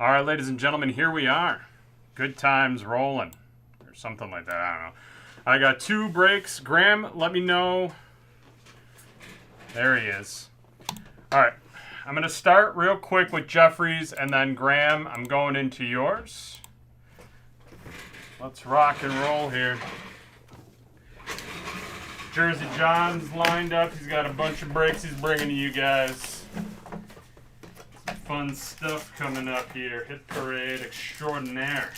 All right, ladies and gentlemen, here we are. Good times rolling, or something like that. I don't know. I got 2 breaks. Graham, let me know. There he is. All right, I'm going to start real quick with Jeffrey's, and then Graham, I'm going into yours. Let's rock and roll here. Jersey John's lined up. He's got a bunch of breaks he's bringing to you guys. Fun stuff coming up here. Hit parade extraordinaire.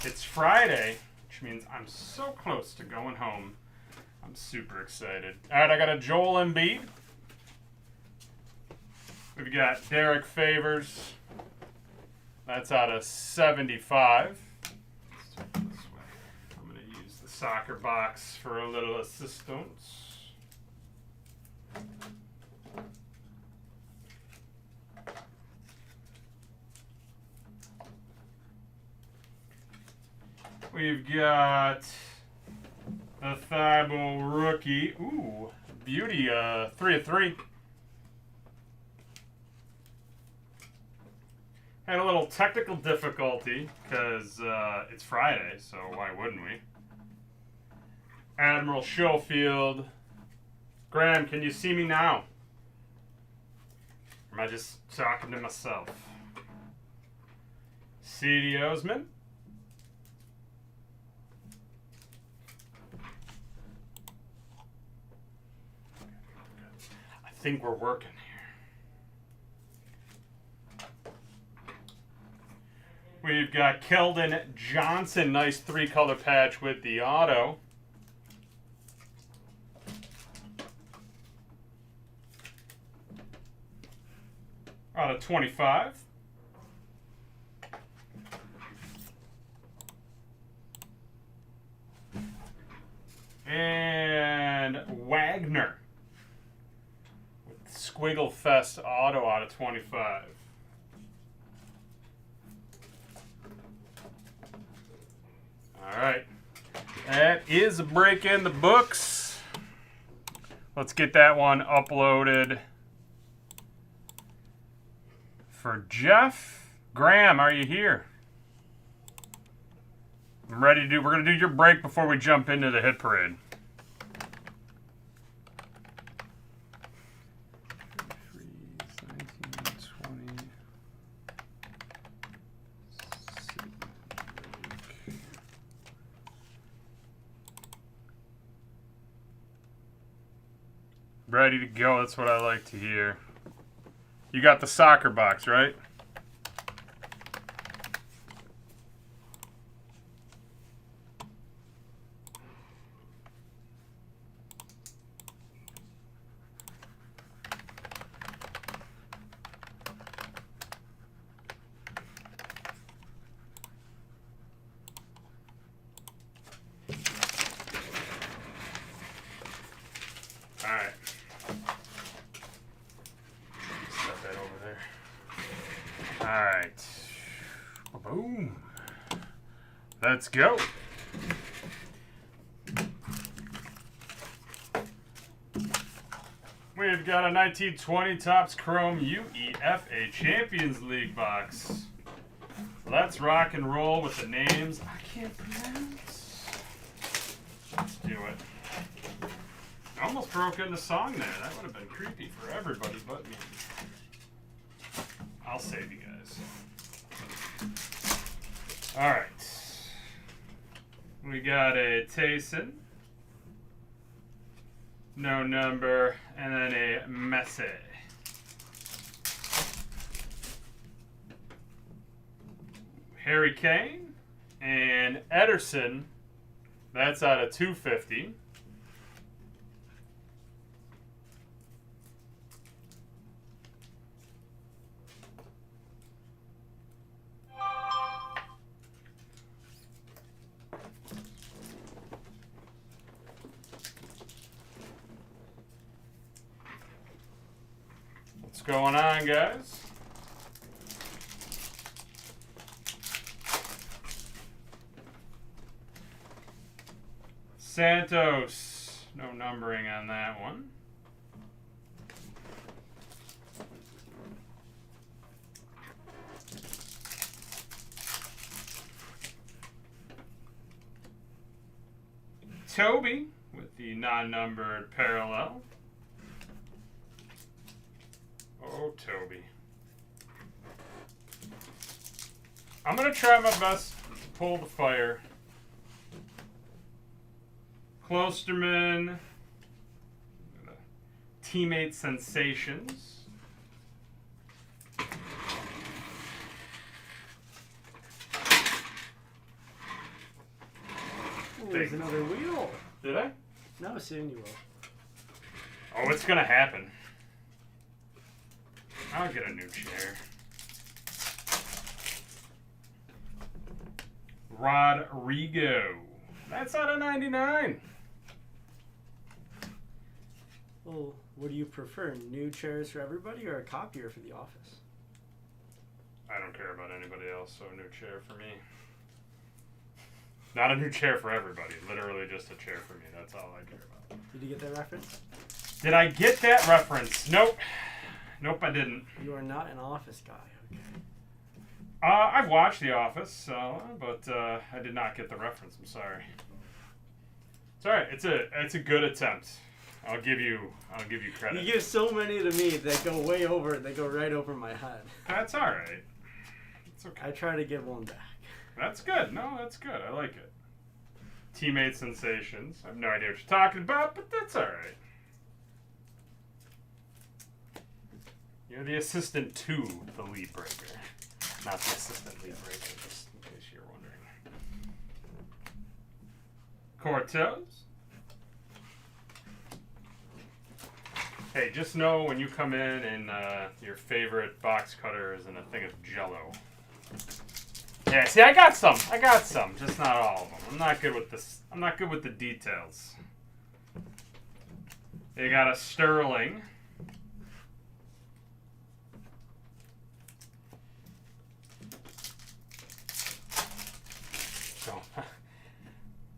It's Friday, which means I'm so close to going home. I'm super excited. All right, I got a Joel Embiid. We've got Derek Favors. That's out of 75. Let's take it this way. I'm going to use the soccer box for a little assistance. We've got a Thibault rookie. Ooh, beauty, 3 of 3. Had a little technical difficulty because it's Friday, so why wouldn't we? Admiral Schofield. Graham, can you see me now? Or am I just talking to myself? C.D. Osman. I think we're working here. We've got Keldon Johnson, nice 3-color patch with the auto. Out of 25. And Wagner. Squiggle Fest auto out of 25. All right. That is a break in the books. Let's get that one uploaded for Jeff. Graham, are you here? I'm ready to do. We're going to do your break before we jump into the hit parade. Ready to go. That's what I like to hear. You got the soccer box, right? All right. Set that over there. All right. Boom. Let's go. We've got a 1920 Topps Chrome UEFA Champions League box. Let's rock and roll with the names I can't pronounce. Let's do it. I almost broke into song there. That would have been creepy for everybody but me. I'll save you guys. All right. We got a Tayson. No number. And then a Messi. Harry Kane. And Ederson. That's out of 250. What's going on, guys? Santos, no numbering on that one. Toby with the non-numbered parallel. Oh, Toby. I'm going to try my best to pull the fire. Klosterman. Teammate Sensations. Ooh, there's another wheel. Did I? No, soon you will. Oh, it's going to happen. I'll get a new chair. Rodrigo. That's out of 99. Well, what do you prefer? New chairs for everybody or a copier for the office? I don't care about anybody else, so a new chair for me. Not a new chair for everybody. Literally just a chair for me. That's all I care about. Did you get that reference? Did I get that reference? Nope. Nope, I didn't. You are not an office guy. Okay. I've watched The Office, but I did not get the reference. I'm sorry. It's all right. It's a good attempt. I'll give you credit. You give so many to me that go way over. They go right over my head. That's all right. It's okay. I try to give one back. That's good. No, that's good. I like it. Teammate Sensations. I have no idea what you're talking about, but that's all right. You're the assistant to the lead breaker, not the assistant lead breaker, just in case you're wondering. Cortez. Hey, just know when you come in and your favorite box cutter is in a thing of Jell-O. Yeah, see, I got some, just not all of them. I'm not good with this. I'm not good with the details. You got a Sterling.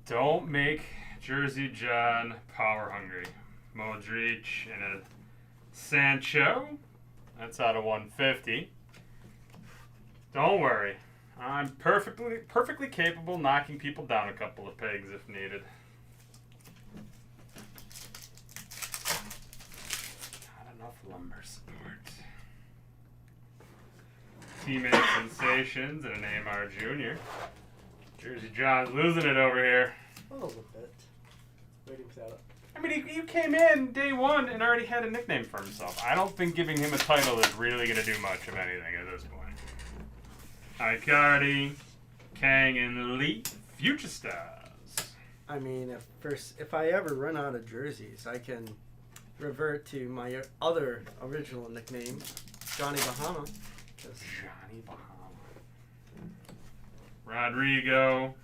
Don't make Jersey John power hungry. Modric and a Sancho. That's out of 150. Don't worry. I'm perfectly capable knocking people down a couple of pegs if needed. Not enough lumber support. Teammate Sensations and an Neymar Jr. Jersey John's losing it over here. A little bit. Waiting for that. I mean, he came in day one and already had a nickname for himself. I don't think giving him a title is really going to do much of anything at this point. Icardi, Kang, and Lee, Future Stars. I mean, if I ever run out of jerseys, I can revert to my other original nickname, Johnny Bahama. Johnny Bahama. Rodrigo,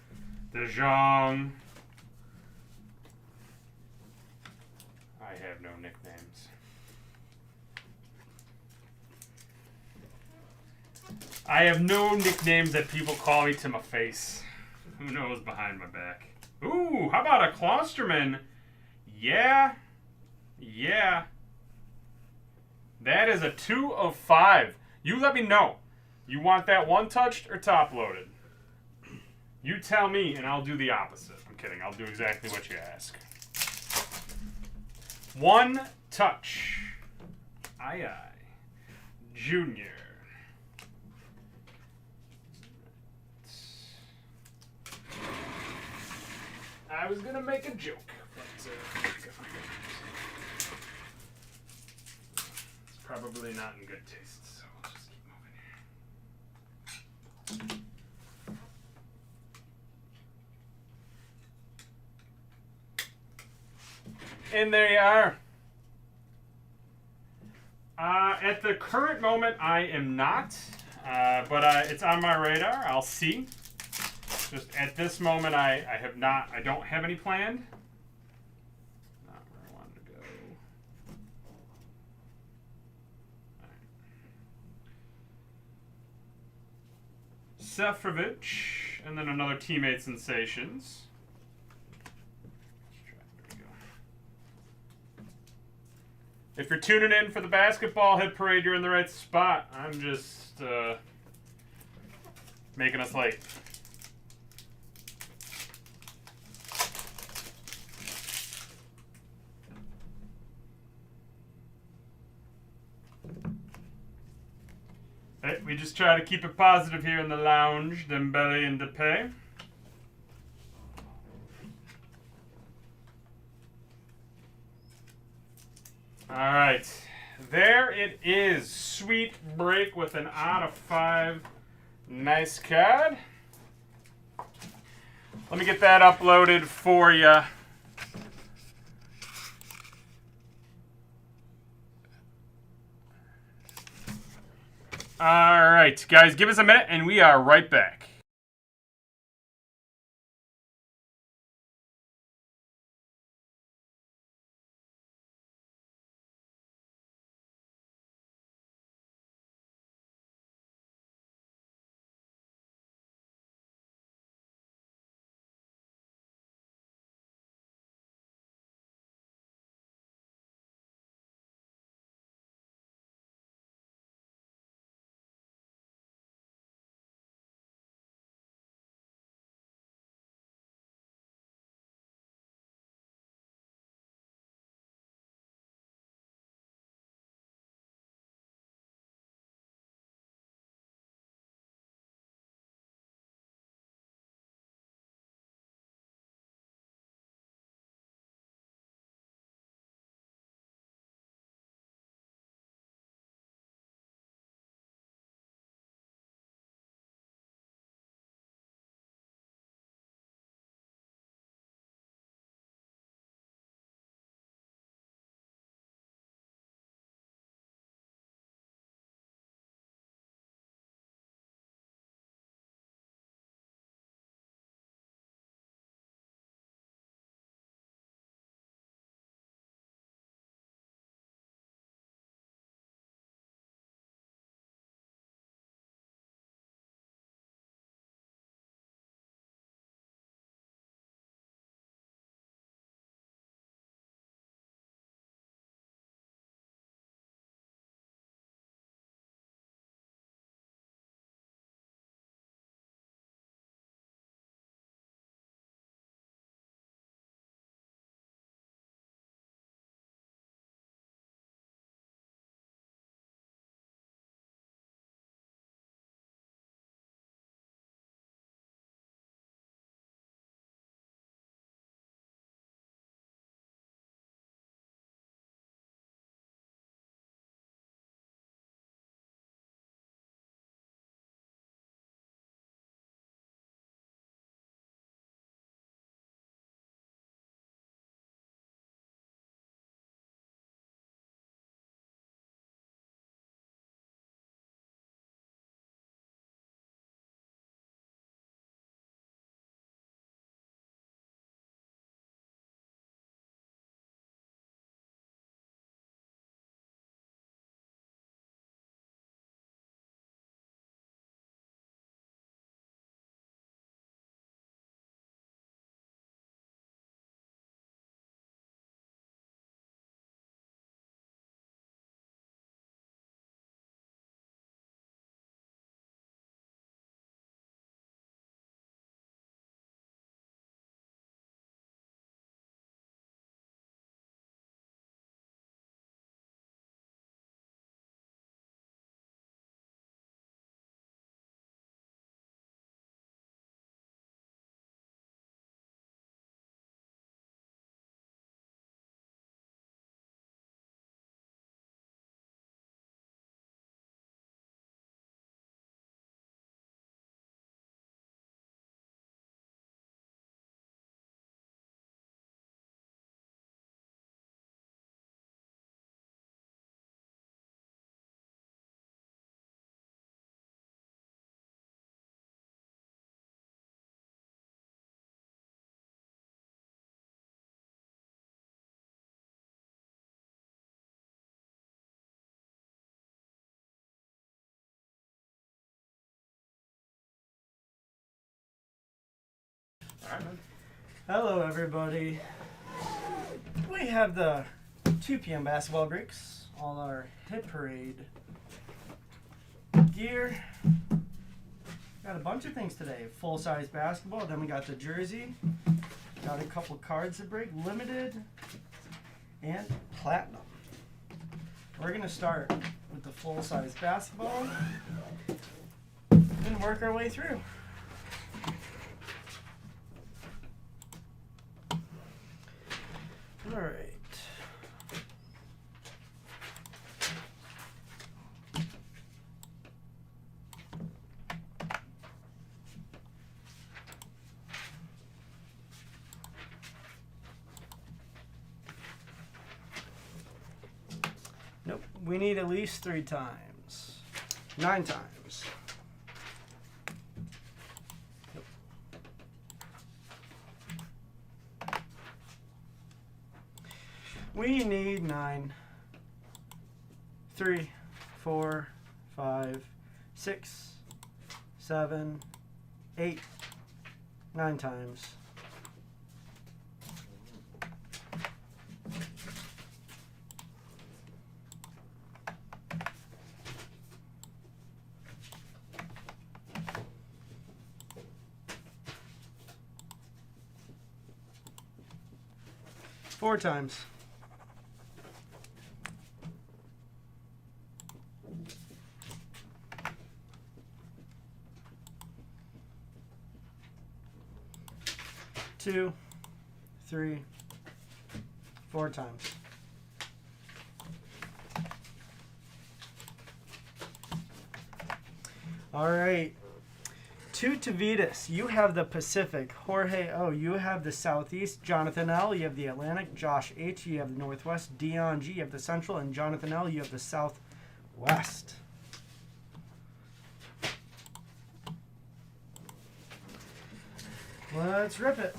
De Jong. I have no nicknames. I have no nicknames that people call me to my face. Who knows behind my back? Ooh, how about a Klosterman? Yeah. Yeah. That is a 2 of 5. You let me know. You want that one touched or top loaded? You tell me and I'll do the opposite. I'm kidding. I'll do exactly what you ask. One touch. Aye. Junior. I was going to make a joke, but it's probably not in good taste, so I'll just keep moving here. And there you are. At the current moment, I am not, but it's on my radar. I'll see. Just at this moment, I don't have any planned. Not where I wanted to go. All right. Sefrovic, and then another Teammate Sensations. There we go. If you're tuning in for the basketball hit parade, you're in the right spot. I'm just making us late. just try to keep it positive here in the lounge, Dembele and Depay. All right, there it is. Sweet break with an out of 5. Nice card. Let me get that uploaded for you. All right, guys, give us a minute and we are right back. Hello, everybody. We have the 2 p.m. basketball breaks, all our hit parade gear. Got a bunch of things today. Full-size basketball, then we got the jersey. Got a couple cards to break, limited and platinum. We're going to start with the full-size basketball. work our way through. All right. Nope, we need at least 3 times. 9 times. Nope. We need 9. 3, 4, 5, 6, 7, 8, 9 times. Four times. Two, 3, 4 times. All right. 2 Tavitas, you have the Pacific. Jorge O, you have the Southeast. Jonathan L, you have the Atlantic. Josh H, you have the Northwest. Dion G, you have the Central. And Jonathan L, you have the Southwest. Let's rip it.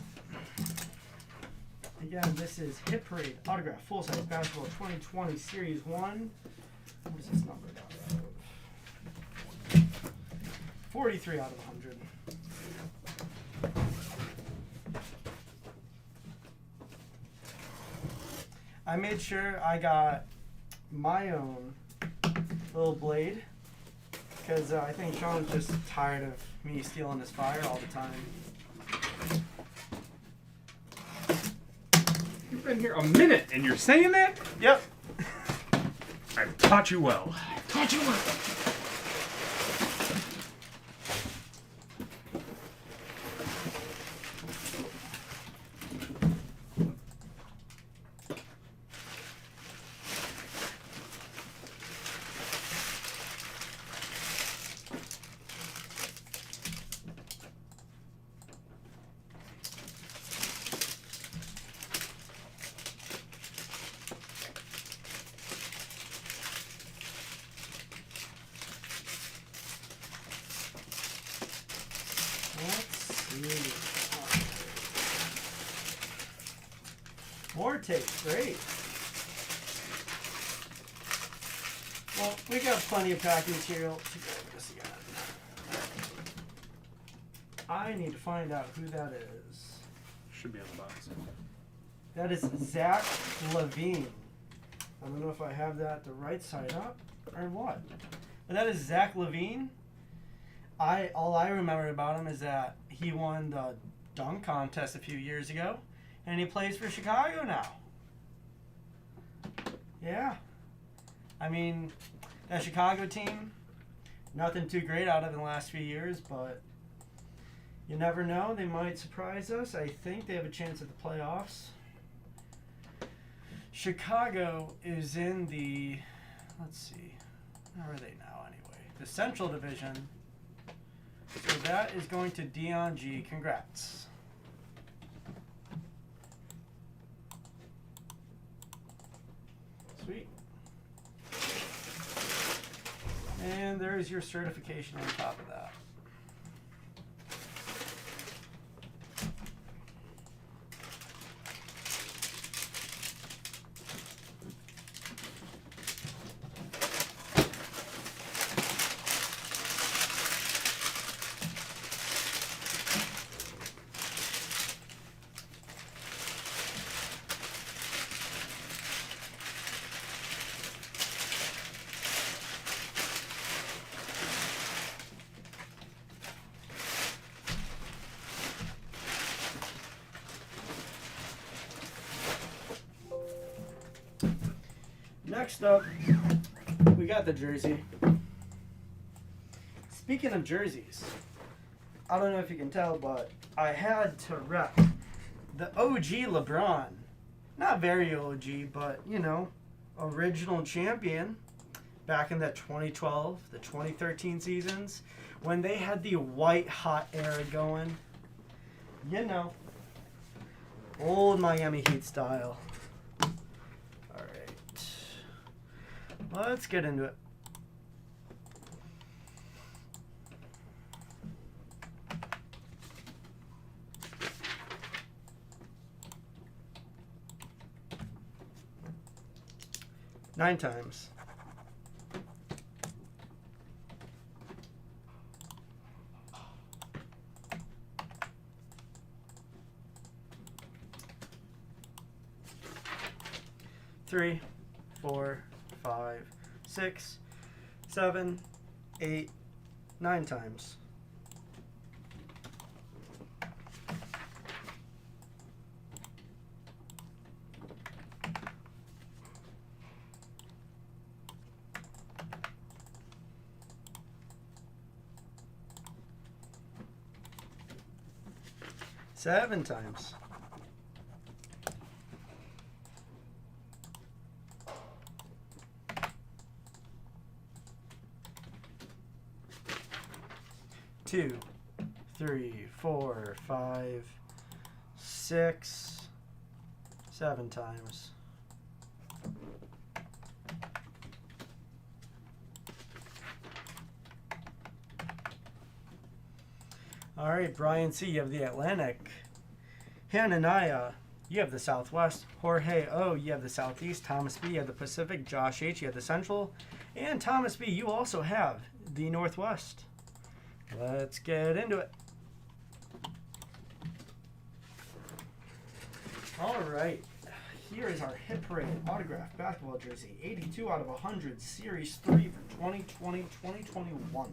Again, this is Hit Parade Autograph Full-Size Basketball 2020 Series 1. What is this number out of? 43 out of 100. I made sure I got my own little blade because I think Sean's just tired of me stealing his fire all the time. You've been here a minute and you're saying that? Yep. I've taught you well. I've taught you well. More tape, great. Well, we got plenty of packing material to go over this again. I need to find out who that is. Should be on the box. That is Zach Levine. I don't know if I have that the right side up or what. But that is Zach Levine. All I remember about him is that he won the dunk contest a few years ago, and he plays for Chicago now. Yeah. I mean, that Chicago team, nothing too great out of in the last few years, but you never know. They might surprise us. I think they have a chance at the playoffs. Chicago is in the, let's see, where are they now anyway? The Central Division. So that is going to Dion G. Congrats. Sweet. And there's your certification on top of that. Next up, we got the jersey. speaking of jerseys, I don't know if you can tell, but I had to rep the OG LeBron. Not very OG, but, you know, original champion back in the 2012, the 2013 seasons when they had the white hot era going. You know, old Miami Heat style. All right. Let's get into it. Nine times. Three, 4, 5, 6, 7, 8, 9 times. Seven times. Two, 3, 4, 5, 6, 7 times. All right, Brian C., you have the Atlantic. Hananiah, you have the Southwest. Jorge O., you have the Southeast. Thomas B., you have the Pacific. Josh H., you have the Central. And Thomas B., you also have the Northwest. Let's get into it. All right, here is our Hit Parade autograph basketball jersey, 82 out of 100, Series 3 for 2020-2021.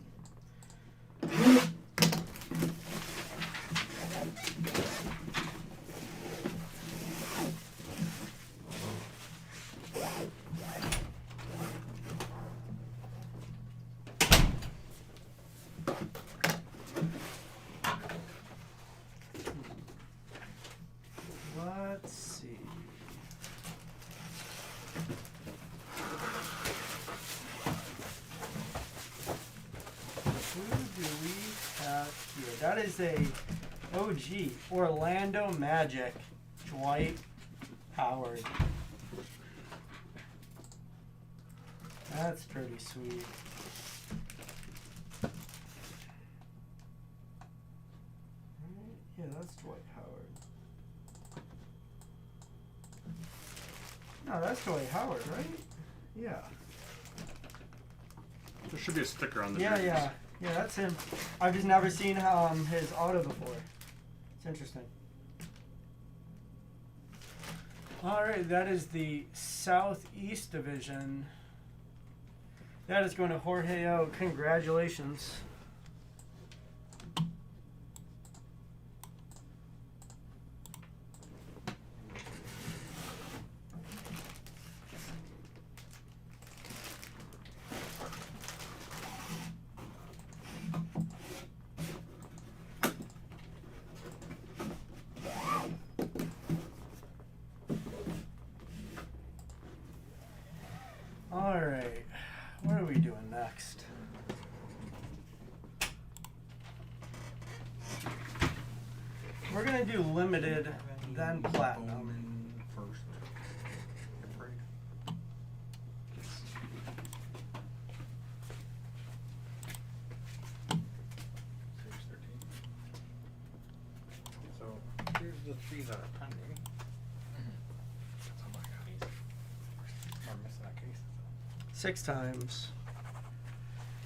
Let's see. Who do we have here? That is a OG Orlando Magic Dwight Howard. That's pretty sweet. Yeah, that's Dwight Howard. No, that's Dwight Howard, right? Yeah. There should be a sticker on the Yeah, jerseys. yeah, that's him. I've just never seen his auto before. It's interesting. All right, that is the Southeast Division. That is going to Jorge O. Congratulations. All right, what are we doing next? We're gonna do limited, then platinum. First. Hit Parade. 613. So here's the three that are pending. Oh my God. We're missing that case. 6 times.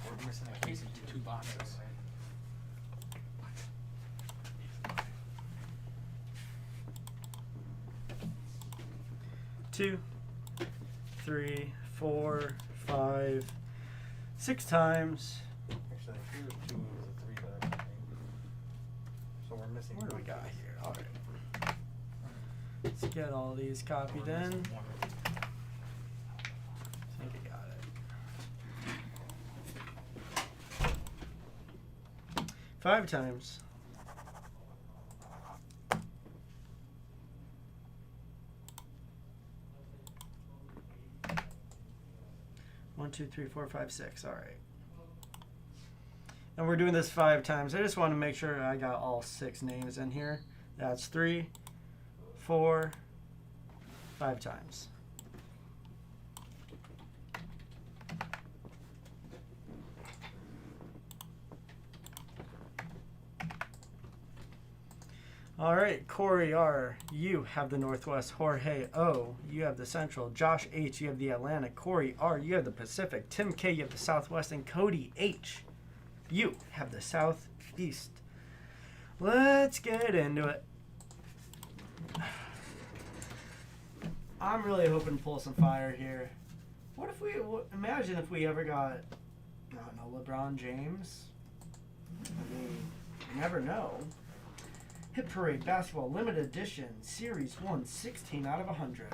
We're missing that case in two boxes. 2, 3, 4, 5, 6 times. Actually, here's two of the three that are pending. So we're missing. What do we got here? All right. Let's get all these copied in. I think I got it. 5 times. One, two, three, four, five, six. All right. And we're doing this 5 times. I just want to make sure I got all 6 names in here. That's 3, 4, 5 times. All right, Corey R., you have the Northwest. Jorge O., you have the Central. Josh H., you have the Atlantic. Corey R., you have the Pacific. Tim K., you have the Southwest. And Cody H., you have the Southeast. Let's get into it. I'm really hoping to pull some fire here. What if we, imagine if we ever got, I don't know, LeBron James? I mean, you never know. Hit Parade Basketball Limited Edition Series 1, 16 out of 100.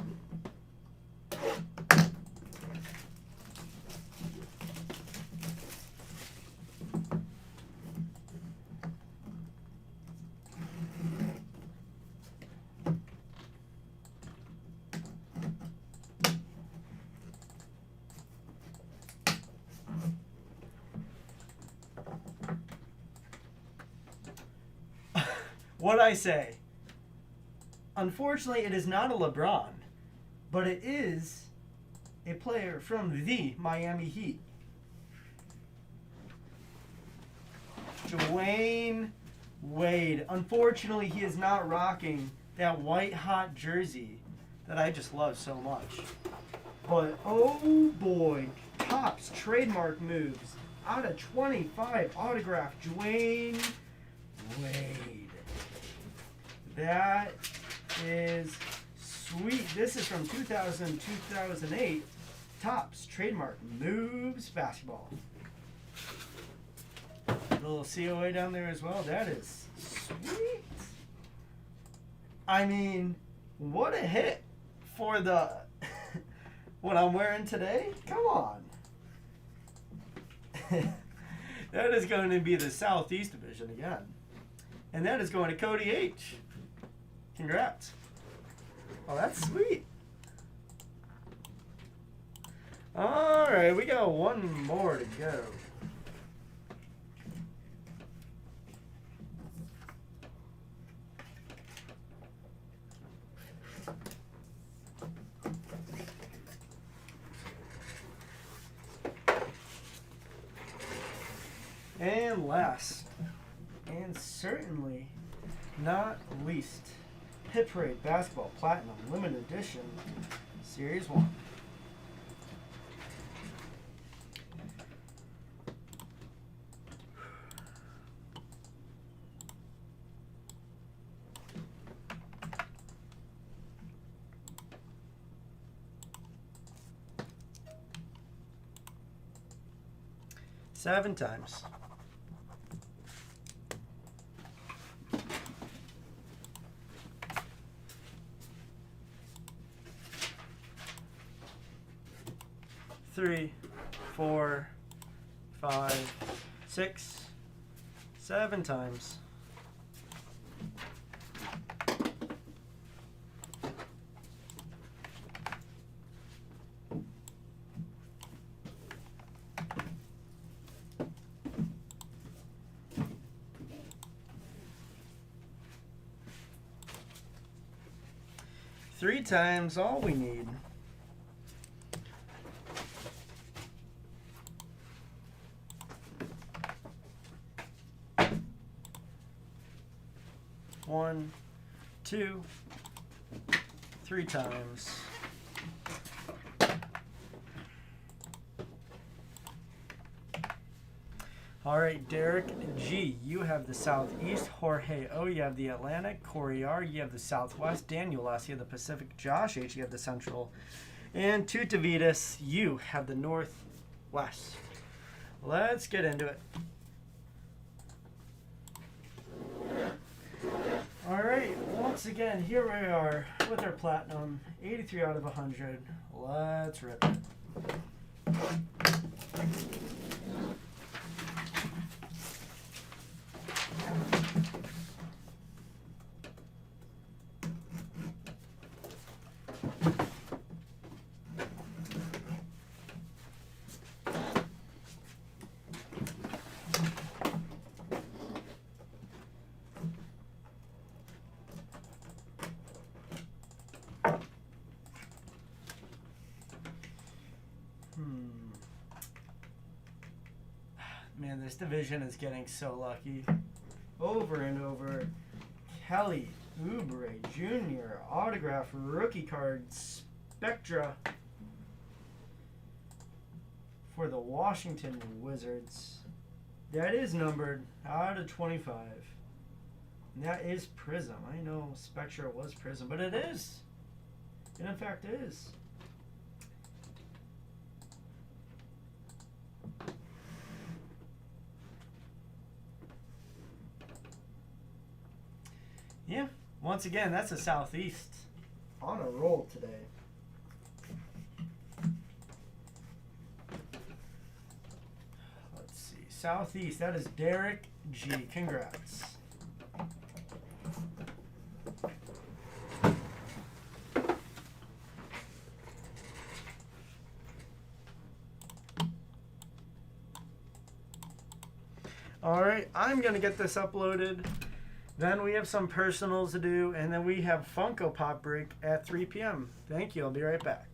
What'd I say? Unfortunately, it is not a LeBron, but it is a player from the Miami Heat. Dwayne Wade. Unfortunately, he is not rocking that white hot jersey that I just love so much. But oh boy, Topps trademark moves out of 25 autograph Dwayne Wade. That is sweet. This is from 2000, 2008. Topps trademark moves basketball. A little COA down there as well. That is sweet. I mean, what a hit for the what I'm wearing today. Come on. That is going to be the Southeast Division again. And that is going to Cody H. Congrats. Oh, that's sweet. All right, we got one more to go. And last, and certainly not least, Hit Parade Basketball Platinum Limited Edition Series 1. Seven times. Three, 4, 5, 6, 7 times. Three times, all we need. One, 2, 3 times. All right, Derek G., you have the Southeast. Jorge O., you have the Atlantic. Corey R., you have the Southwest. Daniel S., you have the Pacific. Josh H., you have the Central. And Tutavitas, you have the Northwest. Let's get into it. All right, once again, here we are with our Platinum, 83 out of 100. Let's rip it. Man, this division is getting so lucky. Over and over. Kelly Oubre Jr. autograph rookie card Spectra for the Washington Wizards. That is numbered out of 25. And that is Prism. I know Spectra was Prism, but it is. It in fact is. Yeah, once again, that's a Southeast on a roll today. Let's see. Southeast, that is Derek G. Congrats. All right, I'm going to get this uploaded. Then we have some personals to do, and then we have Funko Pop break at 3 p.m. Thank you. I'll be right back.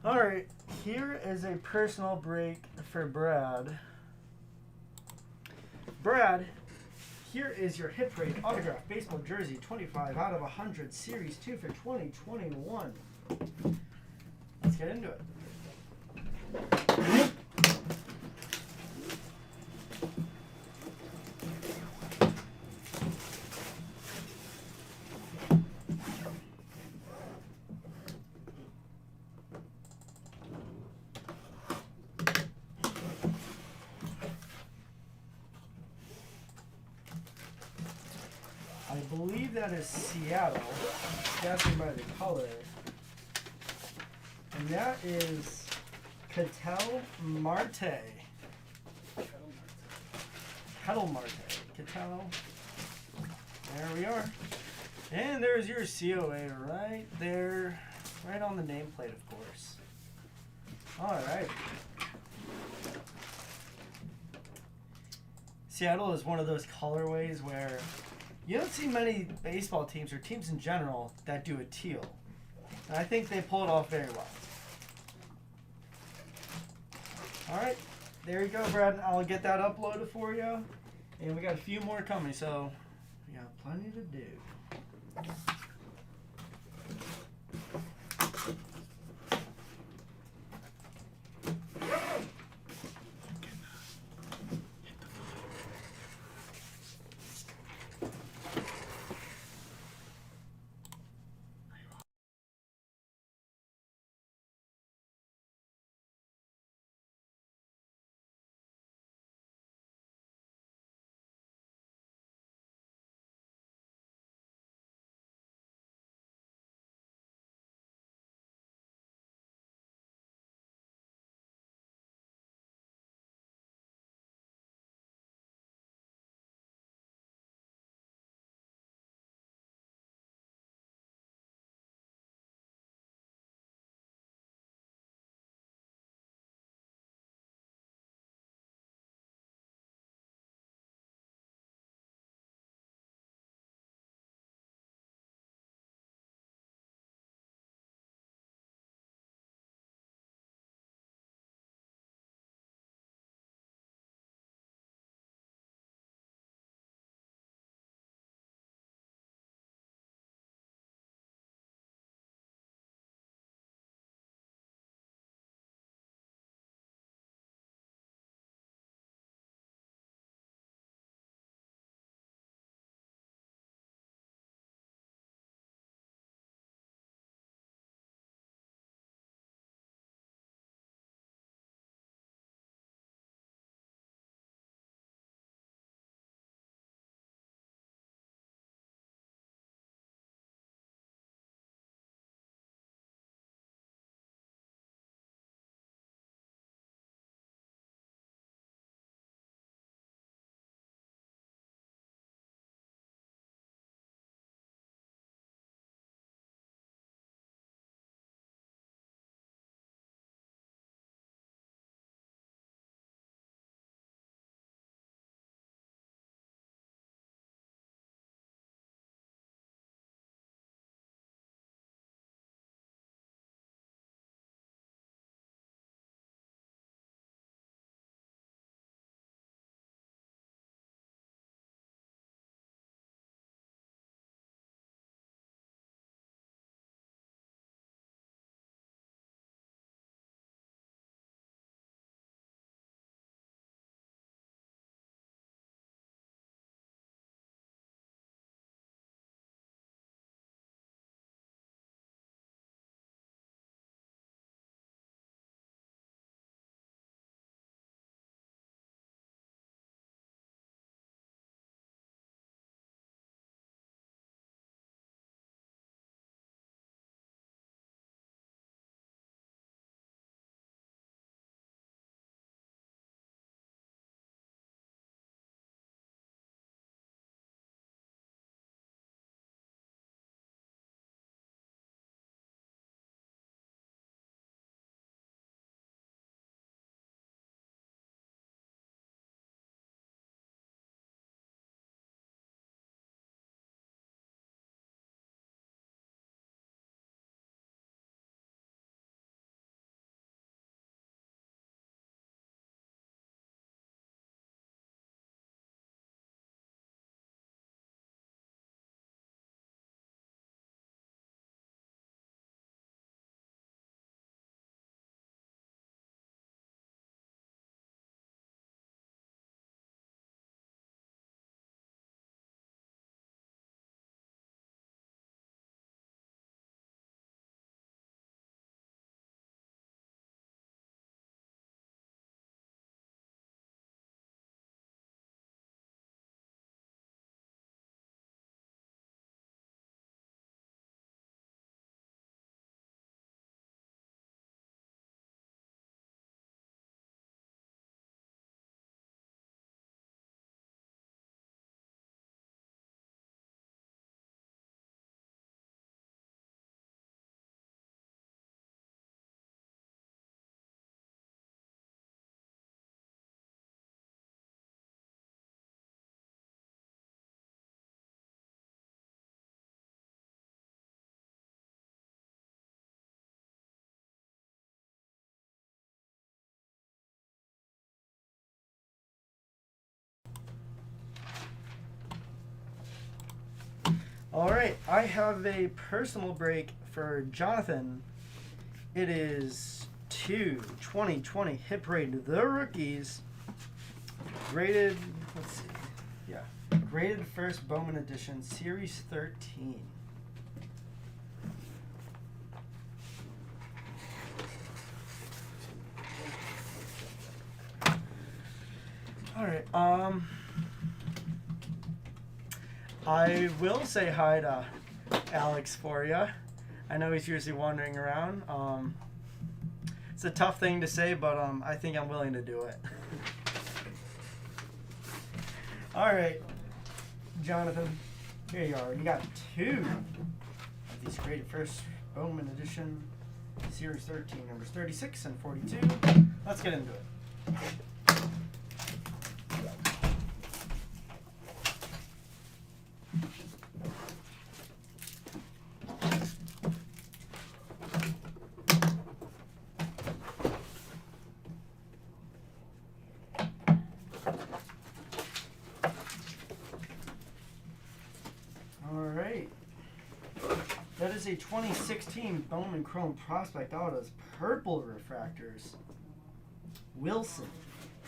All right, here is a personal break for Brad. Brad, here is your hit parade autograph baseball jersey, 25 out of 100, Series 2 for 2021. Let's get into it. I believe that is Seattle, judging by the color. And that is Ketel Marte. Ketel Marte. Ketel. There we are. And there's your COA right there. Right on the nameplate, of course. Alright. Seattle is one of those colorways where you don't see many baseball teams or teams in general that do a teal. And I think they pull it off very well. Alright, there you go, Brad. I'll get that uploaded for you. And we got a few more coming, so we got plenty to do. All right, I have a personal break for Jonathan. It is 2020 Hit Parade The Rookies. Graded, let's see. Yeah. Graded First Bowman Edition, Series 13. All right. I will say hi to Alex for you. I know he's usually wandering around. It's a tough thing to say, but I think I'm willing to do it. All right, Jonathan, here you are. You got 2 of these graded first Bowman Edition, Series 13, numbers 36 and 42. Let's get into it. Alright. That is a 2016 Bowman Chrome Prospect Autos Purple Refractors. Wilson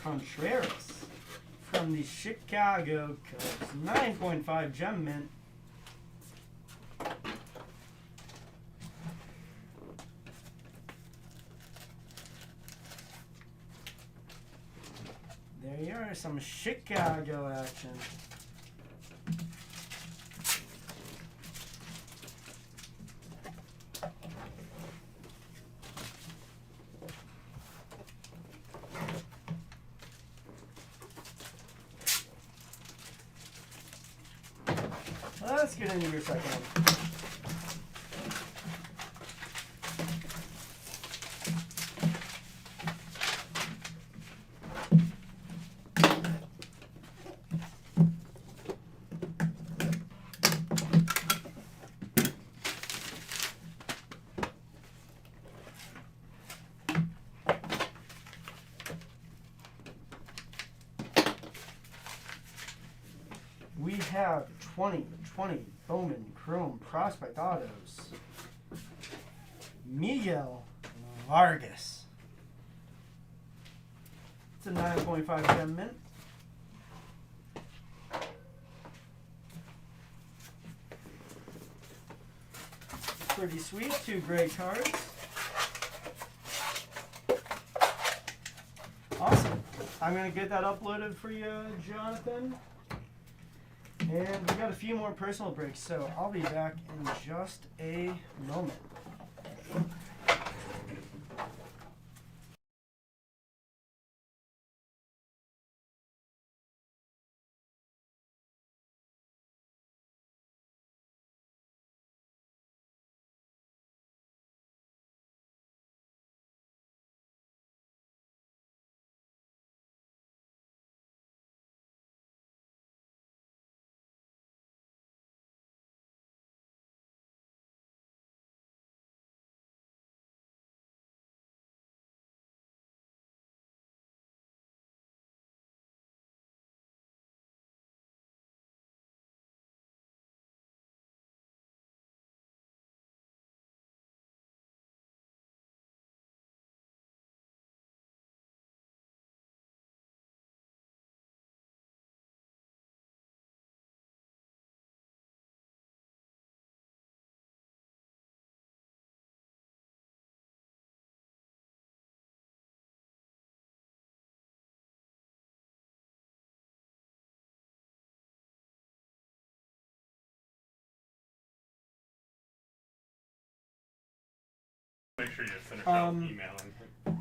Contreras from the Chicago Cubs. 9.5 Gem Mint. There you are, some Chicago action. Let's get into your second one. We have 2020 Bowman Chrome Prospect Autos. Miguel Vargas. It's a 9.5 Gem Mint. Pretty sweet. 2 gray cards. Awesome. I'm going to get that uploaded for you, Jonathan. And we got a few more personal breaks, so I'll be back in just a moment. Make sure you finish out emailing.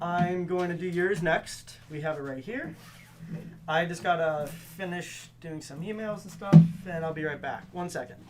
I'm going to do yours next. We have it right here. I just gotta finish doing some emails and stuff, and I'll be right back. 1 second.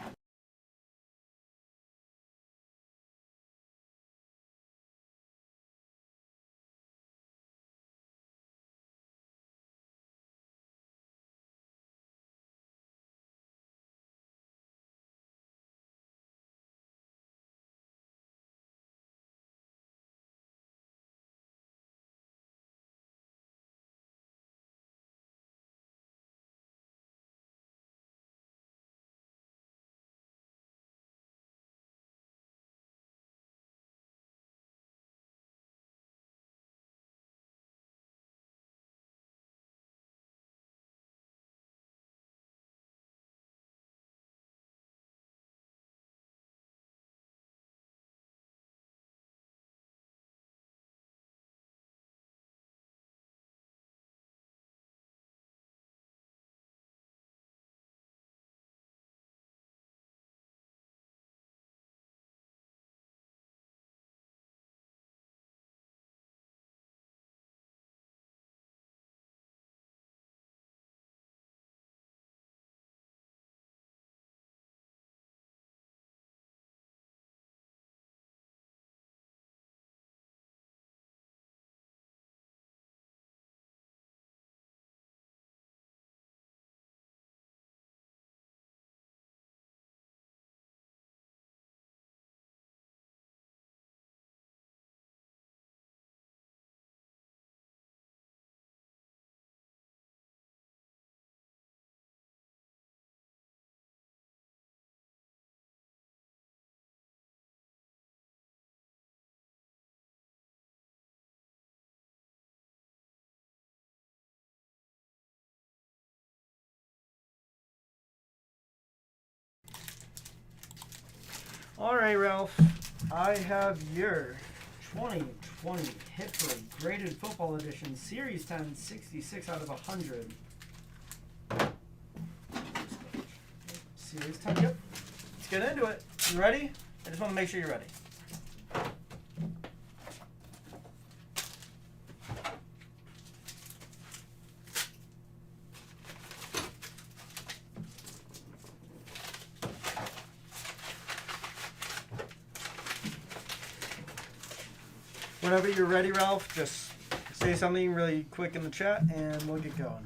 All right, Ralph. I have your 2020 Hit Parade Graded Football Edition Series 10, 66 out of 100. Series 10, yep. Let's get into it. You ready? I just want to make sure you're ready. Whenever you're ready, Ralph, just say something really quick in the chat and we'll get going.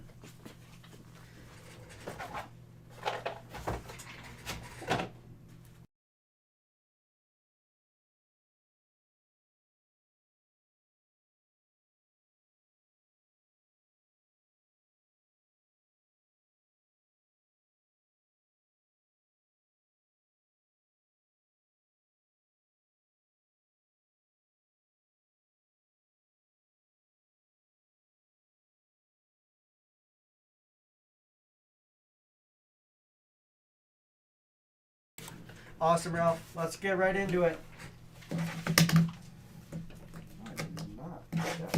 Awesome, Ralph. Let's get right into it. I did not check.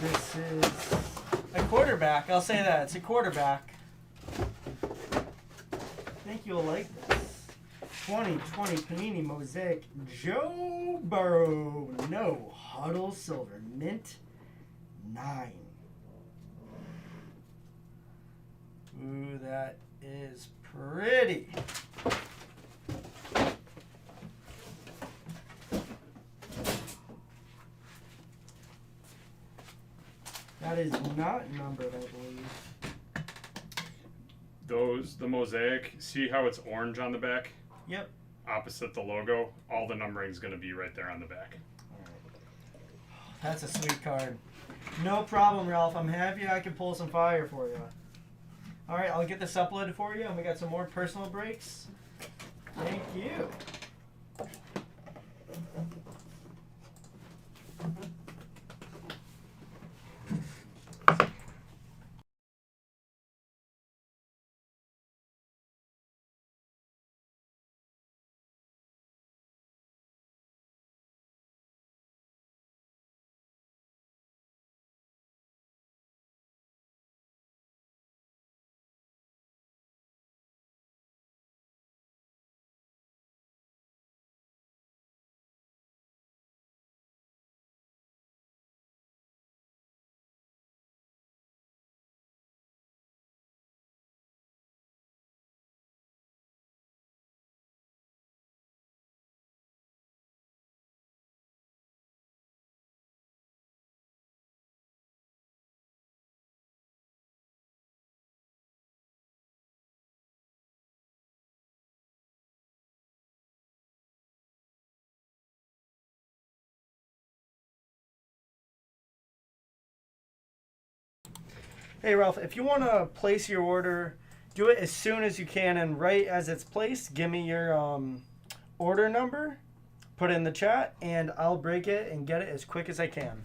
This is a quarterback. I'll say that. It's a quarterback. I think you'll like this. 2020 Panini Mosaic Joe Burrow. No Huddle Silver. Mint 9. Ooh, that is pretty. That is not numbered, I believe. The mosaic, see how it's orange on the back? Yep. Opposite the logo, all the numbering is going to be right there on the back. That's a sweet card. No problem, Ralph. I'm happy I can pull some fire for you. All right, I'll get this uploaded for you, and we got some more personal breaks. Thank you. Hey, Ralph, if you want to place your order, do it as soon as you can, and right as it's placed, give me your order number, put it in the chat, and I'll break it and get it as quick as I can.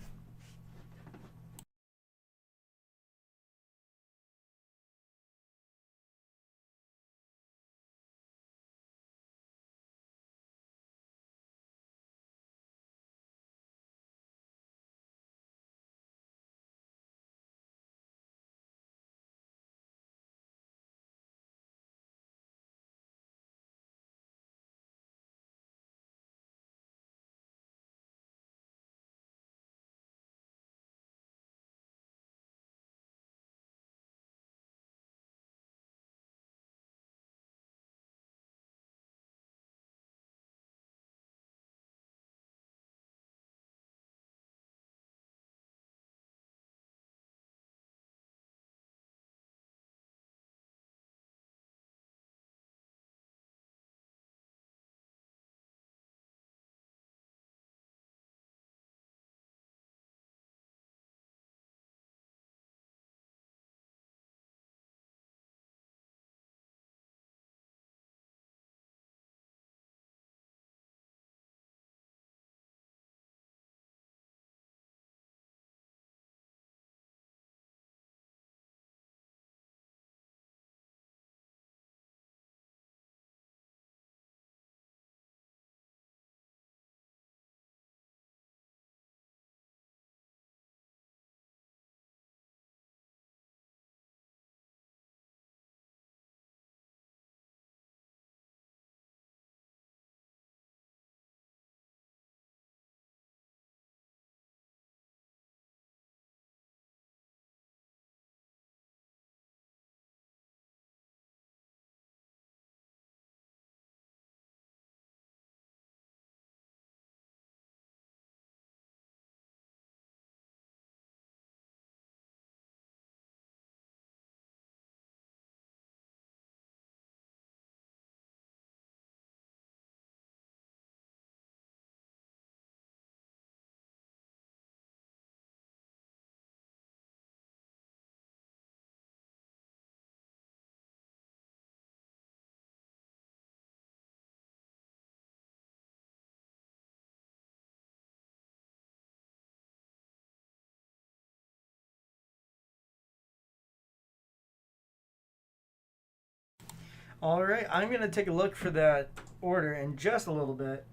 All right, I'm gonna take a look for that order in just a little bit,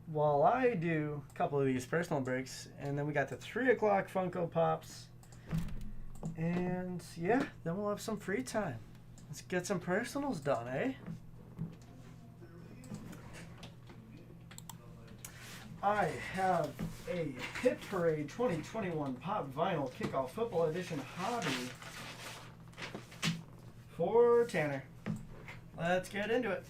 while I do a couple of these personal breaks, and then we got the 3 o'clock Funko Pops, and yeah, then we'll have some free time. Let's get some personals done, eh? I have a Hit Parade 2021 Pop Vinyl Kickoff Football Edition Hobby for Tanner. Let's get into it.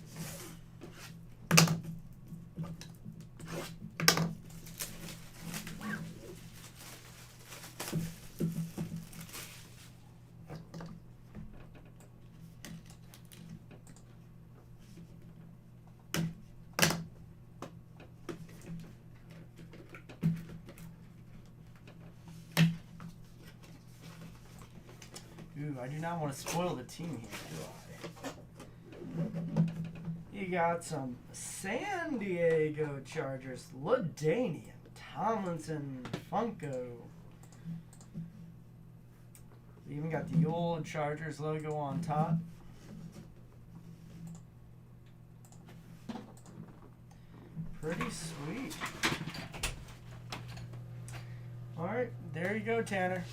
Ooh, I do not want to spoil the team here, do I? You got some San Diego Chargers, LaDainian Tomlinson Funko. You even got the old Chargers logo on top. Pretty sweet. Alright, there you go, Tanner.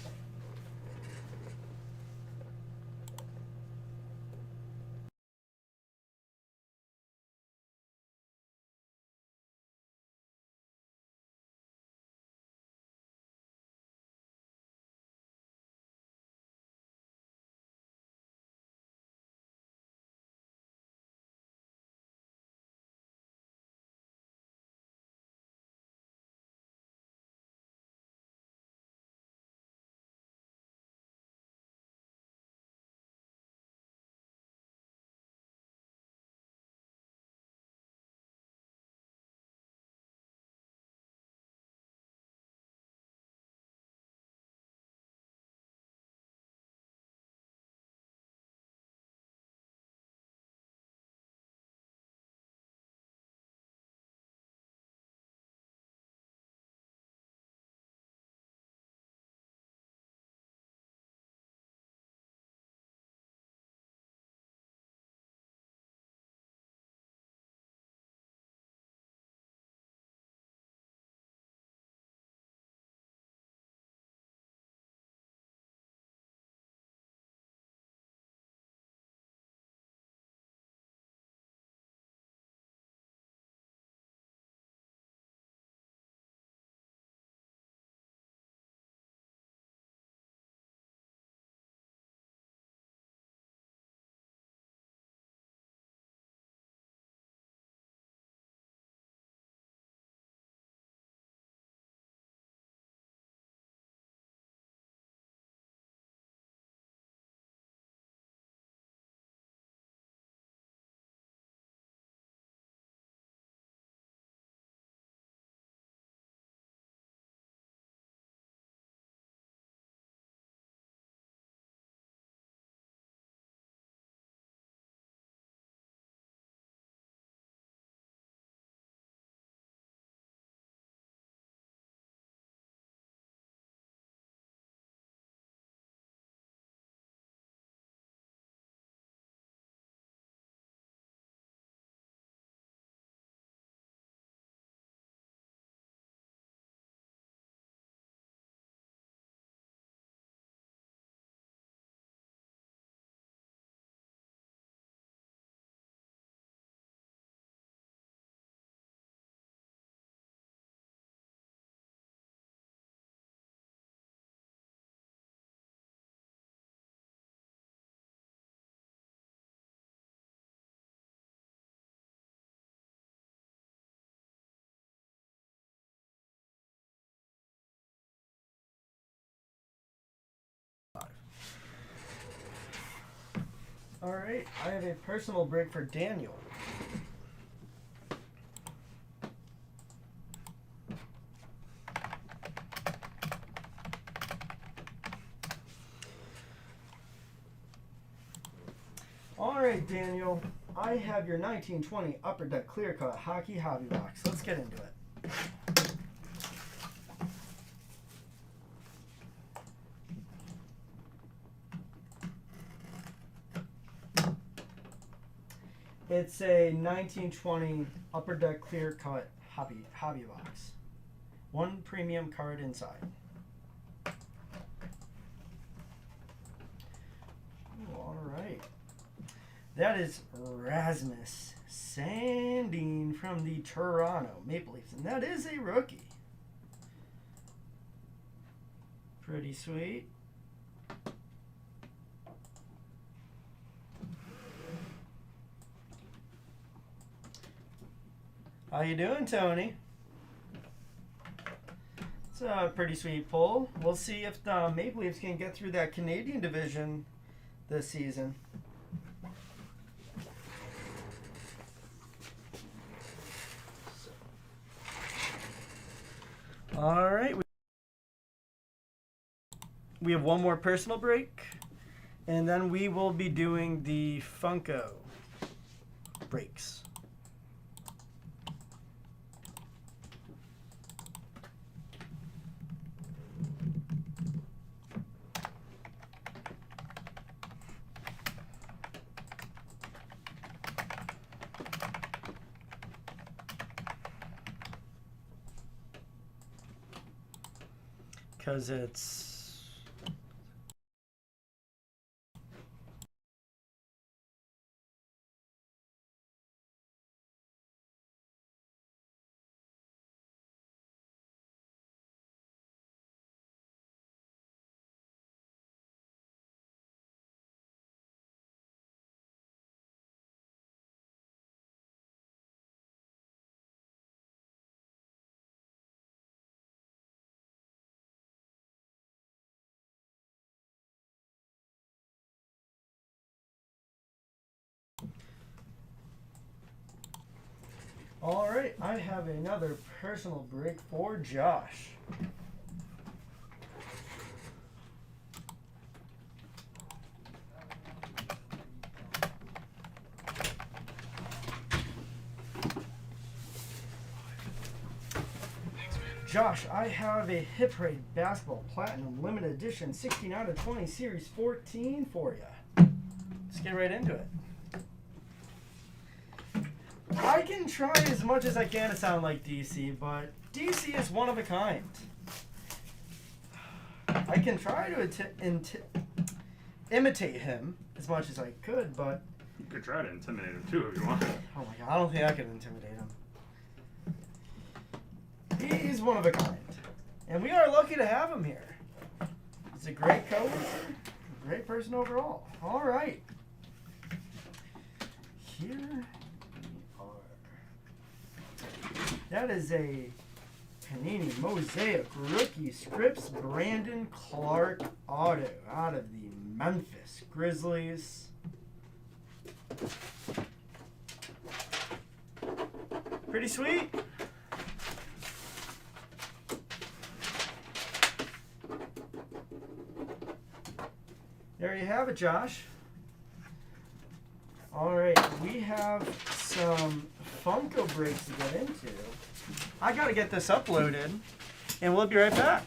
Alright, I have a personal break for Daniel. Alright, Daniel, I have your 1920 Upper Deck Clear Cut Hockey Hobby Box. Let's get into it. It's a 1920 upper deck clear cut hobby box. One premium card inside. All right. That is Rasmus Sandin from the Toronto Maple Leafs, and that is a rookie. Pretty sweet. How you doing, Tony? It's a pretty sweet pull. We'll see if the Maple Leafs can get through that Canadian division this season. All right. We have one more personal break, and then we will be doing the Funko breaks. Because it's all right. I have another personal break for Josh. Josh, I have a Hit Parade Basketball Platinum Limited Edition 16 out of 20 Series 14 for you. Let's get right into it. I can try as much as I can to sound like DC, but DC is one of a kind. I can try to imitate him as much as I could, but... You could try to intimidate him too if you want. Oh my god, I don't think I could intimidate him. He's one of a kind. And we are lucky to have him here. He's a great coworker, great person overall. All right. Here we are. That is a Panini Mosaic Rookie Scripts Brandon Clark Auto out of the Memphis Grizzlies. Pretty sweet. There you have it, Josh. All right, we have some Funko breaks to get into. I got to get this uploaded, and we'll be right back.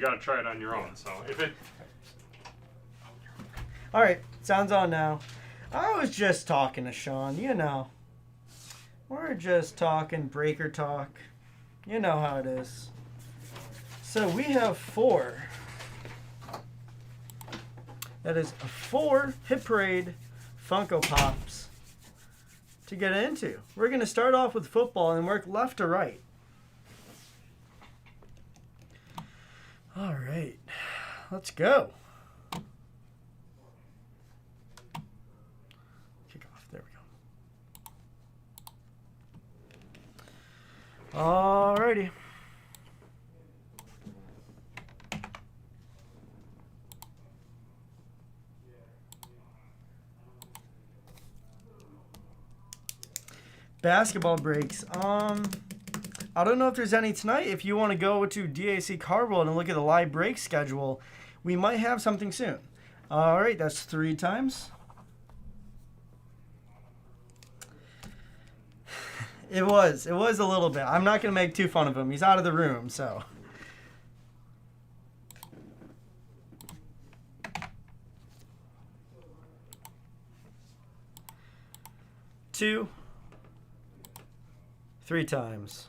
You gotta try it on your own. So if it, All right, sounds on now. I was just talking to Sean, you know. We're just talking breaker talk. You know how it is. So we have 4. That is 4 Hit Parade Funko Pops to get into. We're going to start off with football and work left to right. All right, let's go. Kick off. There we go. All righty. Basketball breaks. I don't know if there's any tonight. If you want to go to DAC Card World and look at the live break schedule, we might have something soon. All right, that's 3 times. It was a little bit. I'm not going to make too fun of him. He's out of the room, so. Two. 3 times.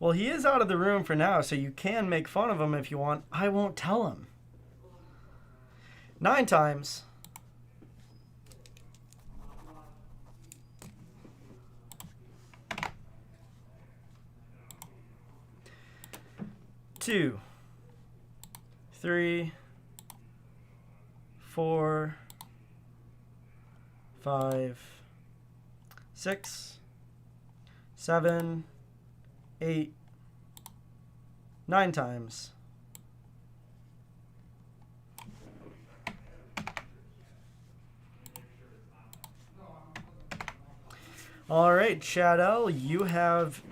Well, he is out of the room for now, so you can make fun of him if you want. I won't tell him. 9 times. Two, 3, 4, 5, 6, 7, 8, 9 times. All right, Chad L., you have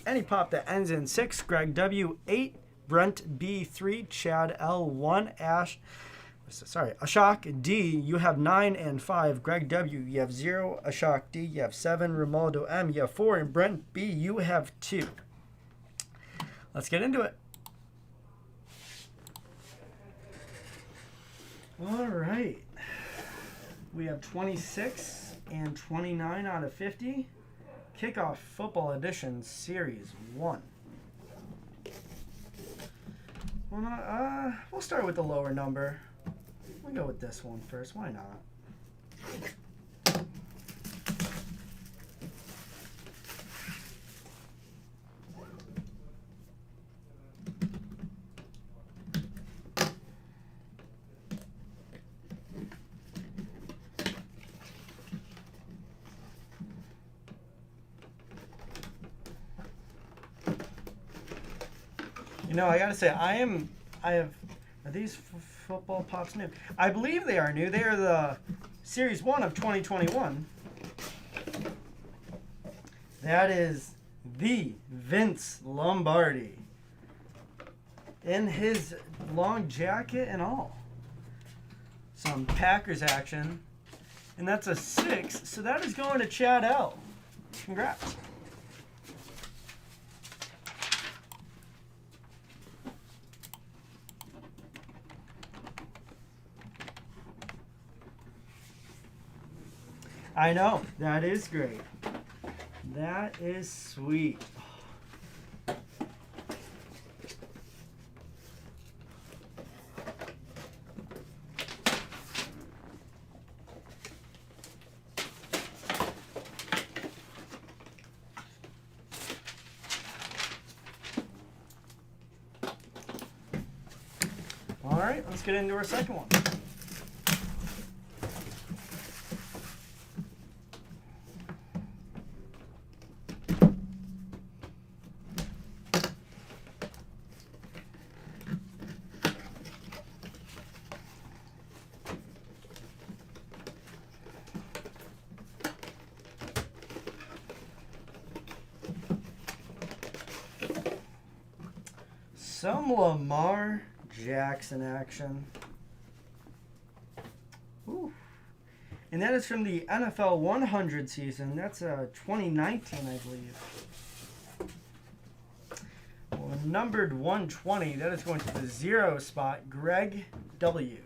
any pop that ends in 6, Greg W. 8, Brent B. 3, Chad L. 1, Ashok D. You have 9 and 5, Greg W. You have 0, Ashok D. You have 7, Romaldo M. You have 4, and Brent B. You have 2. Let's get into it. All right. We have 26 and 29 out of 50. Kickoff Football Edition Series 1. We'll start with the lower number. We'll go with this one first. Why not? You know, I gotta say, are these football pops new? I believe they are new. They are the Series 1 of 2021. That is the Vince Lombardi. In his long jacket and all. Some Packers action. And that's a 6, so that is going to Chad L. Congrats. I know. That is great. That is sweet. All right, let's get into our second one. some Lamar Jackson action. Ooh. And that is from the NFL 100 season. That's 2019, I believe. Well, numbered 120. That is going to the 0 spot. Greg W.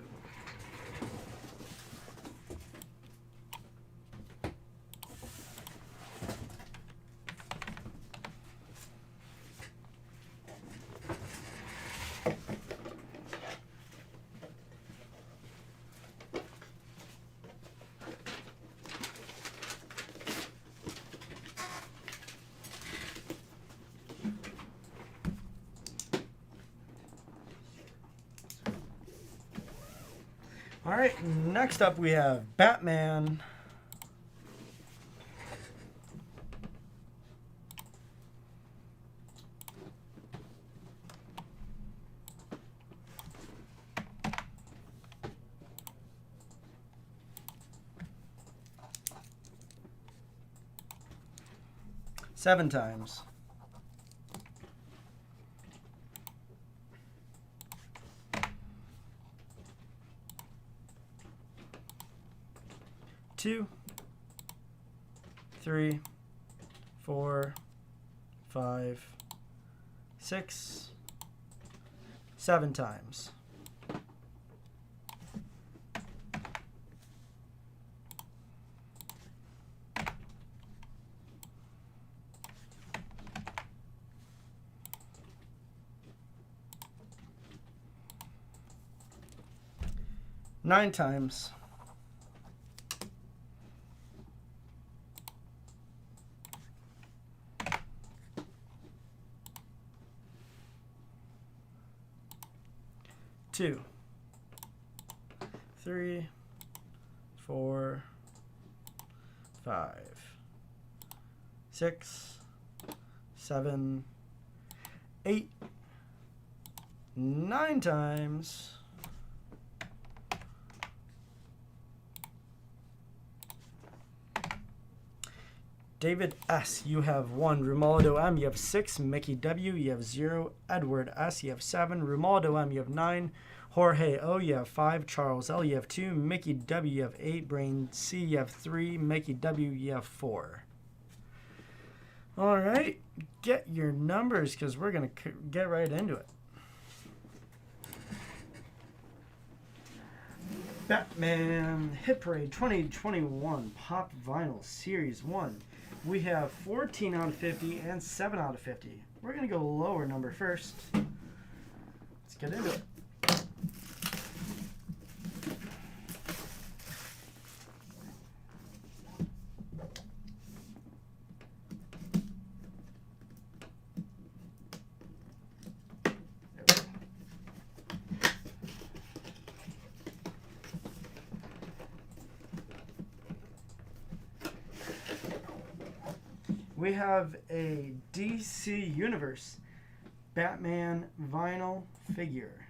All right, next up we have Batman. Seven times. Two, 3, 4, 5, 6, 7 times. Nine times. Two, 3, 4, 5, 6, 7, 8, 9 times. David S., you have 1. Romualdo M., you have 6. Mickey W., you have 0. Edward S., you have 7. Romualdo M., you have 9. Jorge O., you have 5. Charles L., you have 2. Mickey W., you have 8. Brain C., you have 3. Mickey W., you have 4. All right, get your numbers because we're going to get right into it. Batman Hit Parade 2021 Pop Vinyl Series 1. We have 14 out of 50 and 7 out of 50. We're going to go lower number first. Let's get into it. We have a DC Universe Batman vinyl figure.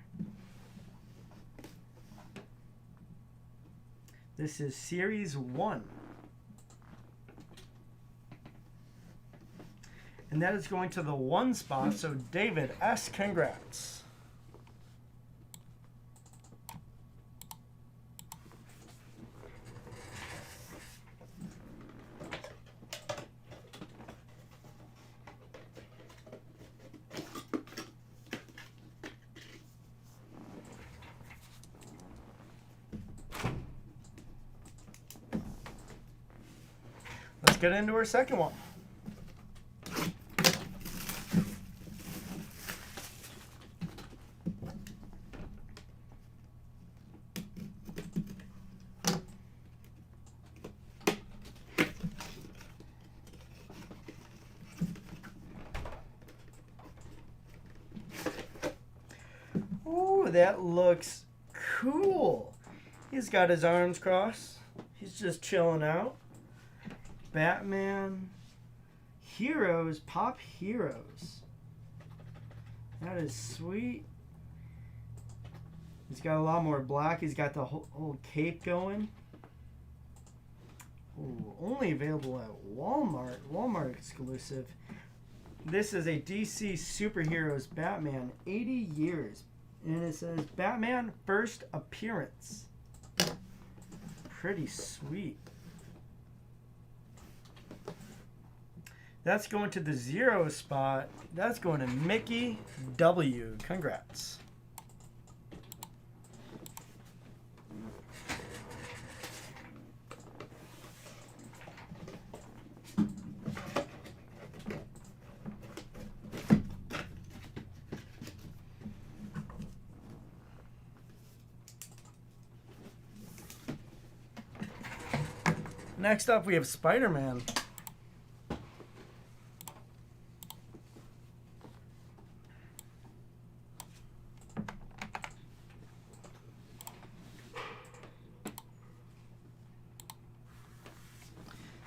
This is Series 1. And that is going to the 1 spot, so David S., congrats. Let's get into our second one. Ooh, that looks cool. He's got his arms crossed. He's just chilling out. Batman Heroes, Pop Heroes. That is sweet. He's got a lot more black. He's got the whole cape going. Ooh, only available at Walmart. Walmart exclusive. This is a DC Superheroes Batman 80 years. And it says Batman first appearance. Pretty sweet. That's going to the 0 spot. That's going to Mickey W. Congrats. Next up, we have Spider-Man.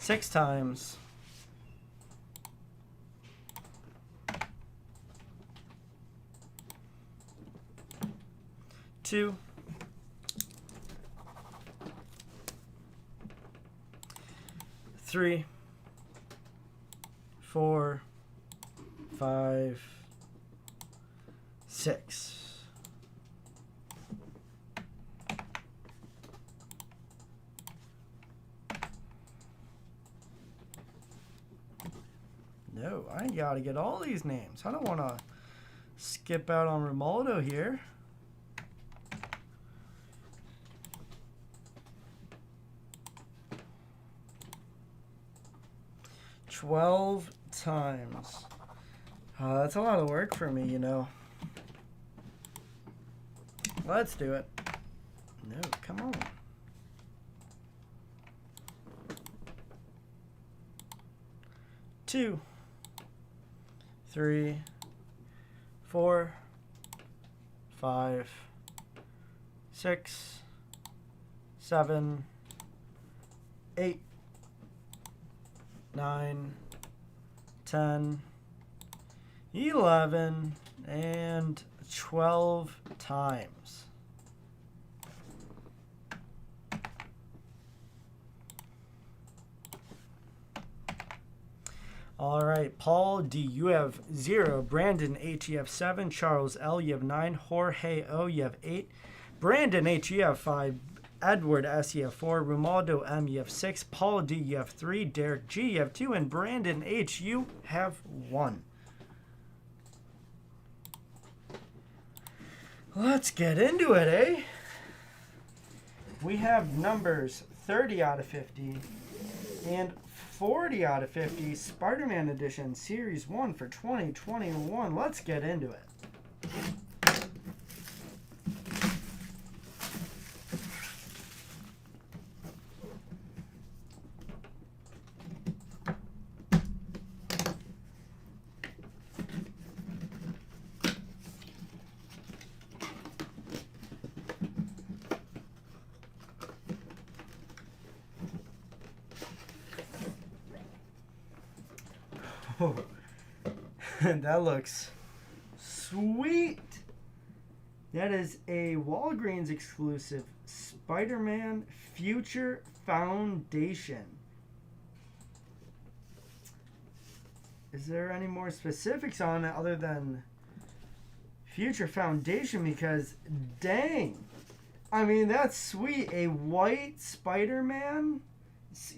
Six times. Two. 3, 4, 5, 6. No, I gotta get all these names. I don't want to skip out on Romaldo here. $12 times. That's a lot of work for me, you know. Let's do it. No, come on. Two, 3, 4, 5, 6, 7, 8, 9, 10, 11, and 12 times. All right, Paul D, you have 0. Brandon H, you have 7. Charles L, you have 9. Jorge O, you have 8. Brandon H, you have 5. Edward S, you have 4. Romaldo M, you have 6. Paul D, you have 3. Derek G, you have 2. And Brandon H, you have 1. Let's get into it, eh? We have numbers 30 out of 50 and 40 out of 50. Spider-Man Edition Series 1 for 2021. Let's get into it. Oh, that looks sweet. That is a Walgreens exclusive Spider-Man Future Foundation. Is there any more specifics on it other than Future Foundation? Because dang, I mean, that's sweet. A white Spider-Man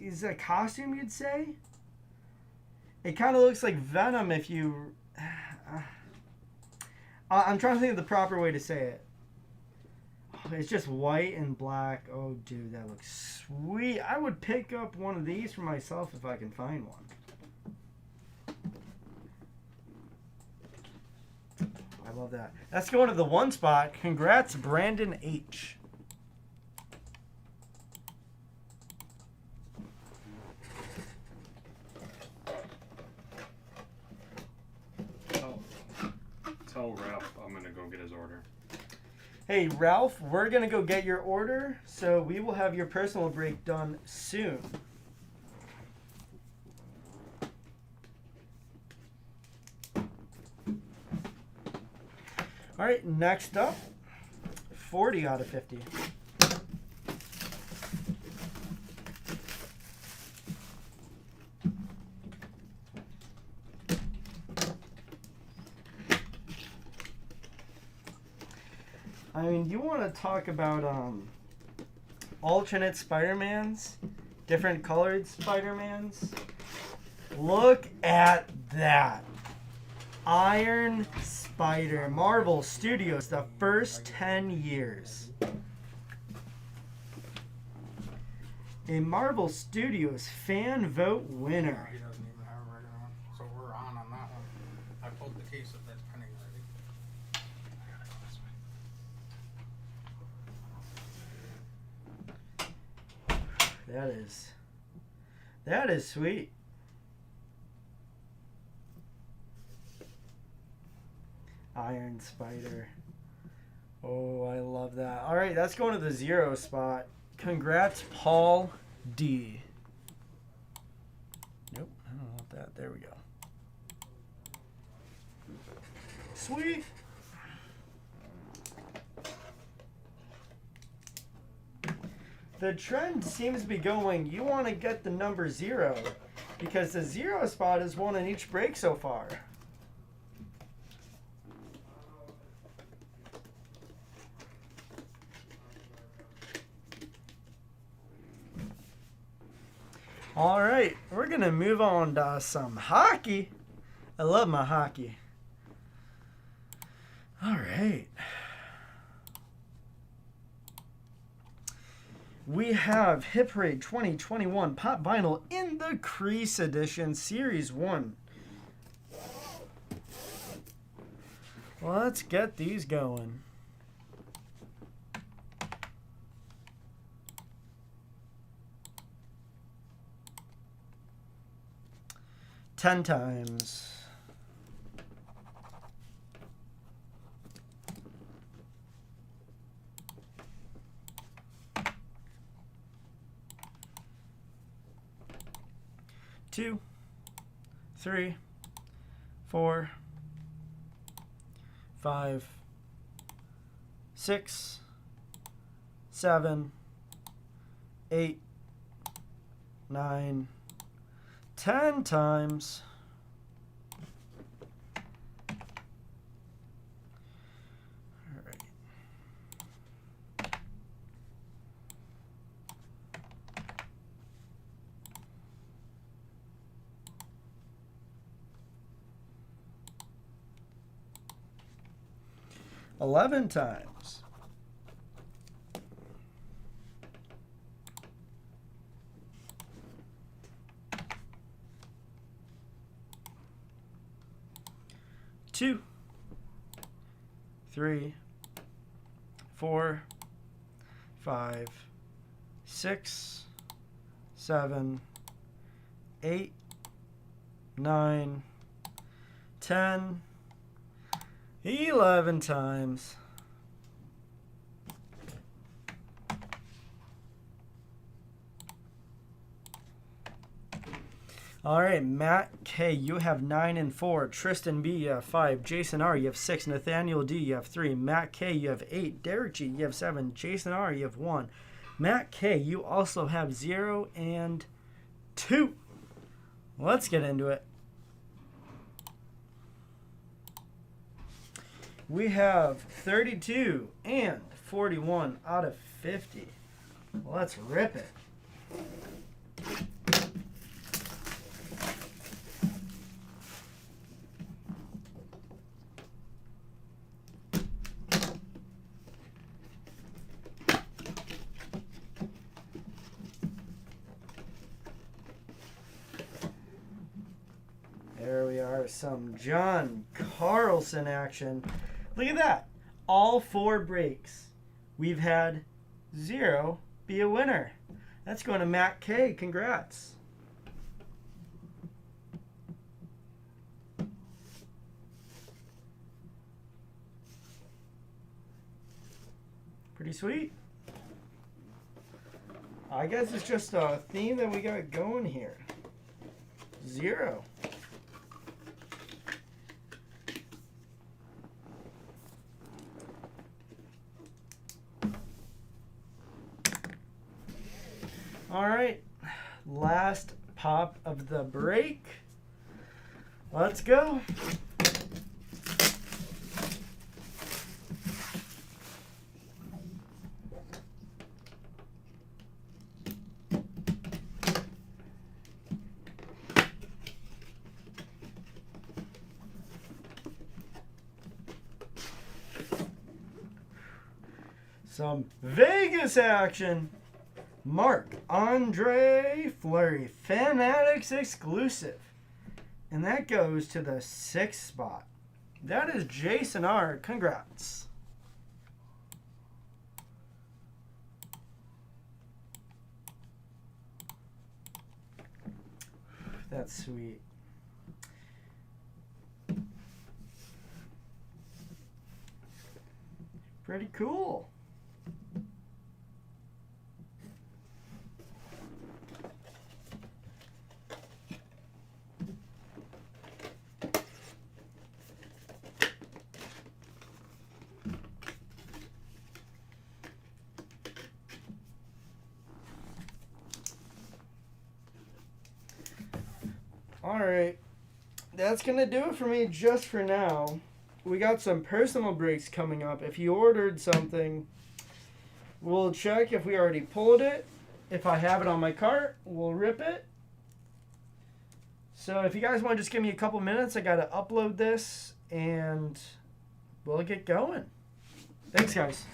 is a costume, you'd say? It kind of looks like Venom if you... I'm trying to think of the proper way to say it. It's just white and black. Oh, dude, that looks sweet. I would pick up one of these for myself if I can find one. I love that. That's going to the 1 spot. Congrats, Brandon H. Tell Ralph I'm going to go get his order. Hey, Ralph, we're going to go get your order, so we will have your personal break done soon. All right, next up, 40 out of 50. mean, you want to talk about alternate Spider-Mans, different colored Spider-Mans. Look at that. Iron Spider, Marvel Studios, the first 10 years. A Marvel Studios fan vote winner. He doesn't even have a regular one, so we're on that one. I pulled the case if that's pending already. That is sweet. Iron Spider. Oh, I love that. All right, that's going to the 0 spot. Congrats, Paul D. Nope, I don't want that. There we go. Sweet. The trend seems to be going, you want to get the number 0 because the 0 spot is one in each break so far. All right, we're going to move on to some hockey. I love my hockey. All right. We have Hit Parade 2021 Pop Vinyl in the Crease Edition, Series 1. Let's get these going. Ten times. Two, 3, 4, 5, 6, 7, 8, 9, 10 times. All right. $11 times. Two, 3, 4, 5, 6, 7, 8, 9, 10, 11 times. All right, Matt K, you have 9 and 4. Tristan B, you have 5. Jason R, you have 6. Nathaniel D, you have 3. Matt K, you have 8. Derek G, you have 7. Jason R, you have 1. Matt K, you also have 0 and 2. Let's get into it. We have 32 and 41 out of 50. Let's rip it. There we are, some John Carlson action. Look at that. All 4 breaks. We've had 0 be a winner. That's going to Matt K. Congrats. Pretty sweet. I guess it's just a theme that we got going here. 0. All right, last pop of the break. Let's go. Some Vegas action. Marc-Andre Fleury, Fanatics exclusive. And that goes to the 6th spot. That is Jason R. Congrats. That's sweet. Pretty cool. Alright, that's going to do it for me just for now. We got some personal breaks coming up. If you ordered something, we'll check if we already pulled it. If I have it on my cart, we'll rip it. So if you guys want to just give me a couple minutes, I got to upload this and we'll get going. Thanks, guys.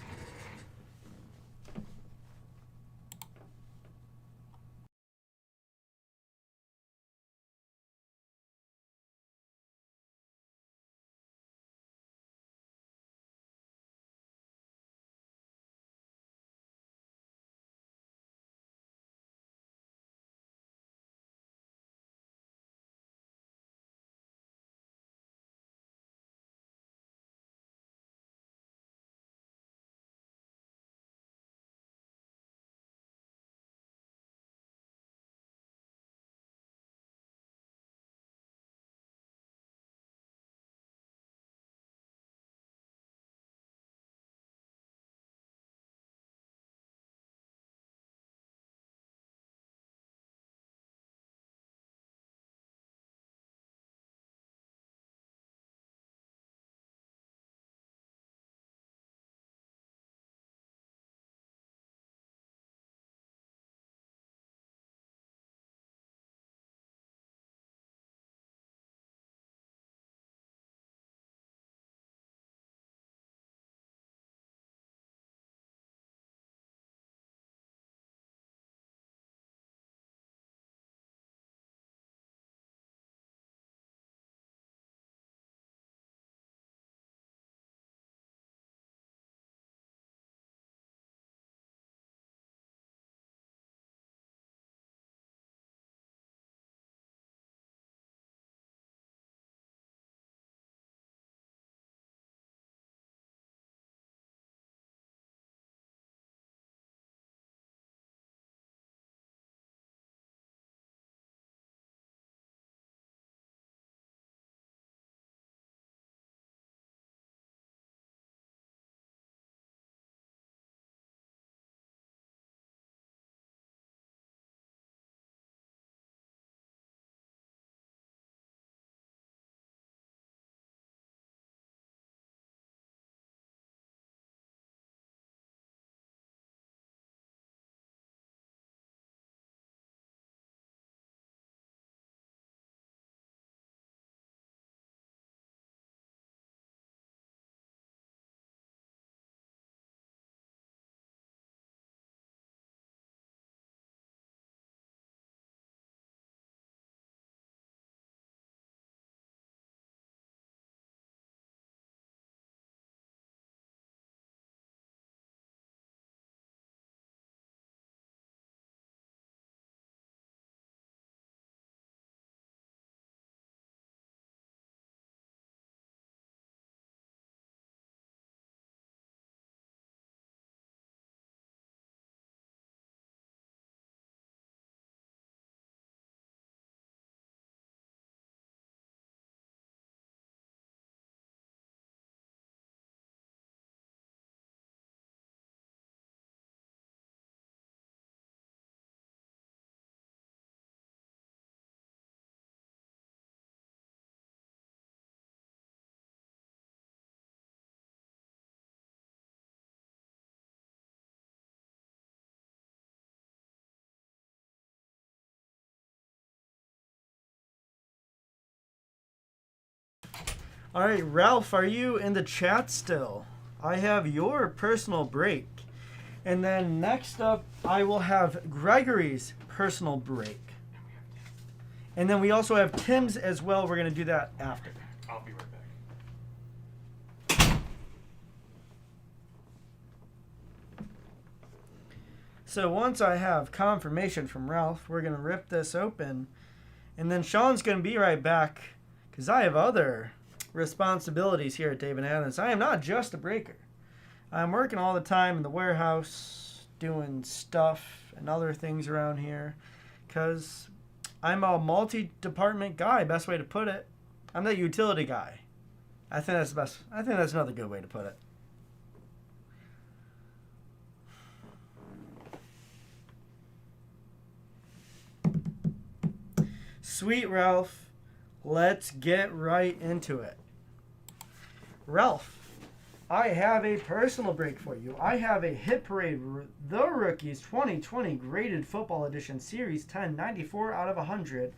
All right, Ralph, are you in the chat still? I have your personal break. And then next up, I will have Gregory's personal break. And then we also have Tim's as well. We're going to do that after. I'll be right back. So once I have confirmation from Ralph, we're going to rip this open. And then Sean's going to be right back because I have other responsibilities here at Dave and Adams. I am not just a breaker. I'm working all the time in the warehouse doing stuff and other things around here because I'm a multi-department guy, best way to put it. I'm the utility guy. I think that's the best. I think that's another good way to put it. Sweet Ralph, let's get right into it. Ralph, I have a personal break for you. I have a Hit Parade The Rookies 2020 Graded Football Edition Series 10, 94 out of 100.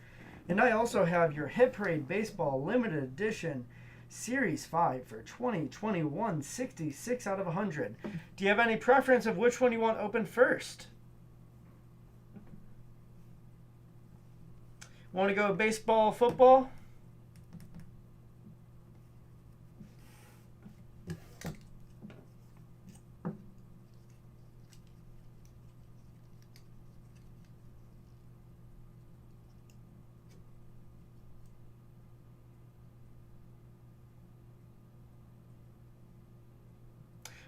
And I also have your Hit Parade Baseball Limited Edition Series 5 for 2021, 66 out of 100. Do you have any preference of which one you want open first? Want to go baseball, football?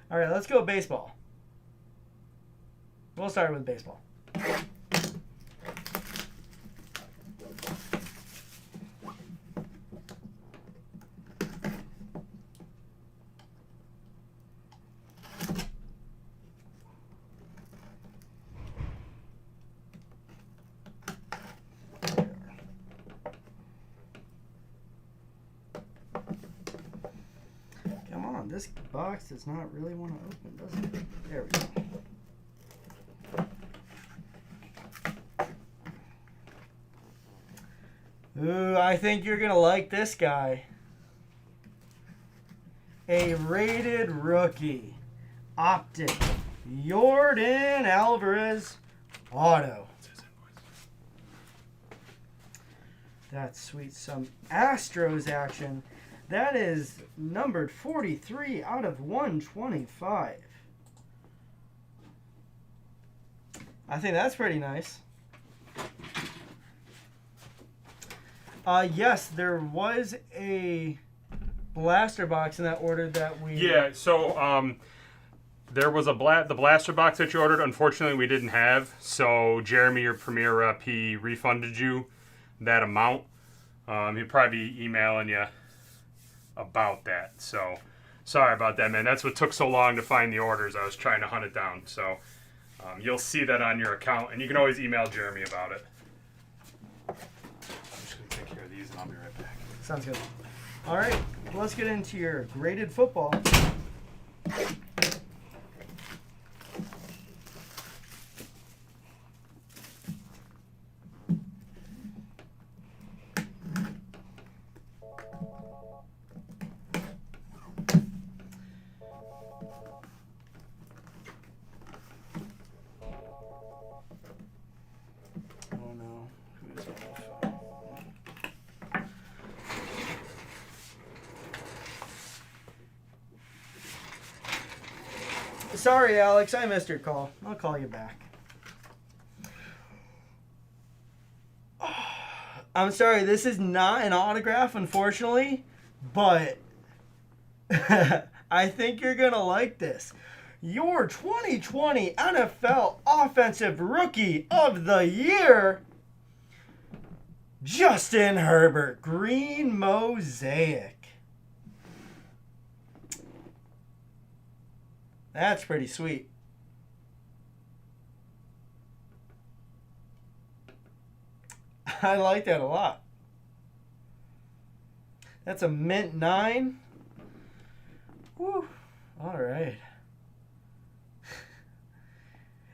All right, let's go baseball. We'll start with baseball. This box does not really want to open, does it? There we go. Ooh, I think you're going to like this guy. A rated rookie. Optic. Yordan Alvarez auto. That's sweet. Some Astros action. That is numbered 43 out of 125. I think that's pretty nice. Yes, there was a blaster box in that order that we... Yeah, so there was the blaster box that you ordered. Unfortunately, we didn't have. So Jeremy, your premier rep, he refunded you that amount. He'll probably be emailing you about that. So sorry about that, man. That's what took so long to find the orders. I was trying to hunt it down. So you'll see that on your account, and you can always email Jeremy about it. I'm just going to take care of these, and I'll be right back. Sounds good. All right, let's get into your graded football. Sorry, Alex, I missed your call. I'll call you back. I'm sorry, this is not an autograph, unfortunately, but I think you're going to like this. Your 2020 NFL Offensive Rookie of the Year, Justin Herbert, Green Mosaic. That's pretty sweet. I like that a lot. That's a mint 9. Whew. All right.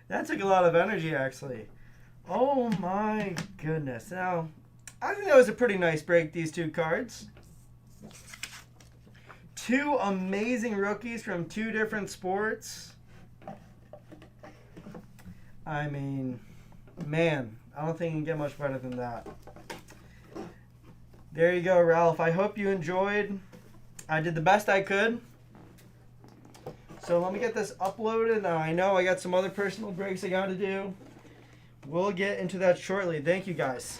That took a lot of energy, actually. Oh my goodness. Now, I think that was a pretty nice break, these two cards. Two amazing rookies from two different sports. I mean, man, I don't think you can get much better than that. There you go, Ralph. I hope you enjoyed. I did the best I could. So let me get this uploaded. I know I got some other personal breaks I got to do. We'll get into that shortly. Thank you, guys.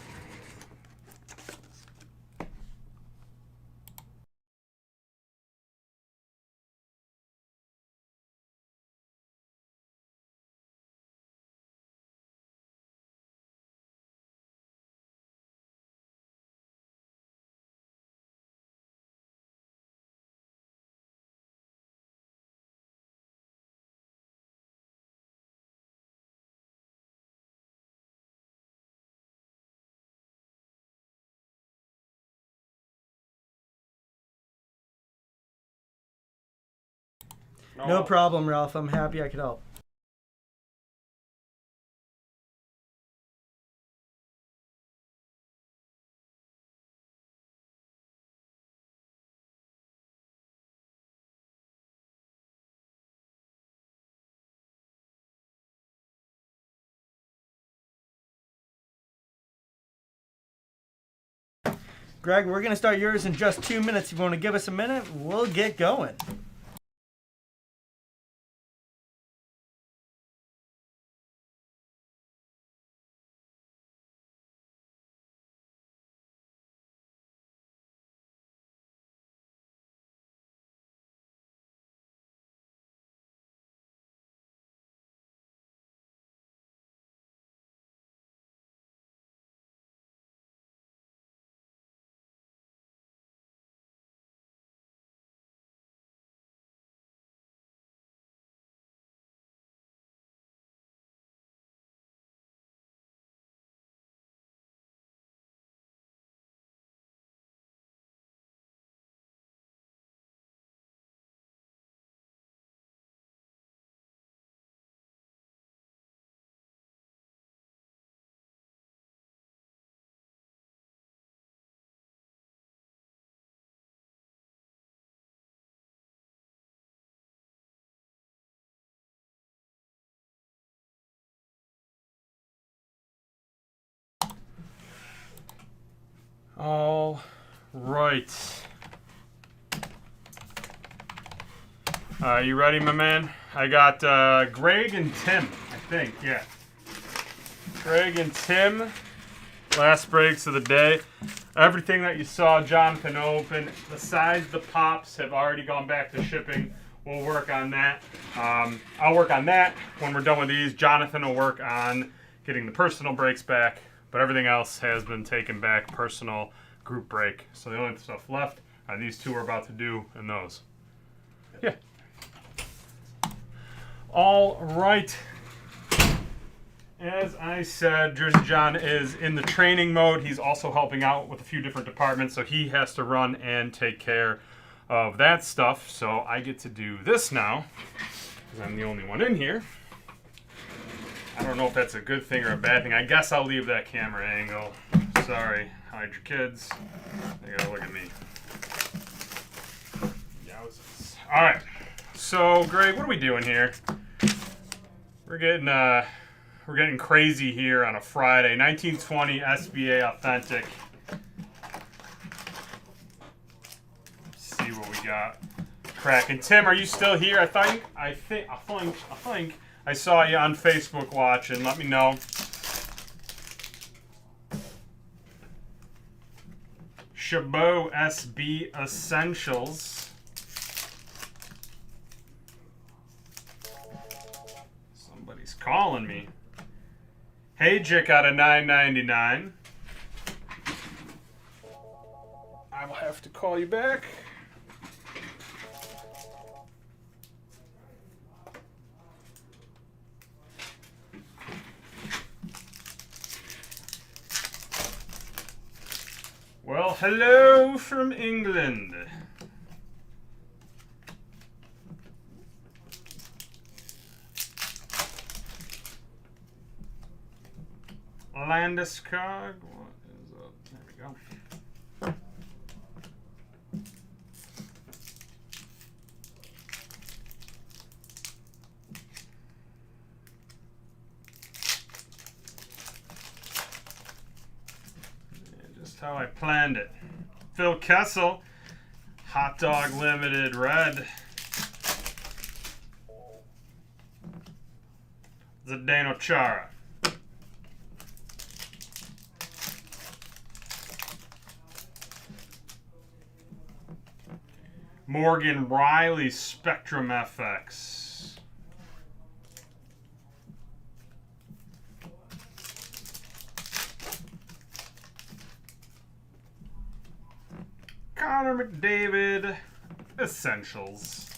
No problem, Ralph. I'm happy I could help. Greg, we're going to start yours in just 2 minutes. If you want to give us a minute, we'll get going. All right. You ready, my man? I got Greg and Tim, I think, yeah. Greg and Tim, last breaks of the day. Everything that you saw Jonathan open, besides the pops, have already gone back to shipping. We'll work on that. I'll work on that when we're done with these. Jonathan will work on getting the personal breaks back, but everything else has been taken back, personal, group break. So the only stuff left are these two we're about to do and those. Yeah. All right. As I said, Jersey John is in the training mode. He's also helping out with a few different departments, so he has to run and take care of that stuff. So I get to do this now, because I'm the only one in here. I don't know if that's a good thing or a bad thing. I guess I'll leave that camera angle. Sorry. Hide your kids. They gotta look at me. Yowzers. Alright. So, Greg, what are we doing here? We're getting crazy here on a Friday. 1920 SBA Authentic. Let's see what we got. Cracking. Tim, are you still here? I think I saw you on Facebook watching. Let me know. Chabot SB Essentials. Somebody's calling me. Hey, Jick out of $9.99. I will have to call you back. Well, hello from England. Landeskog. What is up? There we go. how I planned it. Phil Kessel, Hot Dog Limited Red. Zdeno Chara. Morgan Riley Spectrum FX. Connor McDavid Essentials.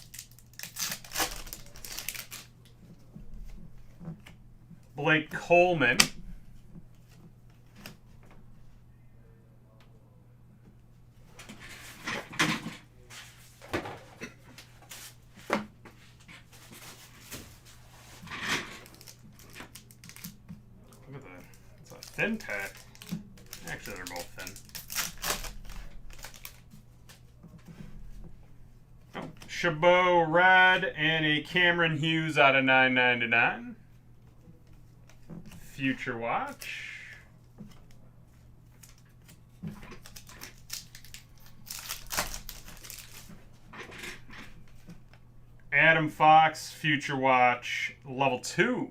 Blake Coleman. Look at that. It's a thin pack. Actually, they're both thin. Oh, Chabot Red and a Cameron Hughes out of $9.99. Future Watch. Adam Fox, Future Watch, level 2.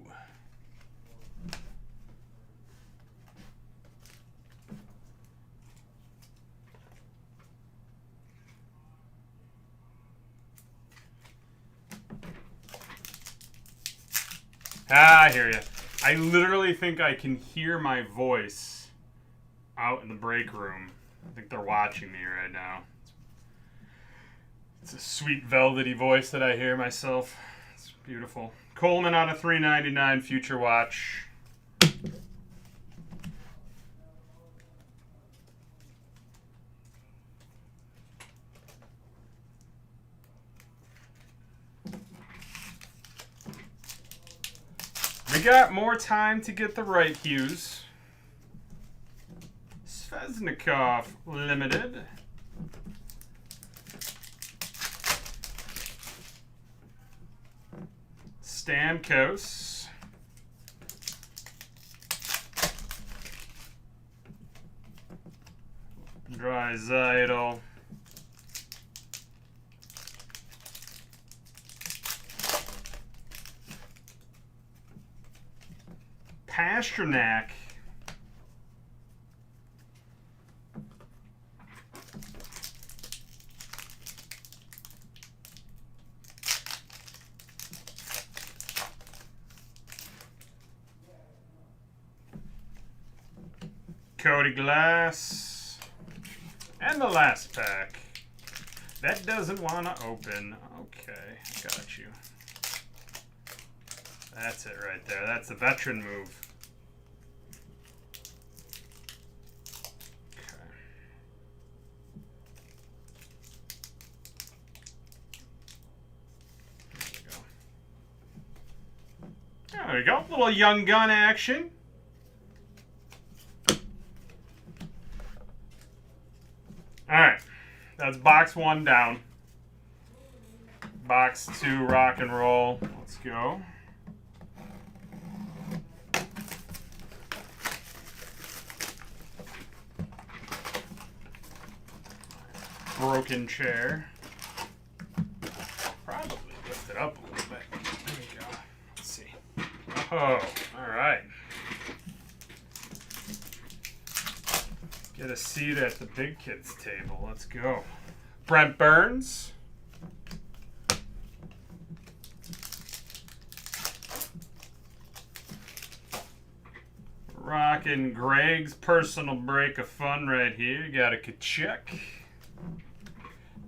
I hear you. I literally think I can hear my voice out in the break room. I think they're watching me right now. It's a sweet velvety voice that I hear myself. It's beautiful. Coleman out of $3.99 Future Watch. We got more time to get the right hues. Svechnikov Limited. Stamkos. Draisaitl. Pasternak. Cody Glass. And the last pack. That doesn't want to open. Okay, got you. That's it right there. That's the veteran move. Okay. There we go. Little young gun action. Alright. That's box 1 down. Box 2 rock and roll. Let's go. Broken chair. Probably lift it up a little bit. There we go. Let's see. Oh, alright. Get a seat at the big kids table. Let's go. Brent Burns. Rockin' Greg's personal break of fun right here. You got a Kachuk.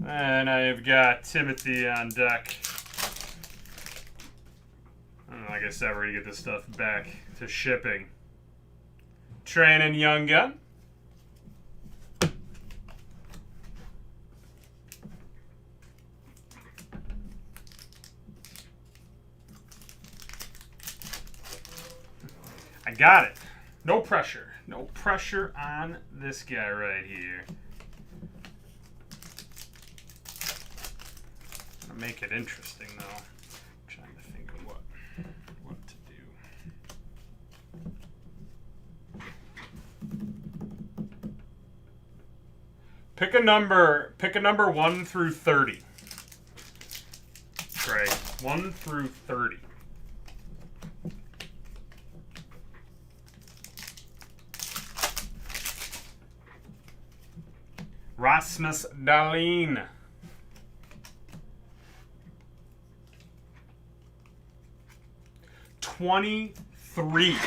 And I've got Timothy on deck. Like I said, we're going to get this stuff back to shipping. Training Young Gun. I got it. No pressure. No pressure on this guy right here. I'm gonna make it interesting though. I'm trying to think of what to do. Pick a number 1 through 30. Greg, 1 through 30. Rasmus Dahlin. $23.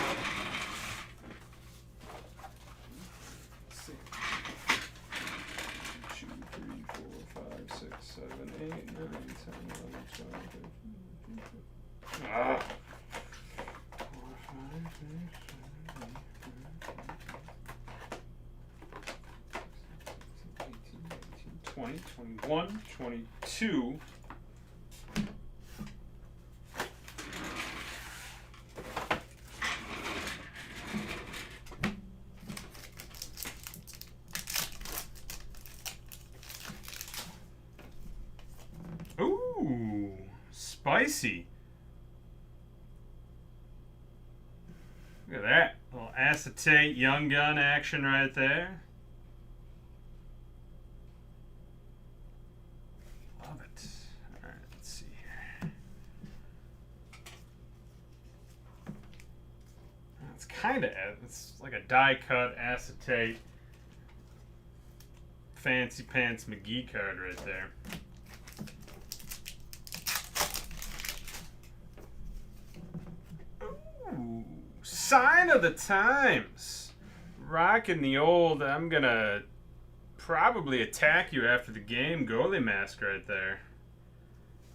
Ah. 20, 21, 22. Ooh, spicy. Look at that. A little acetate young gun action right there. Love it. All right, let's see here. It's kind of, it's like a die cut acetate fancy pants McGee card right there. Ooh, sign of the times. Rocking the old, I'm gonna probably attack you after the game goalie mask right there.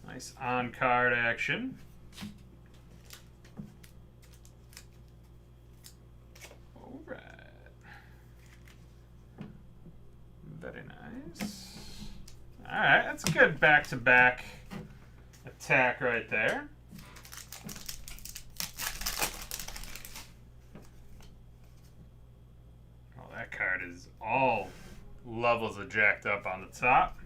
Nice on-card action. All right. Very nice. All right, that's a good back-to-back attack right there. Oh, that card is all levels of jacked up on the top.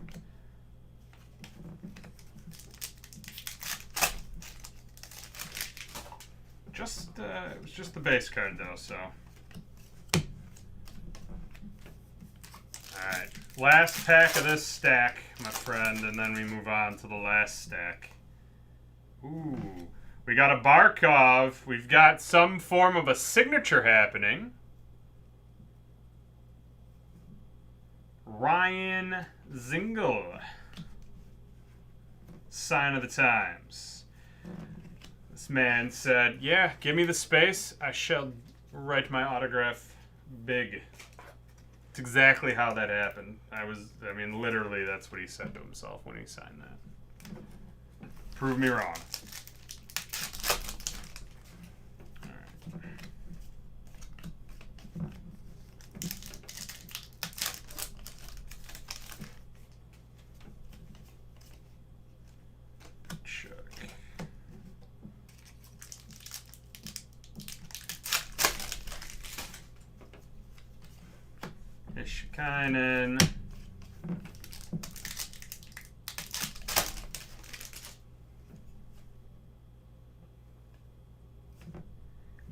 It was just the base card though, so. Alright, last pack of this stack, my friend, and then we move on to the last stack. Ooh, we got a Barkov. We've got some form of a signature happening. Ryan Zingle. Sign of the times. This man said, yeah, give me the space. I shall write my autograph big. It's exactly how that happened. I mean, literally, that's what he said to himself when he signed that. Prove me wrong. All right. Check. Ishikainen.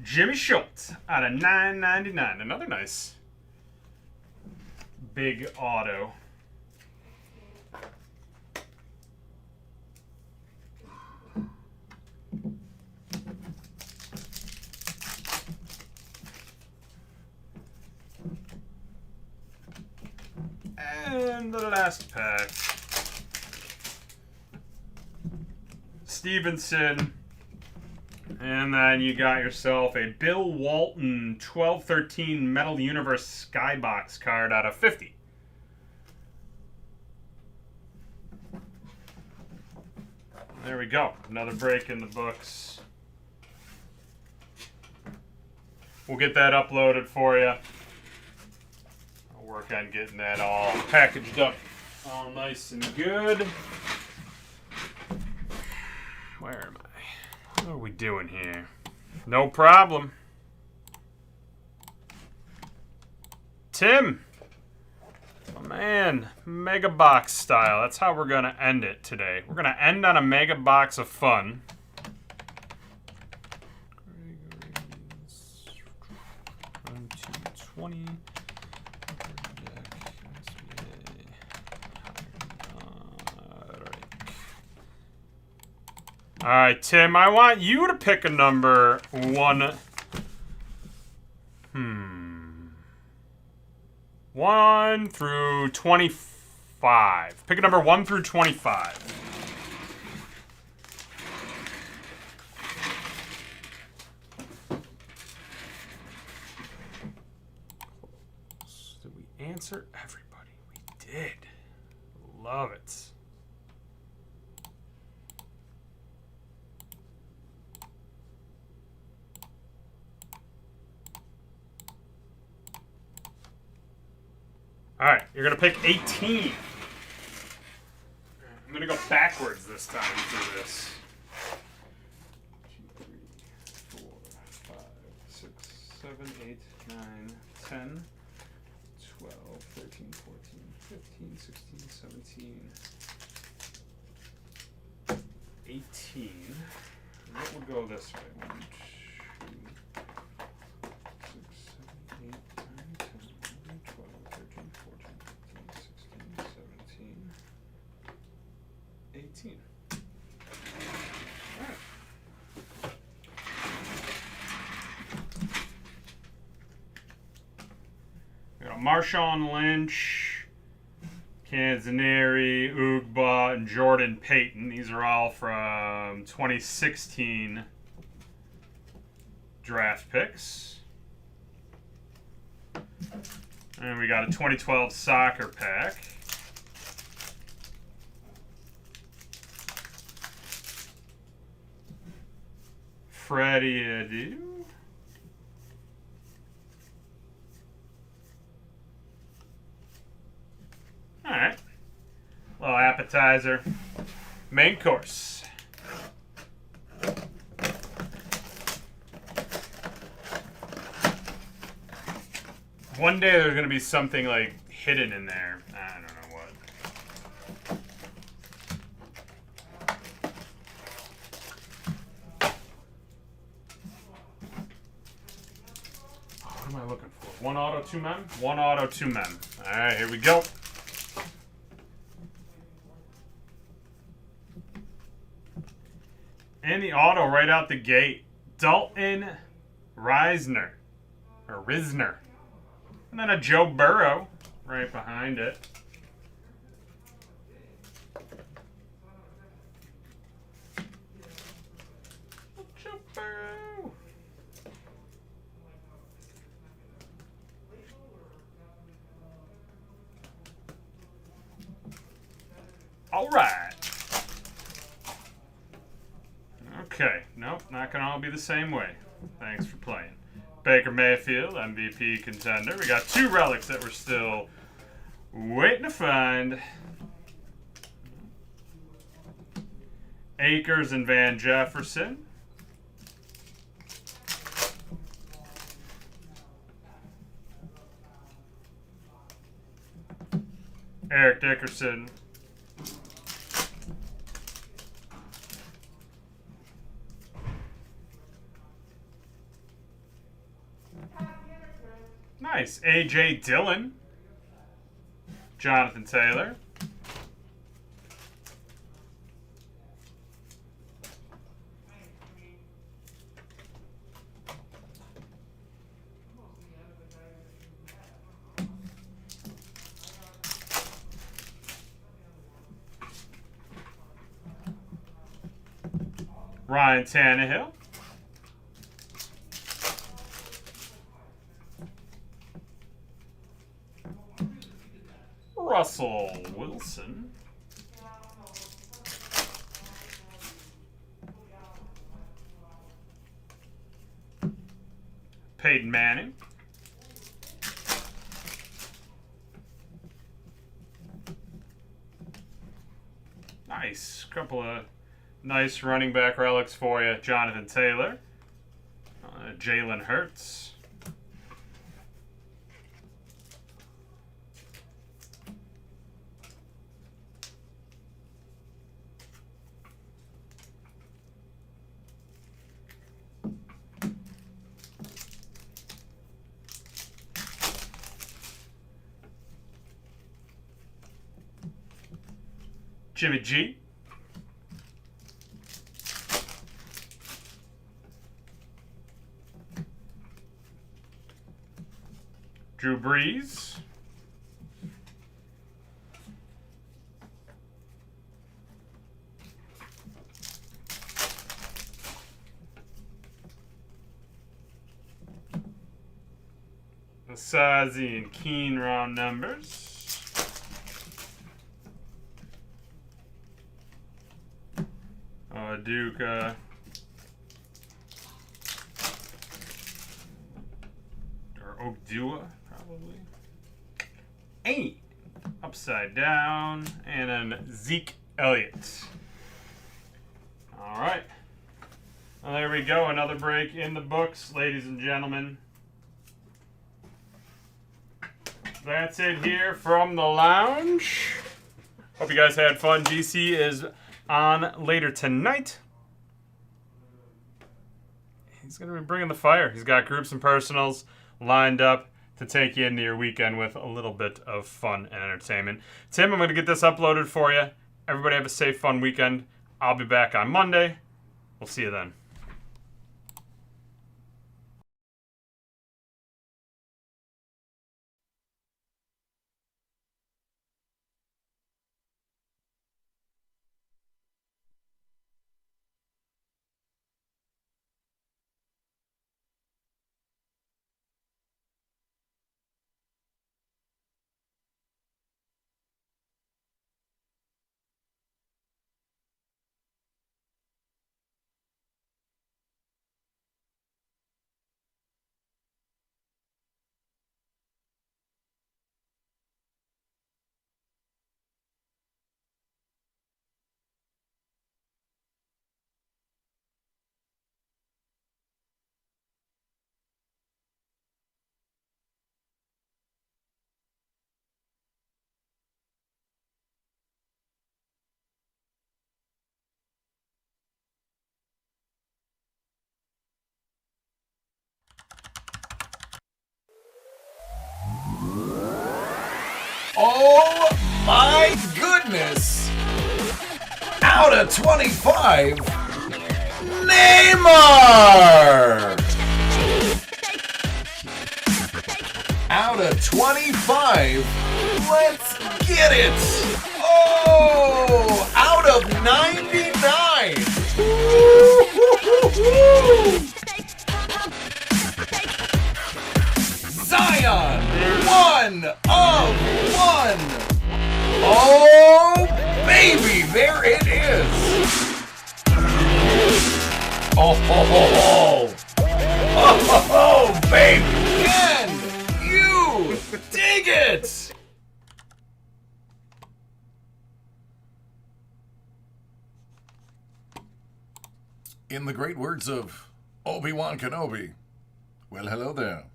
Jimmy Schultz out of $9.99. Another nice big auto. And the last pack. Stevenson. And then you got yourself a Bill Walton 12-13 Metal Universe Skybox card out of 50. There we go. Another break in the books. We'll get that uploaded for you. I'll work on getting that all packaged up all nice and good. Where am I? What are we doing here? No problem. Tim. Oh man, mega box style. That's how we're going to end it today. We're going to end on a mega box of fun. 20. All right, Tim, I want you to pick a number 1. 1 through 25. Pick a number 1 through 25. Did we answer everybody? We did. Love it. All right, you're going to pick 18. I'm going to go backwards this time through this. 2, 3, 4, 5, 6, 7, 8, 9, 10, 12, 13, 14, 15, 16, 17, 18. What would go this way? 1, 2, 6, 7, 8, 9, 10, 11, 12, 13, 14, 15, 16, 17, 18. All right. We got Marshawn Lynch, Canzaneri, Ugba, and Jordan Payton. These are all from 2016 draft picks. And we got a 2012 soccer pack. Freddie Adu. All right. Little appetizer. Main course. One day there's going to be something like hidden in there. I don't know what. What am I looking for? 1 auto, 2 mem? 1 auto, 2 mem. All right, here we go. And the auto right out the gate. Dalton Risner. Or Risner. And then a Joe Burrow right behind it. Joe Burrow. All right. Okay. Nope, not going to all be the same way. Thanks for playing. Baker Mayfield, MVP contender. We got 2 relics that we're still waiting to find. Akers and Van Jefferson. Eric Dickerson. Nice. A.J. Dillon. Jonathan Taylor. Ryan Tannehill. Russell Wilson. Peyton Manning. Nice. Couple of nice running back relics for you. Jonathan Taylor. Jalen Hurts. Jimmy G. Drew Brees. Sazi and Keen round numbers. Duke. Or Ogdua, probably. 8. Upside down. And then Zeke Elliott. All right. Well, there we go. Another break in the books, ladies and gentlemen. That's it here from the lounge. Hope you guys had fun. GC is on later tonight. He's going to be bringing the fire. He's got groups and personals lined up to take you into your weekend with a little bit of fun and entertainment. Tim, I'm going to get this uploaded for you. Everybody have a safe, fun weekend. I'll be back on Monday. We'll see you then. Oh my goodness! Out of 25, Neymar! Out of 25, let's get it! Oh, out of 99! Woo-hoo-hoo-hoo! Zion, 1 of 1. Oh, baby, there it is. Oh, ho, ho, ho. Oh, ho, ho, baby. Can you dig it? In the great words of Obi-Wan Kenobi, well, hello there.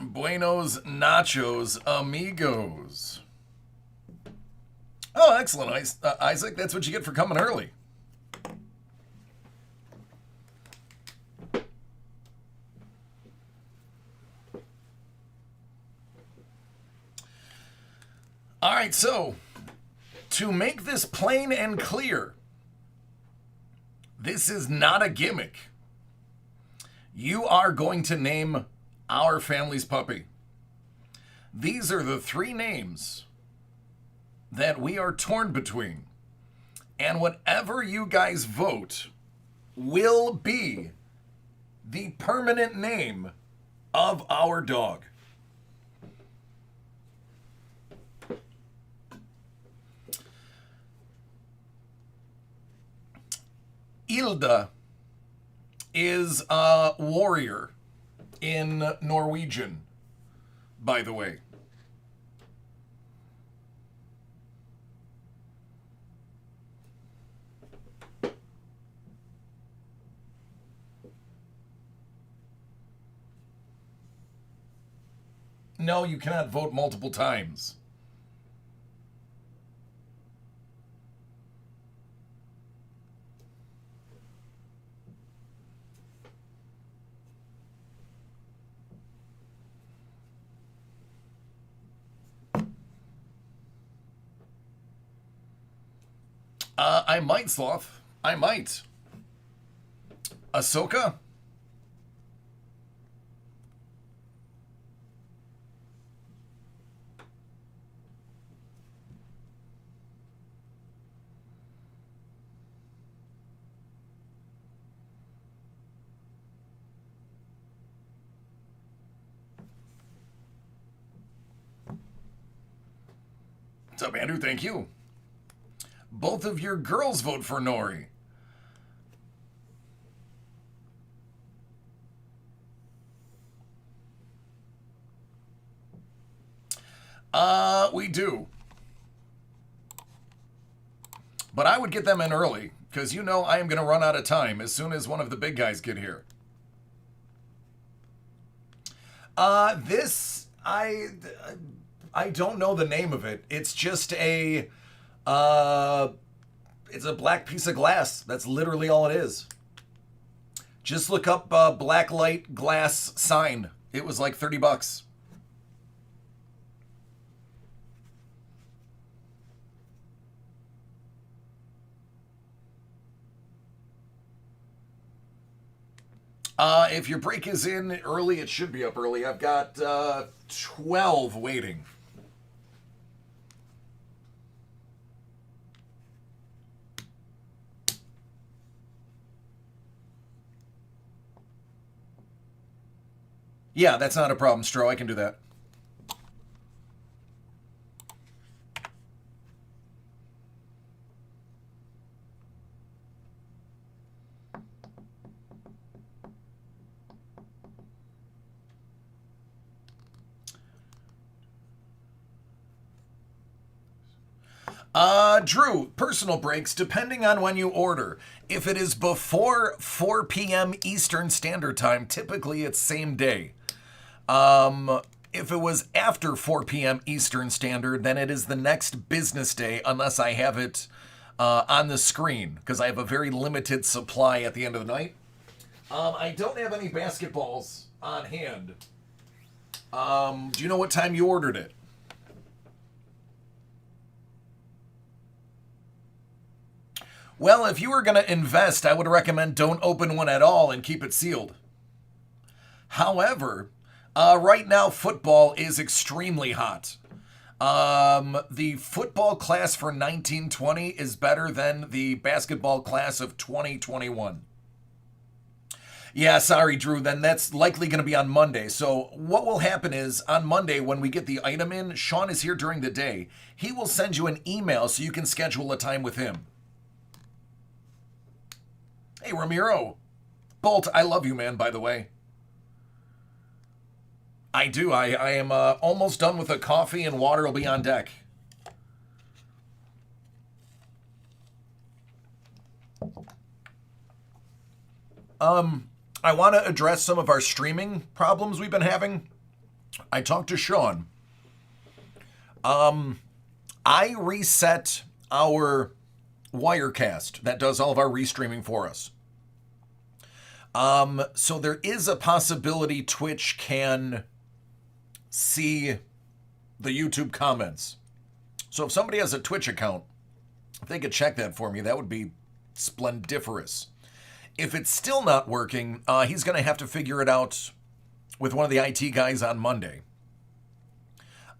Buenos nachos, amigos. Oh, excellent, Isaac. That's what you get for coming early. All right, so to make this plain and clear, this is not a gimmick. You are going to name our family's puppy. These are the 3 names that we are torn between. And whatever you guys vote will be the permanent name of our dog. Ilda is a warrior in Norwegian, by the way. No, you cannot vote multiple times. I might, Sloth. I might. Ahsoka? What's up, Andrew? Thank you. Both of your girls vote for Nori. We do. But I would get them in early, because you know I am going to run out of time as soon as one of the big guys get here. I don't know the name of it. It's just it's a black piece of glass. That's literally all it is. Just look up black light glass sign. It was like $30. If your break is in early, it should be up early. I've got 12 waiting. Yeah, that's not a problem, Stro. I can do that. Drew, personal breaks, depending on when you order. If it is before 4 p.m. Eastern Standard Time, typically it's same day. If it was after 4 p.m. Eastern Standard, then it is the next business day, unless I have it on the screen, because I have a very limited supply at the end of the night. I don't have any basketballs on hand. Do you know what time you ordered it? Well, if you were going to invest, I would recommend don't open one at all and keep it sealed. However, right now football is extremely hot. The football class for 1920 is better than the basketball class of 2021. Yeah, sorry, Drew. Then that's likely going to be on Monday. So what will happen is on Monday when we get the item in, Sean is here during the day. He will send you an email so you can schedule a time with him. Hey, Ramiro. Bolt, I love you, man, by the way. I do. I am almost done with the coffee and water will be on deck. I want to address some of our streaming problems we've been having. I talked to Sean. I reset our Wirecast that does all of our restreaming for us. So there is a possibility Twitch can see the YouTube comments. So if somebody has a Twitch account, if they could check that for me, that would be splendiferous. If it's still not working, he's going to have to figure it out with one of the IT guys on Monday.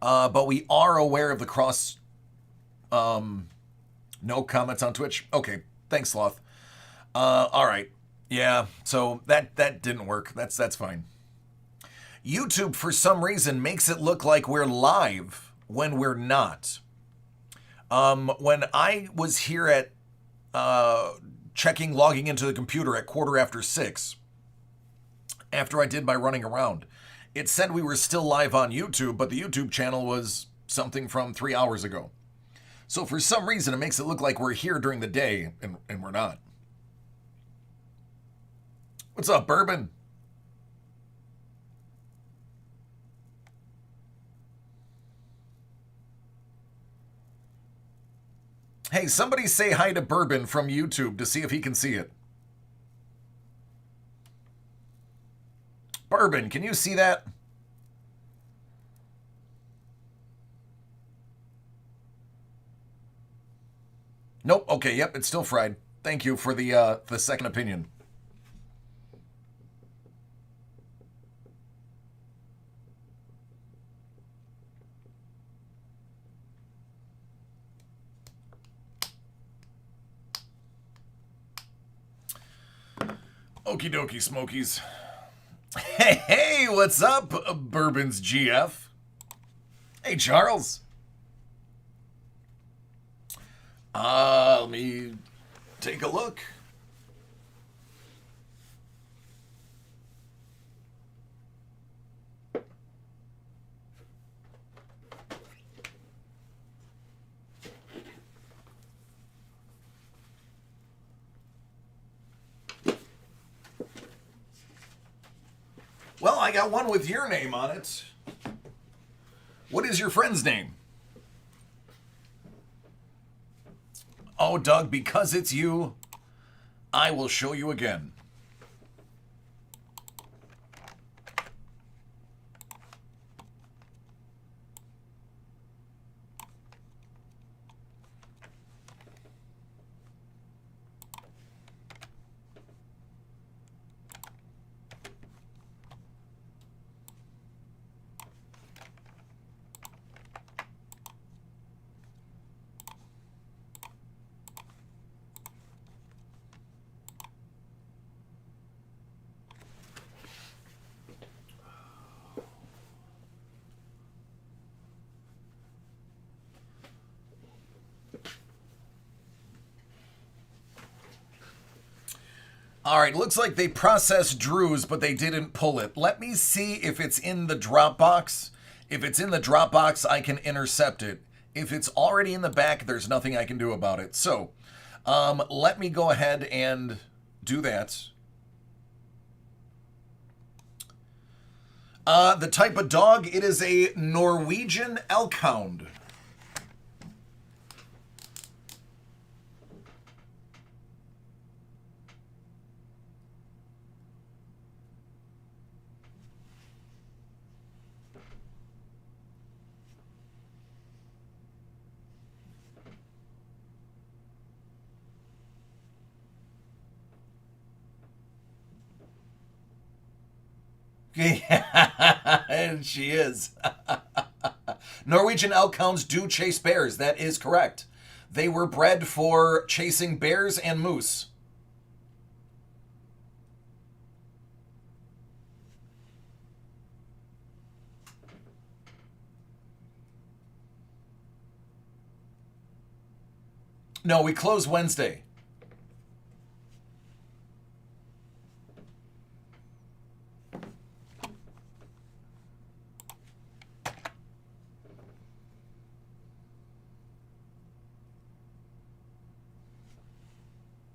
But we are aware of the cross... no comments on Twitch? Okay, thanks, Sloth. All right. Yeah, so that didn't work. That's fine. YouTube, for some reason, makes it look like we're live when we're not. When I was here at logging into the computer at 6:15, after I did my running around, it said we were still live on YouTube, but the YouTube channel was something from 3 hours ago. So for some reason, it makes it look like we're here during the day, and we're not. What's up, Bourbon? Hey, somebody say hi to Bourbon from YouTube to see if he can see it. Bourbon, can you see that? Nope. Okay, yep, it's still fried. Thank you for the second opinion. Okie dokie, Smokies. Hey, what's up, Bourbon's GF? Hey, Charles. Let me take a look. Well, I got one with your name on it. What is your friend's name? Oh, Doug, because it's you, I will show you again. All right, looks like they processed Drew's, but they didn't pull it. Let me see if it's in the Dropbox. If it's in the Dropbox, I can intercept it. If it's already in the back, there's nothing I can do about it. So, let me go ahead and do that. The type of dog, it is a Norwegian Elkhound. And she is. Norwegian Elkhounds do chase bears. That is correct. They were bred for chasing bears and moose. No, we close Wednesday.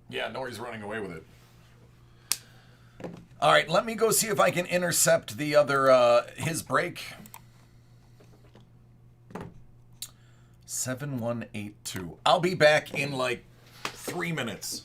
Yeah, Nori's running away with it. All right, let me go see if I can intercept the other, his break. 7182. I'll be back in like 3 minutes.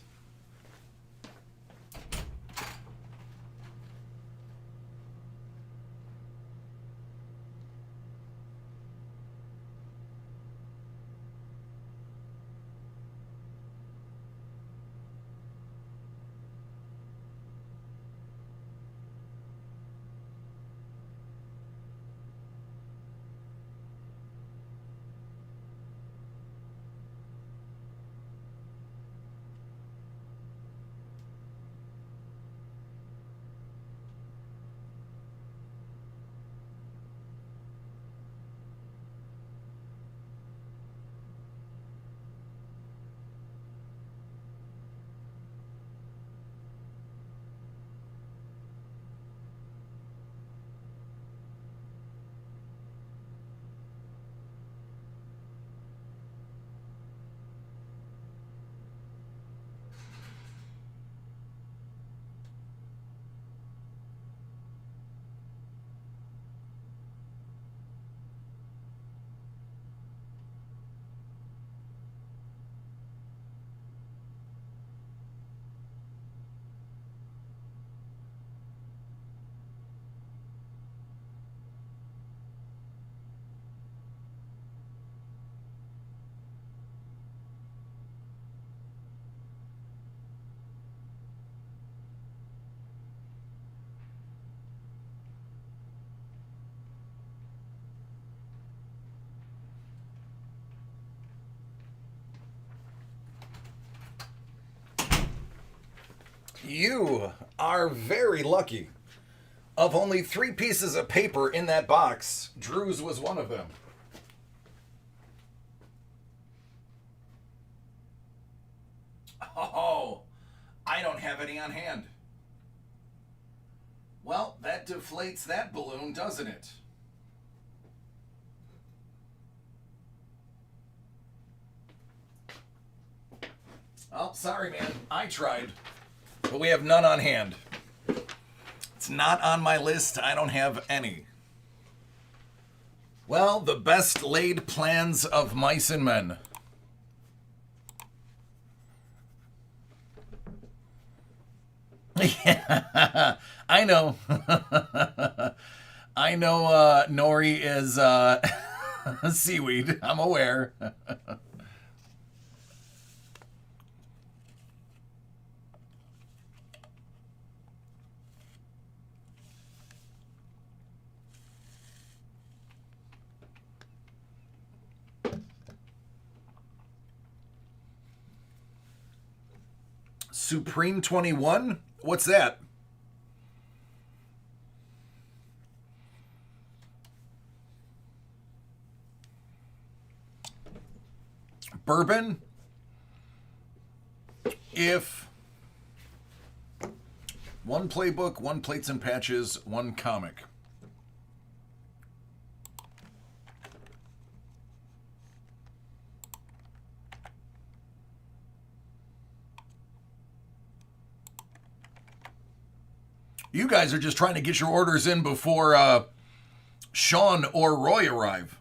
You are very lucky. Of only 3 pieces of paper in that box, Drew's was one of them. Oh, I don't have any on hand. Well, that deflates that balloon, doesn't it? Oh, sorry, man. I tried. But we have none on hand. It's not on my list. I don't have any. Well, the best laid plans of mice and men. Yeah, I know. I know nori is seaweed. I'm aware. Supreme 21? What's that? Bourbon? If 1 playbook, 1 plates and patches, 1 comic. You guys are just trying to get your orders in before Sean or Roy arrive.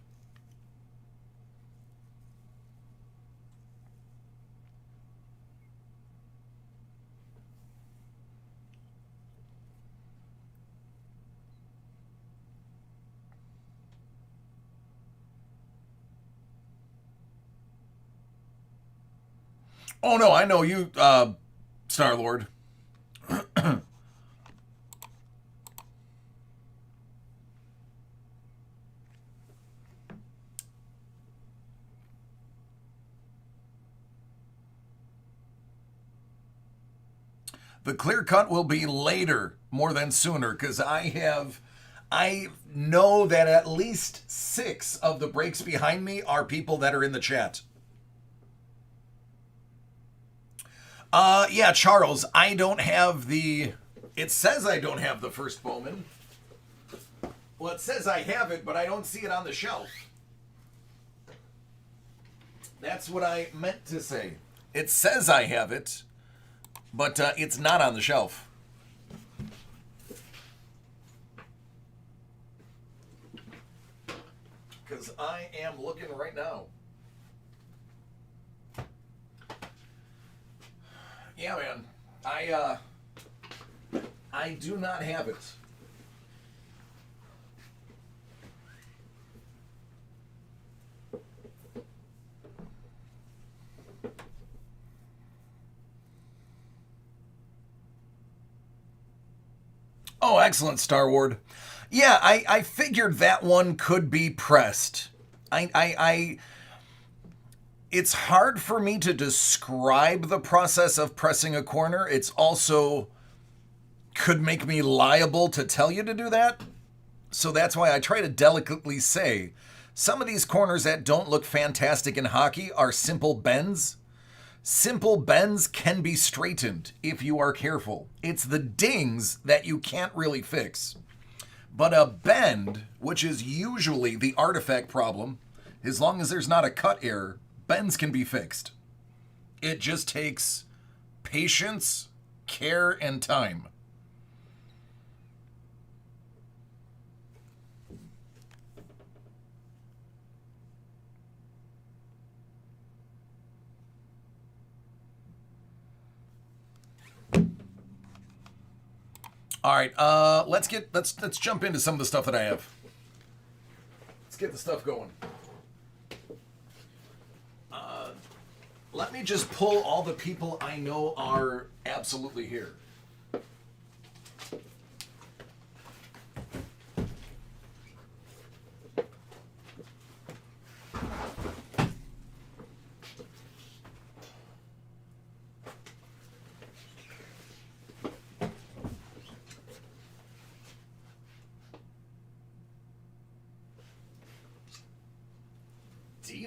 Oh no, I know you, Star-Lord. The clear cut will be later more than sooner, because I know that at least 6 of the breaks behind me are people that are in the chat. Yeah, Charles, I don't have the... It says I don't have the first Bowman. Well, it says I have it, but I don't see it on the shelf. That's what I meant to say. It says I have it, but it's not on the shelf. Because I am looking right now. Yeah, man. I do not have it. Oh, excellent, Star Ward. Yeah, I figured that one could be pressed. It's hard for me to describe the process of pressing a corner. It's also could make me liable to tell you to do that. So that's why I try to delicately say some of these corners that don't look fantastic in hockey are simple bends. Simple bends can be straightened if you are careful. It's the dings that you can't really fix. But a bend, which is usually the artifact problem, as long as there's not a cut error, bends can be fixed. It just takes patience, care, and time. All right, let's jump into some of the stuff that I have. Let's get the stuff going. Let me just pull all the people I know are absolutely here.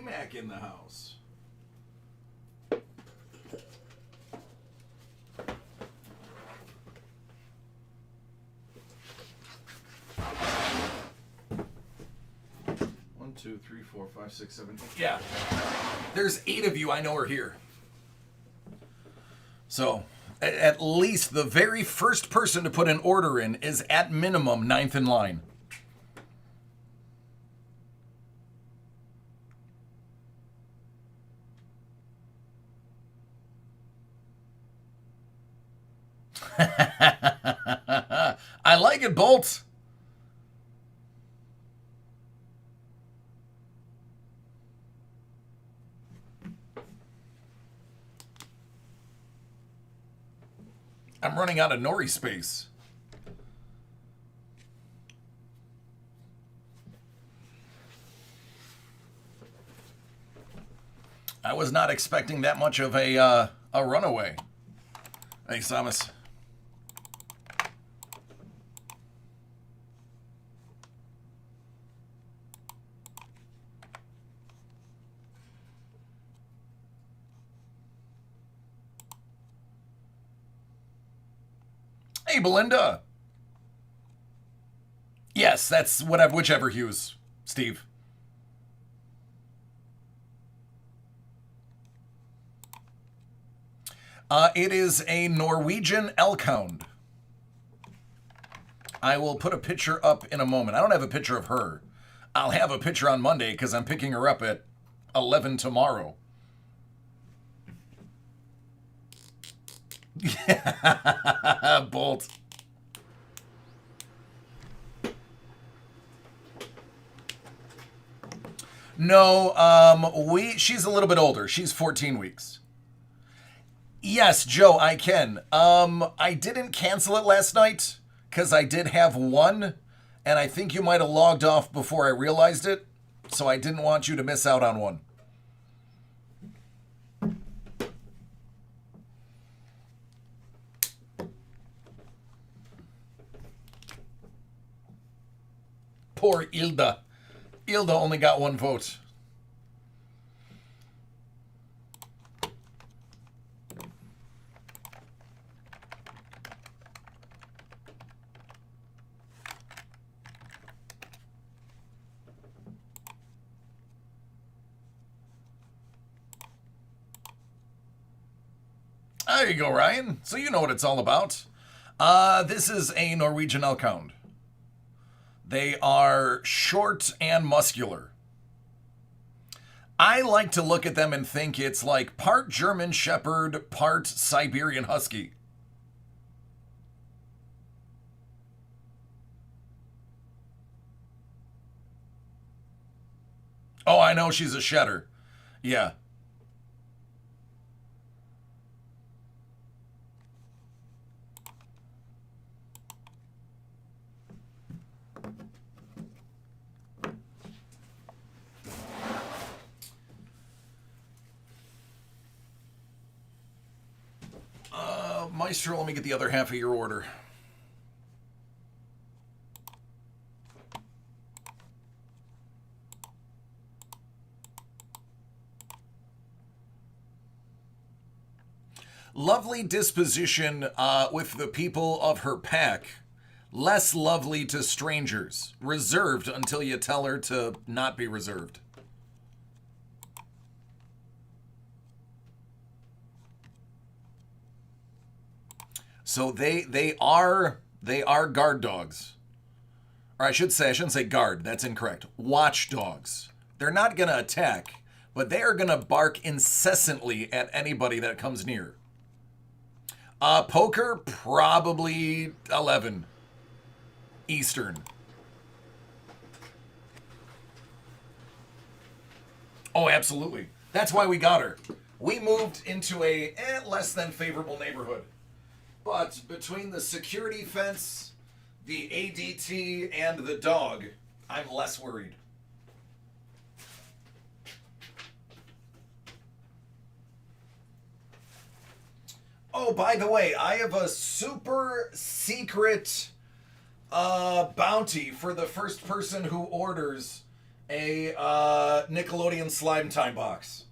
T-Mac in the house. One, two, three, four, five, six, seven. Yeah. There's 8 of you I know are here. So, at least the very first person to put an order in is at minimum 9th in line. I like it, Bolt. I'm running out of nori space. I was not expecting that much of a runaway. Thanks, Thomas. Hey, Belinda. Yes, that's whatever, whichever hues, Steve. It is a Norwegian elk hound. I will put a picture up in a moment. I don't have a picture of her. I'll have a picture on Monday because I'm picking her up at 11 tomorrow. Bolt. No, she's a little bit older. She's 14 weeks. Yes, Joe, I can. I didn't cancel it last night because I did have one, and I think you might have logged off before I realized it, so I didn't want you to miss out on one. Poor Ilda. Ilda only got 1 vote. There you go, Ryan. So you know what it's all about. This is a Norwegian elk hound. They are short and muscular. I like to look at them and think it's like part German Shepherd, part Siberian Husky. Oh, I know she's a shedder. Yeah. Maestro, let me get the other half of your order. Lovely disposition with the people of her pack. Less lovely to strangers. Reserved until you tell her to not be reserved. So they are guard dogs. Or I shouldn't say guard. That's incorrect. Watch dogs. They're not going to attack, but they are going to bark incessantly at anybody that comes near. Poker, probably 11 Eastern. Oh, absolutely. That's why we got her. We moved into a less than favorable neighborhood. But between the security fence, the ADT, and the dog, I'm less worried. Oh, by the way, I have a super secret bounty for the first person who orders a Nickelodeon Slime Time box.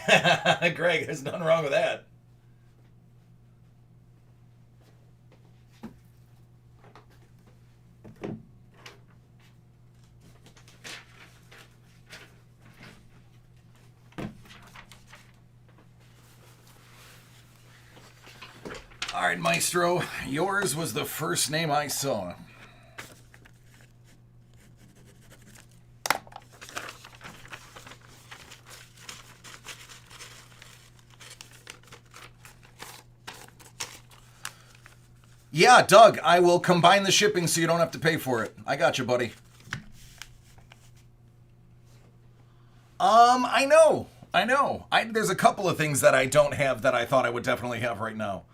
Greg, there's nothing wrong with that. All right, Maestro, yours was the first name I saw. Yeah, Doug, I will combine the shipping so you don't have to pay for it. I got you, buddy. I know. There's a couple of things that I don't have that I thought I would definitely have right now.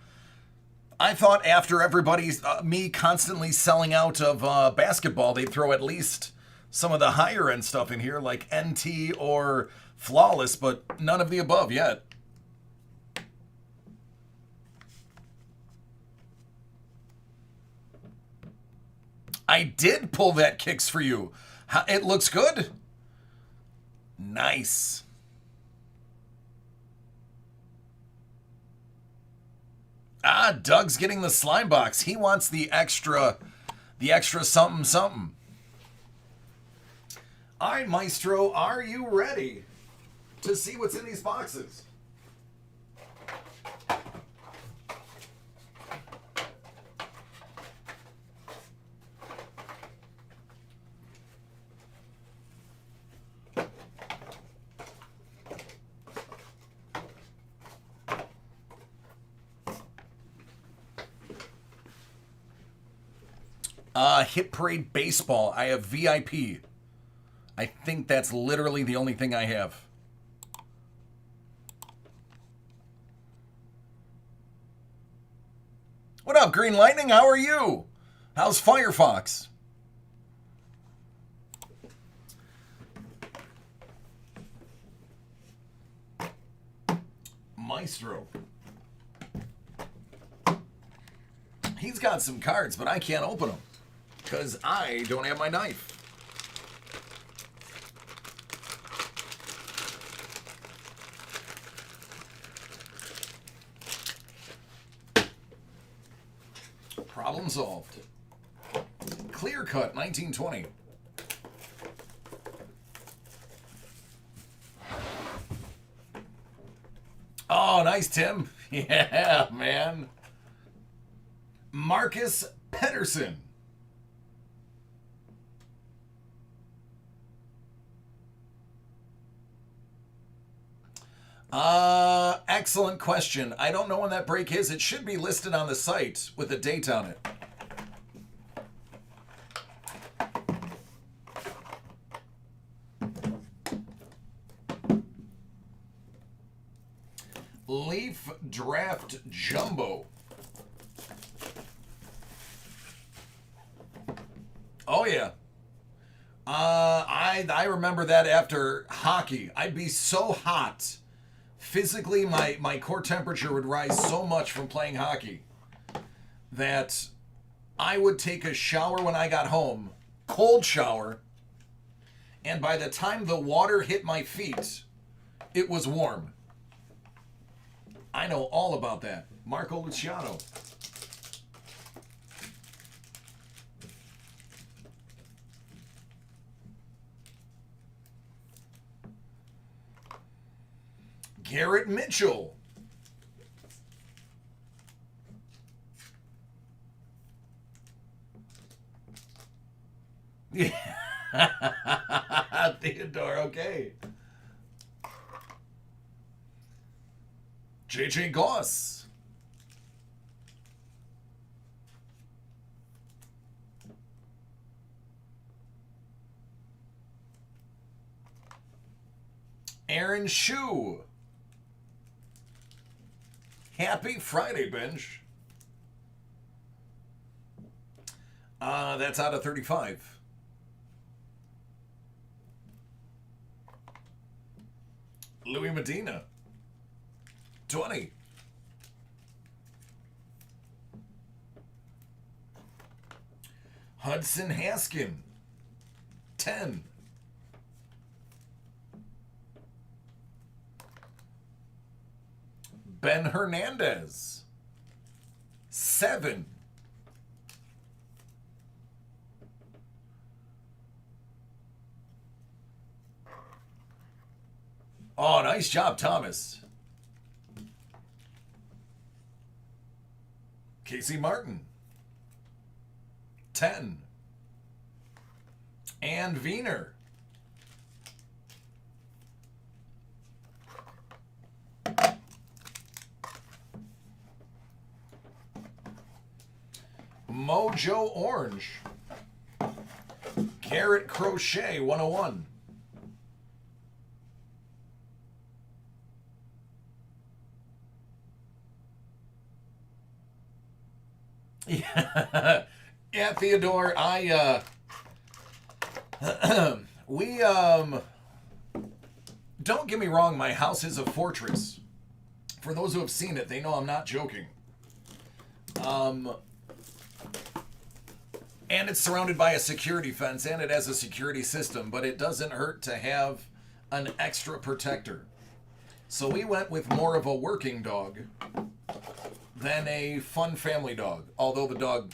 I thought after everybody's, me constantly selling out of basketball, they'd throw at least some of the higher end stuff in here, like NT or Flawless, but none of the above yet. I did pull that Kicks for you. It looks good. Nice. Ah, Doug's getting the slime box. He wants the extra something something. All right, Maestro, are you ready to see what's in these boxes? Hit Parade Baseball. I have VIP. I think that's literally the only thing I have. What up, Green Lightning? How are you? How's Firefox? Maestro. He's got some cards, but I can't open them because I don't have my knife. Problem solved. Clear Cut 1920. Oh, nice, Tim. Yeah, man. Marcus Pedersen. Excellent question. I don't know when that break is. It should be listed on the site with a date on it. Leaf Draft Jumbo. Oh, yeah. I remember that after hockey. I'd be so hot. Physically, my core temperature would rise so much from playing hockey that I would take a shower when I got home, cold shower, and by the time the water hit my feet, it was warm. I know all about that. Marco Luciano. Garrett Mitchell. Yeah. Theodore, okay. JJ Goss. Aaron Shue. Happy Friday, Bench. That's out of 35. Louis Medina. 20. Hudson Haskin, 10. Ben Hernandez, 7. Oh, nice job, Thomas. Casey Martin, 10. And Wiener, 'Mojo Orange, Garrett Crochet, 101. Yeah, yeah, Theodore, we, don't get me wrong, my house is a fortress. For those who have seen it, they know I'm not joking. And it's surrounded by a security fence, and it has a security system, but it doesn't hurt to have an extra protector. So we went with more of a working dog than a fun family dog, although the dog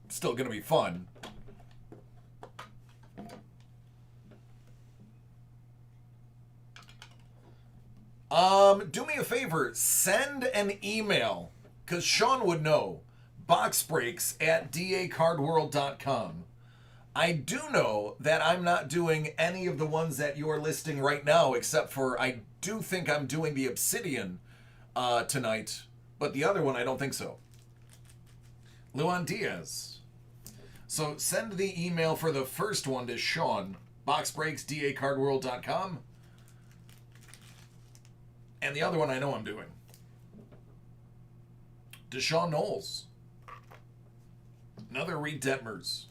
still going to be fun. Do me a favor, send an email, because Sean would know, boxbreaks@dacardworld.com. I do know that I'm not doing any of the ones that you're listing right now, except for I do think I'm doing the Obsidian tonight, but the other one I don't think so. Luan Diaz. So send the email for the first one to Sean, boxbreaks@dacardworld.com. And the other one I know I'm doing. Deshaun Knowles. Another Reed Detmers.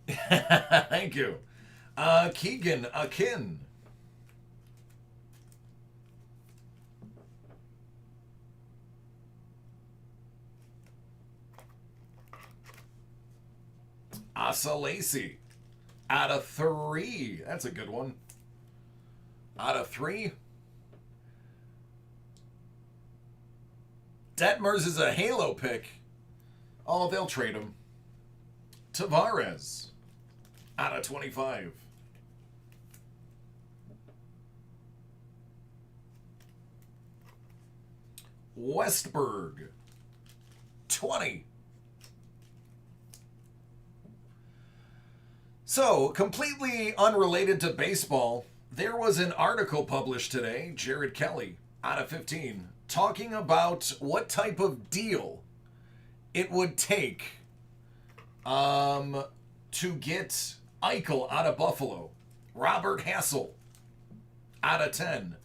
Thank you. Keegan Akin. Asa Lacey. Out of 3. That's a good one. Out of 3. Detmers is a Halo pick. Oh, they'll trade him. Tavares. Out of 25. Westberg. 20. So, completely unrelated to baseball, there was an article published today, Jared Kelly, out of 15, talking about what type of deal it would take to get Eichel out of Buffalo. Robert Hassel, out of 10.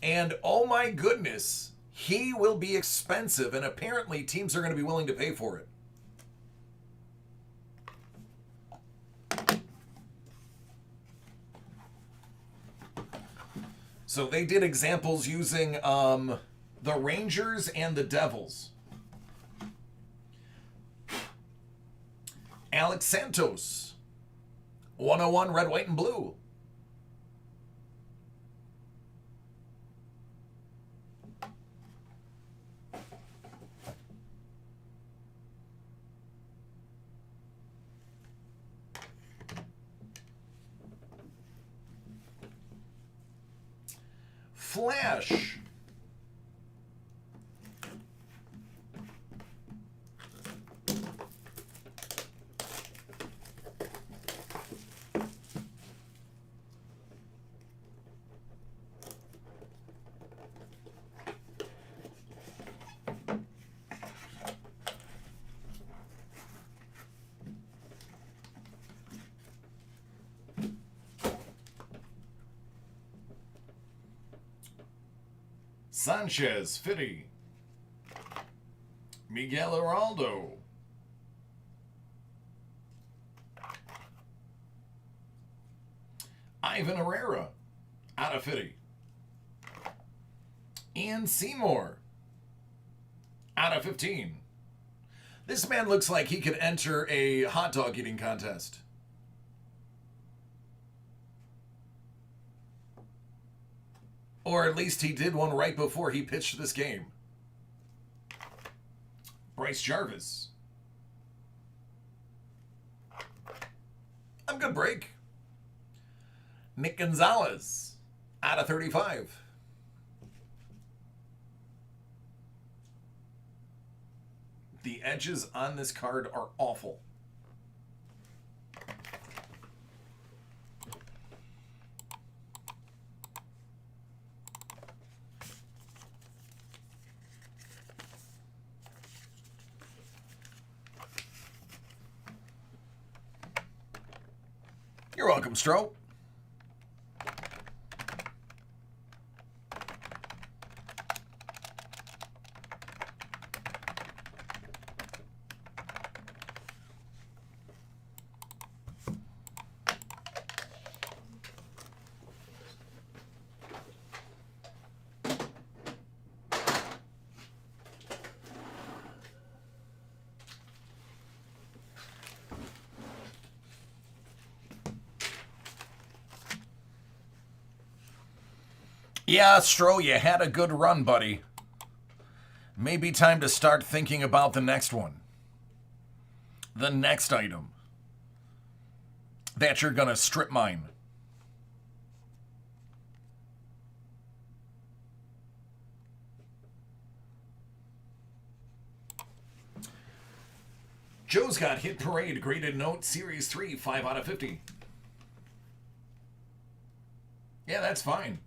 And oh my goodness, he will be expensive, and apparently teams are going to be willing to pay for it. So they did examples using the Rangers and the Devils. Alex Santos, 101 red, white, and blue. Flash. Sanchez, 50. Miguel Heraldo. Ivan Herrera, out of 50. Ian Seymour out of 15. This man looks like he could enter a hot dog eating contest. Or at least he did one right before he pitched this game. Bryce Jarvis. I'm good break. Nick Gonzalez out of 35. The edges on this card are awful. You're welcome, Stro. Yeah, Stro, you had a good run, buddy. Maybe time to start thinking about the next one. The next item that you're gonna strip mine. Joe's got Hit Parade, graded note, Series 3, 5 out of 50. Yeah, that's fine.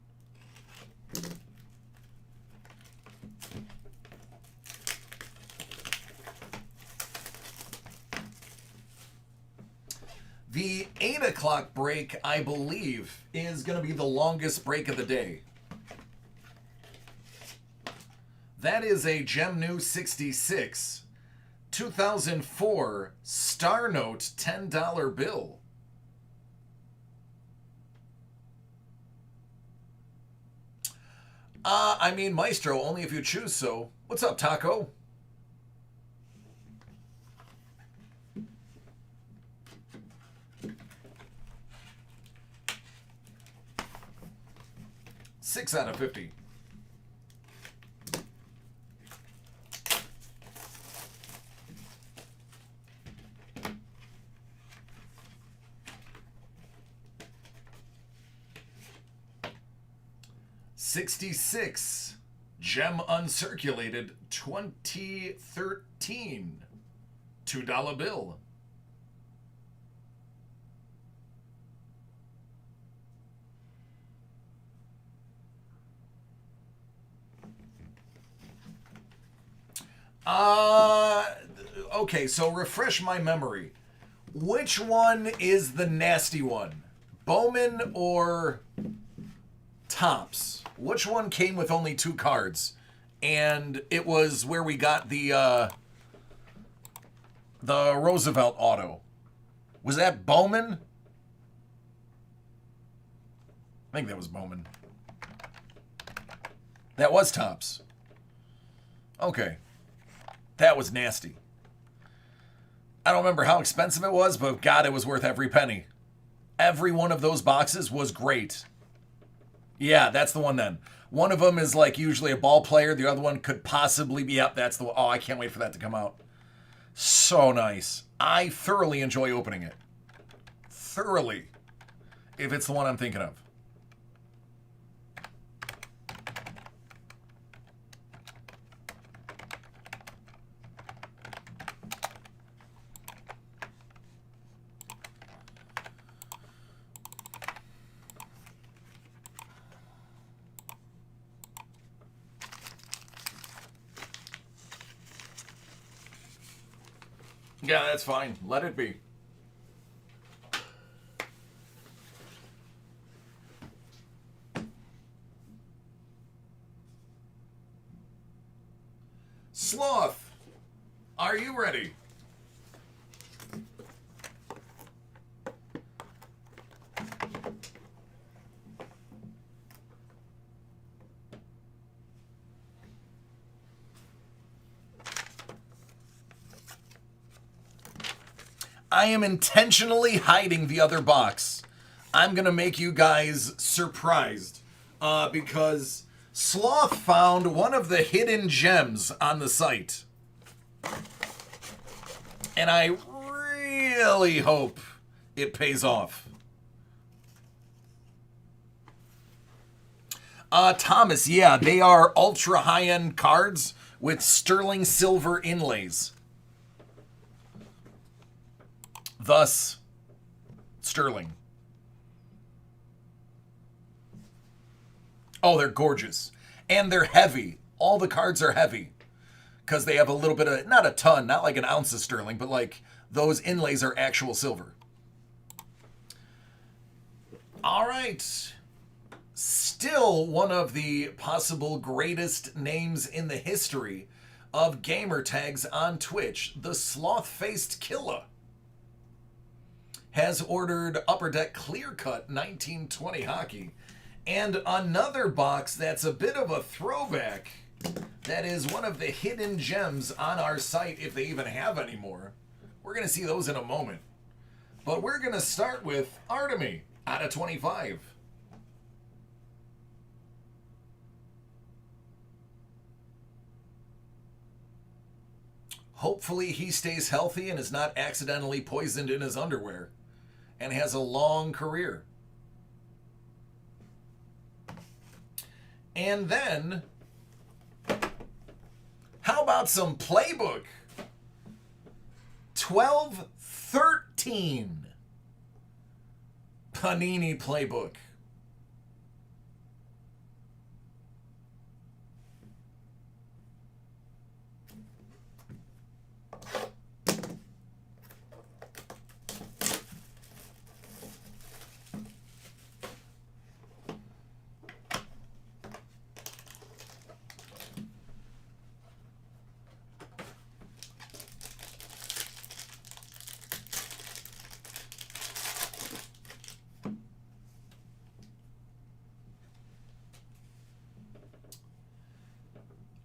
The 8 o'clock break, I believe, is going to be the longest break of the day. That is a Gem New 66, 2004 Star Note $10 bill. I mean, Maestro, only if you choose so. What's up, Taco? Six out of 50. $66 Gem Uncirculated 2013 $2 bill. Okay, so refresh my memory. Which one is the nasty one? Bowman or Topps? Which one came with only 2 cards? And it was where we got the Roosevelt auto. Was that Bowman? I think that was Bowman. That was Topps. Okay. That was nasty. I don't remember how expensive it was, but God, it was worth every penny. Every one of those boxes was great. Yeah, that's the one then. One of them is like usually a ball player. The other one could possibly be, yep, that's the one. Oh, I can't wait for that to come out. So nice. I thoroughly enjoy opening it. Thoroughly. If it's the one I'm thinking of. Yeah, that's fine. Let it be. Sloth, are you ready? I am intentionally hiding the other box. I'm going to make you guys surprised because Sloth found one of the hidden gems on the site. And I really hope it pays off. Thomas, yeah, they are ultra high-end cards with sterling silver inlays. Thus, sterling. Oh, they're gorgeous. And they're heavy. All the cards are heavy. Because they have a little bit of, not a ton, not like an ounce of sterling, but like those inlays are actual silver. All right. Still one of the possible greatest names in the history of gamer tags on Twitch, the Sloth-Faced Killer has ordered Upper Deck Clear Cut 1920 hockey. And another box that's a bit of a throwback. That is one of the hidden gems on our site, if they even have any more. We're going to see those in a moment. But we're going to start with Artemy out of 25. Hopefully he stays healthy and is not accidentally poisoned in his underwear and has a long career. And then, how about some Playbook? 12-13 Panini Playbook.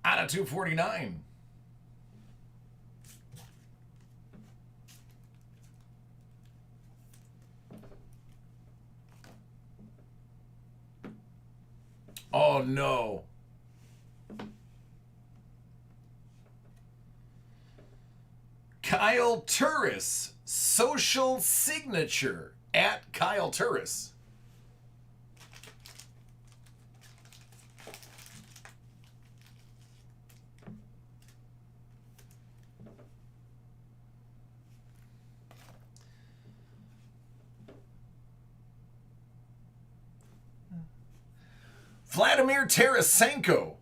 Out of 249. Oh no. Kyle Turris, social signature at Kyle Turris. Vladimir Tarasenko.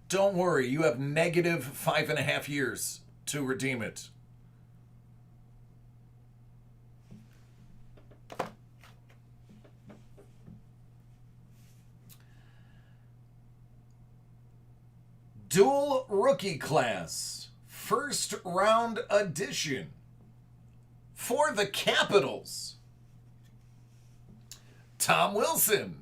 Don't worry, you have negative 5.5 years to redeem it. Dual Rookie Class, first round edition for the Capitals. Tom Wilson.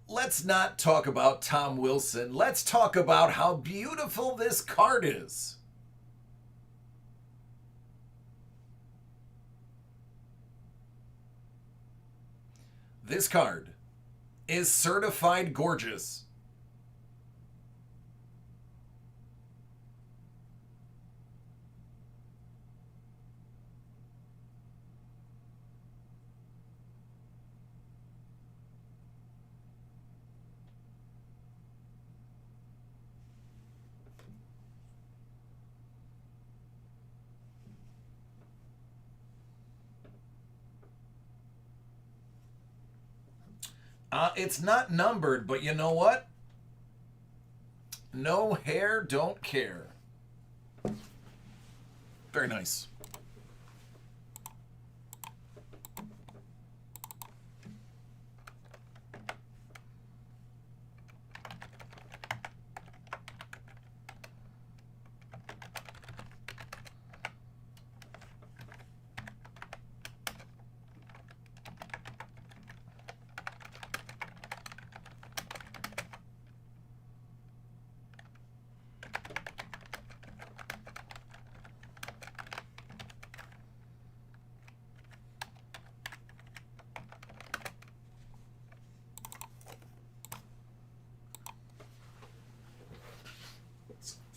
Let's not talk about Tom Wilson. Let's talk about how beautiful this card is. This card is certified gorgeous. It's not numbered, but you know what? No hair, don't care. Very nice.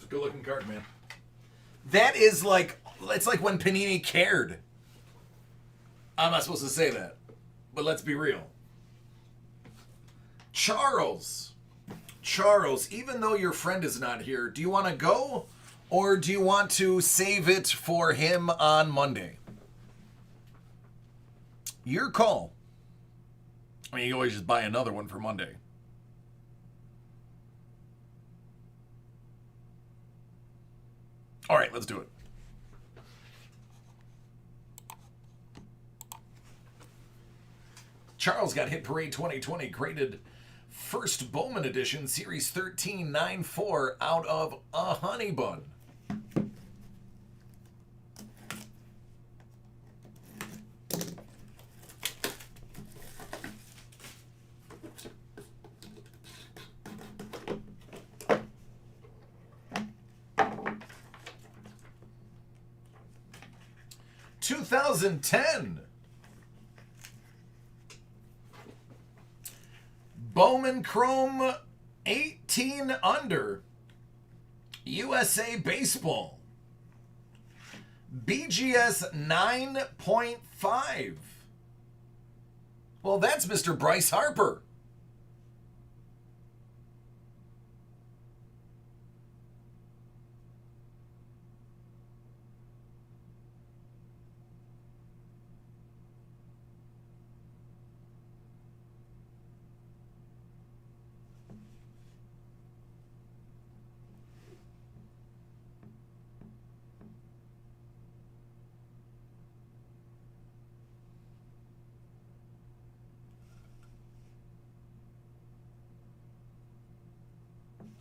a good looking card, man. That is like, it's like when Panini cared. I'm not supposed to say that, but let's be real. Charles, even though your friend is not here, do you want to go or do you want to save it for him on Monday? Your call. I mean, you can always just buy another one for Monday. All right, let's do it. Charles got Hit Parade 2020 graded first Bowman edition, Series 1394 out of a honey bun. (2010) Bowman Chrome 18 under USA Baseball BGS 9.5. Well, that's Mr. Bryce Harper.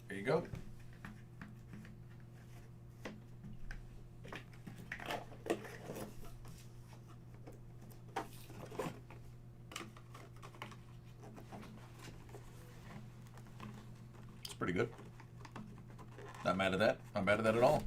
There you go. It's pretty good. Not mad at that. Not mad at that at all.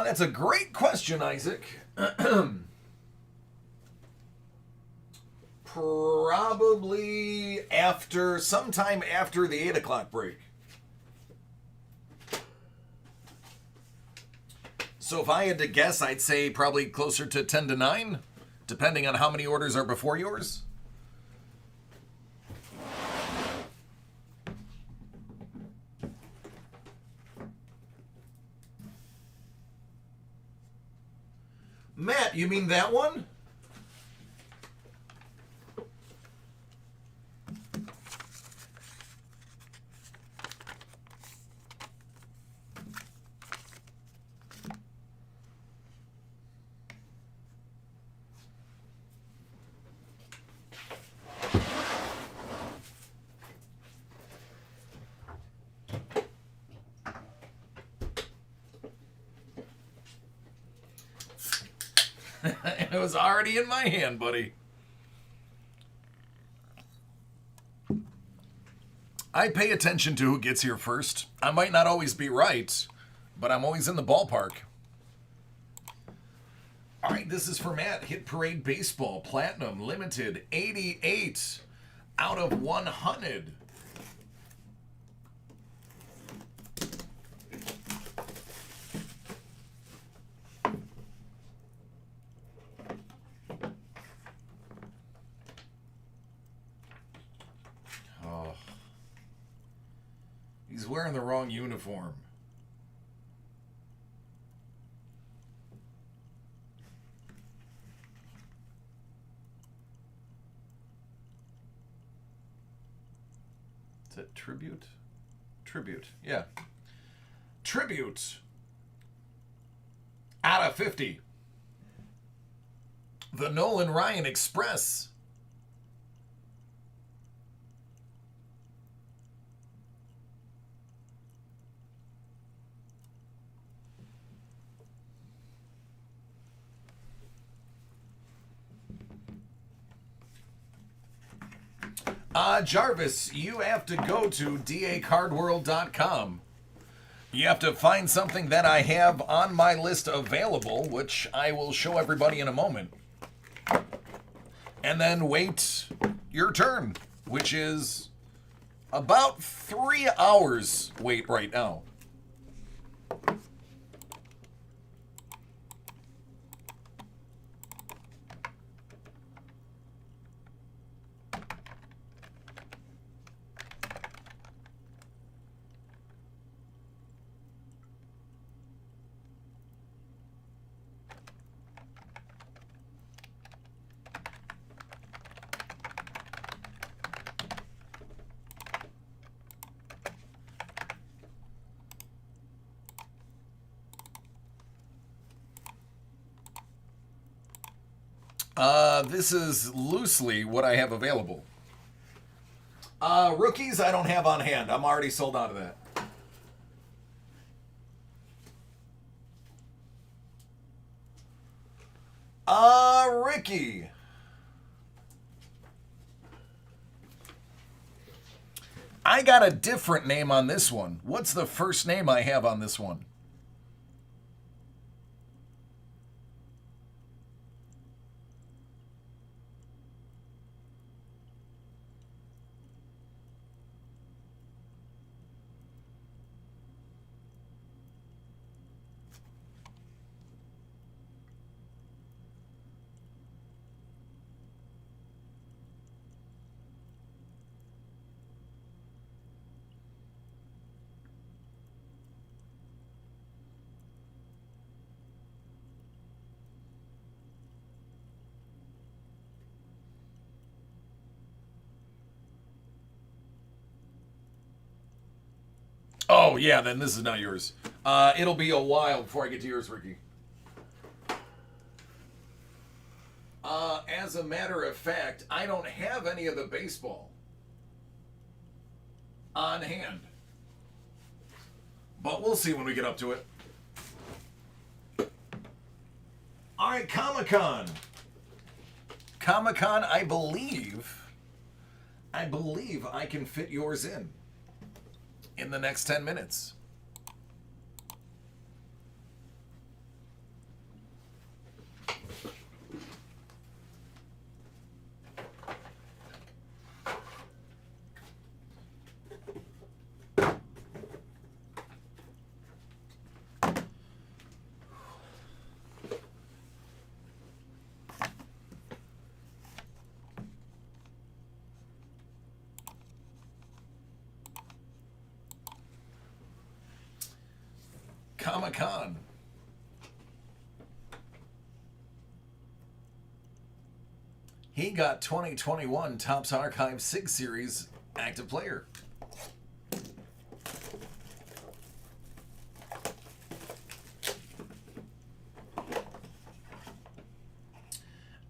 That's a great question, Isaac. Probably sometime after the 8 o'clock break. So if I had to guess, I'd say probably closer to 10 to 9, depending on how many orders are before yours. Matt, you mean that one? It was already in my hand, buddy. I pay attention to who gets here first. I might not always be right, but I'm always in the ballpark. All right, this is for Matt. Hit Parade Baseball Platinum Limited 88 out of 100. He's wearing the wrong uniform. Is that Tribute? Tribute, yeah. Tribute. Out of 50. The Nolan Ryan Express. Jarvis, you have to go to dacardworld.com. You have to find something that I have on my list available, which I will show everybody in a moment. And then wait your turn, which is about 3 hours wait right now. This is loosely what I have available. Rookies, I don't have on hand. I'm already sold out of that. Ricky. I got a different name on this one. What's the first name I have on this one? Oh, yeah, then this is not yours. It'll be a while before I get to yours, Ricky. As a matter of fact, I don't have any of the baseball on hand. But we'll see when we get up to it. All right, Comic-Con. Comic-Con, I believe I can fit yours in the next 10 minutes. Comic-Con. He got 2021 Topps Archive 6 Series active player.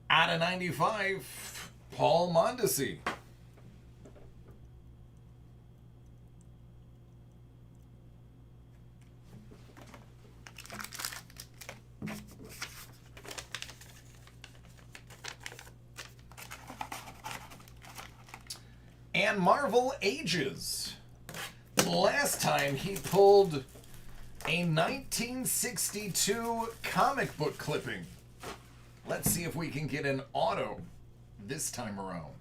Out of 95, Paul Mondesi. And Marvel Ages. Last time he pulled a 1962 comic book clipping. Let's see if we can get an auto this time around.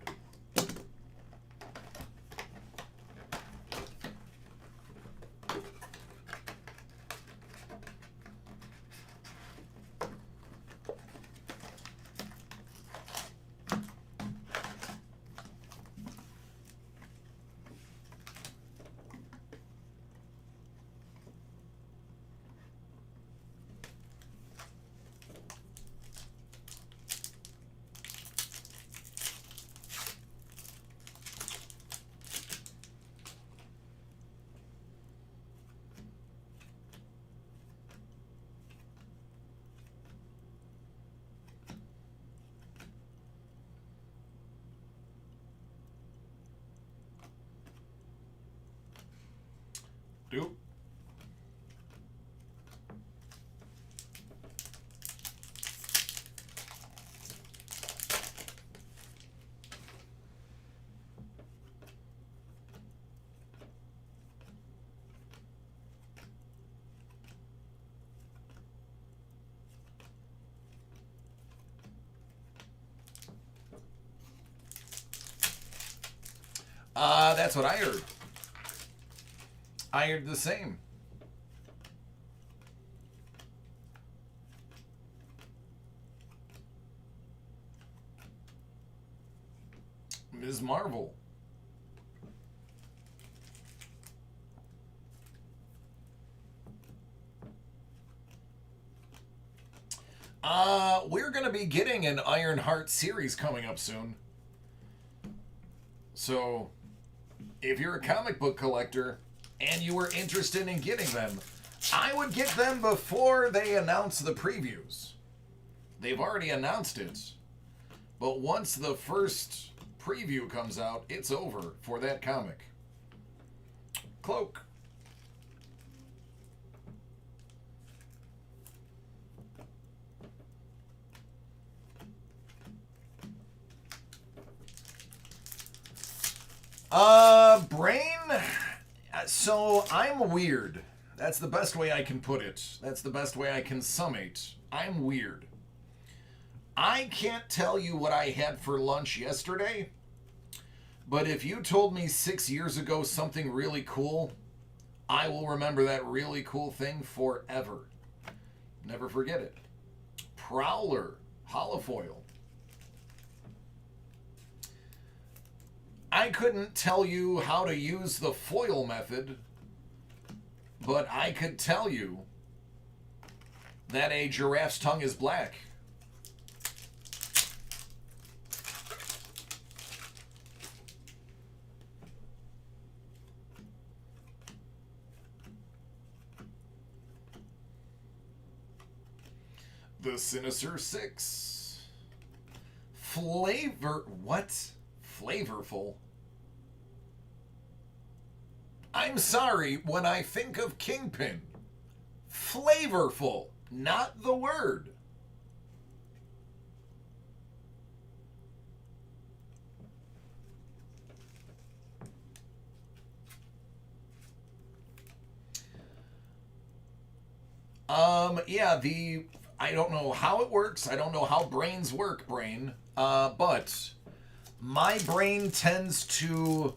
Doop. That's what I heard. I heard the same. Ms. Marvel. We're going to be getting an Ironheart series coming up soon. So, if you're a comic book collector and you were interested in getting them, I would get them before they announce the previews. They've already announced it. But once the first preview comes out, it's over for that comic. Cloak. Brain. So I'm weird. That's the best way I can put it. That's the best way I can summate. I'm weird. I can't tell you what I had for lunch yesterday, but if you told me 6 years ago something really cool, I will remember that really cool thing forever. Never forget it. Prowler, holofoil. I couldn't tell you how to use the foil method, but I could tell you that a giraffe's tongue is black. The Sinister Six. What? Flavorful? I'm sorry, when I think of Kingpin, flavorful, not the word. Yeah, I don't know how it works. I don't know how brains work, brain. But my brain tends to,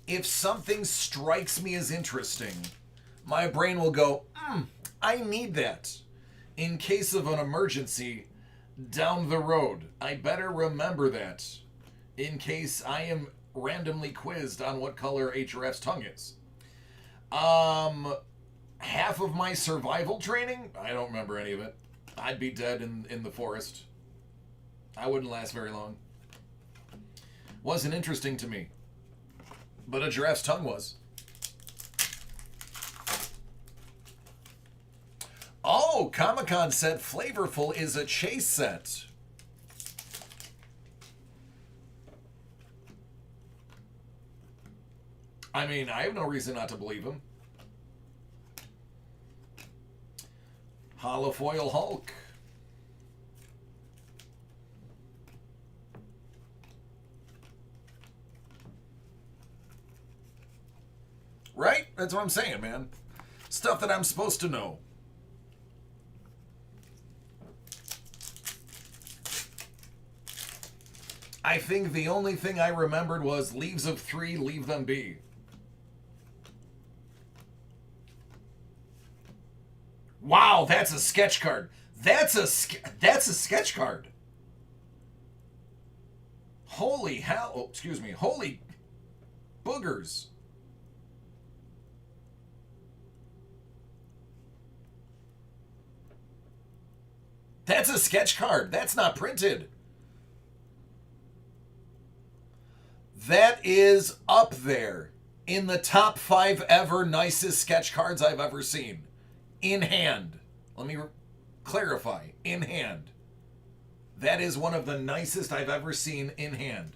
if something strikes me as interesting, my brain will go, I need that. In case of an emergency down the road, I better remember that. In case I am randomly quizzed on what color a giraffe's tongue is. Half of my survival training, I don't remember any of it. I'd be dead in the forest. I wouldn't last very long. Wasn't interesting to me. But a giraffe's tongue was. Oh, Comic-Con said Flavorful is a chase set. I mean, I have no reason not to believe him. Holofoil Hulk. Right? That's what I'm saying, man. Stuff that I'm supposed to know. I think the only thing I remembered was Leaves of 3, Leave Them Be. Wow, that's a sketch card. That's a sketch card. Holy hell. Oh, excuse me. Holy boogers. That's a sketch card. That's not printed. That is up there in the top 5 ever nicest sketch cards I've ever seen. In hand. Let me clarify. In hand. That is one of the nicest I've ever seen in hand.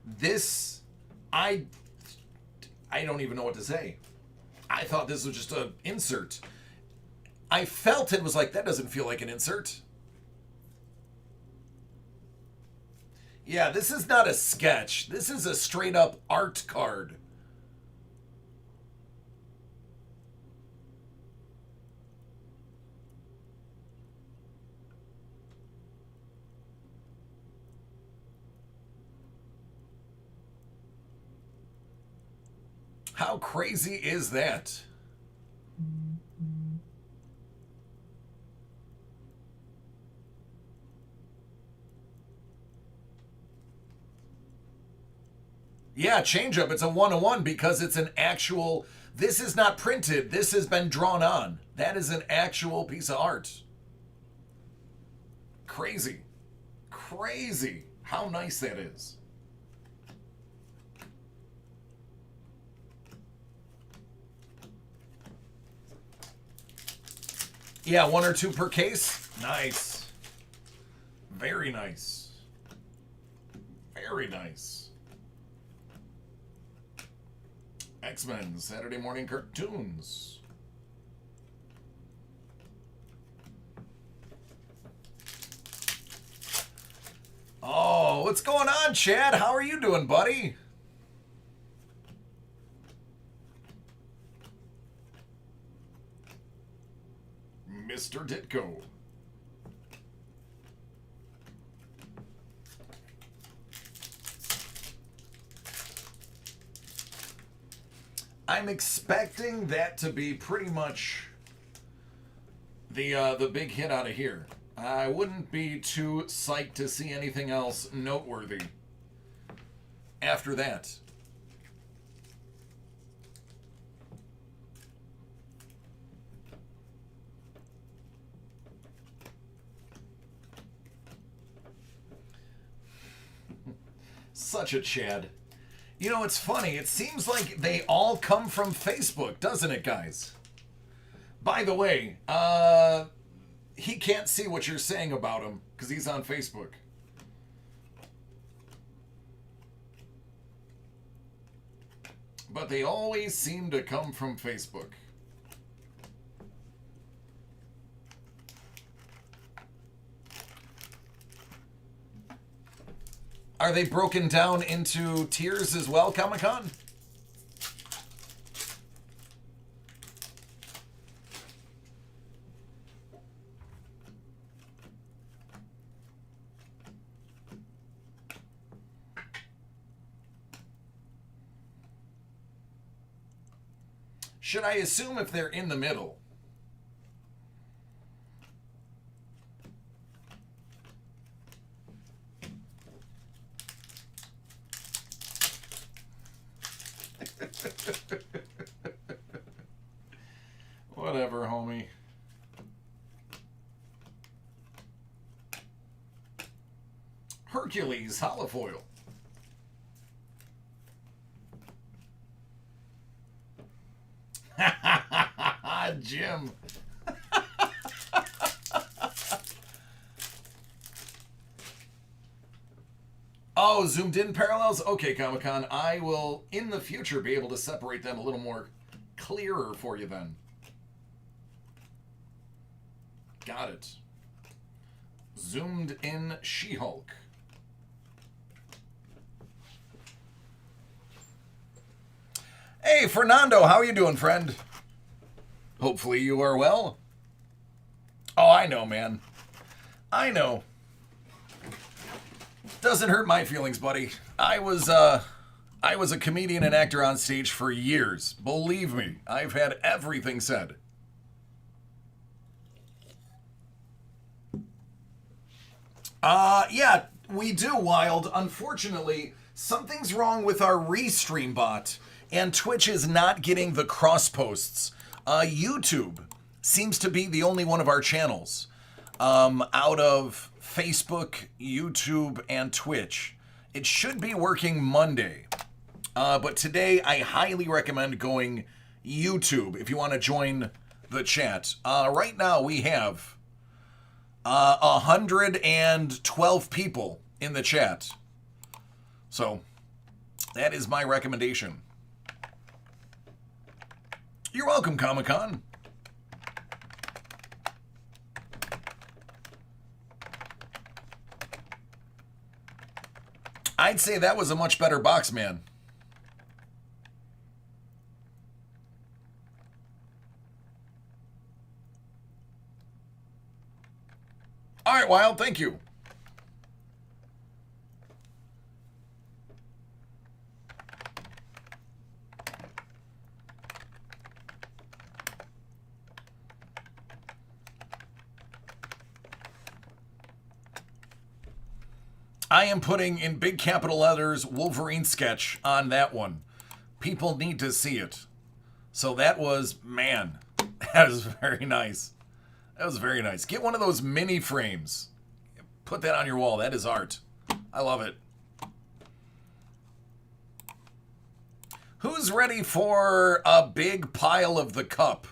This, I don't even know what to say. I thought this was just an insert. I felt it was like, that doesn't feel like an insert. Yeah, this is not a sketch. This is a straight up art card. How crazy is that? Yeah, change up. It's a 1-1 because it's an actual. This is not printed. This has been drawn on. That is an actual piece of art. Crazy. Crazy. How nice that is. Yeah, 1 or 2 per case. Nice. Very nice. Very nice. X-Men Saturday morning cartoons. Oh, what's going on, Chad? How are you doing, buddy? Mr. Ditko. I'm expecting that to be pretty much the big hit out of here. I wouldn't be too psyched to see anything else noteworthy after that. Such a Chad. You know, it's funny. It seems like they all come from Facebook, doesn't it, guys? By the way, he can't see what you're saying about him because he's on Facebook. But they always seem to come from Facebook. Are they broken down into tiers as well, Comic-Con? Should I assume if they're in the middle? Whatever, homie. Hercules holofoil. Jim. Oh, zoomed in parallels? Okay, Comic-Con. I will, in the future, be able to separate them a little more clearer for you then. Got it. Zoomed in She-Hulk. Hey, Fernando, how are you doing, friend? Hopefully you are well. Oh, I know, man. I know. Doesn't hurt my feelings, buddy. I was a comedian and actor on stage for years. Believe me, I've had everything said. Yeah, we do, Wild. Unfortunately, something's wrong with our restream bot, and Twitch is not getting the cross posts. YouTube seems to be the only one of our channels out of Facebook, YouTube, and Twitch. It should be working Monday, but today I highly recommend going YouTube if you want to join the chat. Right now we have 112 people in the chat, so that is my recommendation. You're welcome, Comic-Con. I'd say that was a much better box, man. All right, Wild, thank you. I am putting in big capital letters Wolverine sketch on that one. People need to see it. So that was, man, that was very nice. That was very nice. Get one of those mini frames. Put that on your wall. That is art. I love it. Who's ready for a big pile of the cup?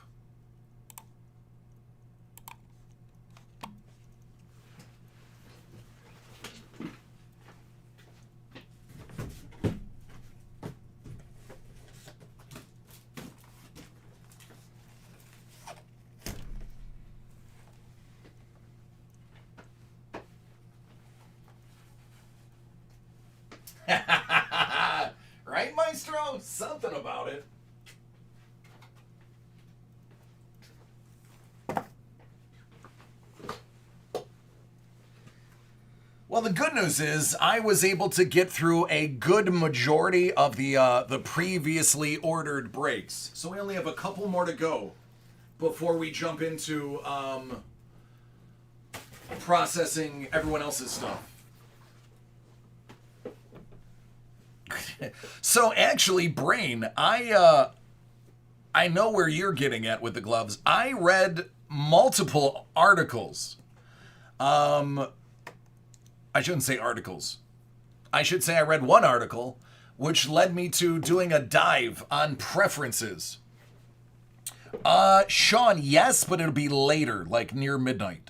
Right, Maestro? Something about it. Well, the good news is I was able to get through a good majority of the previously ordered breaks. So we only have a couple more to go before we jump into processing everyone else's stuff. So actually, Brain, I know where you're getting at with the gloves. I read multiple articles. I shouldn't say articles. I should say I read one article, which led me to doing a dive on preferences. Sean, yes, but it'll be later, like near midnight.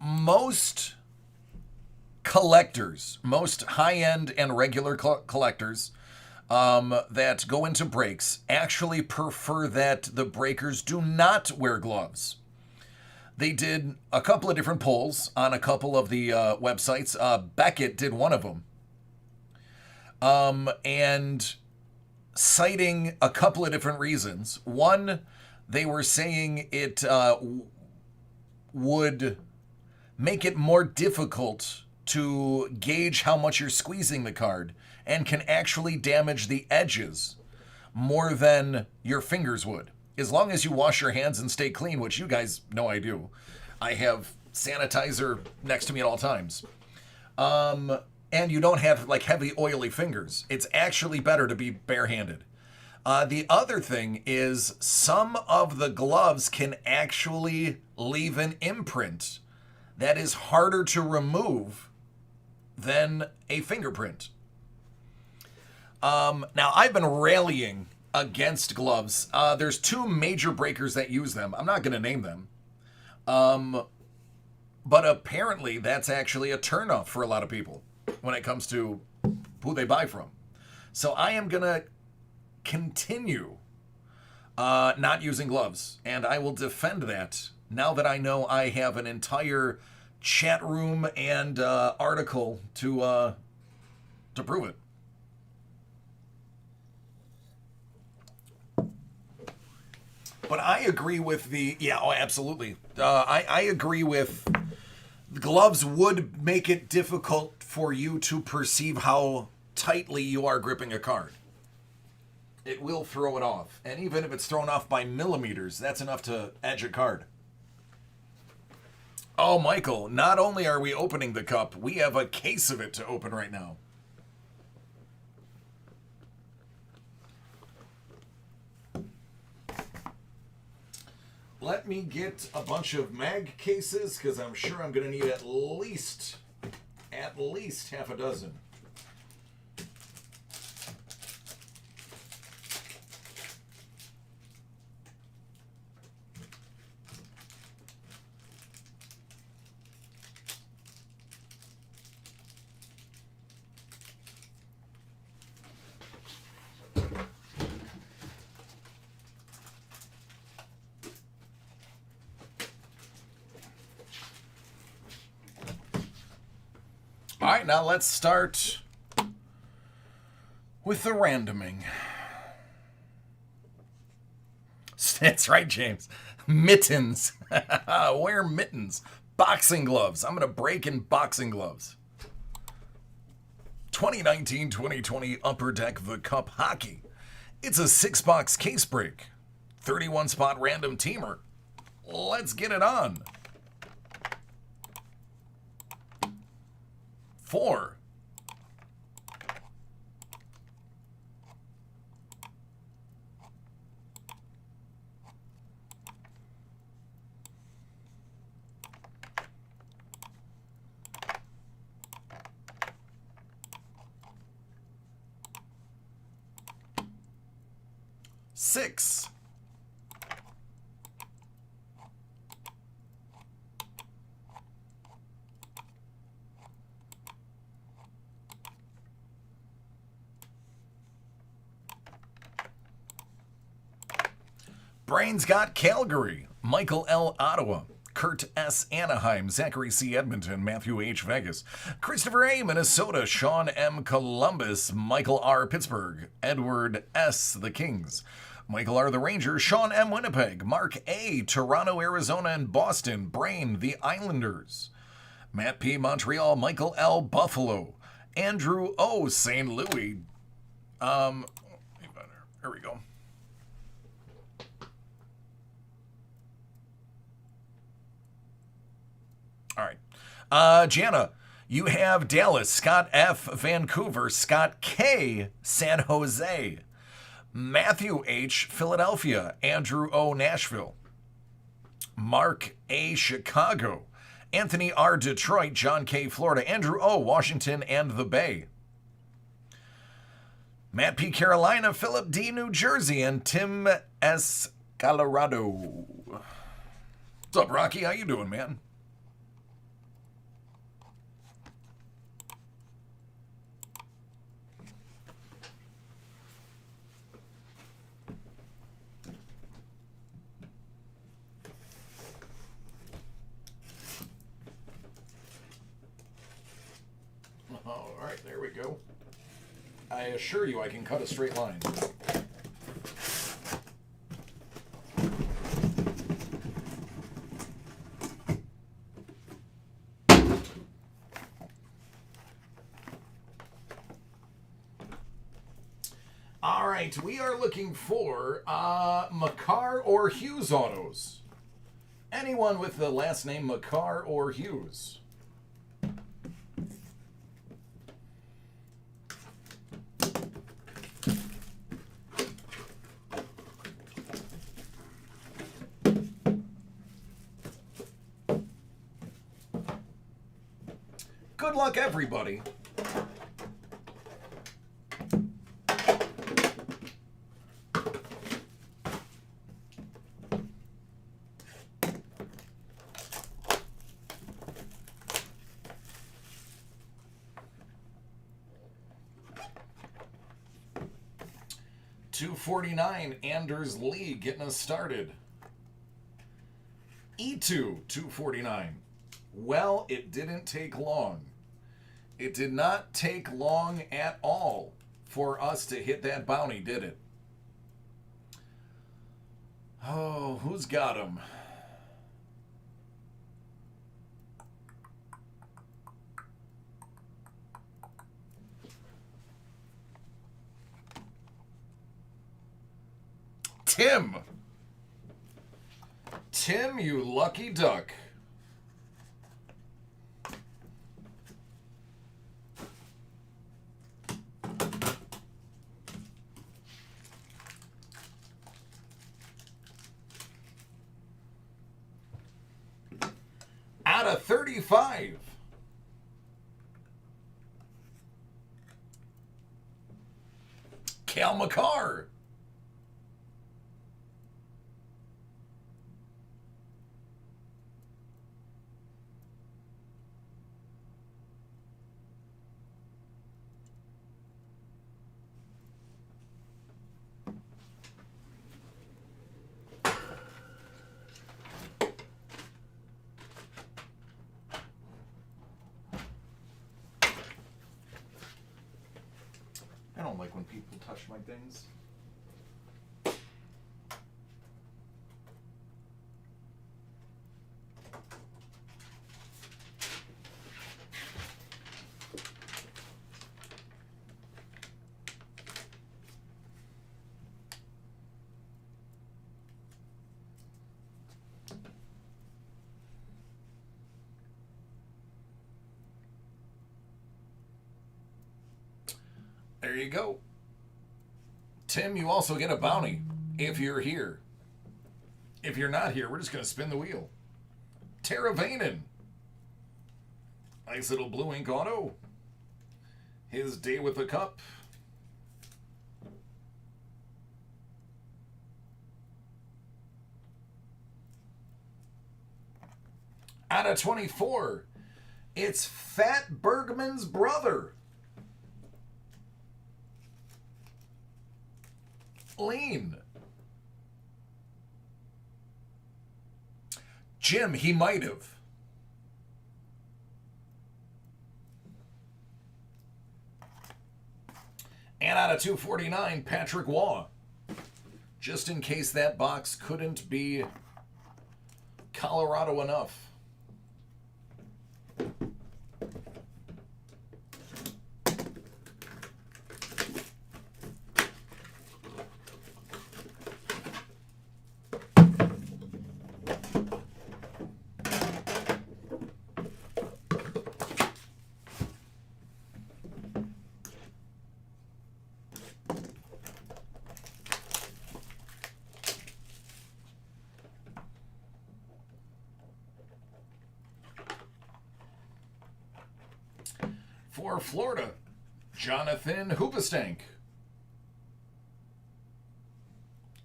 Most collectors, most high-end and regular collectors that go into breaks actually prefer that the breakers do not wear gloves. They did a couple of different polls on a couple of the websites. Beckett did one of them. And citing a couple of different reasons. One, they were saying it would make it more difficult to gauge how much you're squeezing the card and can actually damage the edges more than your fingers would. As long as you wash your hands and stay clean, which you guys know I do. I have sanitizer next to me at all times. And you don't have like heavy oily fingers. It's actually better to be barehanded. The other thing is some of the gloves can actually leave an imprint that is harder to remove than a fingerprint. Now, I've been rallying against gloves. There's two major breakers that use them. I'm not going to name them. But apparently that's actually a turnoff for a lot of people when it comes to who they buy from. So I am going to continue not using gloves. And I will defend that now that I know I have an entire chat room and article to prove it. But I agree with absolutely. I agree with gloves would make it difficult for you to perceive how tightly you are gripping a card. It will throw it off. And even if it's thrown off by millimeters, that's enough to edge a card. Oh, Michael, not only are we opening the cup, we have a case of it to open right now. Let me get a bunch of mag cases, because I'm sure I'm going to need at least half a dozen. All right, now let's start with the randoming. That's right, James. Mittens. Wear mittens. Boxing gloves. I'm going to break in boxing gloves. 2019-2020 Upper Deck The Cup Hockey. It's a 6-box case break. 31-spot random teamer. Let's get it on. 4. Six. Brains got Calgary, Michael L. Ottawa, Kurt S. Anaheim, Zachary C. Edmonton, Matthew H. Vegas, Christopher A. Minnesota, Sean M. Columbus, Michael R. Pittsburgh, Edward S. The Kings, Michael R. The Rangers, Sean M. Winnipeg, Mark A. Toronto, Arizona, and Boston, Brain The Islanders, Matt P. Montreal, Michael L. Buffalo, Andrew O. St. Louis. Here we go. All right. Jana, you have Dallas, Scott F. Vancouver, Scott K. San Jose, Matthew H. Philadelphia, Andrew O. Nashville, Mark A. Chicago, Anthony R. Detroit, John K. Florida, Andrew O. Washington and the Bay, Matt P. Carolina, Philip D. New Jersey, and Tim S. Colorado. What's up, Rocky? How you doing, man? All right, there we go. I assure you I can cut a straight line. All right, we are looking for Makar or Hughes autos. Anyone with the last name Makar or Hughes. Good luck, everybody. $249, Anders Lee getting us started. E2, $249. Well, it didn't take long. It did not take long at all for us to hit that bounty, did it? Oh, who's got him? Tim. Tim, you lucky duck. Out of 35. Cal McCarr. I don't like when people touch my things. There you go. Tim, you also get a bounty if you're here. If you're not here, we're just going to spin the wheel. Teravainen. Nice little blue ink auto. His day with the cup. Out of 24, it's Fat Bergman's brother. Lean. Jim, he might have. And out of 249, Patrick Waugh. Just in case that box couldn't be Colorado enough. For Florida, Jonathan Hoopastank.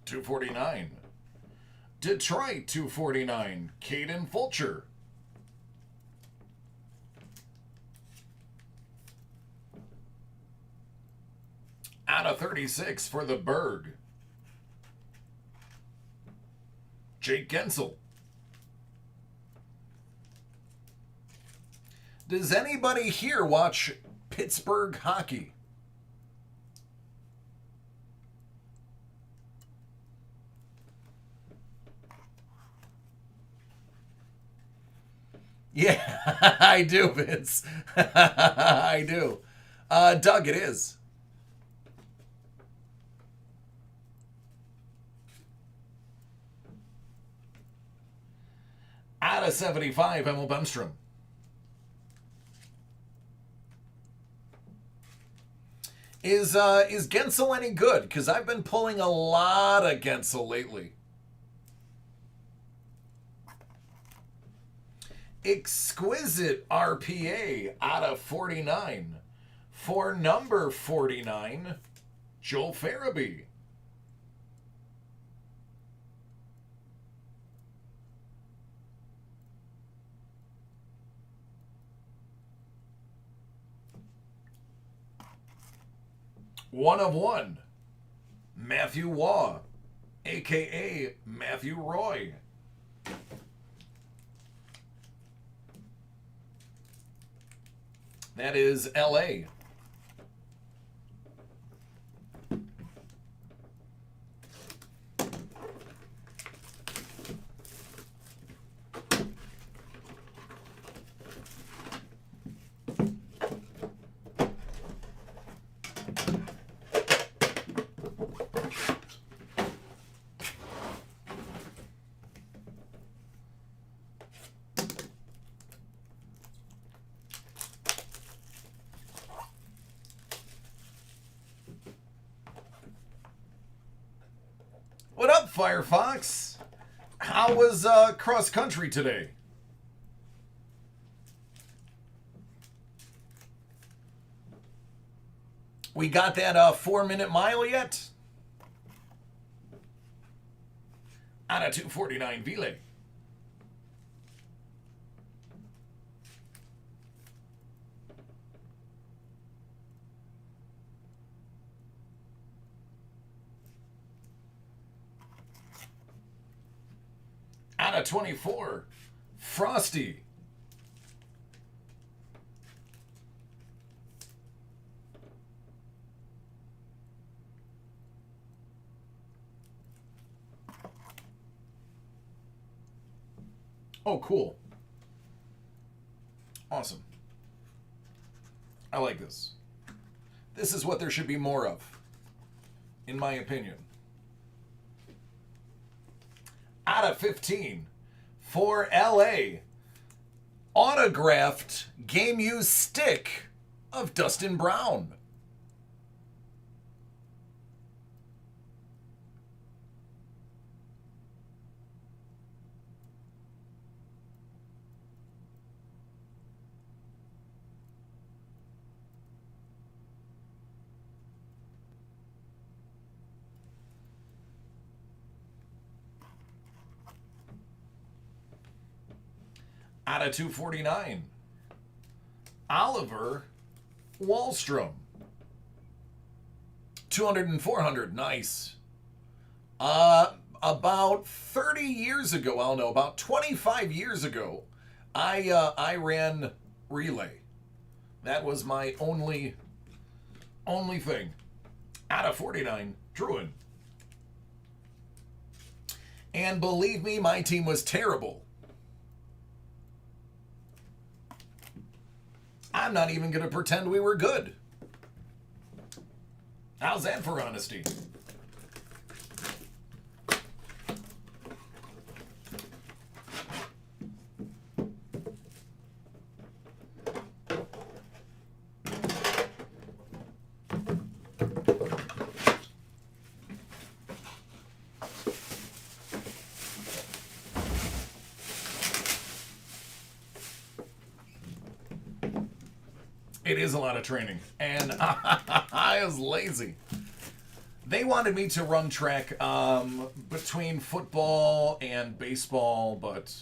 249. Detroit, 249. Caden Fulcher. Out of 36 for the Berg. Jake Gensel. Does anybody here watch Pittsburgh hockey? Yeah, I do, Vince. I do. Doug, it is. Out of 75, Emil Bemstrom. Is Gensel any good? Because I've been pulling a lot of Gensel lately. Exquisite RPA out of 49. For number 49, Joel Farabee. One of one, Matthew Waugh, a.k.a. Matthew Roy. That is L.A. What up, Firefox? How was cross country today? We got that 4-minute mile yet? Out of 249, Ville. Out of 24, Frosty. Oh, cool. Awesome. I like this. This is what there should be more of, in my opinion. Out of 15 for LA, autographed game used stick of Dustin Brown. Out of 249, Oliver Wallstrom. 200 and 400, nice. About 30 years ago, I'll know, about 25 years ago, I ran relay. That was my only thing. Out of 49, Druin. And believe me, my team was terrible. I'm not even going to pretend we were good. How's that for honesty? It is a lot of training, and I was lazy. They wanted me to run track between football and baseball, but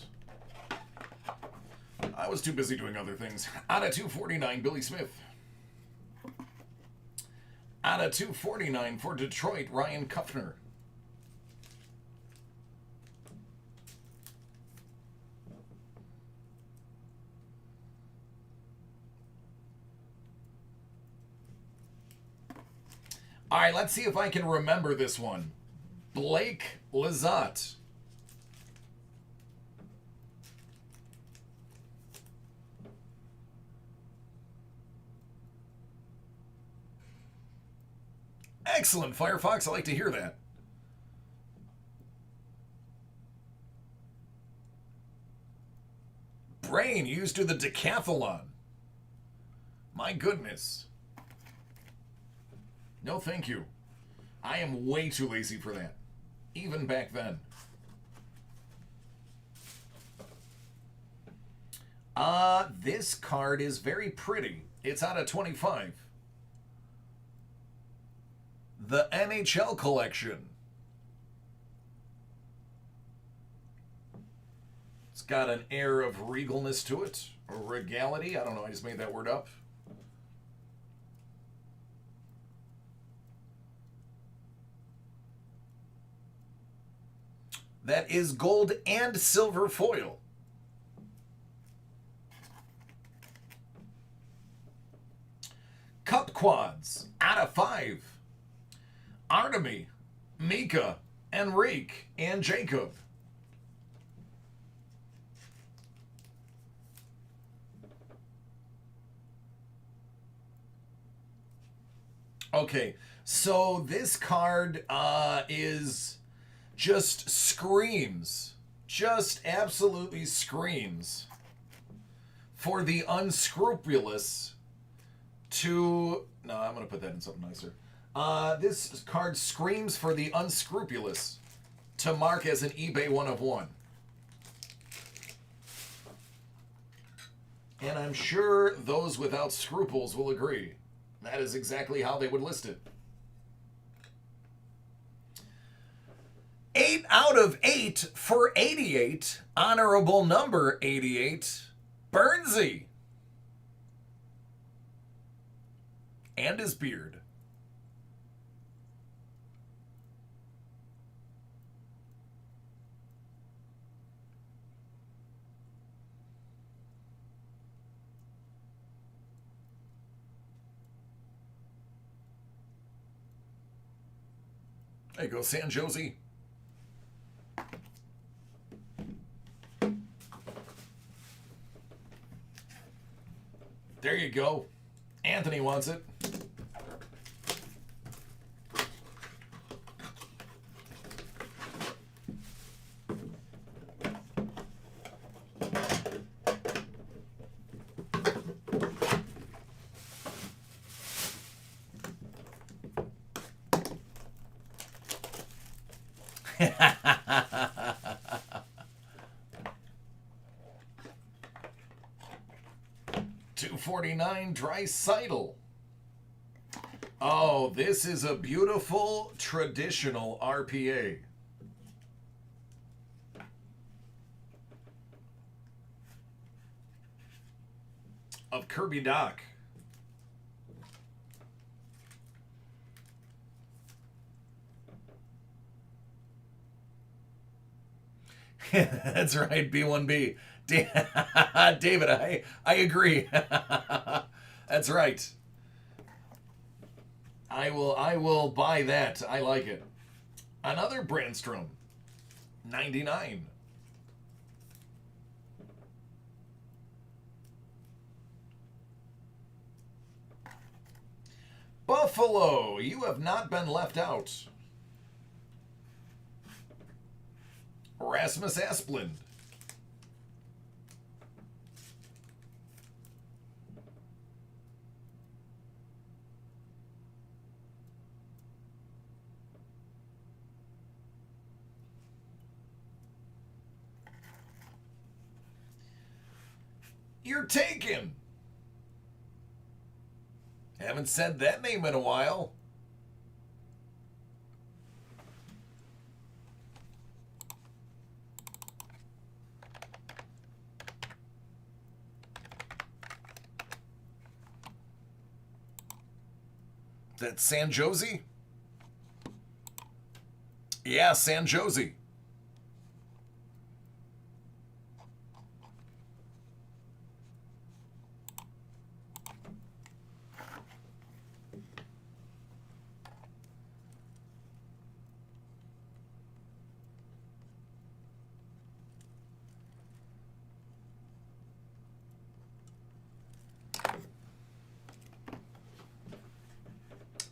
I was too busy doing other things. Out of 249, Billy Smith. Out of 249 for Detroit, Ryan Kuffner. All right, let's see if I can remember this one. Blake Lizotte. Excellent, Firefox. I like to hear that. Brain used to the decathlon. My goodness. No, thank you. I am way too lazy for that. Even back then. This card is very pretty. It's out of 25. The NHL collection. It's got an air of regalness to it. Or regality. I don't know. I just made that word up. That is gold and silver foil. Cup quads out of 5. Artemy, Mika, Enrique, and Jacob. Okay, so this card is just screams, just absolutely screams for the unscrupulous to... No, I'm going to put that in something nicer. This card screams for the unscrupulous to mark as an eBay 1 of 1. And I'm sure those without scruples will agree. That is exactly how they would list it. 8 out of 8 for 88. Honorable number 88. Burnsy. And his beard. There you go, San Jose. There you go. Anthony wants it. $249 Dreisaitl. Oh, this is a beautiful traditional RPA. of Kirby Doc. That's right, B1B. David, I agree. That's right. I will buy that. I like it. Another Brandstrom. 99. Buffalo, you have not been left out. Rasmus Asplund. You're taken. Haven't said that name in a while. That's San Jose? Yeah, San Jose.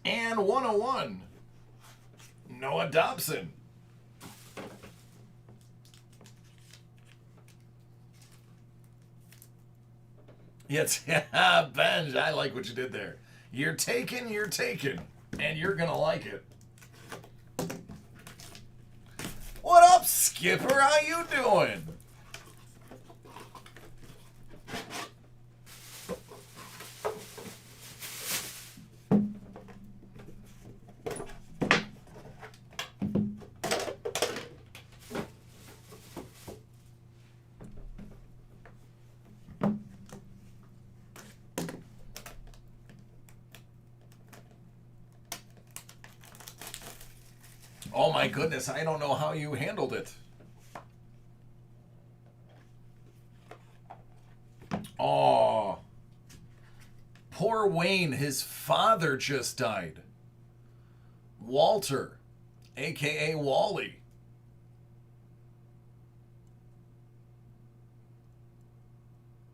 And 101, Noah Dobson. Yes, Benj, I like what you did there. You're taken, and you're going to like it. What up, Skipper? How you doing? Oh my goodness, I don't know how you handled it. Oh, poor Wayne, his father just died. Walter, aka Wally.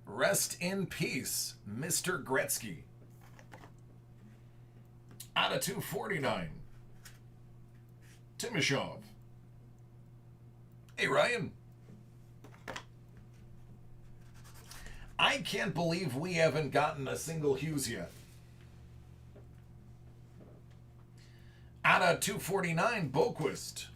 Rest in peace, Mr. Gretzky. Out of 249. Timashov. Hey, Ryan. I can't believe we haven't gotten a single Hughes yet. Out of 249, Boquist.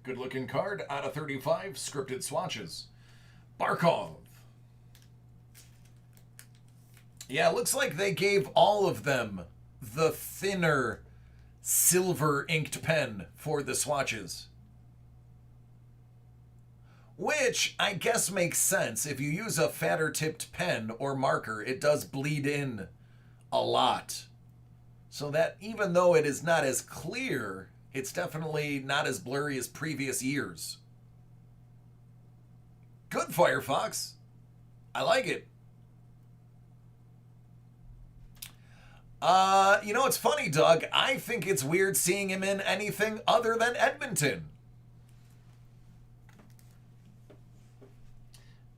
Good looking card. Out of 35, scripted swatches. Barkov. Yeah, it looks like they gave all of them the thinner silver inked pen for the swatches. Which I guess makes sense. If you use a fatter tipped pen or marker, it does bleed in a lot. So that even though it is not as clear, it's definitely not as blurry as previous years. Good, Firefox. I like it. You know, it's funny, Doug. I think it's weird seeing him in anything other than Edmonton.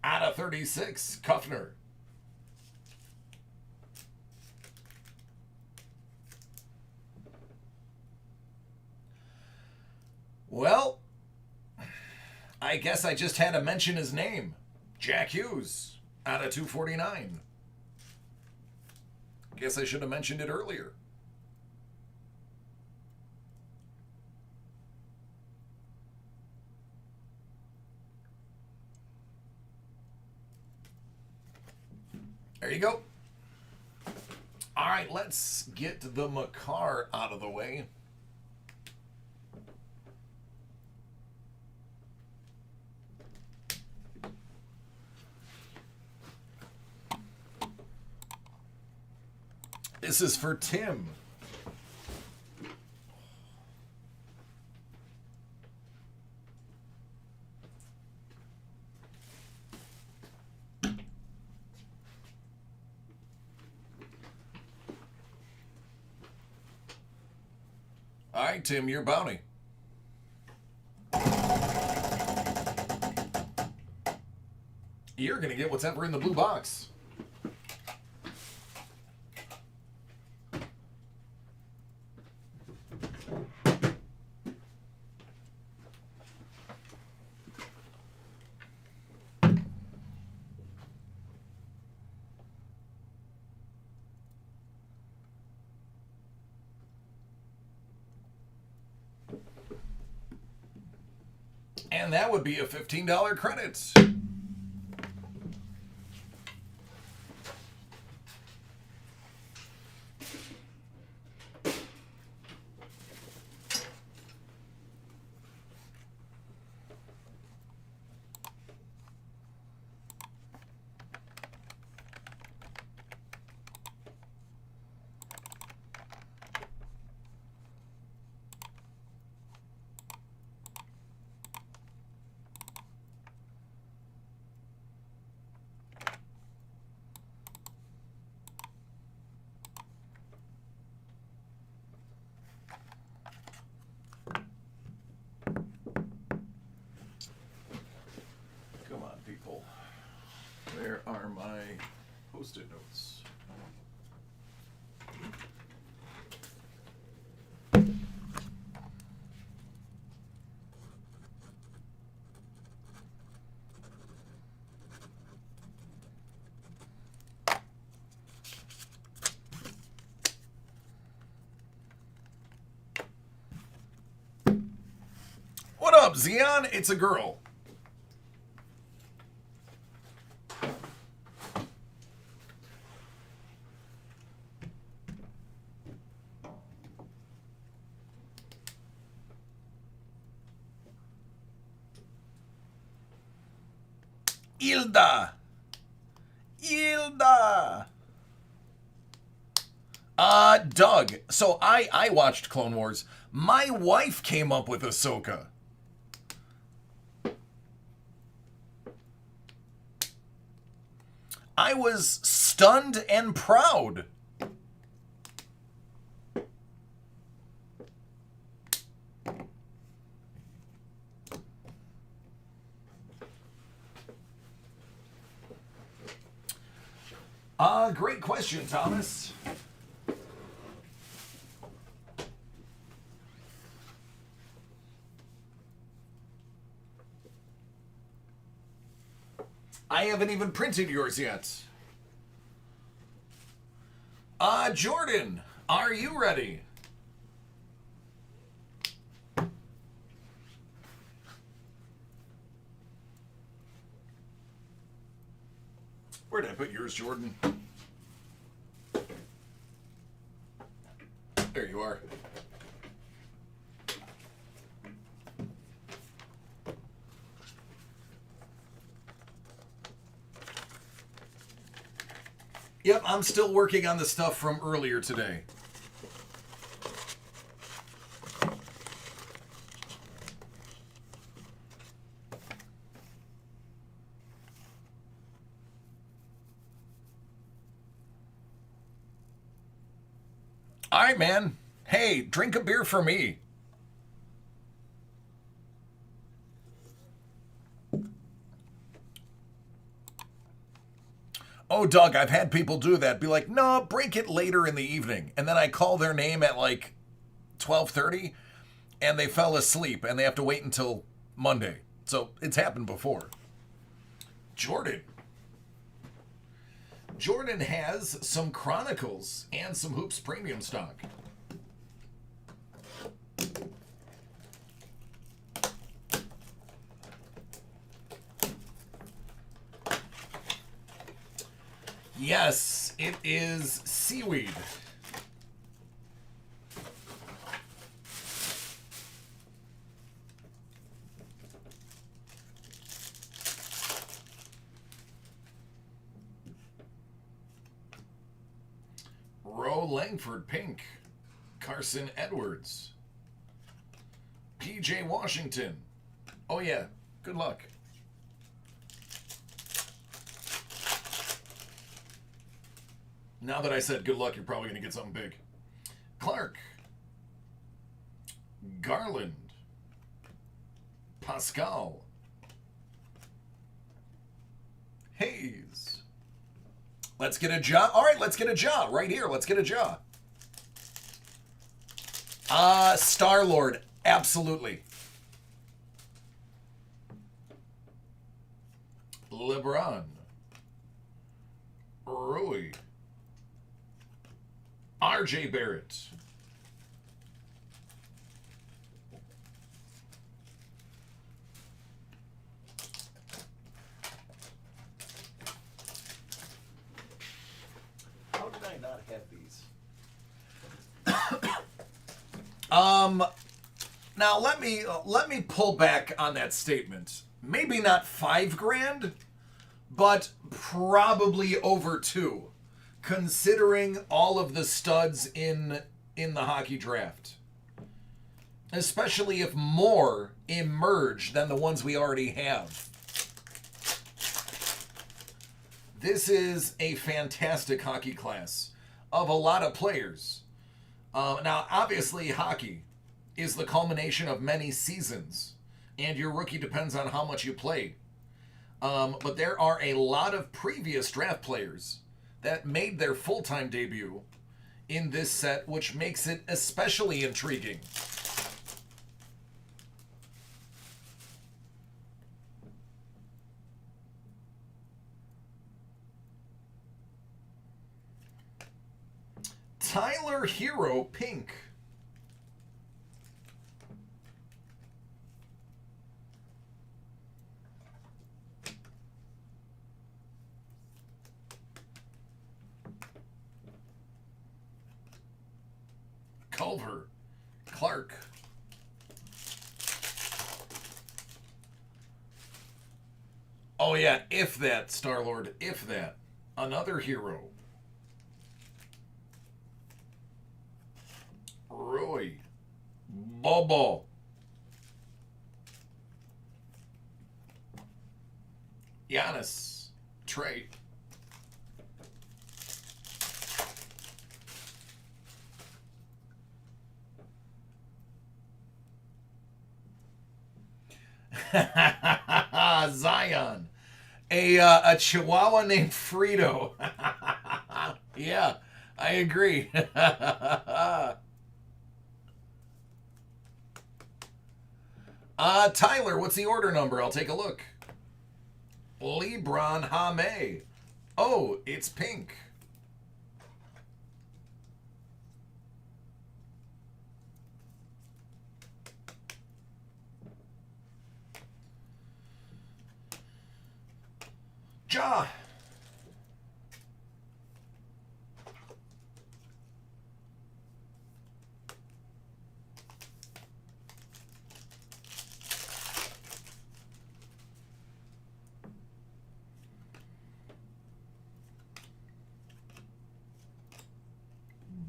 Out of 36, Kuffner. Well, I guess I just had to mention his name. Jack Hughes, out of 249. Guess I should have mentioned it earlier. There you go. All right, let's get the Makar out of the way. This is for Tim. All right, Tim, your bounty. You're going to get whatever in the blue box. And that would be a $15 credit. Come on, people. Where are my post-it notes? What up, Xeon? It's a girl. Hilda. Doug. So I watched Clone Wars. My wife came up with Ahsoka. I was stunned and proud. Great question, Thomas. I haven't even printed yours yet. Jordan, are you ready? Where did I put yours, Jordan? There you are. Yep, I'm still working on the stuff from earlier today. All right, man. Hey, drink a beer for me. Oh, Doug, I've had people do that. Be like, no, break it later in the evening. And then I call their name at like 12:30 and they fell asleep and they have to wait until Monday. So it's happened before. Jordan. Jordan has some Chronicles and some Hoops Premium stock. Yes, it is seaweed. Roe Langford, pink. Carson Edwards. PJ Washington. Oh yeah, good luck. Now that I said good luck, you're probably going to get something big. Clark. Garland. Pascal. Hayes. Let's get a jaw. All right, let's get a jaw right here. Let's get a jaw. Star-Lord. Absolutely. LeBron. Rui. RJ Barrett. How did I not have these? Now let me pull back on that statement. Maybe not $5,000, but probably over 2, considering all of the studs in the hockey draft. Especially if more emerge than the ones we already have. This is a fantastic hockey class of a lot of players. Now, obviously, hockey is the culmination of many seasons, and your rookie depends on how much you play. But there are a lot of previous draft players that made their full-time debut in this set, which makes it especially intriguing. Tyler Hero, pink. Culver, Clark. Oh yeah, if that, Star-Lord, if that. Another hero. Roy. Bobo. Giannis. Trey. Zion. A Chihuahua named Frito. Yeah, I agree. Tyler, what's the order number? I'll take a look. LeBron James. Oh, it's pink. Ja.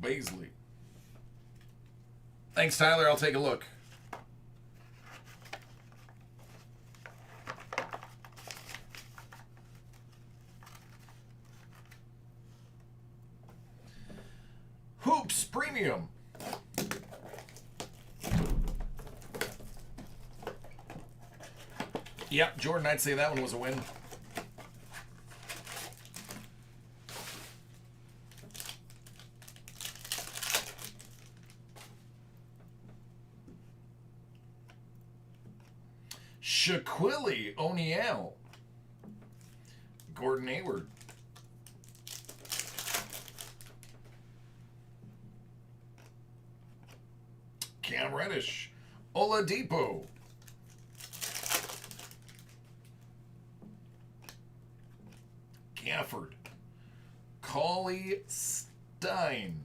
Baisley. Thanks, Tyler. I'll take a look. Hoops Premium. Yep, Jordan, I'd say that one was a win. Shaquille O'Neal. Gordon Hayward. Cam Reddish. Oladipo. Gafford. Paulie Stein.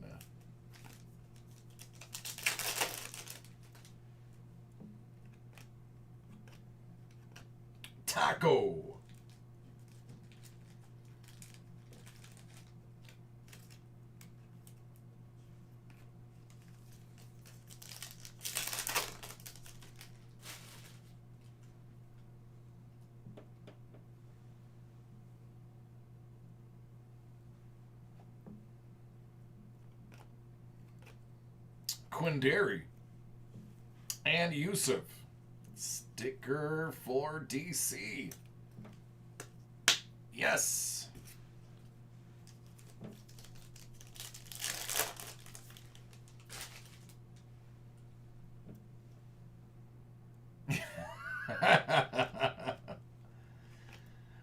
Taco. Quindary. And Yusuf. Sticker for DC. Yes.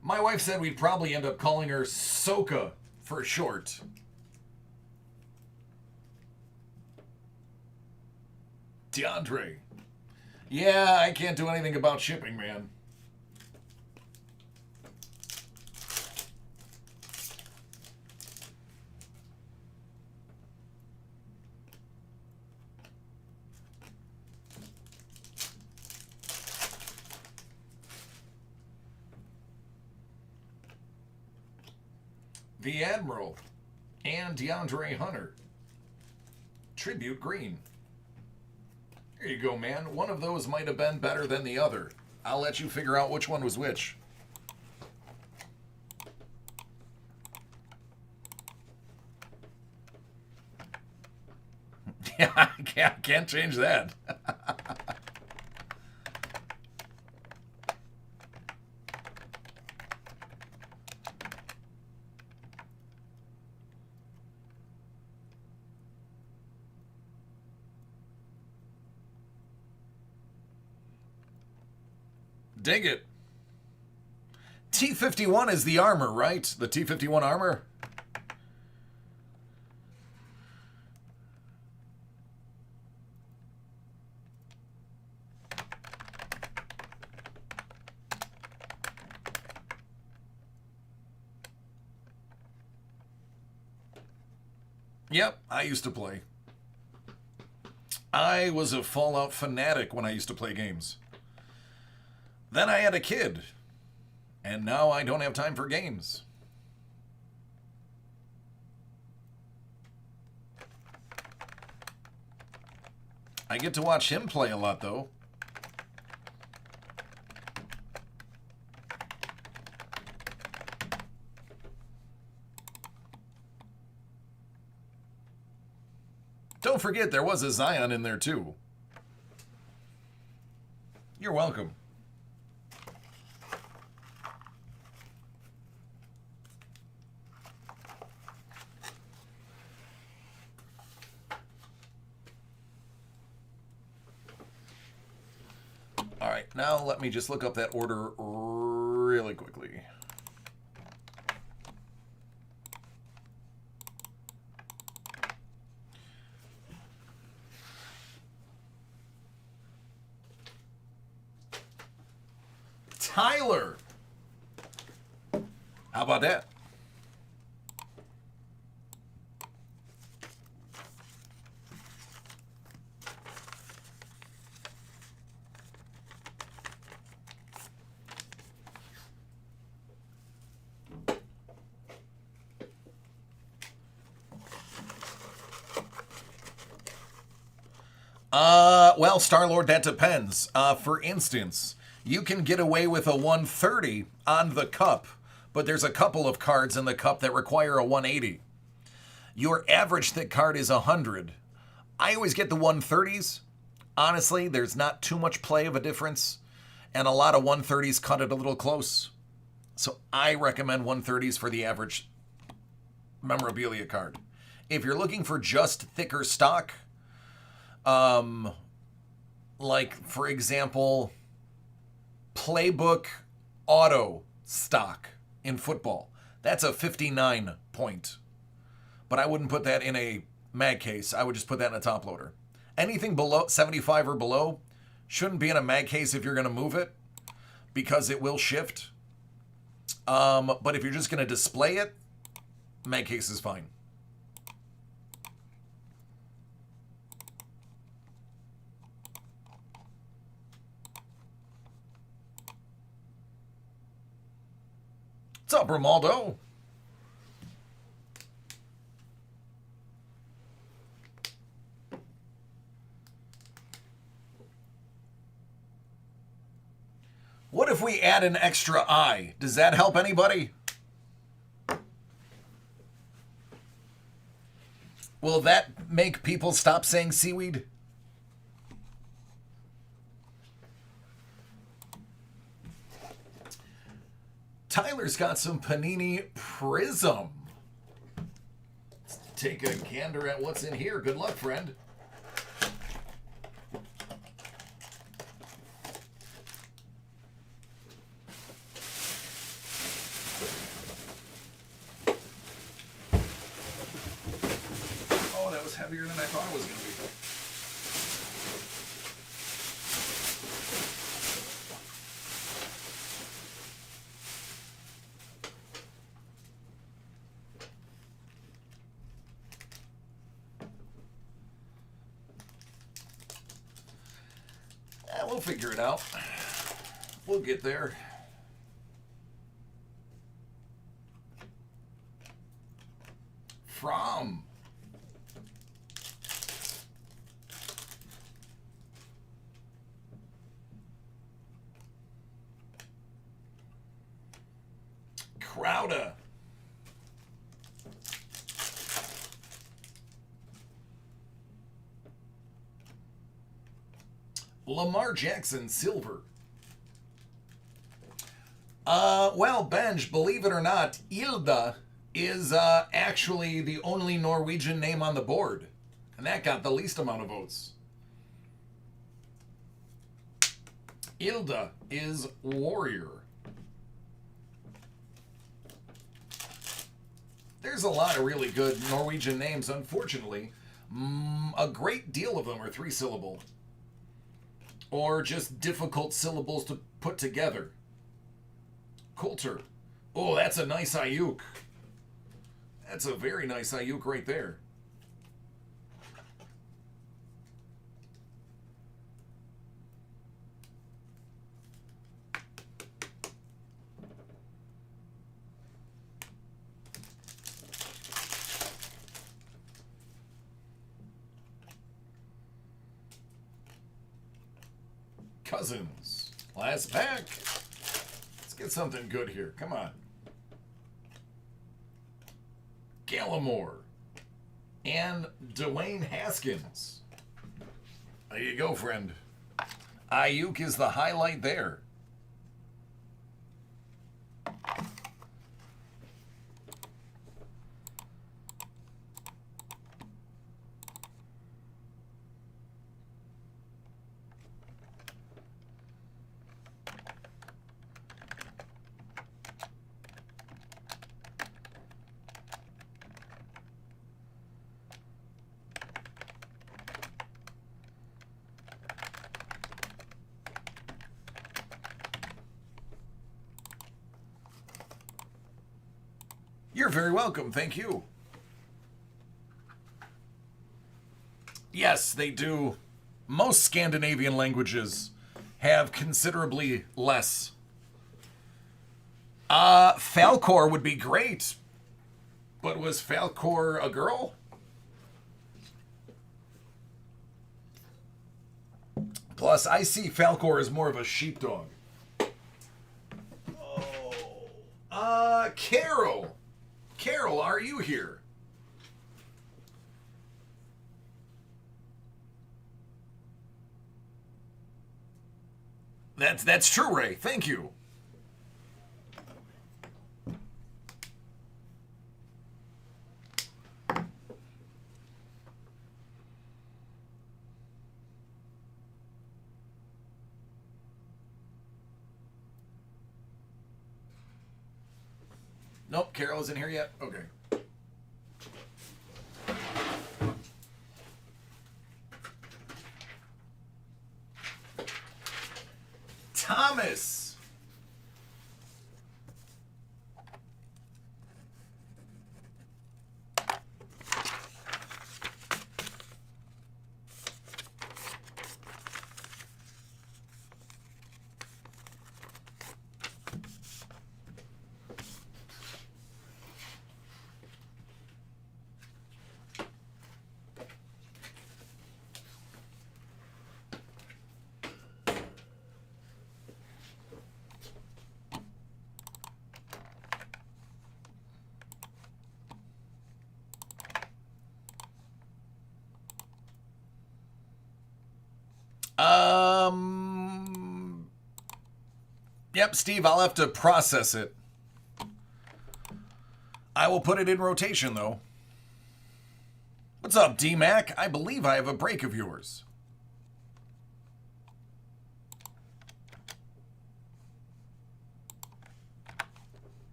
My wife said we'd probably end up calling her Soka for short. DeAndre. Yeah, I can't do anything about shipping, man. The Admiral and DeAndre Hunter. Tribute green. There you go, man. One of those might have been better than the other. I'll let you figure out which one was which. Yeah, I can't change that. Dig it. T-51 is the armor, right? The T-51 armor? Yep, I used to play. I was a Fallout fanatic when I used to play games. Then I had a kid, and now I don't have time for games. I get to watch him play a lot, though. Don't forget, there was a Zion in there, too. You're welcome. All right, now let me just look up that order really quickly. Tyler. How about that? Well, Star-Lord, that depends. For instance, you can get away with a 130 on the cup, but there's a couple of cards in the cup that require a 180. Your average thick card is 100. I always get the 130s. Honestly, there's not too much play of a difference, and a lot of 130s cut it a little close. So I recommend 130s for the average memorabilia card. If you're looking for just thicker stock, like, for example, Playbook auto stock in football, that's a 59 point. But I wouldn't put that in a mag case. I would just put that in a top loader. Anything below 75 or below shouldn't be in a mag case if you're going to move it, because it will shift. But if you're just going to display it, Mag case is fine. What's up, Romaldo? What if we add an extra I? Does that help anybody? Will that make people stop saying seaweed? Tyler's got some Panini Prism. Let's take a gander at what's in here. Good luck, friend. Oh, that was heavier than I thought it was going to be. We'll figure it out. We'll get there. From Crowder. Lamar Jackson, silver. Well, Benj, believe it or not, Ilda is actually the only Norwegian name on the board. And that got the least amount of votes. Ilda is warrior. There's a lot of really good Norwegian names, unfortunately. A great deal of them are 3-syllable. Or just difficult syllables to put together. Coulter. Oh, that's a nice Ayuk. That's a very nice Ayuk right there. Cousins. Last pack. Let's get something good here. Come on. Gallimore. And Dwayne Haskins. There you go, friend. Ayuk is the highlight there. You're very welcome. Thank you. Yes, they do. Most Scandinavian languages have considerably less. Falkor would be great. But was Falkor a girl? Plus, I see Falkor as more of a sheepdog. Oh, Carol. Carol, are you here? That's true, Ray. Thank you. Nope, Carol isn't here yet. Okay. Thomas. Yep, Steve, I'll have to process it. I will put it in rotation, though. What's up, D-Mac? I believe I have a break of yours.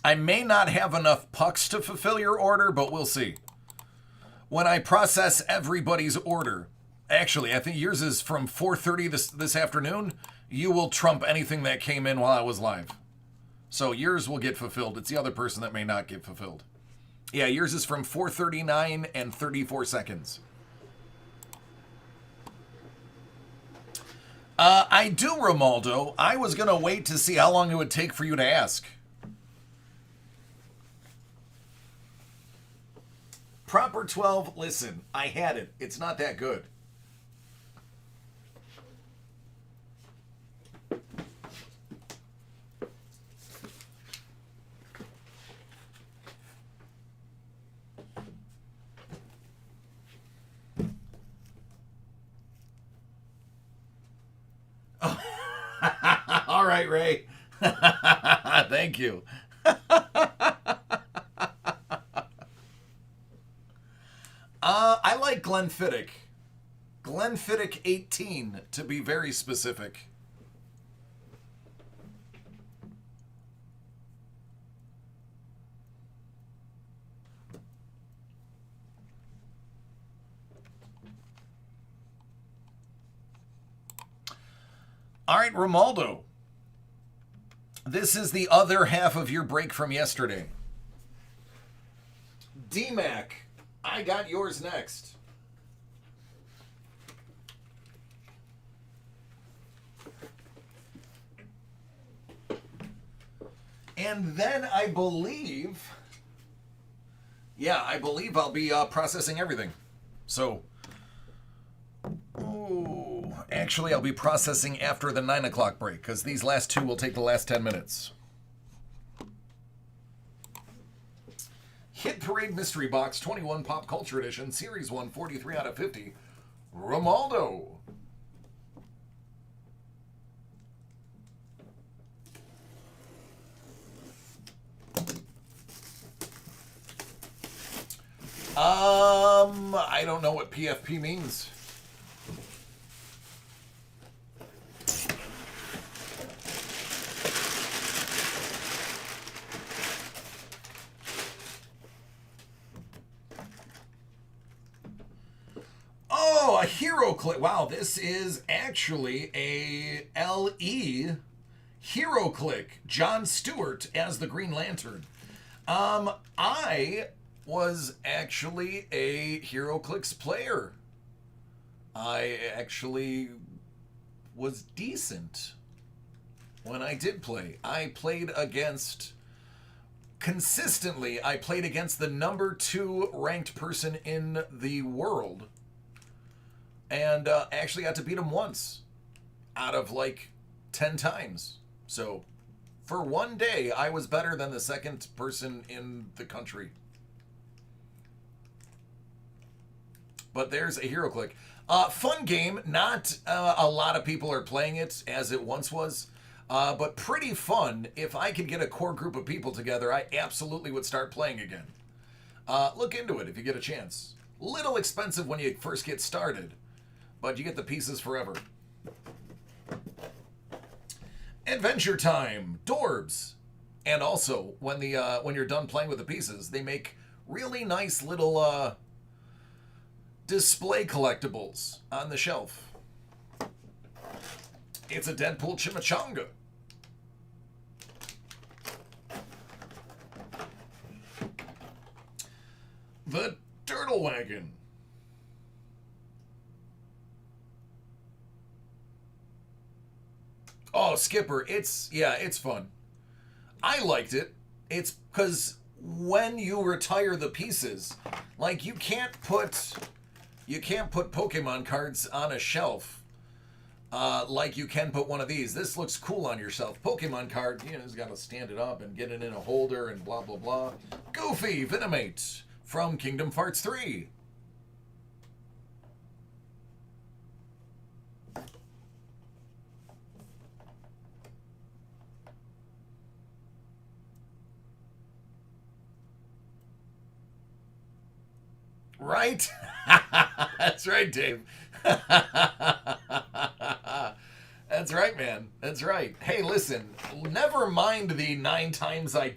I may not have enough pucks to fulfill your order, but we'll see. When I process everybody's order, actually, I think yours is from 4:30 this afternoon. You will trump anything that came in while I was live. So yours will get fulfilled. It's the other person that may not get fulfilled. Yeah, yours is from 4:39 and 34 seconds. I do, Romaldo. I was going to wait to see how long it would take for you to ask. Proper 12, listen, I had it. It's not that good. All right, Ray. Thank you. I like Glenfiddich. Glenfiddich 18, to be very specific. All right, Romaldo. This is the other half of your break from yesterday. D-Mac, I got yours next. And then I believe I'll be processing everything. So, actually, I'll be processing after the 9 o'clock break, because these last two will take the last 10 minutes. Hit Parade Mystery Box 21 Pop Culture Edition, Series 1, 43 out of 50. Romaldo. I don't know what PFP means. Oh, a hero click. Wow, this is actually a LE hero click. Jon Stewart as the Green Lantern. I was actually a HeroClix player. I actually was decent when I did play. I played against, consistently, I played against the number 2 ranked person in the world. And actually got to beat him once out of like 10 times. So for one day, I was better than the second person in the country. But there's a HeroClix. Fun game. Not a lot of people are playing it as it once was. But pretty fun. If I could get a core group of people together, I absolutely would start playing again. Look into it if you get a chance. Little expensive when you first get started, but you get the pieces forever. Adventure Time. Dorbs. And also, when you're done playing with the pieces, they make really nice little display collectibles on the shelf. It's a Deadpool chimichanga. The Turtle Wagon. Oh, Skipper, it's fun. I liked it. It's because when you retire the pieces, like you can't put Pokemon cards on a shelf like you can put one of these. This looks cool on your shelf. Pokemon card, you just got to stand it up and get it in a holder and blah, blah, blah. Goofy, Venomate, from Kingdom Hearts 3. Right? That's right, Dave. That's right, man. That's right. Hey, listen. Never mind the 9 times he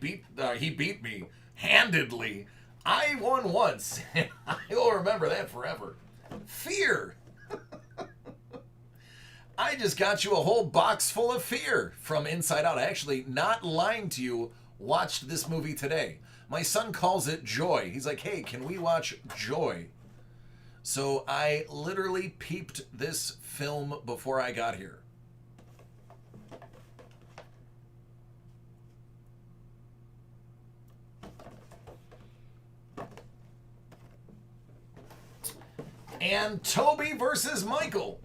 beat me handedly. I won once. I will remember that forever. Fear. I just got you a whole box full of fear from Inside Out. I actually, not lying to you, watched this movie today. My son calls it Joy. He's like, hey, can we watch Joy? So I literally peeped this film before I got here. And Toby versus Michael.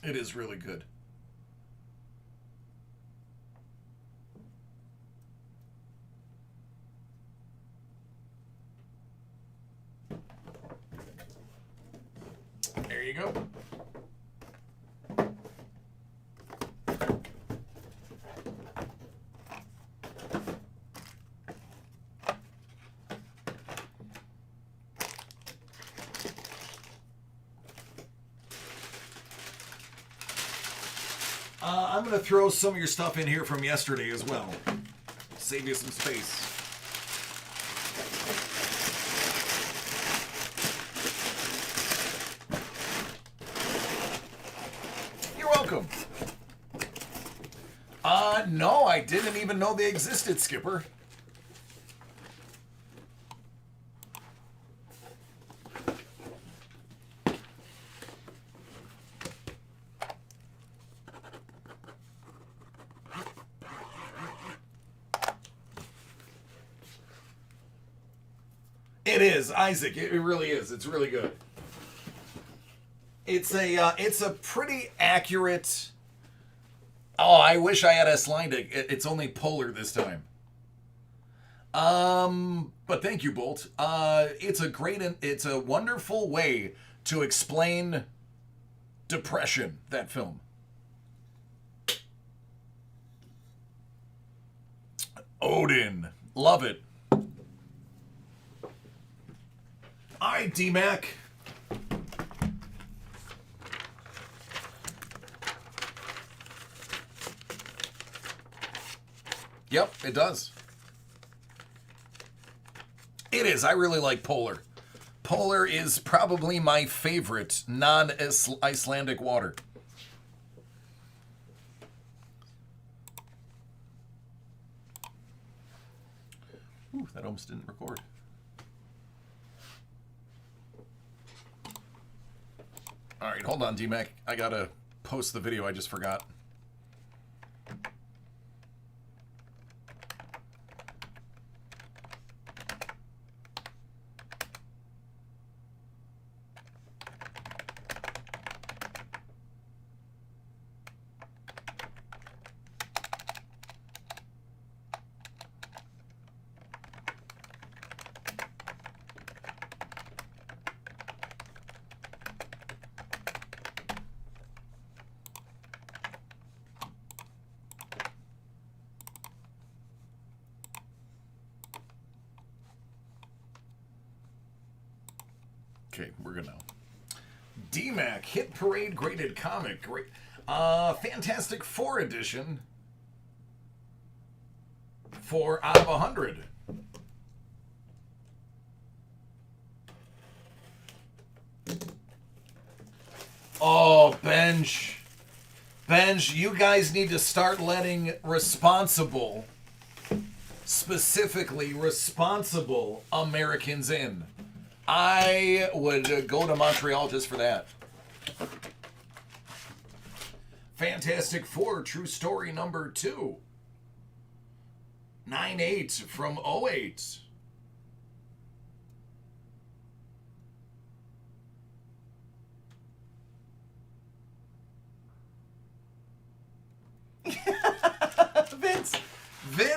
It is really good. There you go. I'm going to throw some of your stuff in here from yesterday as well. Save you some space. You're welcome. No, I didn't even know they existed, Skipper. It is, Isaac. It really is. It's really good. It's a pretty accurate. Oh, I wish I had Icelandic. It's only polar this time. But thank you, Bolt. It's a wonderful way to explain depression, that film. Odin. Love it. All right, D-Mac. Yep, it does. It is. I really like Polar. Polar is probably my favorite non-Icelandic water. Ooh, that almost didn't record. All right, hold on, D-Mac. I gotta post the video. I just forgot. Okay, we're good now. DMAC Hit Parade Graded Comic. Great. Fantastic Four edition. 4 out of 100. Oh, Benj. Benj, you guys need to start letting responsible, specifically responsible Americans in. I would go to Montreal just for that. Fantastic Four, True Story number 2. 9/8 from 08.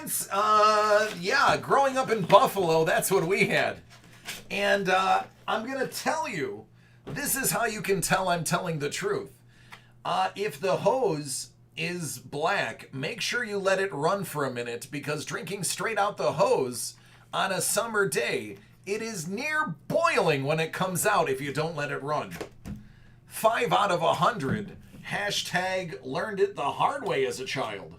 Vince, yeah, growing up in Buffalo, that's what we had. And I'm going to tell you, this is how you can tell I'm telling the truth. If the hose is black, make sure you let it run for a minute, because drinking straight out the hose on a summer day, it is near boiling when it comes out if you don't let it run. 5 out of 100. Hashtag learned it the hard way as a child.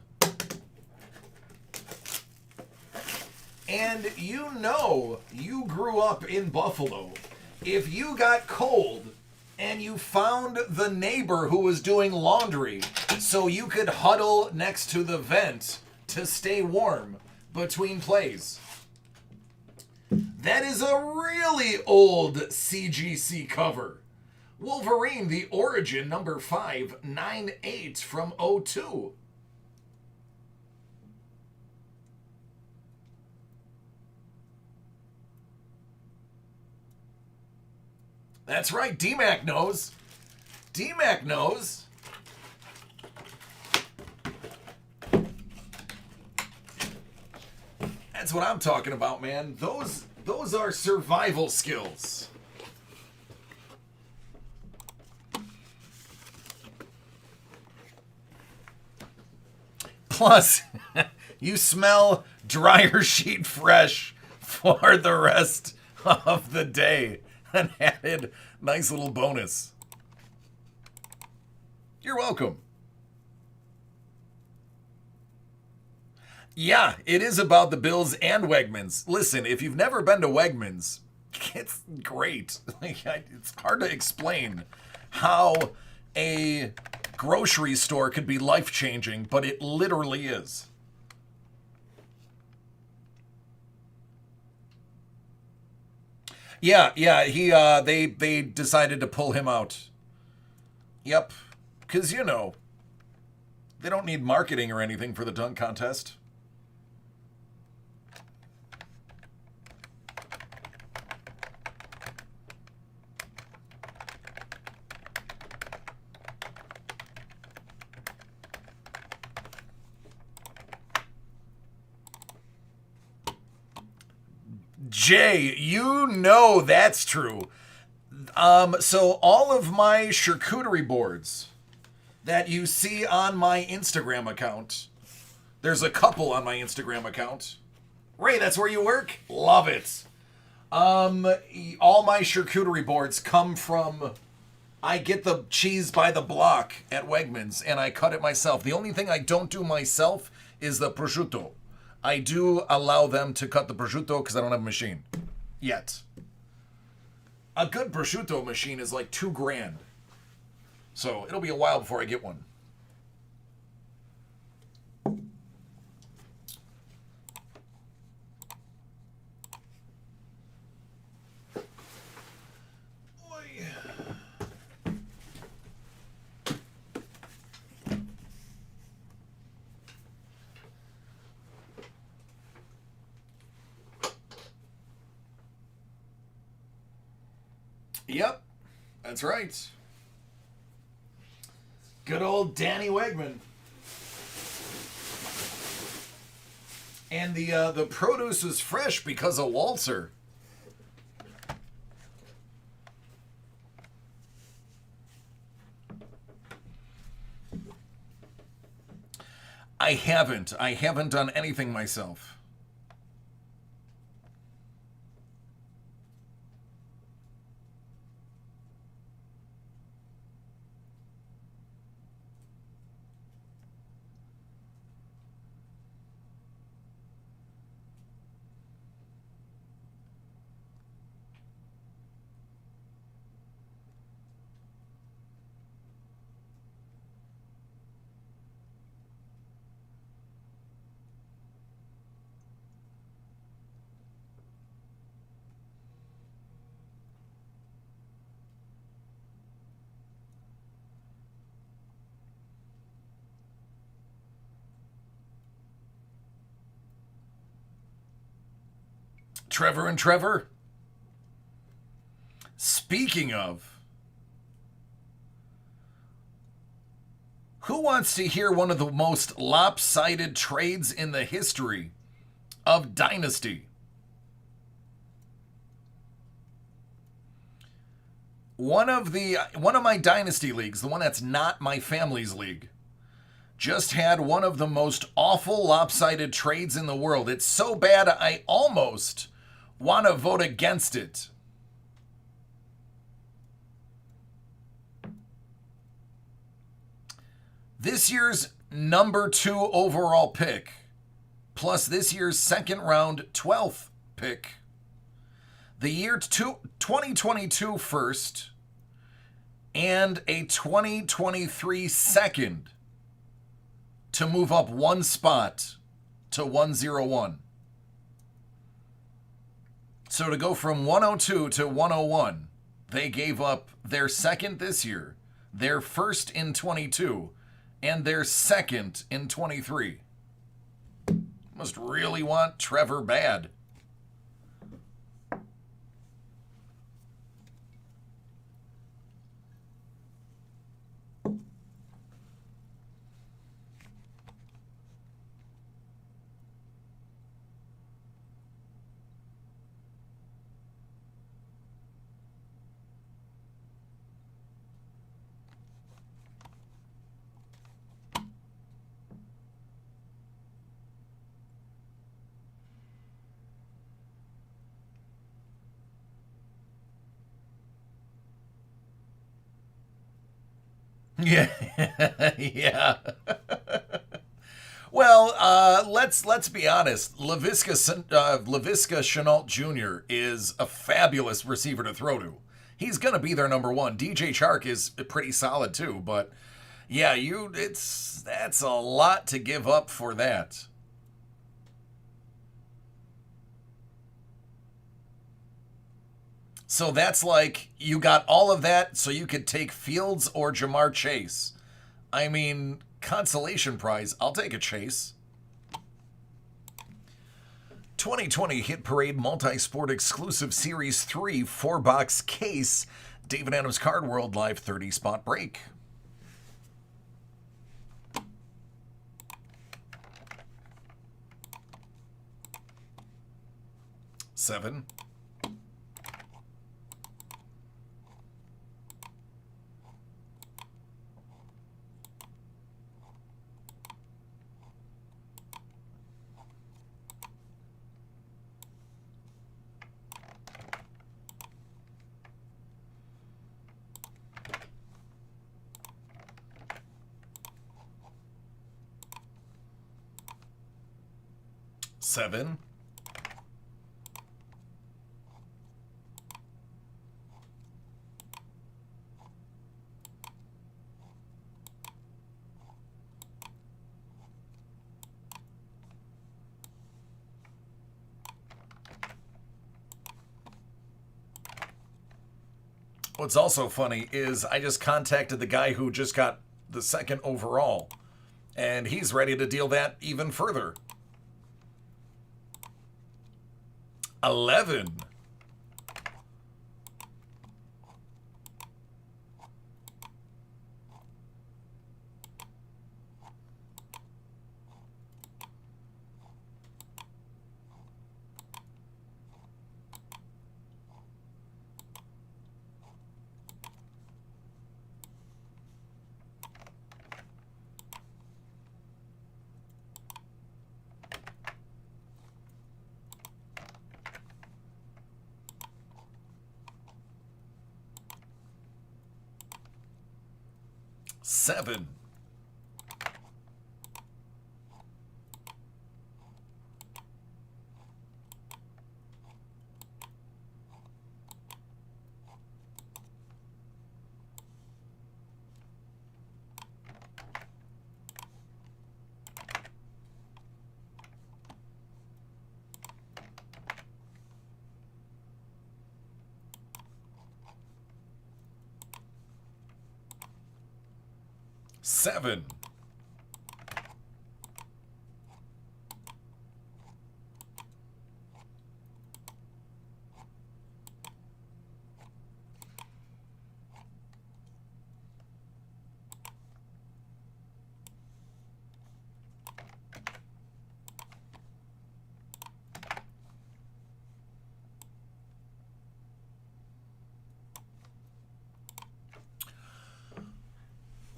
And you know you grew up in Buffalo. If you got cold and you found the neighbor who was doing laundry so you could huddle next to the vent to stay warm between plays. That is a really old CGC cover. Wolverine, The Origin, number 598 from 02. That's right, D-Mac knows. D-Mac knows. That's what I'm talking about, man. Those are survival skills. Plus, you smell dryer sheet fresh for the rest of the day. An added nice little bonus. You're welcome. Yeah, it is about the Bills and Wegmans. Listen, if you've never been to Wegmans, it's great. It's hard to explain how a grocery store could be life-changing, but it literally is. Yeah, they decided to pull him out. Yep, because, you know, they don't need marketing or anything for the dunk contest. Jay, you know that's true. So all of my charcuterie boards that you see on my Instagram account, there's a couple on my Instagram account. Ray, that's where you work? Love it. All my charcuterie boards come from, I get the cheese by the block at Wegmans and I cut it myself. The only thing I don't do myself is the prosciutto. I do allow them to cut the prosciutto because I don't have a machine. Yet. A good prosciutto machine is like $2,000. So it'll be a while before I get one. Yep, that's right. Good old Danny Wegman. And the produce was fresh because of Walzer. I haven't done anything myself. Trevor and Trevor. Speaking of, Who wants to hear one of the most lopsided trades in the history of Dynasty? One of my Dynasty leagues, the one that's not my family's league, just had one of the most awful lopsided trades in the world. It's so bad I almost want to vote against it. This year's number 2 overall pick, plus this year's second round 12th pick, the year 2022 first, and a 2023 second to move up one spot to 101. So to go from 102 to 101, they gave up their second this year, their first in 22, and their second in 23. Must really want Trevor bad. Yeah, yeah. Well, let's be honest. Laviska Chenault Jr. is a fabulous receiver to throw to. He's gonna be their number one. DJ Chark is pretty solid too, but yeah, that's a lot to give up for that. So that's like, you got all of that so you could take Fields or Jamar Chase. I mean, consolation prize, I'll take a Chase. 2020 Hit Parade Multi-Sport Exclusive Series 3 4-box case. David Adams Card World Live 30 spot break. Seven. 7. 'What's also funny is I just contacted the guy who just got the second overall, and he's ready to deal that even further. 11. 7. 7. 8.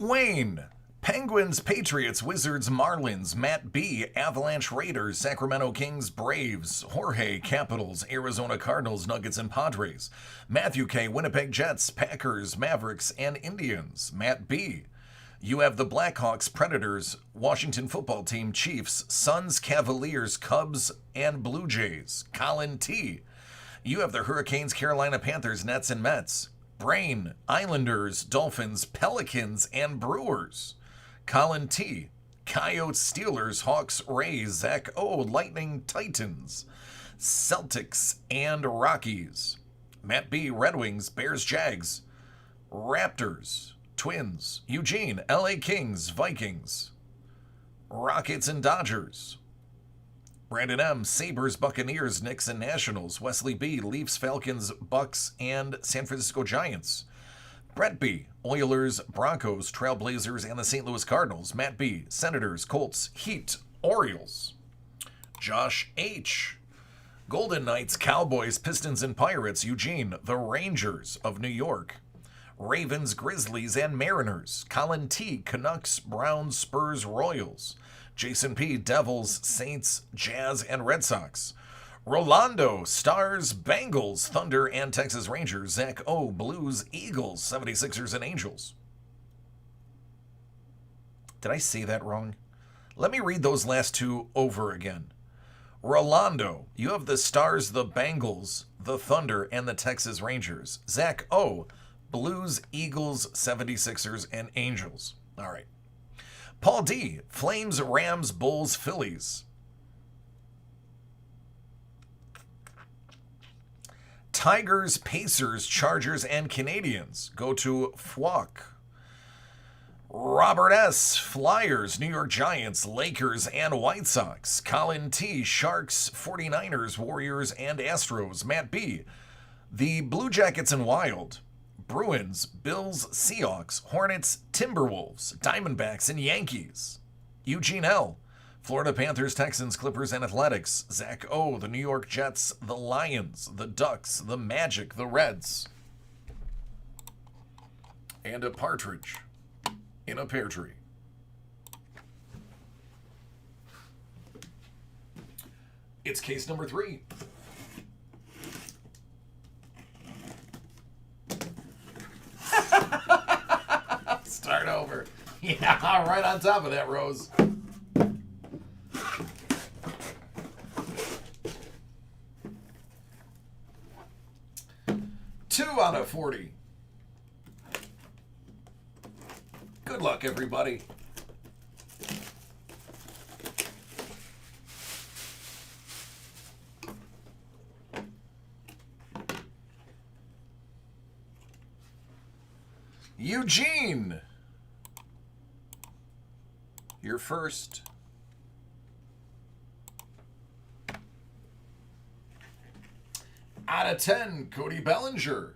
Wayne. Penguins, Patriots, Wizards, Marlins. Matt B. Avalanche, Raiders, Sacramento Kings, Braves. Jorge, Capitals, Arizona Cardinals, Nuggets, and Padres. Matthew K. Winnipeg Jets, Packers, Mavericks, and Indians. Matt B. You have the Blackhawks, Predators, Washington Football Team, Chiefs, Suns, Cavaliers, Cubs, and Blue Jays. Colin T. You have the Hurricanes, Carolina Panthers, Nets, and Mets. Brain, Islanders, Dolphins, Pelicans, and Brewers. Colin T. Coyotes, Steelers, Hawks, Rays, Zach O. Lightning, Titans, Celtics, and Rockies. Matt B. Red Wings, Bears, Jags, Raptors, Twins. Eugene, LA Kings, Vikings, Rockets, and Dodgers. Brandon M. Sabres, Buccaneers, Knicks, and Nationals. Wesley B. Leafs, Falcons, Bucks, and San Francisco Giants. Brett B. Oilers, Broncos, Trailblazers, and the St. Louis Cardinals. Matt B. Senators, Colts, Heat, Orioles. Josh H. Golden Knights, Cowboys, Pistons, and Pirates. Eugene, the Rangers of New York. Ravens, Grizzlies, and Mariners. Colin T. Canucks, Browns, Spurs, Royals. Jason P. Devils, Saints, Jazz, and Red Sox. Rolando, Stars, Bengals, Thunder, and Texas Rangers. Zach O. Blues, Eagles, 76ers, and Angels. Did I say that wrong? Let me read those last two over again. Rolando, you have the Stars, the Bengals, the Thunder, and the Texas Rangers. Zach O. Blues, Eagles, 76ers, and Angels. All right. Paul D. Flames, Rams, Bulls, Phillies. Tigers, Pacers, Chargers, and Canadians. Go to Fwalk. Robert S. Flyers, New York Giants, Lakers, and White Sox. Colin T. Sharks, 49ers, Warriors, and Astros. Matt B. The Blue Jackets and Wild. Bruins, Bills, Seahawks, Hornets, Timberwolves, Diamondbacks, and Yankees. Eugene L. Florida Panthers, Texans, Clippers, and Athletics. Zach O. The New York Jets, the Lions, the Ducks, the Magic, the Reds. And a partridge in a pear tree. It's case number 3. Start over. Yeah, right on top of that, Rose. Two out of 40. Good luck, everybody. Eugene, you're first. Out of 10, Cody Bellinger,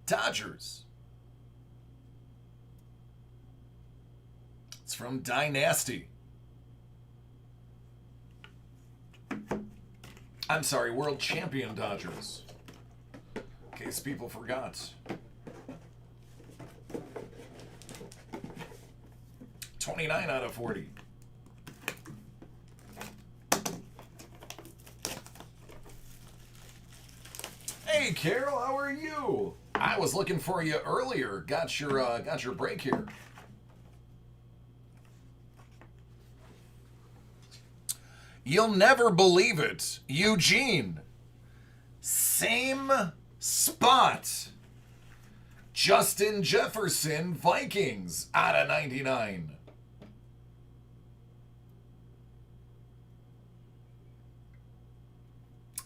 Dodgers. It's from Dynasty. I'm sorry, World Champion Dodgers. In case people forgot. 29 out of 40. Hey, Carol, how are you? I was looking for you earlier. Got your break here. You'll never believe it, Eugene. Same spot. Justin Jefferson, Vikings, out of 99.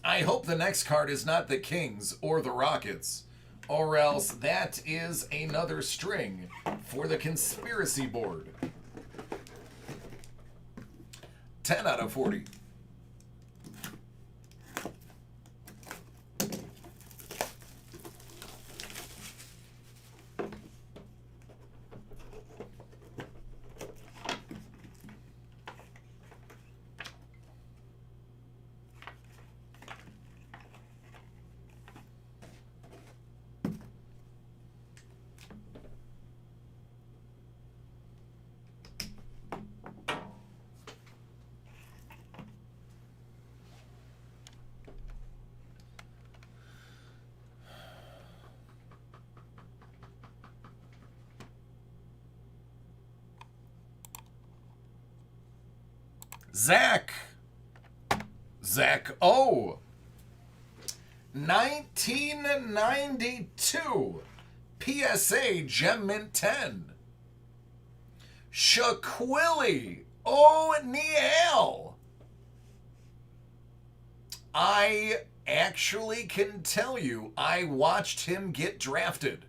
I hope the next card is not the Kings or the Rockets, or else that is another string for the conspiracy board. 10 out of 40. Zach O. 1992 PSA Gem Mint 10. Shaquille O'Neal. I actually can tell you I watched him get drafted.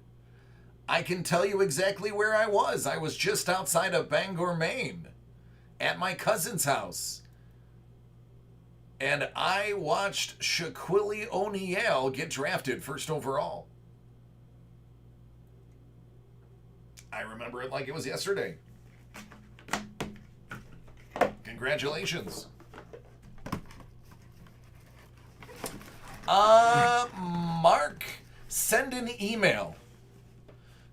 I can tell you exactly where I was. I was just outside of Bangor, Maine, at my cousin's house. And I watched Shaquille O'Neal get drafted first overall. I remember it like it was yesterday. Congratulations. Mark, send an email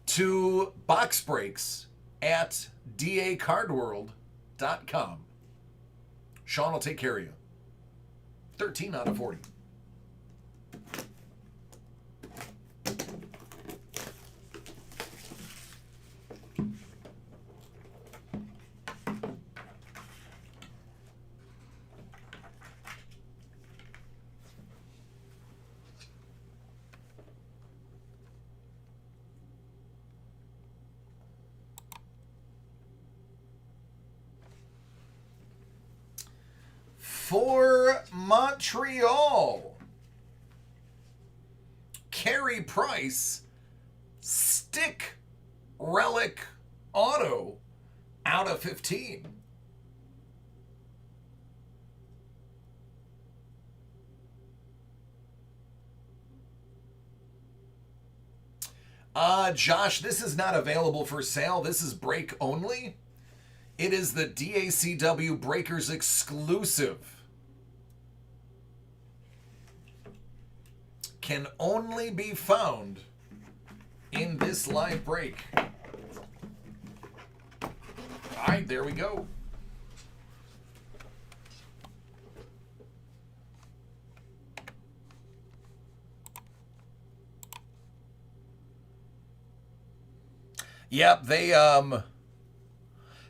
to boxbreaks@dacardworld.com. Sean will take care of you. 13 out of 40. For Montreal, Carey Price, Stick Relic Auto out of 15. Josh, this is not available for sale. This is break only. It is the DACW Breakers exclusive. Can only be found in this live break. All right, there we go. Yep,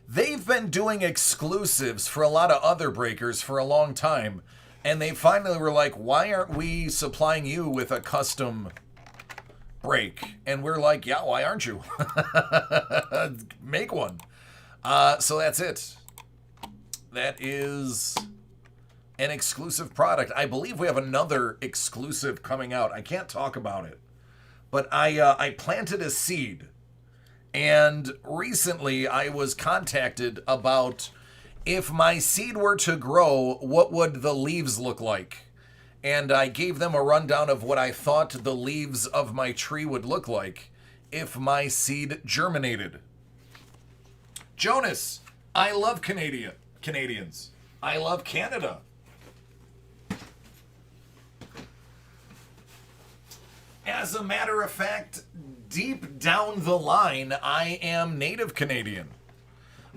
they've been doing exclusives for a lot of other breakers for a long time. And they finally were like, why aren't we supplying you with a custom break? And we're like, yeah, why aren't you? Make one. So that's it. That is an exclusive product. I believe we have another exclusive coming out. I can't talk about it. But I planted a seed. And recently I was contacted about if my seed were to grow, what would the leaves look like? And I gave them a rundown of what I thought the leaves of my tree would look like if my seed germinated. Jonas, I love Canadians. I love Canada. As a matter of fact, deep down the line, I am Native Canadian.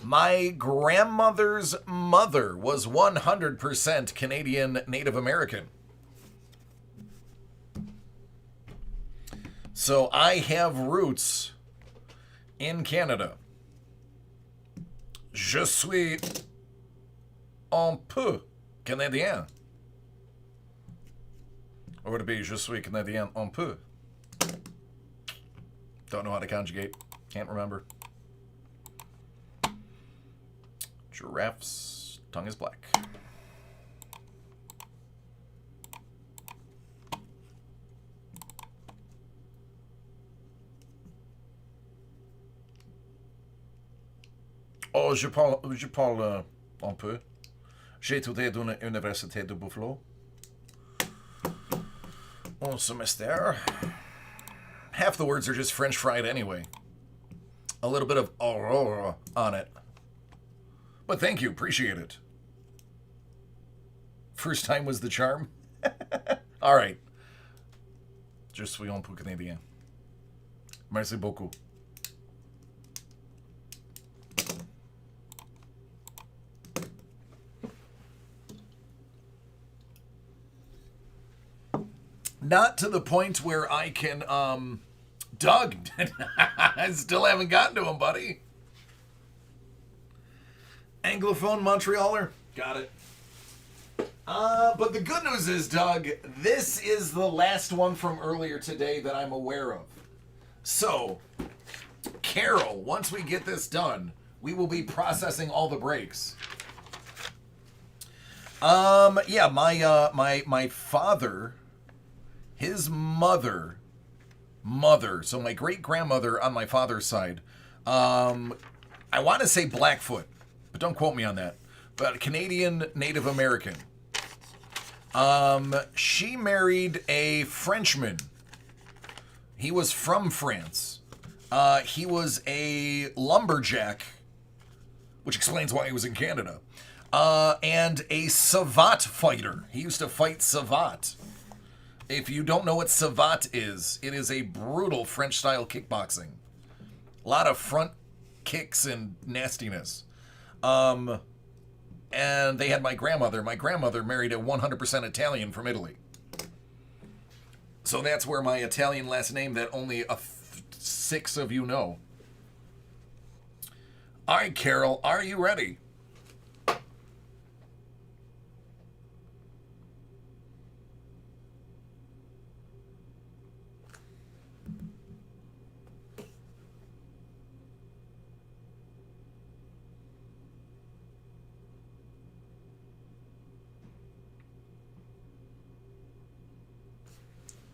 My grandmother's mother was 100% Canadian Native American. So I have roots in Canada. Je suis un peu Canadien. Or would it be Je suis Canadien un peu? Don't know how to conjugate. Can't remember. Giraffe's tongue is black. Oh, je parle un peu. J'ai étudié dans l'université de Buffalo. Un semestre. Half the words are just French fried anyway. A little bit of aurora on it. But thank you, appreciate it. First time was the charm. All right. Je suis un peu Canadien. Merci beaucoup. Not to the point where I can, Doug, I still haven't gotten to him, buddy. Anglophone Montrealer, Got it. But the good news is, Doug, this is the last one from earlier today that I'm aware of. So, Carol, once we get this done, we will be processing all the breaks. Yeah, my father, his mother, so my great-grandmother on my father's side, I want to say Blackfoot, but don't quote me on that, but Canadian Native American. She married a Frenchman. He was from France. He was a lumberjack, which explains why he was in Canada, and a savate fighter. He used to fight savate. If you don't know what savate is, it is a brutal French-style kickboxing. A lot of front kicks and nastiness. And they had my grandmother. My grandmother married a 100% Italian from Italy. So that's where my Italian last name that only 6 of you know. All right, Carol, are you ready?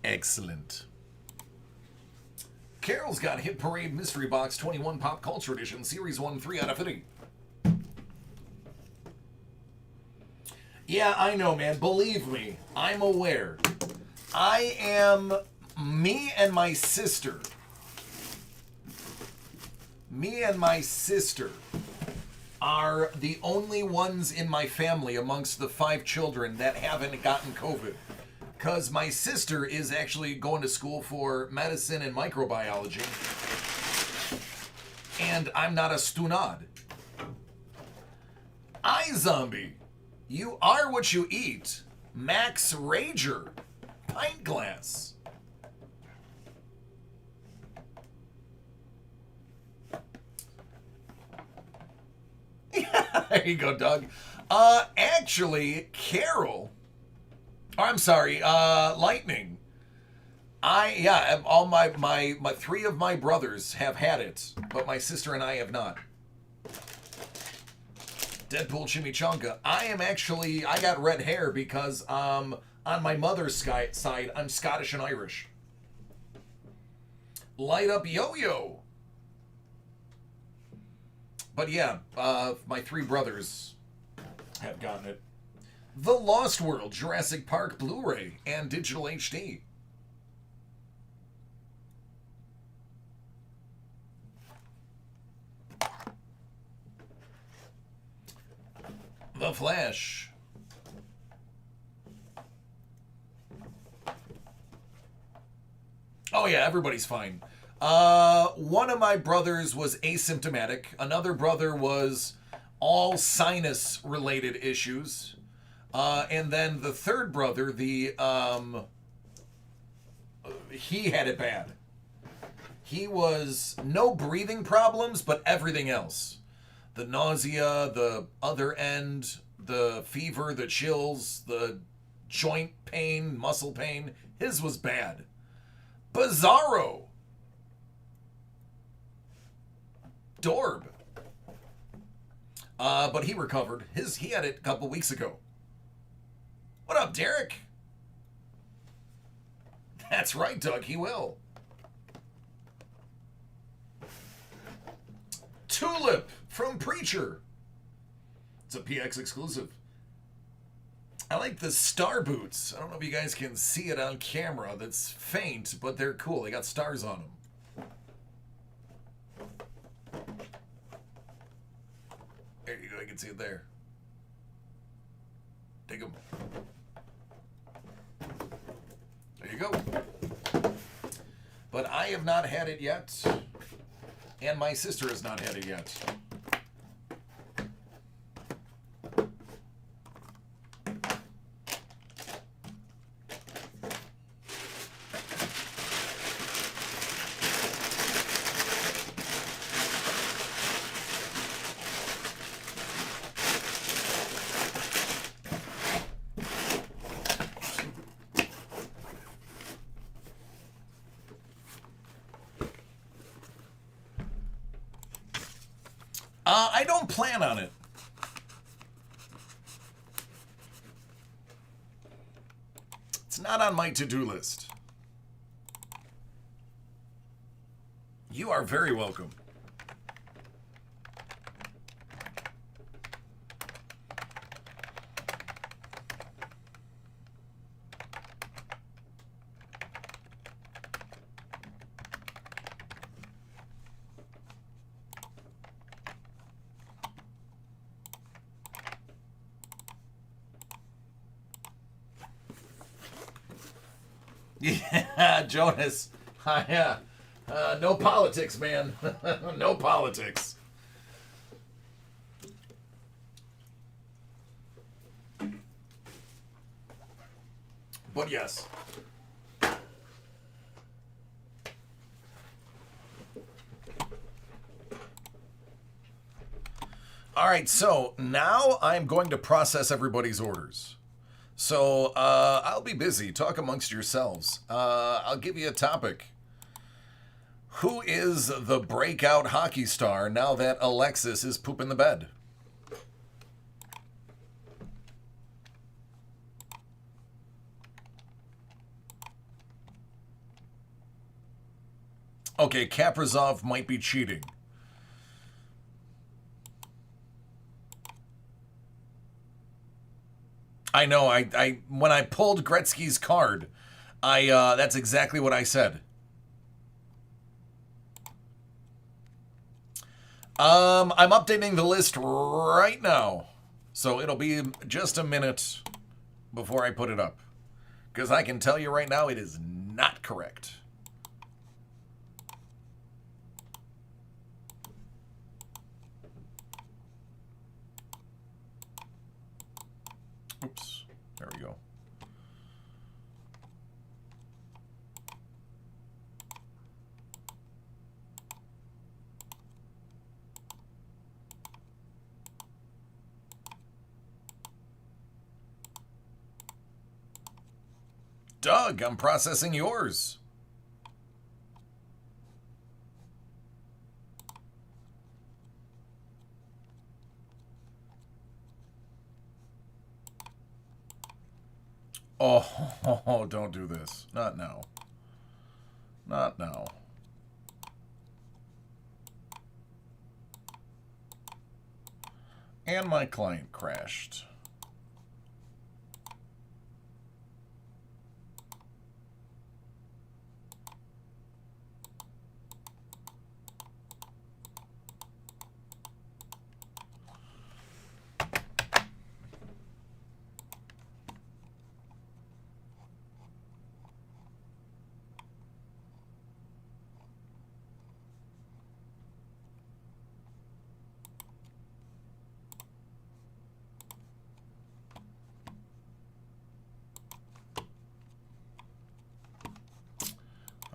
Excellent. Carol's got Hit Parade Mystery Box 21 Pop Culture Edition, Series 1, 3 out of 3. Yeah, I know, man. Believe me, I'm aware. Me and my sister are the only ones in my family amongst the 5 children that haven't gotten COVID. Because my sister is actually going to school for medicine and microbiology. And I'm not a stunad. iZombie, you are what you eat. Max Rager, pint glass. There you go, Doug. Actually, Carol... Oh, I'm sorry, Lightning. All my 3 of my brothers have had it, but my sister and I have not. Deadpool Chimichanga. I got red hair because, on my mother's side, I'm Scottish and Irish. Light up Yo-Yo. But yeah, my 3 brothers have gotten it. The Lost World Jurassic Park Blu-ray and Digital HD. The Flash. Oh yeah, everybody's fine. One of my brothers was asymptomatic. Another brother was all sinus-related issues. And then the third brother, he had it bad. He was no breathing problems, but everything else. The nausea, the other end, the fever, the chills, the joint pain, muscle pain. His was bad. Bizarro. Dorb. But he recovered. He had it a couple weeks ago. What up, Derek? That's right, Doug, he will. Tulip from Preacher. It's a PX exclusive. I like the star boots. I don't know if you guys can see it on camera. That's faint, but they're cool. They got stars on them. There you go. I can see it there. Take them. There you go. But I have not had it yet, and my sister has not had it yet. plan on it. It's not on my to-do list. You are very welcome. Yeah, Jonas. Yeah. No politics, man. No politics. But yes. All right, so now I'm going to process everybody's orders. So I'll be busy. Talk amongst yourselves. I'll give you a topic. Who is the breakout hockey star now that Alexis is pooping the bed? Okay, Kaprizov might be cheating. I know. I when I pulled Gretzky's card, that's exactly what I said. I'm updating the list right now, so it'll be just a minute before I put it up, because I can tell you right now it is not correct. Oops, there we go. Doug, I'm processing yours. Oh, don't do this. Not now. Not now. And my client crashed.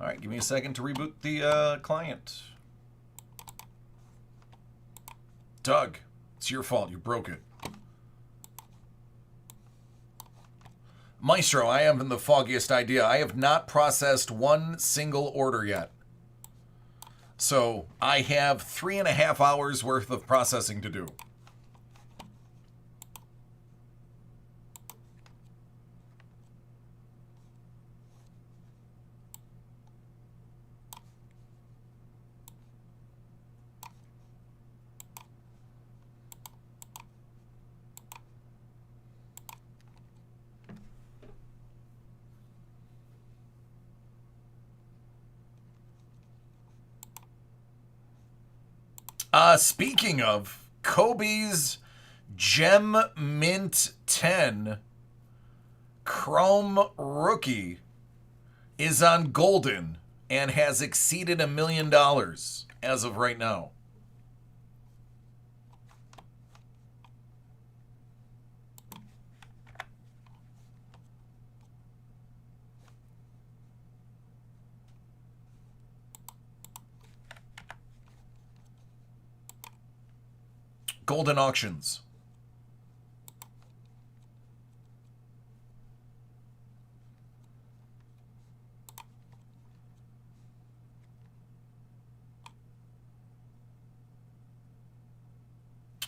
All right, give me a second to reboot the client. Doug, it's your fault. You broke it. Maestro, I haven't the foggiest idea. I have not processed one single order yet. So I have 3.5 hours worth of processing to do. Speaking of, Kobe's Gem Mint 10 Chrome Rookie is on Golden and has exceeded $1 million as of right now. Golden Auctions.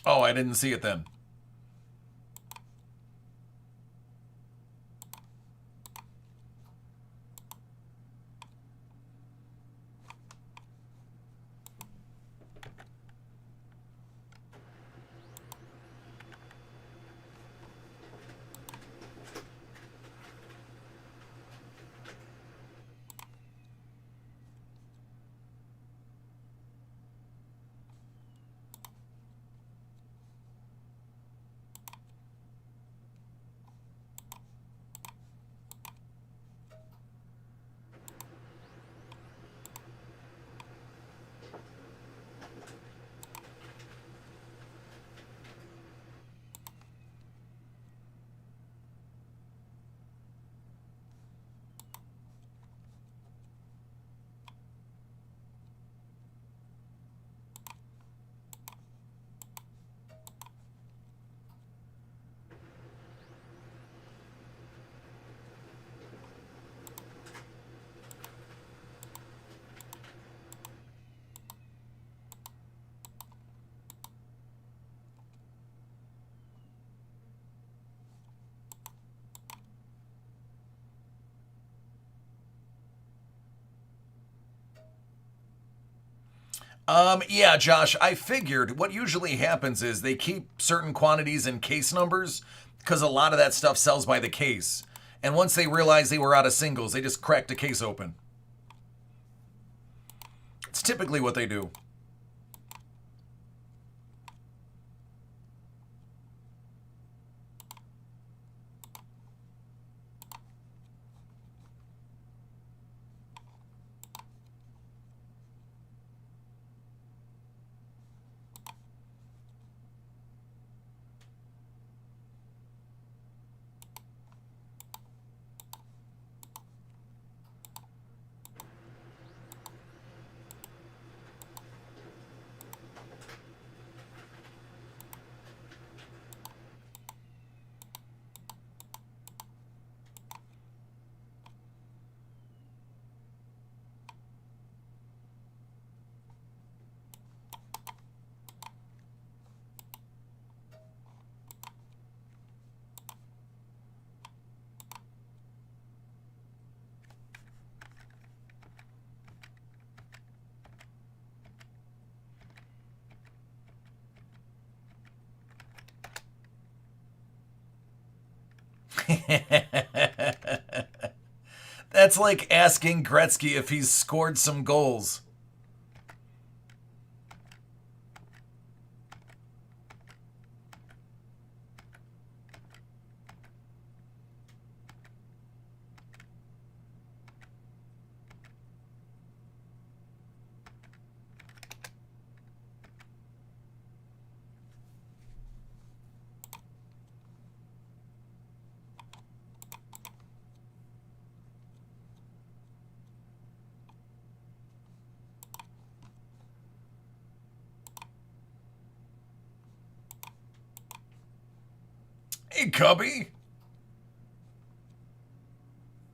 Oh, I didn't see it then. Yeah, Josh, I figured what usually happens is they keep certain quantities in case numbers because a lot of that stuff sells by the case. And once they realized they were out of singles, they just cracked a case open. It's typically what they do. That's like asking Gretzky if he's scored some goals. Hey, Cubby.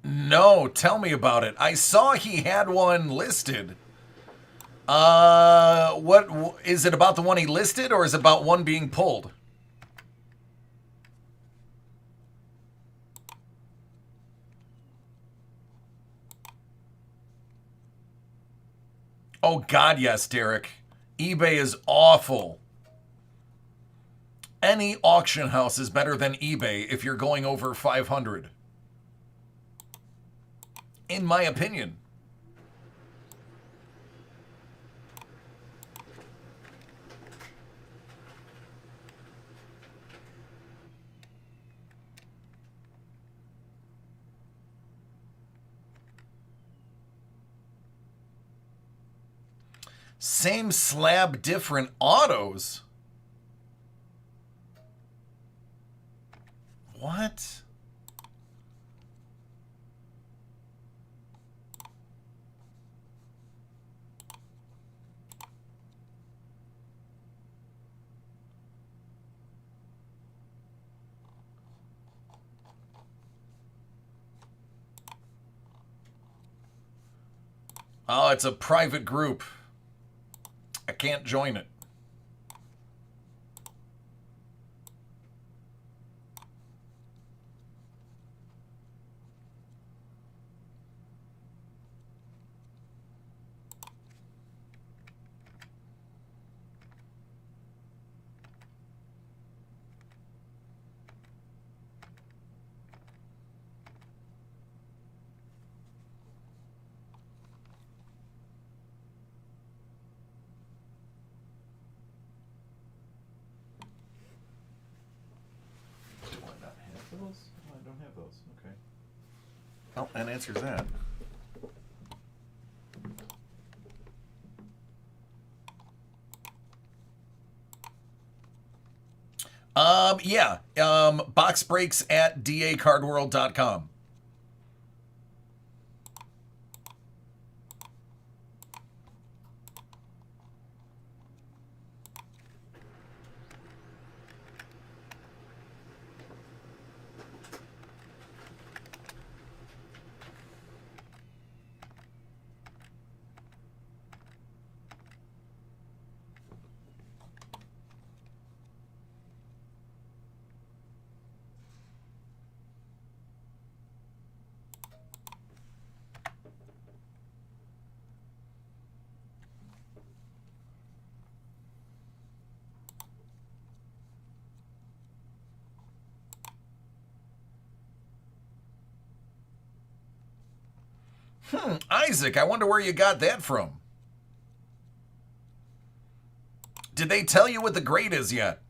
No, tell me about it. I saw he had one listed. What is it about the one he listed, or is it about one being pulled? Oh God, yes, Derek. eBay is awful. Any auction house is better than eBay if you're going over 500. In my opinion. Same slab, different autos. What? Oh, it's a private group. I can't join it. those. Okay. Oh, that answers that. Yeah. Box breaks at dacardworld.com. Isaac, I wonder where you got that from. Did they tell you what the grade is yet?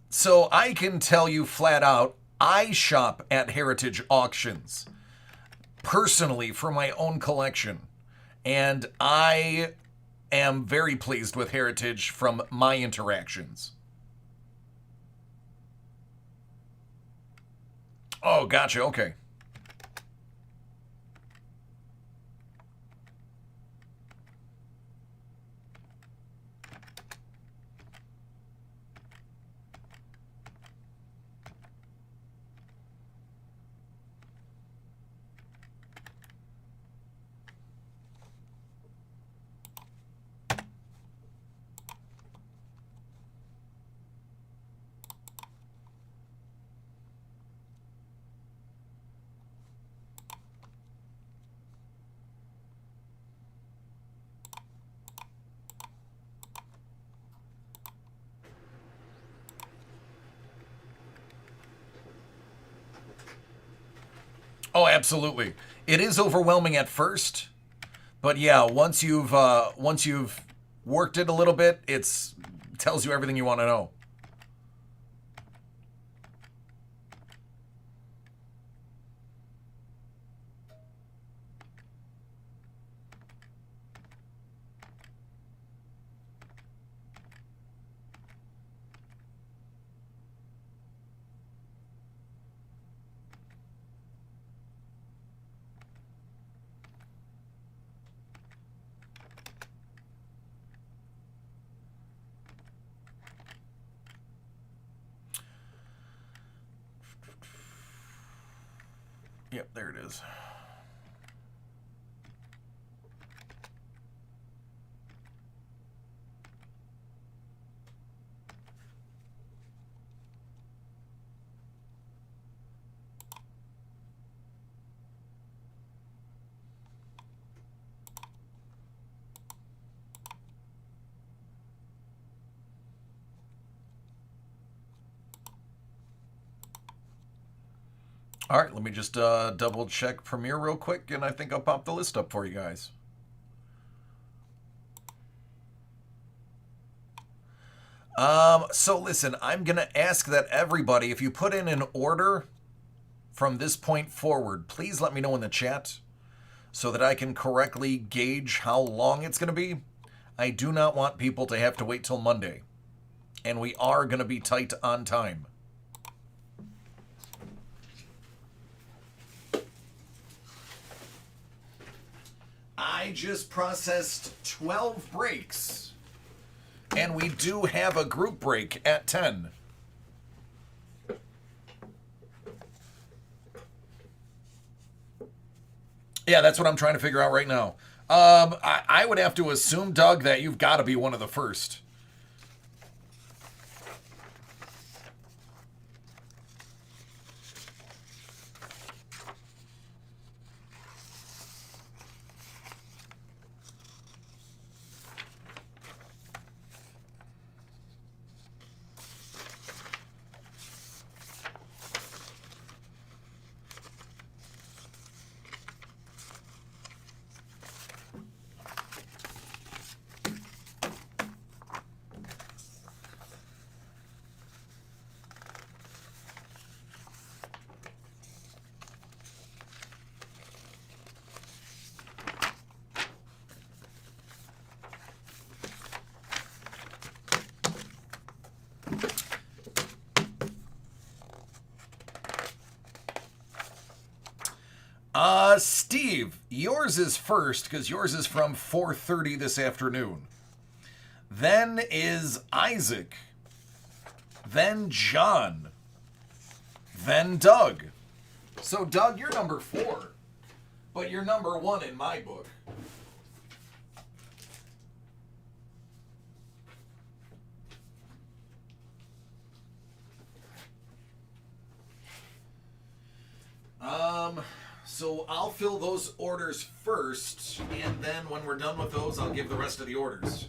So I can tell you flat out, I shop at Heritage Auctions personally for my own collection. And I am very pleased with Heritage from my interactions. Oh, gotcha. Okay. Oh, absolutely. It is overwhelming at first, but yeah, once you've worked it a little bit, it tells you everything you want to know. Yep, there it is. All right, let me just double check Premiere real quick, and I think I'll pop the list up for you guys. So listen, I'm going to ask that everybody, if you put in an order from this point forward, please let me know in the chat so that I can correctly gauge how long it's going to be. I do not want people to have to wait till Monday, and we are going to be tight on time. I just processed 12 breaks, and we do have a group break at 10. Yeah, that's what I'm trying to figure out right now. I would have to assume, Doug, that you've got to be one of the first. Steve, yours is first because yours is from 4:30 this afternoon. Then is Isaac. Then John. Then Doug. So Doug, you're number 4, but you're number 1 in my book. So I'll fill those orders first, and then when we're done with those, I'll give the rest of the orders.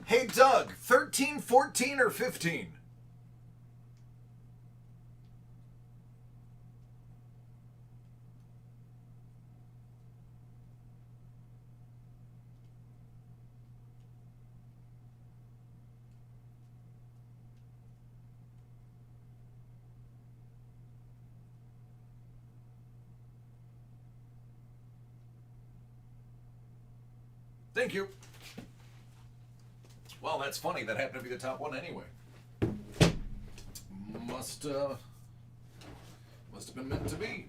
Hey, Doug, 13, 14, or 15? Thank you. Well, that's funny. That happened to be the top one anyway. Must have been meant to be.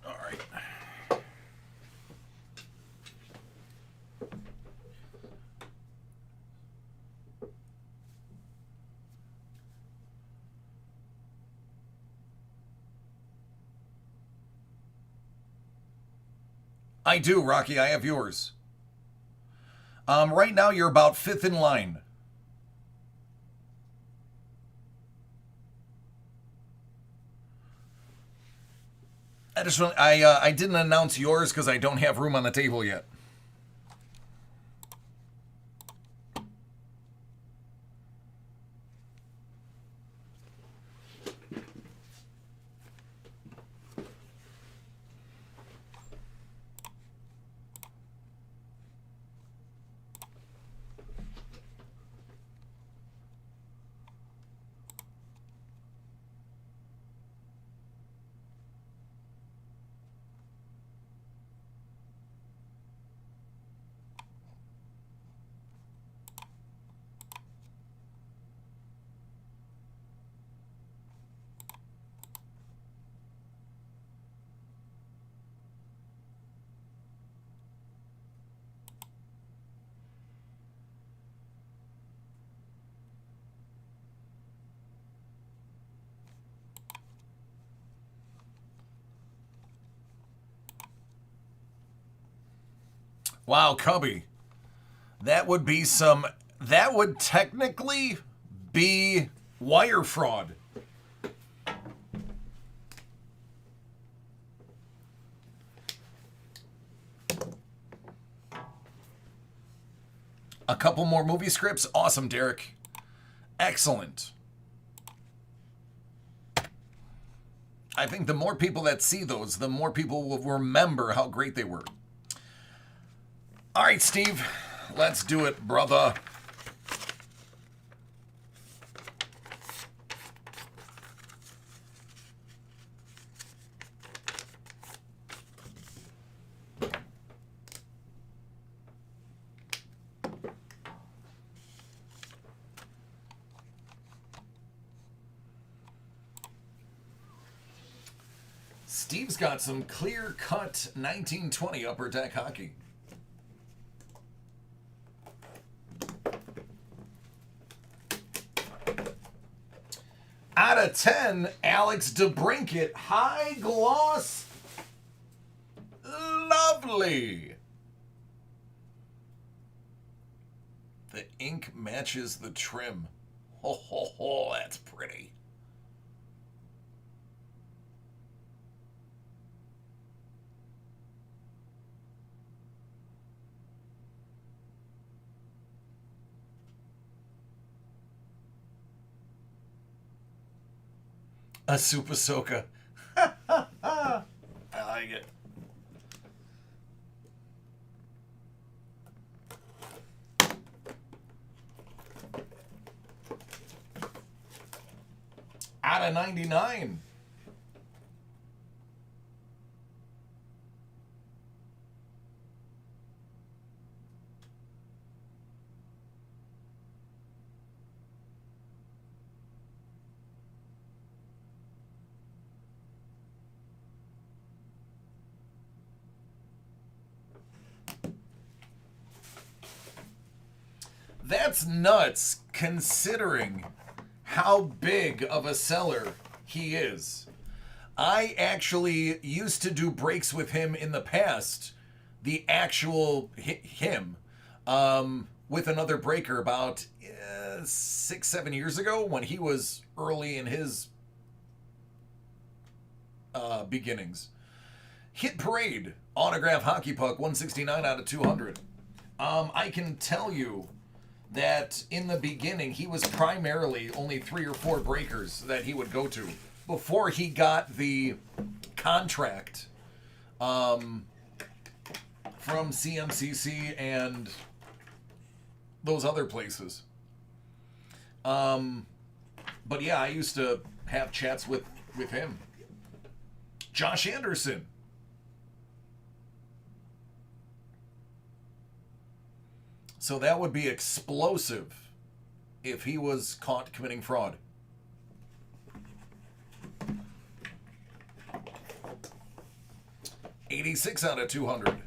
All right. I do, Rocky. I have yours. Right now, you're about 5th in line. I didn't announce yours because I don't have room on the table yet. Wow, Cubby. That would be some... That would technically be wire fraud. A couple more movie scripts? Awesome, Derek. Excellent. I think the more people that see those, the more people will remember how great they were. All right, Steve. Let's do it, brother. Steve's got some clear-cut 1920 Upper Deck hockey. Out of 10, Alex DeBrincat, high gloss. Lovely. The ink matches the trim. Ho, ho, ho, that's pretty. A Super Soka. I like it. Out of 99. That's nuts, considering how big of a seller he is. I actually used to do breaks with him in the past, the actual him, with another breaker about 6-7 years ago when he was early in his beginnings. Hit Parade, autograph hockey puck, 169 out of 200. I can tell you that in the beginning, he was primarily only 3 or 4 breakers that he would go to before he got the contract from CMCC and those other places. But yeah, I used to have chats with him. Josh Anderson. So that would be explosive if he was caught committing fraud. $86 out of 200.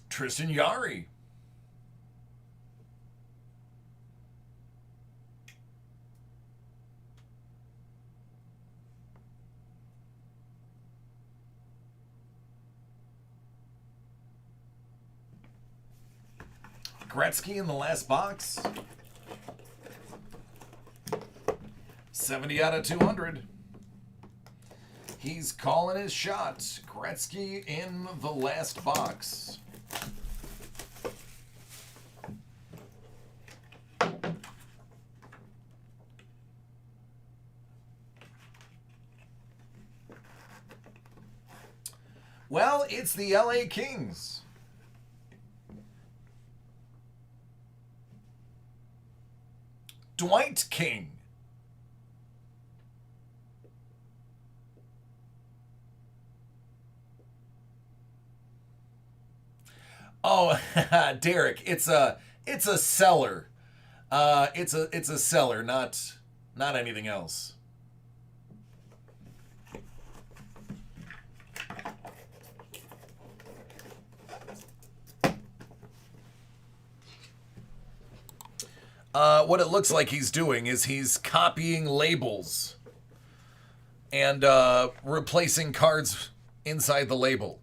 Tristan Yari. Gretzky in the last box. 70 out of 200. He's calling his shot. Gretzky in the last box. Well, it's the LA Kings. Dwight King. Oh, Derek, it's a seller. It's a seller, not anything else. What it looks like he's doing is he's copying labels and replacing cards inside the label.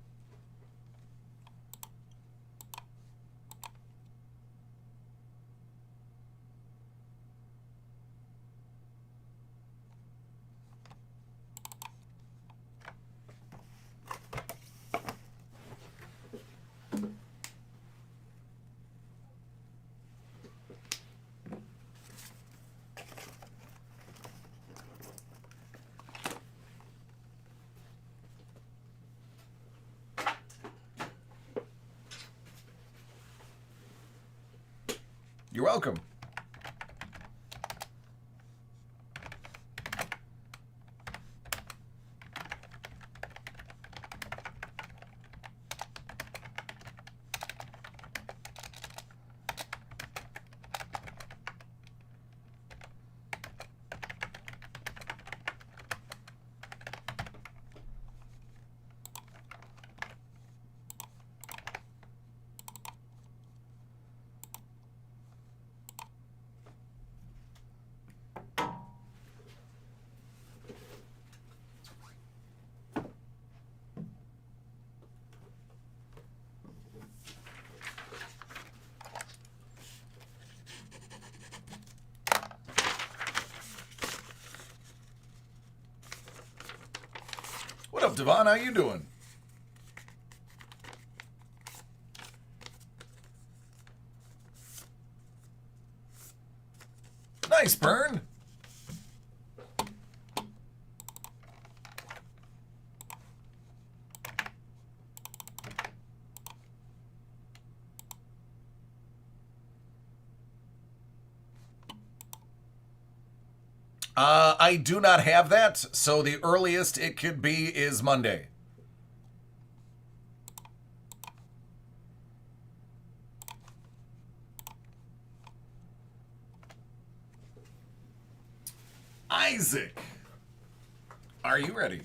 You're welcome. What up, Devon? How you doing? Nice burn. I do not have that, so the earliest it could be is Monday. Isaac, are you ready?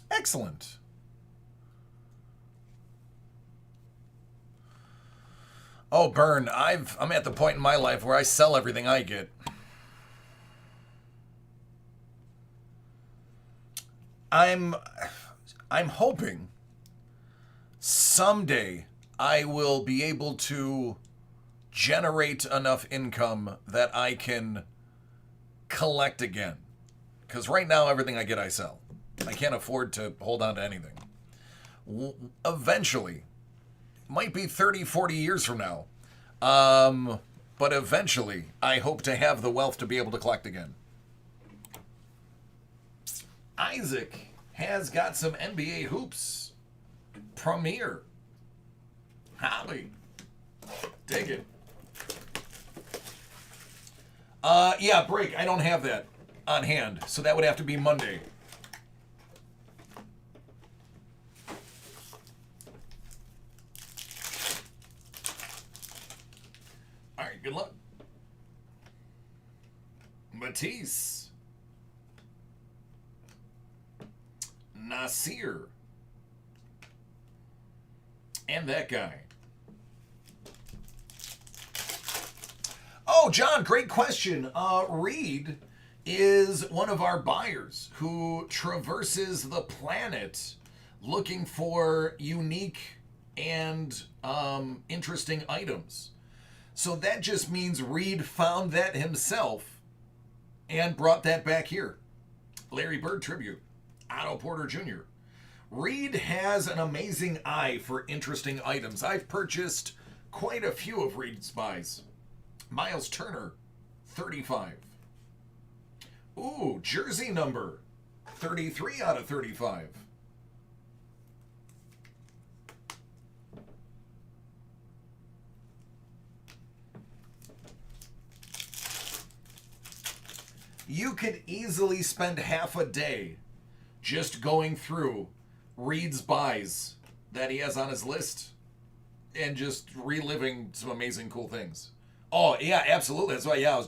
Excellent. Oh, burn. I'm at the point in my life where I sell everything I get. I'm hoping someday I will be able to generate enough income that I can collect again. Because right now, everything I get, I sell. I can't afford to hold on to anything. Eventually, might be 30, 40 years from now, but eventually, I hope to have the wealth to be able to collect again. Isaac has got some NBA hoops. Premier. Holly. Dig it. Yeah, break. I don't have that on hand, so that would have to be Monday. All right, good luck. Matisse. Nasir. And that guy. Oh, John, great question. Reed is one of our buyers who traverses the planet looking for unique and interesting items. So that just means Reed found that himself and brought that back here. Larry Bird tribute. Otto Porter Jr. Reed has an amazing eye for interesting items. I've purchased quite a few of Reed's buys. Miles Turner, 35. Ooh, jersey number, 33 out of 35. You could easily spend half a day just going through Reed's buys that he has on his list and just reliving some amazing, cool things. Oh, yeah, absolutely. That's why, yeah,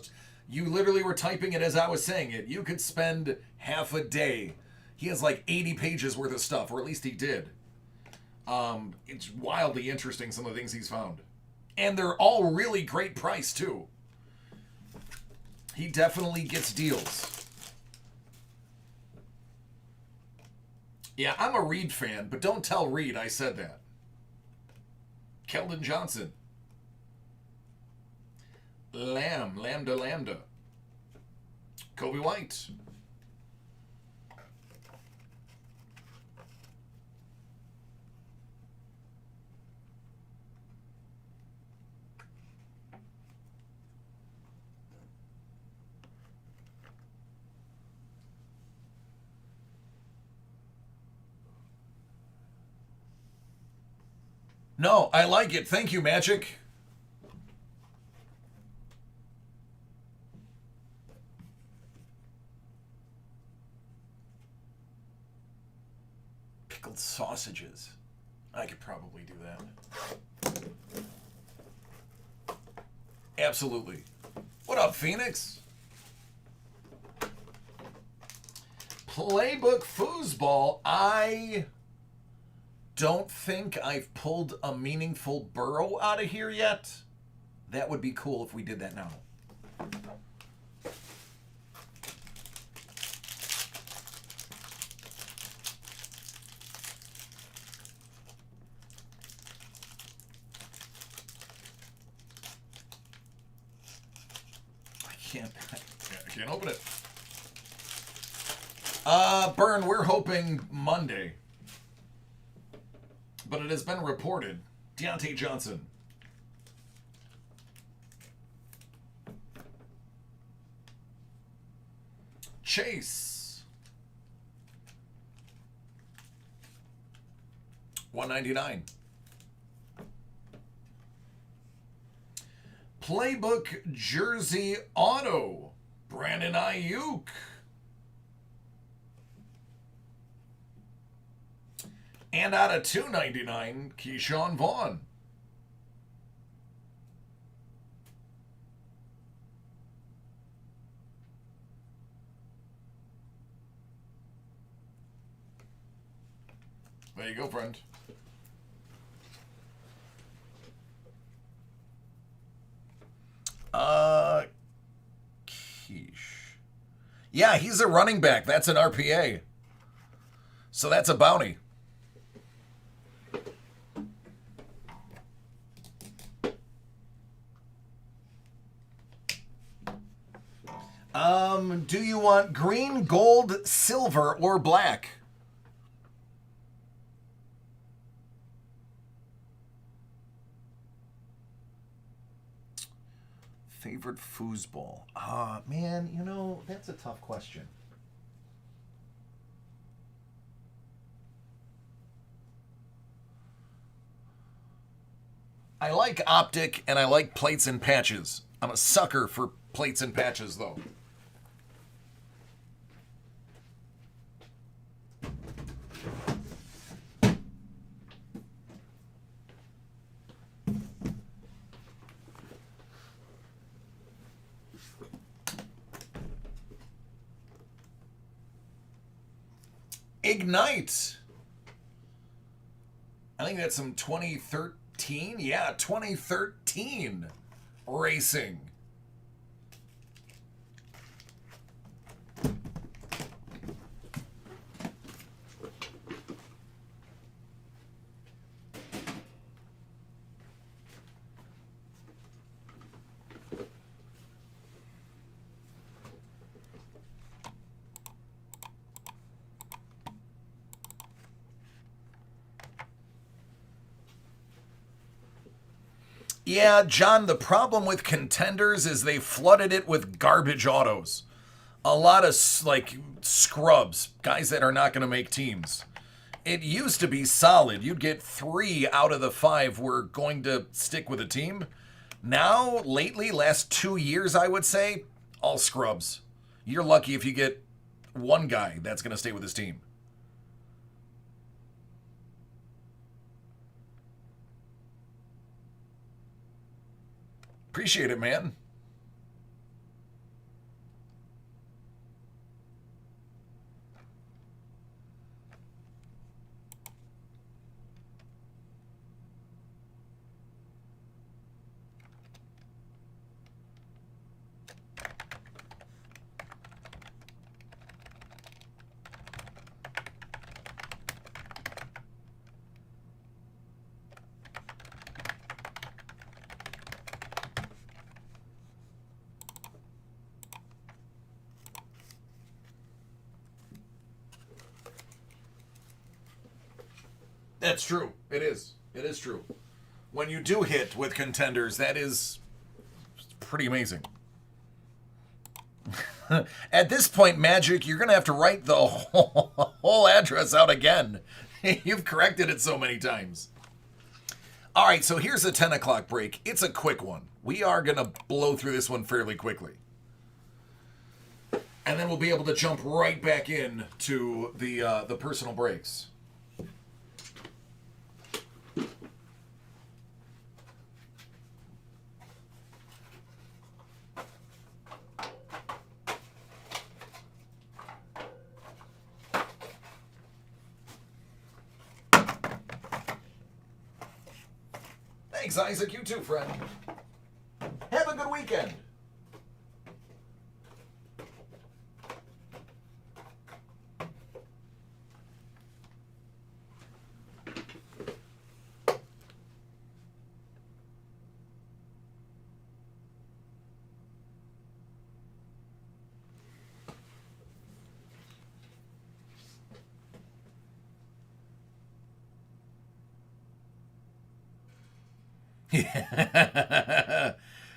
you literally were typing it as I was saying it. You could spend half a day. He has like 80 pages worth of stuff, or at least he did. It's wildly interesting, some of the things he's found. And they're all really great price, too. He definitely gets deals. Yeah, I'm a Reed fan, but don't tell Reed I said that. Keldon Johnson. Lambda. Kobe White. No, I like it. Thank you, Magic. Pickled sausages. I could probably do that. Absolutely. What up, Phoenix? Playbook foosball. I don't think I've pulled a meaningful burrow out of here yet. That would be cool if we did that now. I can't open it. Burn, we're hoping Monday. But it has been reported. Deontay Johnson. Chase. $199. Playbook jersey auto. Brandon Ayuk. And out of $299, Keyshawn Vaughn. There you go, friend. Quiche. Yeah, he's a running back. That's an RPA. So that's a bounty. Do you want green, gold, silver, or black? Favorite foosball? Man, you know, that's a tough question. I like optic and I like plates and patches. I'm a sucker for plates and patches, though. Ignite. I think that's some 2013. Yeah, 2013 racing. Yeah, John, the problem with contenders is they flooded it with garbage autos. A lot of, like, scrubs, guys that are not going to make teams. It used to be solid. You'd get 3 out of the 5 were going to stick with a team. Now, lately, last 2 years, I would say, all scrubs. You're lucky if you get – 1 guy that's going to stay with his team. Appreciate it, man. That's true. It is. It is true. When you do hit with contenders, that is pretty amazing. At this point, Magic, you're going to have to write the whole address out again. You've corrected it so many times. All right, so here's a 10 o'clock break. It's a quick one. We are going to blow through this one fairly quickly. And then we'll be able to jump right back in to the personal breaks. Thanks, Isaac. You too, friend. Have a good weekend.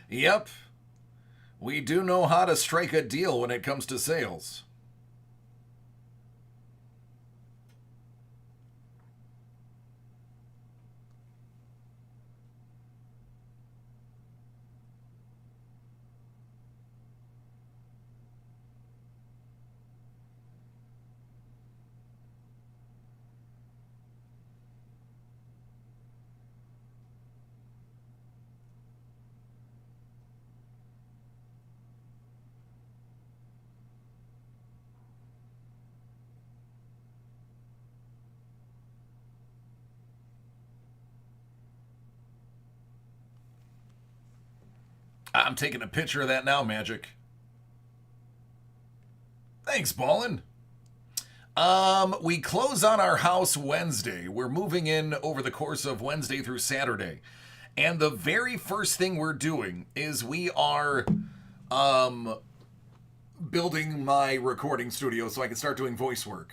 Yep. We do know how to strike a deal when it comes to sales. I'm taking a picture of that now, Magic. Thanks, Ballin. We close on our house Wednesday. We're moving in over the course of Wednesday through Saturday. And the very first thing we're doing is we are building my recording studio so I can start doing voice work.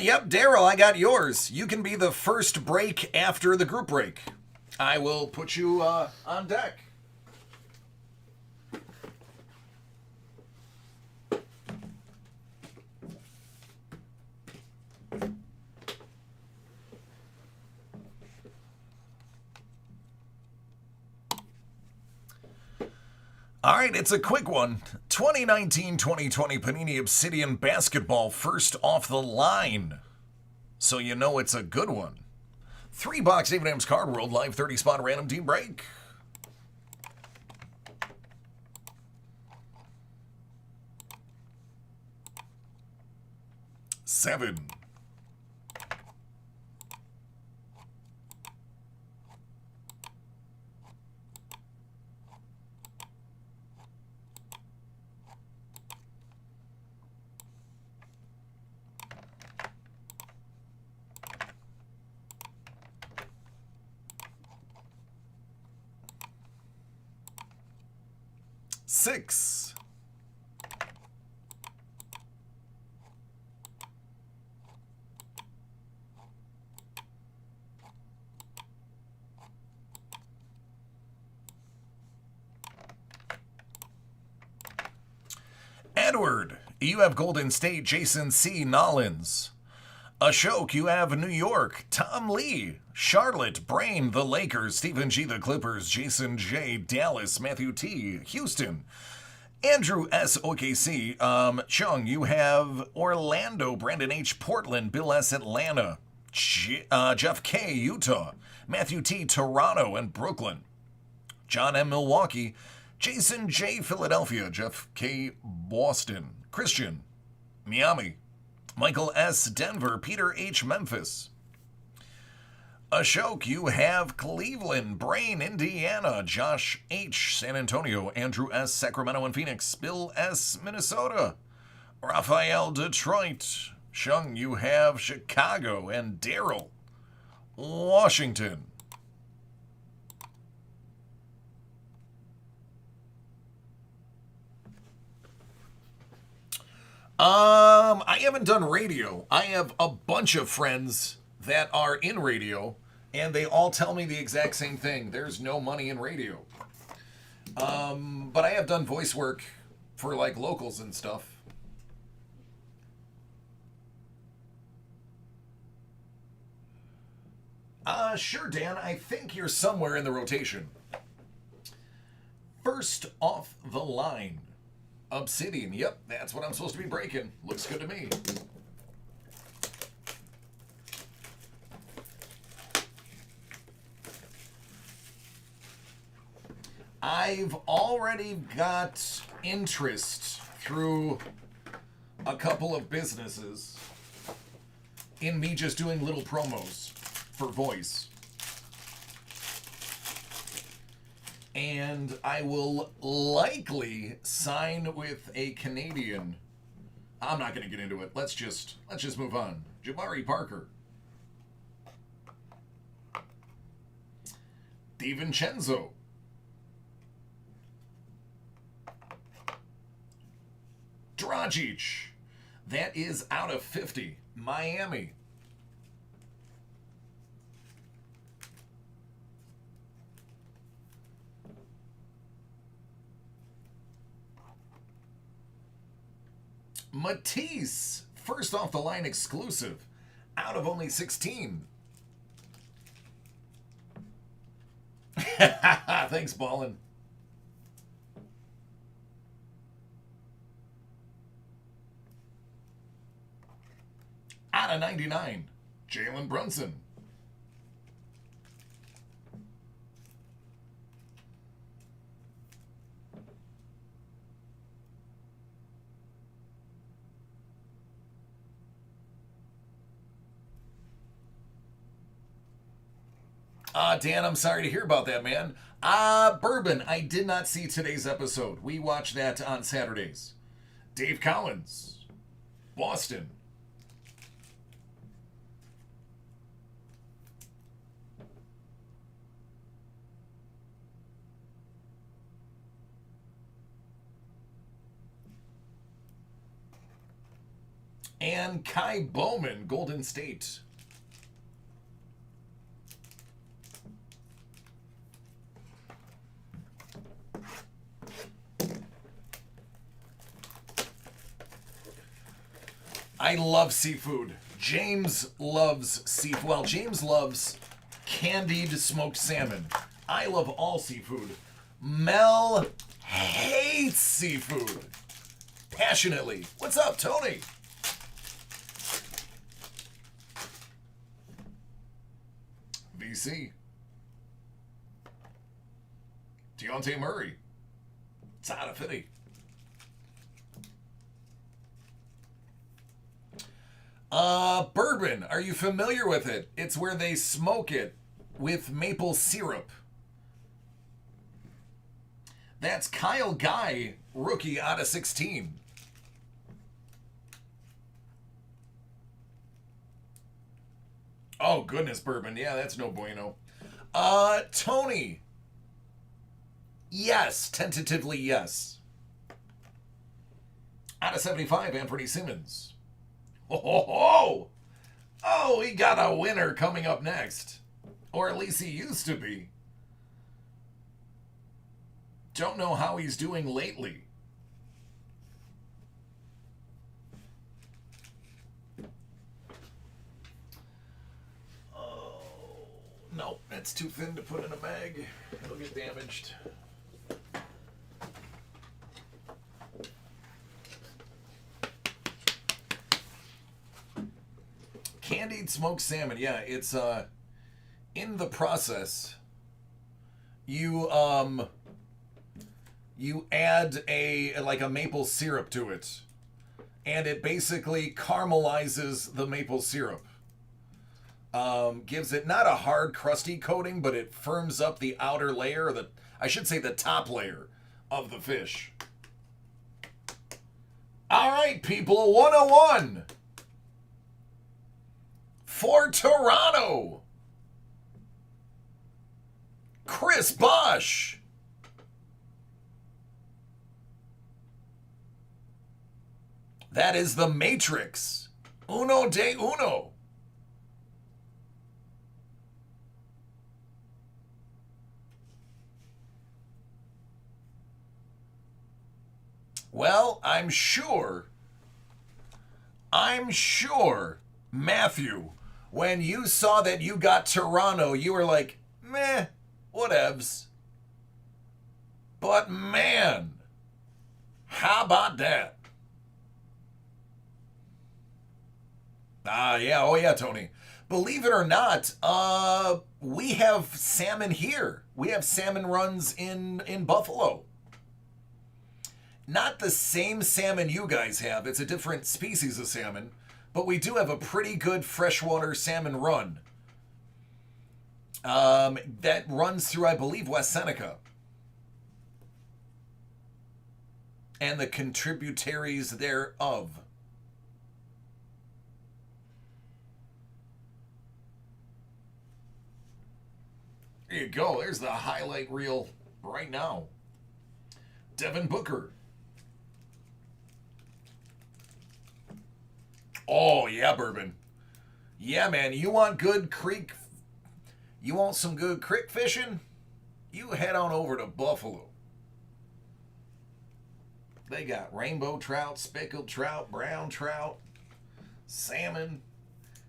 Yep, Daryl, I got yours. You can be the first break after the group break. I will put you on deck. All right, it's a quick one. 2019-2020 Panini Obsidian Basketball first off the line. So you know it's a good one. 3-box David Ames Card World live 30-spot random team break. Seven. Six. Edward, you have Golden State, Jason C. Nollins. Ashok, you have New York, Tom Lee. Charlotte, Brain, the Lakers, Stephen G, the Clippers, Jason J, Dallas, Matthew T, Houston. Andrew S, OKC. Chung, you have Orlando, Brandon H, Portland, Bill S, Atlanta. Jeff K, Utah. Matthew T, Toronto and Brooklyn. John M, Milwaukee. Jason J, Philadelphia. Jeff K, Boston. Christian, Miami. Michael S, Denver. Peter H, Memphis. Ashok, you have Cleveland, Brain, Indiana. Josh H, San Antonio. Andrew S, Sacramento and Phoenix. Bill S, Minnesota. Raphael, Detroit. Shung, you have Chicago. And Daryl, Washington. I haven't done radio. I have a bunch of friends that are in radio, and they all tell me the exact same thing. There's no money in radio. But I have done voice work for like locals and stuff. Sure, Dan. I think you're somewhere in the rotation. First off the line. Obsidian. Yep, that's what I'm supposed to be breaking. Looks good to me. I've already got interest through a couple of businesses in me just doing little promos for voice. And I will likely sign with a Canadian. I'm not going to get into it. Let's just move on. Jabari Parker. DiVincenzo. Dragic. That is out of 50. Miami. Matisse, first off the line exclusive, out of only 16. Thanks, Ballin. Out of 99, Jalen Brunson. Dan, I'm sorry to hear about that, man. Bourbon, I did not see today's episode. We watch that on Saturdays. Dave Collins, Boston. And Kai Bowman, Golden State. I love seafood. James loves seafood. Well, James loves candied smoked salmon. I love all seafood. Mel hates seafood. Passionately. What's up, Tony? VC. Deontay Murray. It's out of 50. Bourbon. Are you familiar with it? It's where they smoke it with maple syrup. That's Kyle Guy, rookie out of 16. Oh, goodness, Bourbon. Yeah, that's no bueno. Tony. Yes, tentatively yes. Out of 75, Anthony Simmons. Oh, he got a winner coming up next. Or at least he used to be. Don't know how he's doing lately. It's too thin to put in a bag. It'll get damaged. Candied smoked salmon. Yeah, it's in the process. You add a maple syrup to it, and it basically caramelizes the maple syrup. Gives it not a hard crusty coating, but it firms up the outer layer, the top layer of the fish. All right, people, 101 for Toronto. Chris Bosch. That is the Matrix. Uno de uno. Well, I'm sure, Matthew, when you saw that you got Toronto, you were like, meh, whatevs. But man, how about that? Yeah, oh yeah, Tony. Believe it or not, we have salmon here. We have salmon runs in Buffalo. Not the same salmon you guys have. It's a different species of salmon. But we do have a pretty good freshwater salmon run. That runs through, I believe, West Seneca. And the contributaries thereof. There you go. There's the highlight reel right now. Devin Booker. Oh, yeah, Bourbon. Yeah, man, you want some good creek fishing? You head on over to Buffalo. They got rainbow trout, speckled trout, brown trout, salmon.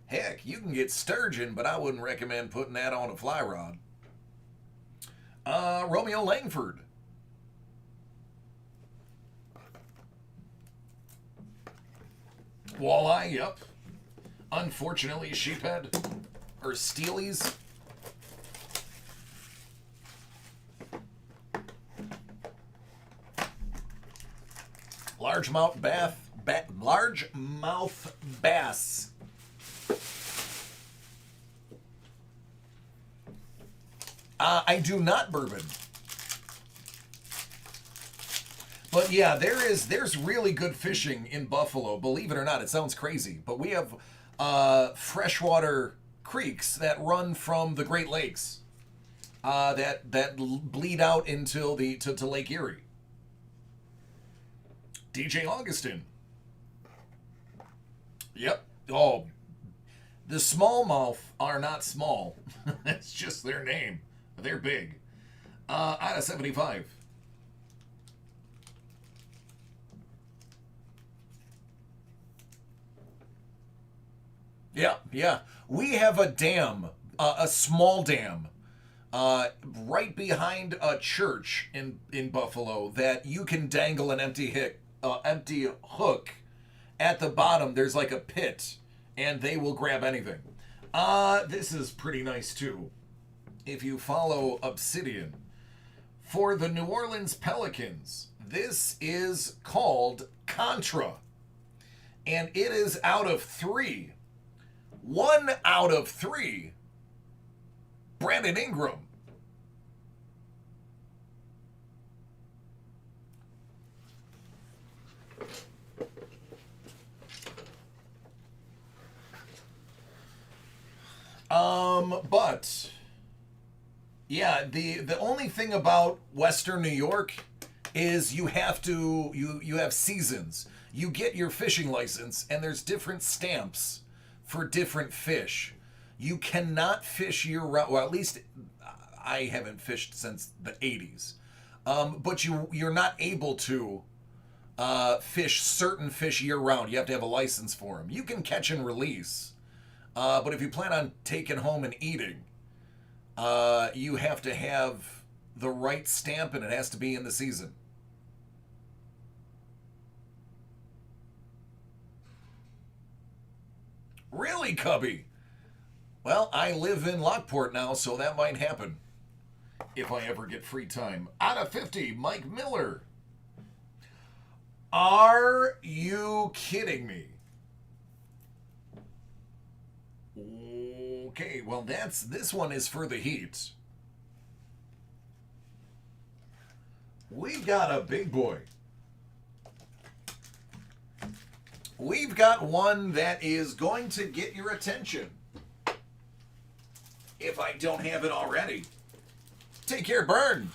Heck, you can get sturgeon, but I wouldn't recommend putting that on a fly rod. Romeo Langford. Walleye, yep. Unfortunately, sheephead or steelies. Largemouth bass. I do not, Bourbon. But yeah, there's really good fishing in Buffalo. Believe it or not, it sounds crazy, but we have freshwater creeks that run from the Great Lakes that bleed out to Lake Erie. DJ Augustin. Yep. Oh, the smallmouth are not small. That's just their name. They're big. Out of 75. Yeah. We have a dam, a small dam, right behind a church in Buffalo that you can dangle an empty hook at the bottom. There's like a pit, and they will grab anything. This is pretty nice too. If you follow Obsidian, for the New Orleans Pelicans, this is called Contra, and it is out of 3. 1 out of 3. Brandon Ingram. But yeah, the only thing about Western New York is you have seasons. You get your fishing license, and there's different stamps for different fish. You cannot fish year-round. Well, at least I haven't fished since the 80s. But you're not able to fish certain fish year-round. You have to have a license for them. You can catch and release. But if you plan on taking home and eating, you have to have the right stamp and it has to be in the season. Really, Cubby? Well, I live in Lockport now, so that might happen. If I ever get free time. Out of 50, Mike Miller. Are you kidding me? Okay, well this one is for the Heat. We've got a big boy. We've got one that is going to get your attention. If I don't have it already. Take care, Burn.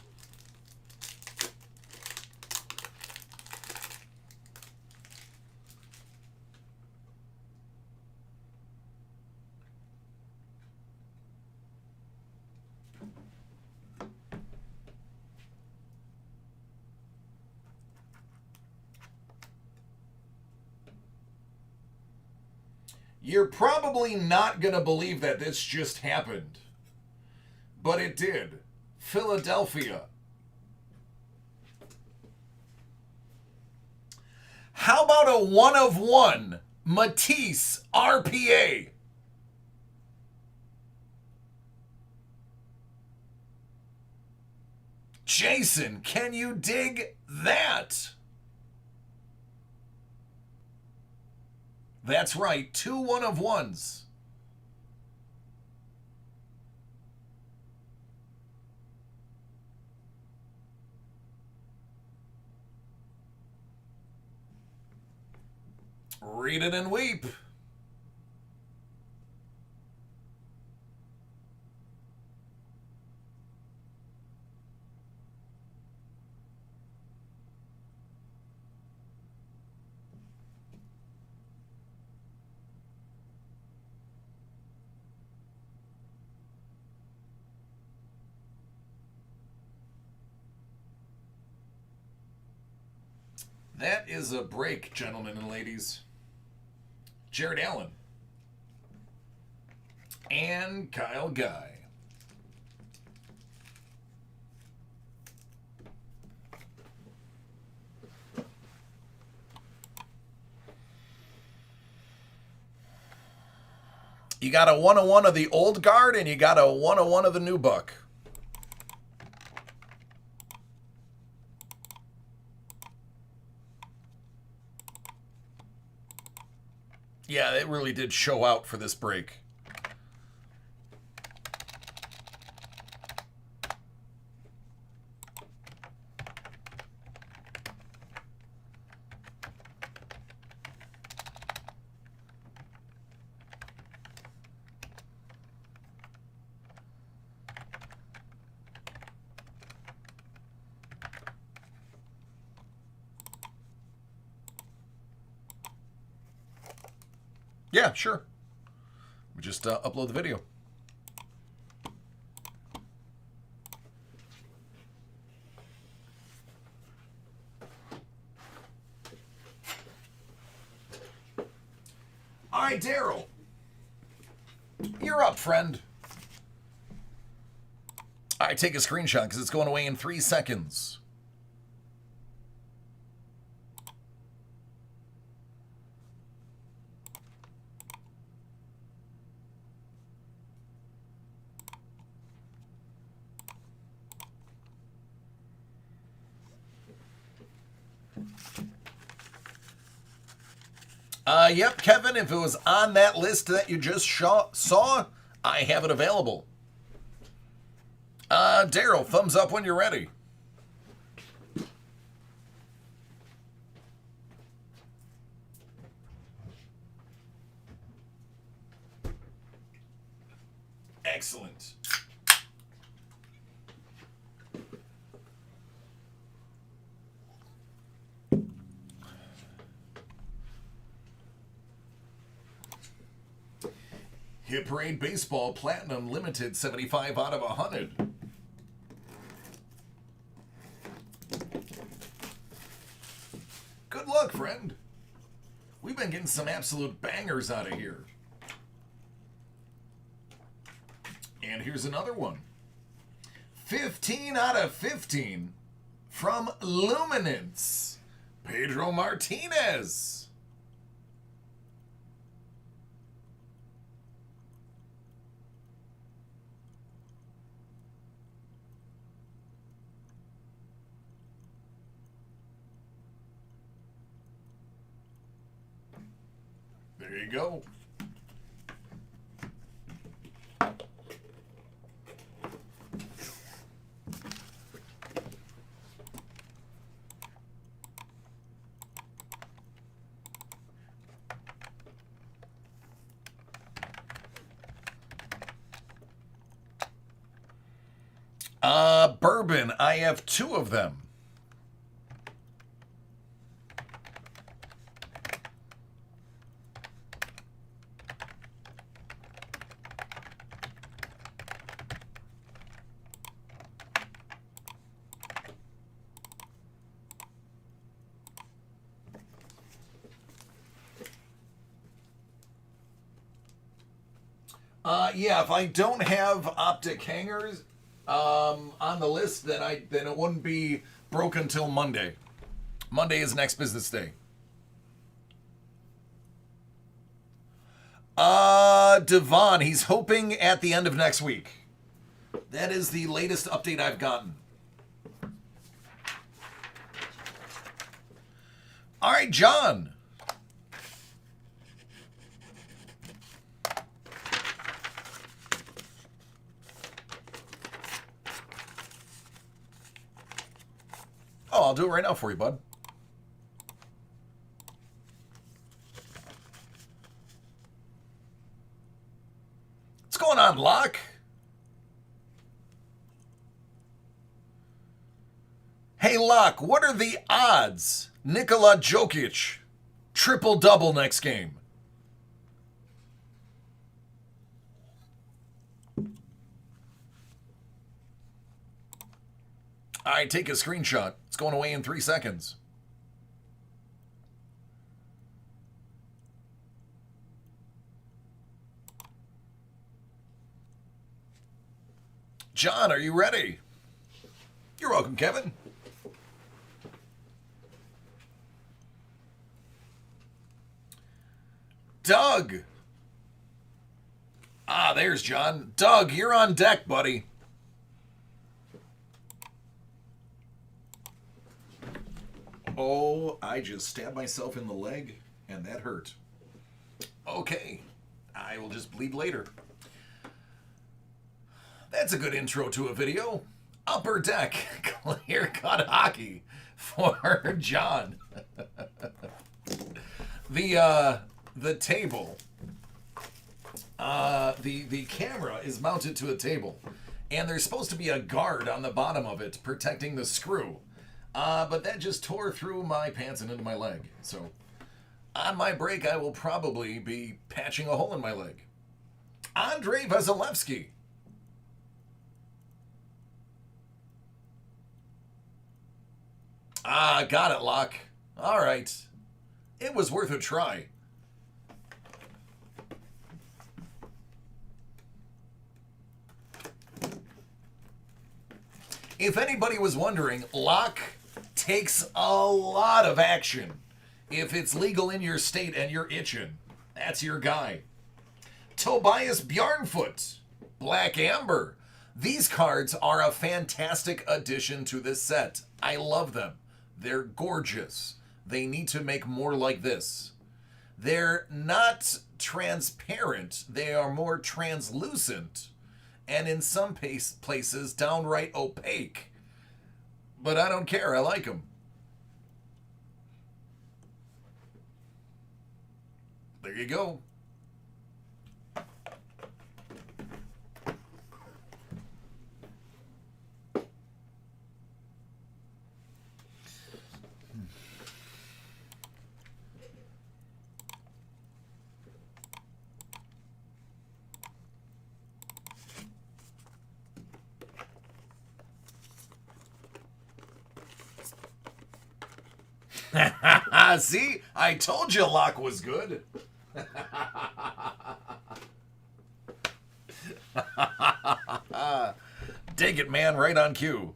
You're probably not going to believe that this just happened. But it did. Philadelphia. How about a 1/1 Matisse RPA? Jason, can you dig that? That's right, 2 1/1s. Read it and weep. That is a break, gentlemen and ladies. Jared Allen and Kyle Guy. You got a 1/1 of the old guard and you got a 1/1 of the new buck. Yeah, it really did show out for this break. Yeah, sure. We just upload the video. All right, Daryl. You're up, friend. All right, take a screenshot because it's going away in 3 seconds. Yep, Kevin, if it was on that list that you just saw, I have it available. Daryl, thumbs up when you're ready. Excellent. Hit Parade Baseball Platinum Limited 75 out of 100. Good luck, friend. We've been getting some absolute bangers out of here. And here's another one. 15 out of 15 from Luminance, Pedro Martinez. There you go. Bourbon, I have 2 of them. Yeah, if I don't have optic hangers on the list, then it wouldn't be broken till Monday. Monday is next business day. Devon, he's hoping at the end of next week. That is the latest update I've gotten. All right, John. Oh, I'll do it right now for you, bud. What's going on, Locke? Hey, Locke, what are the odds Nikola Jokic triple-double next game? All right, take a screenshot. It's going away in 3 seconds. John, are you ready? You're welcome, Kevin. Doug. Ah, there's John. Doug, you're on deck, buddy. Oh, I just stabbed myself in the leg, and that hurt. Okay, I will just bleed later. That's a good intro to a video. Upper Deck, clear-cut hockey for John. The table, the camera is mounted to a table, and there's supposed to be a guard on the bottom of it protecting the screw. But that just tore through my pants and into my leg. So, on my break, I will probably be patching a hole in my leg. Andrei Vasilevsky. Ah, got it, Locke. All right. It was worth a try. If anybody was wondering, Locke takes a lot of action. If it's legal in your state and you're itching, that's your guy. Tobias Bjarnfoot, Black Amber. These cards are a fantastic addition to this set. I love them. They're gorgeous. They need to make more like this. They're not transparent. They are more translucent. And in some places, downright opaque. But I don't care. I like them. There you go. See? I told you Locke was good. Dig it, man. Right on cue.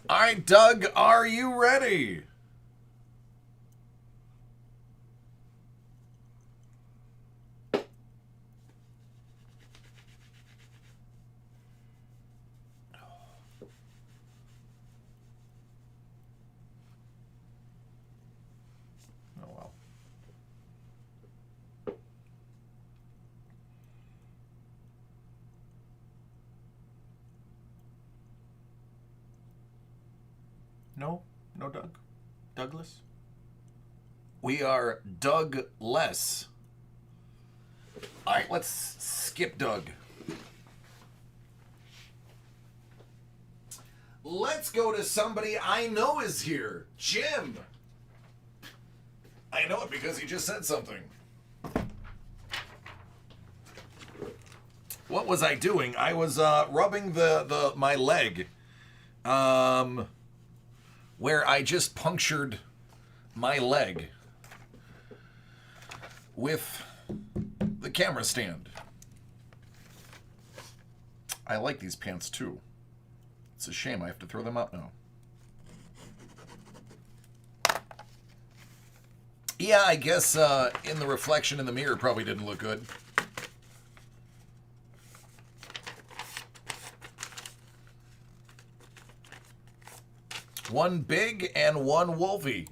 All right, Doug, are you ready? Oh, well. No, no Doug. Douglas? We are Doug-less. All right, let's skip Doug. Let's go to somebody I know is here. Jim. I know it because he just said something. What was I doing? I was rubbing my leg. Where I just punctured my leg with the camera stand. I like these pants too. It's a shame I have to throw them out now. Yeah, I guess in the reflection in the mirror probably didn't look good. One big and one wolfy.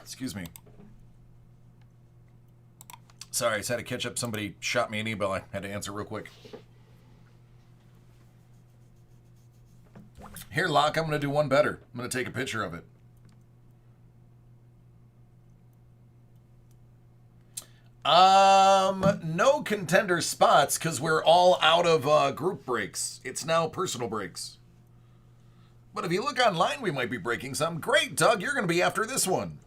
Excuse me. Sorry, I just had to catch up. Somebody shot me an email. I had to answer real quick. Here, Locke, I'm going to do one better. I'm going to take a picture of it. No contender spots because we're all out of group breaks. It's now personal breaks. But if you look online, we might be breaking some. Great, Doug, you're going to be after this one.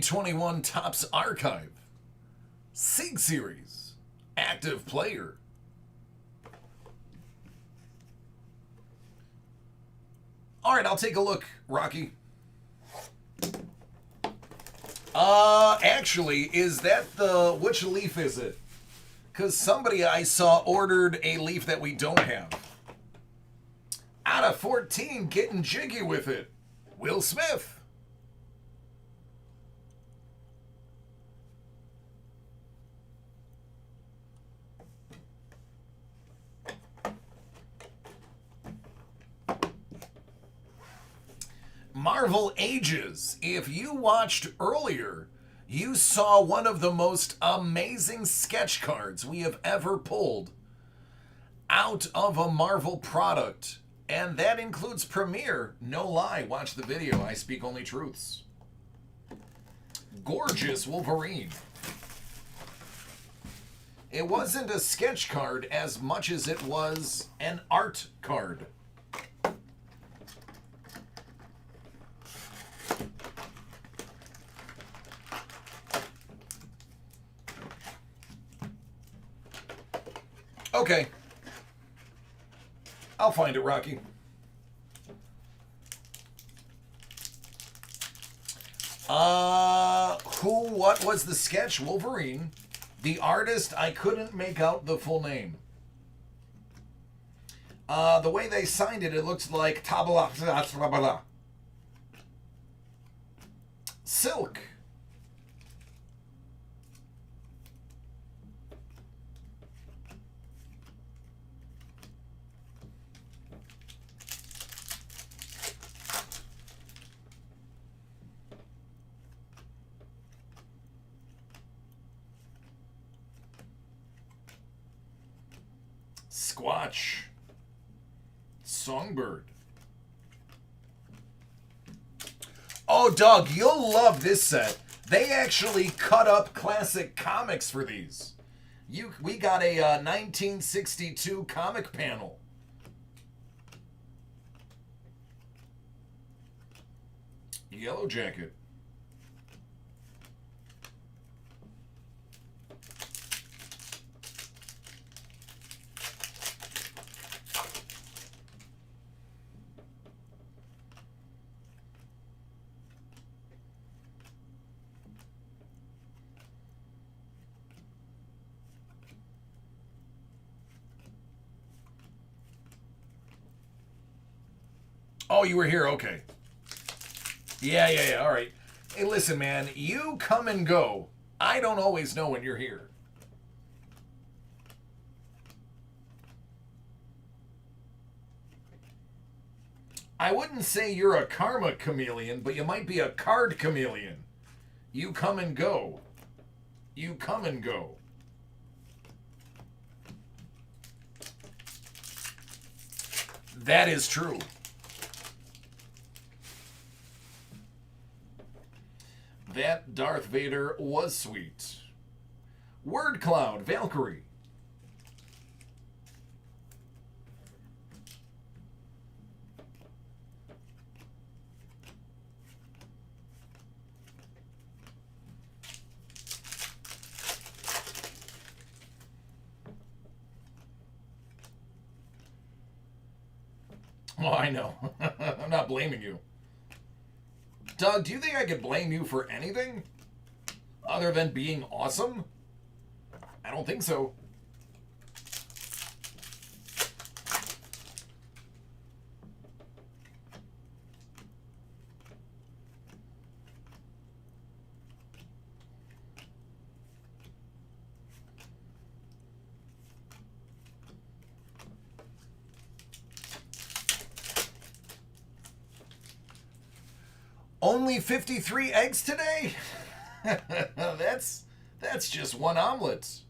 '21 Topps Archive. Sig Series. Active player. All right, I'll take a look, Rocky. Actually, is that which leaf is it? Because somebody I saw ordered a leaf that we don't have. Out of 14, getting jiggy with it. Will Smith. Marvel Ages. If you watched earlier, you saw one of the most amazing sketch cards we have ever pulled out of a Marvel product. And that includes Premiere. No lie, watch the video. I speak only truths. Gorgeous Wolverine. It wasn't a sketch card as much as it was an art card. Okay. I'll find it, Rocky. What was the sketch? Wolverine. The artist, I couldn't make out the full name. The way they signed it, it looks like Tabala. Silk. Squatch. Songbird. Oh, Doug, you'll love this set. They actually cut up classic comics for these. We got a 1962 comic panel. Yellow Jacket. Oh, you were here. Okay. Yeah. All right. Hey, listen, man. You come and go. I don't always know when you're here. I wouldn't say you're a karma chameleon, but you might be a card chameleon. You come and go. You come and go. That is true. That Darth Vader was sweet. Word Cloud, Valkyrie. Oh, I know. I'm not blaming you. Doug, do you think I could blame you for anything? Other than being awesome? I don't think so. Only 53 eggs today? That's just one omelet.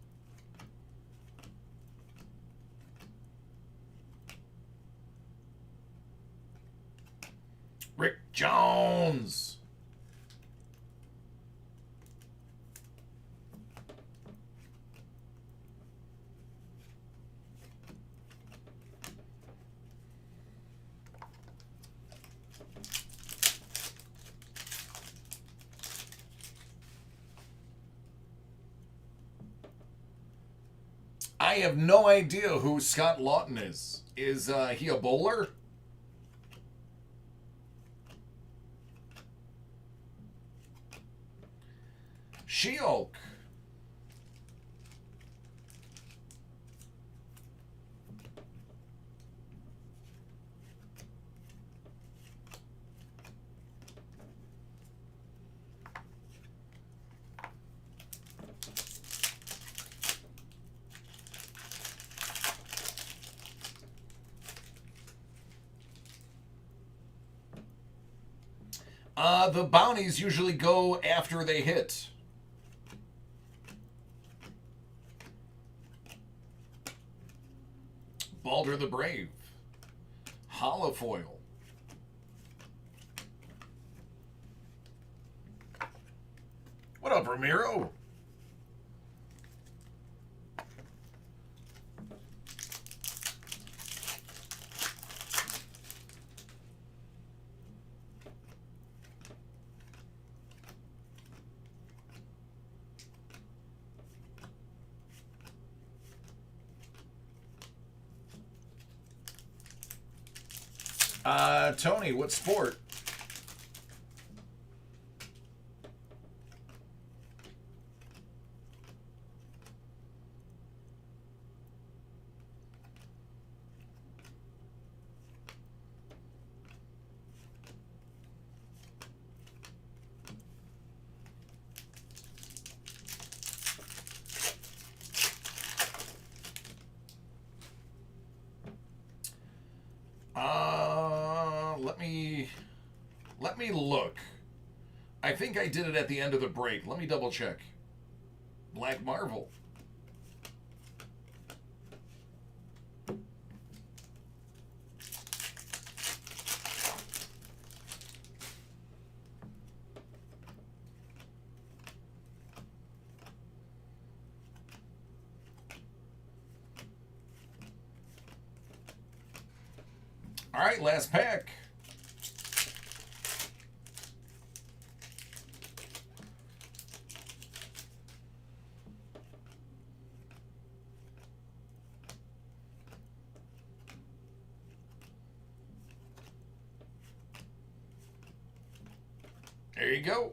Rick Jones. I have no idea who Scott Lawton is. Is he a bowler? She-Hulk. The bounties usually go after they hit. Balder the Brave. Holofoil. What up, Ramiro? Tony, what sport? Let me look. I think I did it at the end of the break. Let me double check. Black Marvel. All right, last pack. There you go.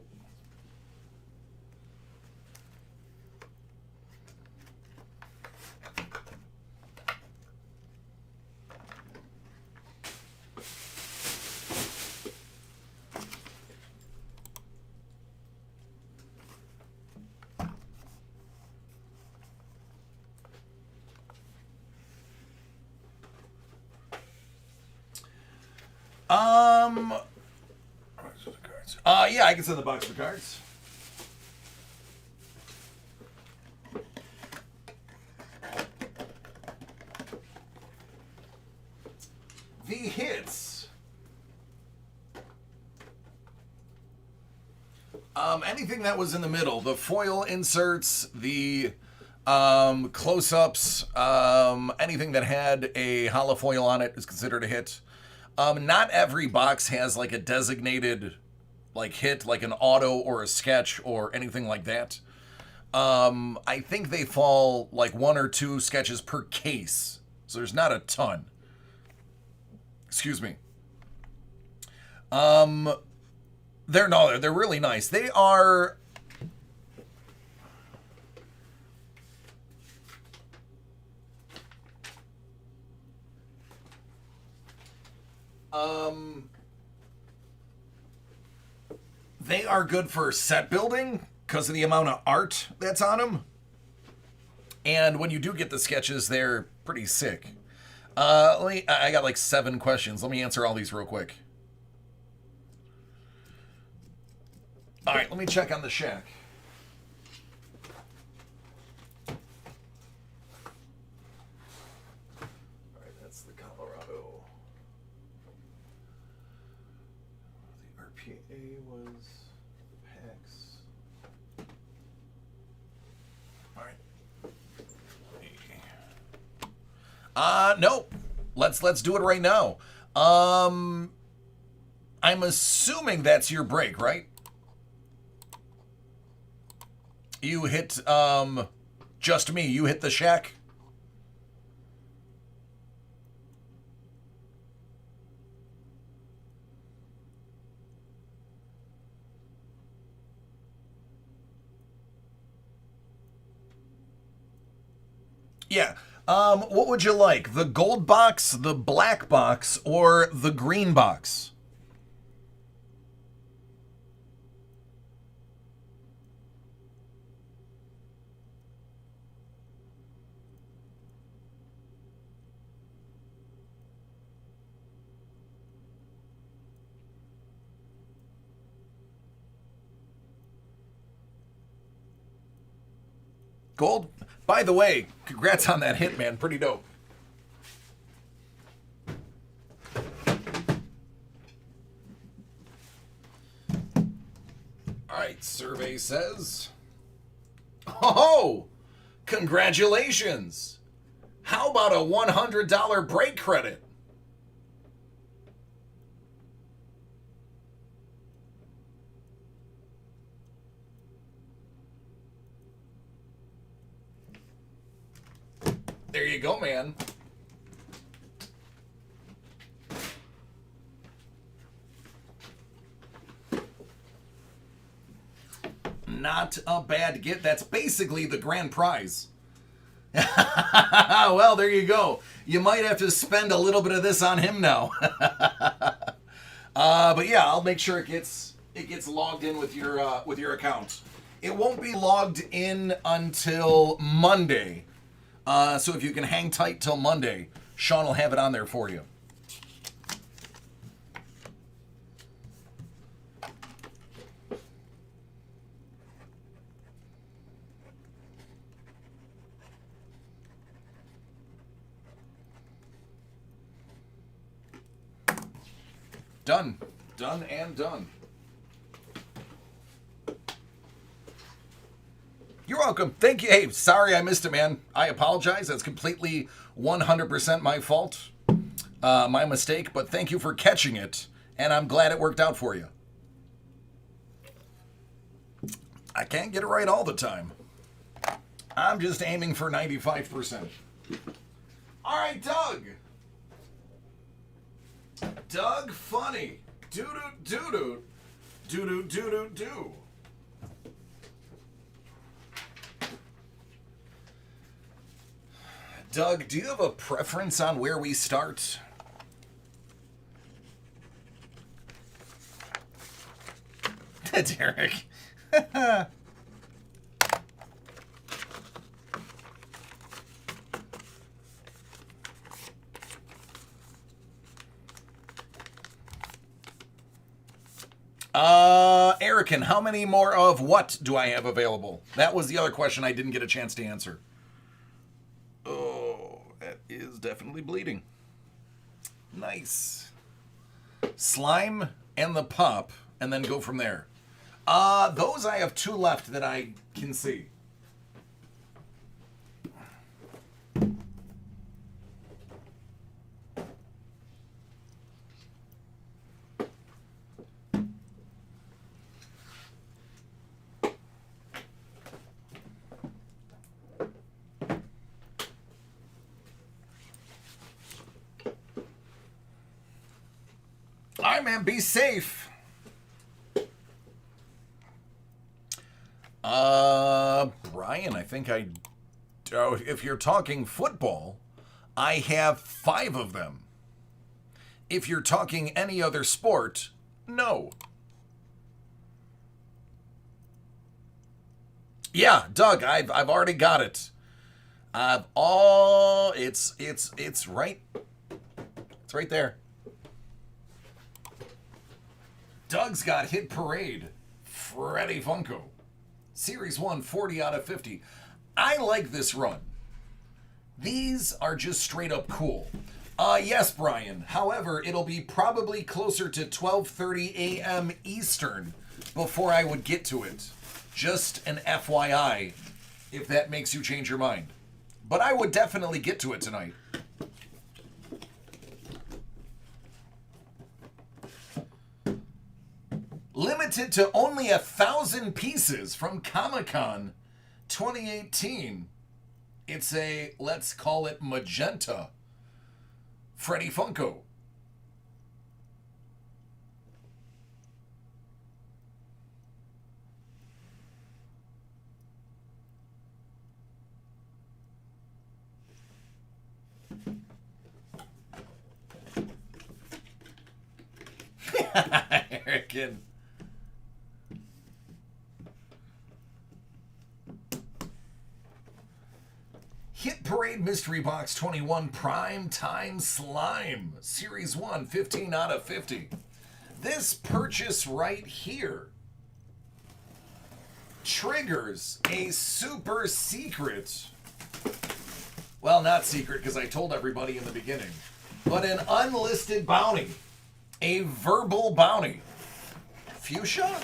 Yeah, I can send the box for cards. The hits. Anything that was in the middle, the foil inserts, the close-ups, anything that had a hollow foil on it is considered a hit. Not every box has like a designated like hit, like an auto or a sketch or anything like that. I think they fall like 1 or 2 sketches per case, so there's not a ton. Excuse me. They're really nice. They are. They are good for set building because of the amount of art that's on them. And when you do get the sketches, they're pretty sick. I got like 7 questions. Let me answer all these real quick. All right, let me check on the shack. All right, that's the Colorado. The RPA was PAX. All right. Nope. Let's do it right now. I'm assuming that's your break, right? You hit, just me. You hit the shack. Yeah. What would you like? The gold box, the black box, or the green box? Gold? By the way, congrats on that hit, man. Pretty dope. All right, survey says... Oh! Congratulations! How about a $100 break credit? There you go, man. not a bad get. That's basically the grand prize. Well, there you go. You might have to spend a little bit of this on him now. But yeah, I'll make sure it gets logged in with your account. It won't be logged in until Monday. So if you can hang tight till Monday, Sean will have it on there for you. Done. Done and done. You're welcome. Thank you. Hey, sorry I missed it, man. I apologize. That's completely 100% my fault. My mistake, but thank you for catching it, and I'm glad it worked out for you. I can't get it right all the time. I'm just aiming for 95%. All right, Doug. Doug Funny. Doo-doo-doo-doo. Doo-doo-doo-doo-doo. Doug, do you have a preference on where we start? Derek. Erican, how many more of what do I have available? That was the other question I didn't get a chance to answer. Oh, that is definitely bleeding. Nice. Slime and the pop, and then go from there. Those I have 2 left that I can see. All right, man, be safe. Brian, I think if you're talking football, I have 5 of them. If you're talking any other sport, no. Yeah, Doug, I've already got it. It's right. It's right there. Doug's got Hit Parade, Freddy Funko. Series 1, 40 out of 50. I like this run. These are just straight up cool. Yes, Brian. However, it'll be probably closer to 12:30 a.m. Eastern before I would get to it. Just an FYI, if that makes you change your mind. But I would definitely get to it tonight. Limited to only 1,000 pieces from Comic-Con 2018. It's a, let's call it magenta Freddy Funko. Eric. Hit Parade Mystery Box 21 Prime Time Slime. Series 1, 15 out of 50. This purchase right here triggers a super secret, well, not secret because I told everybody in the beginning, but an unlisted bounty. A verbal bounty. Fuchsia?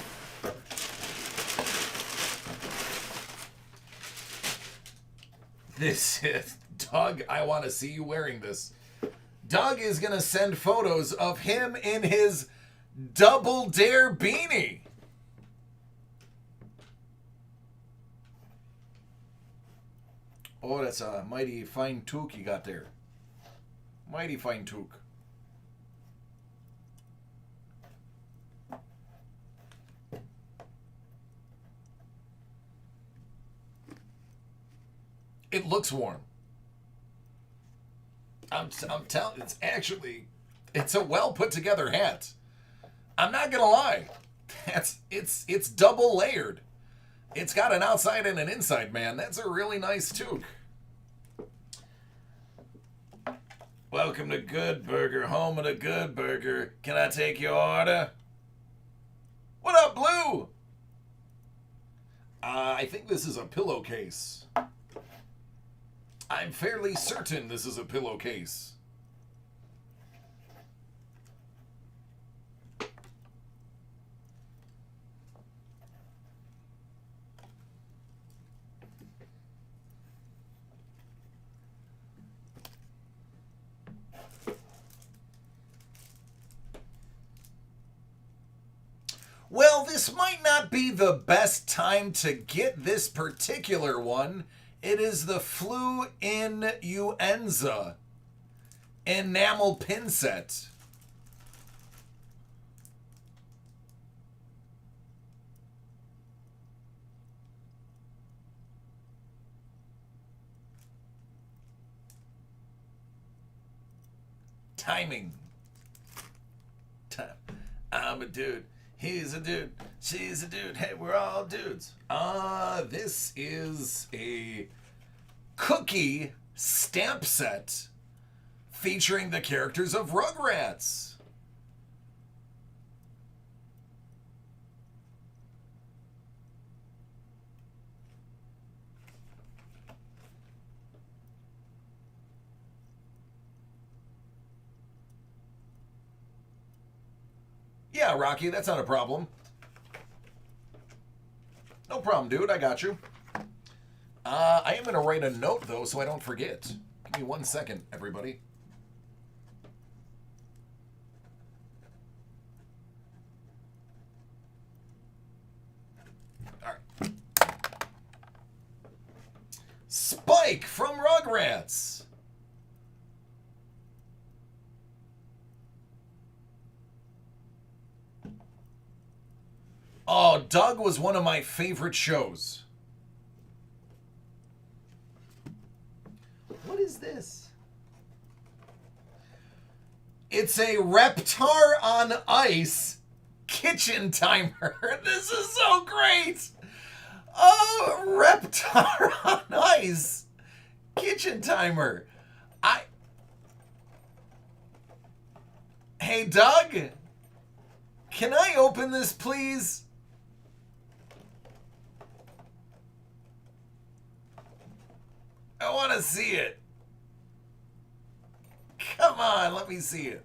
This is, Doug, I want to see you wearing this. Doug is going to send photos of him in his Double Dare beanie. Oh, that's a mighty fine toque you got there. Mighty fine toque. It looks warm. I'm telling. It's a well put together hat. I'm not gonna lie. It's double layered. It's got an outside and an inside, man. That's a really nice toque. Welcome to Good Burger, home of the Good Burger. Can I take your order? What up, Blue? I think this is a pillowcase. I'm fairly certain this is a pillowcase. Well, this might not be the best time to get this particular one. It is the Fluenza enamel pin set. Timing. I'm a dude. He's a dude. She's a dude. Hey, we're all dudes. This is a cookie stamp set featuring the characters of Rugrats. Yeah, Rocky, that's not a problem. No problem, dude. I got you. I am going to write a note, though, so I don't forget. Give me 1 second, everybody. All right. Spike from Rugrats. Oh, Doug was one of my favorite shows. What is this? It's a Reptar on Ice kitchen timer. This is so great. Oh, Reptar on Ice kitchen timer. Hey, Doug, can I open this, please? I want to see it. Come on, let me see it.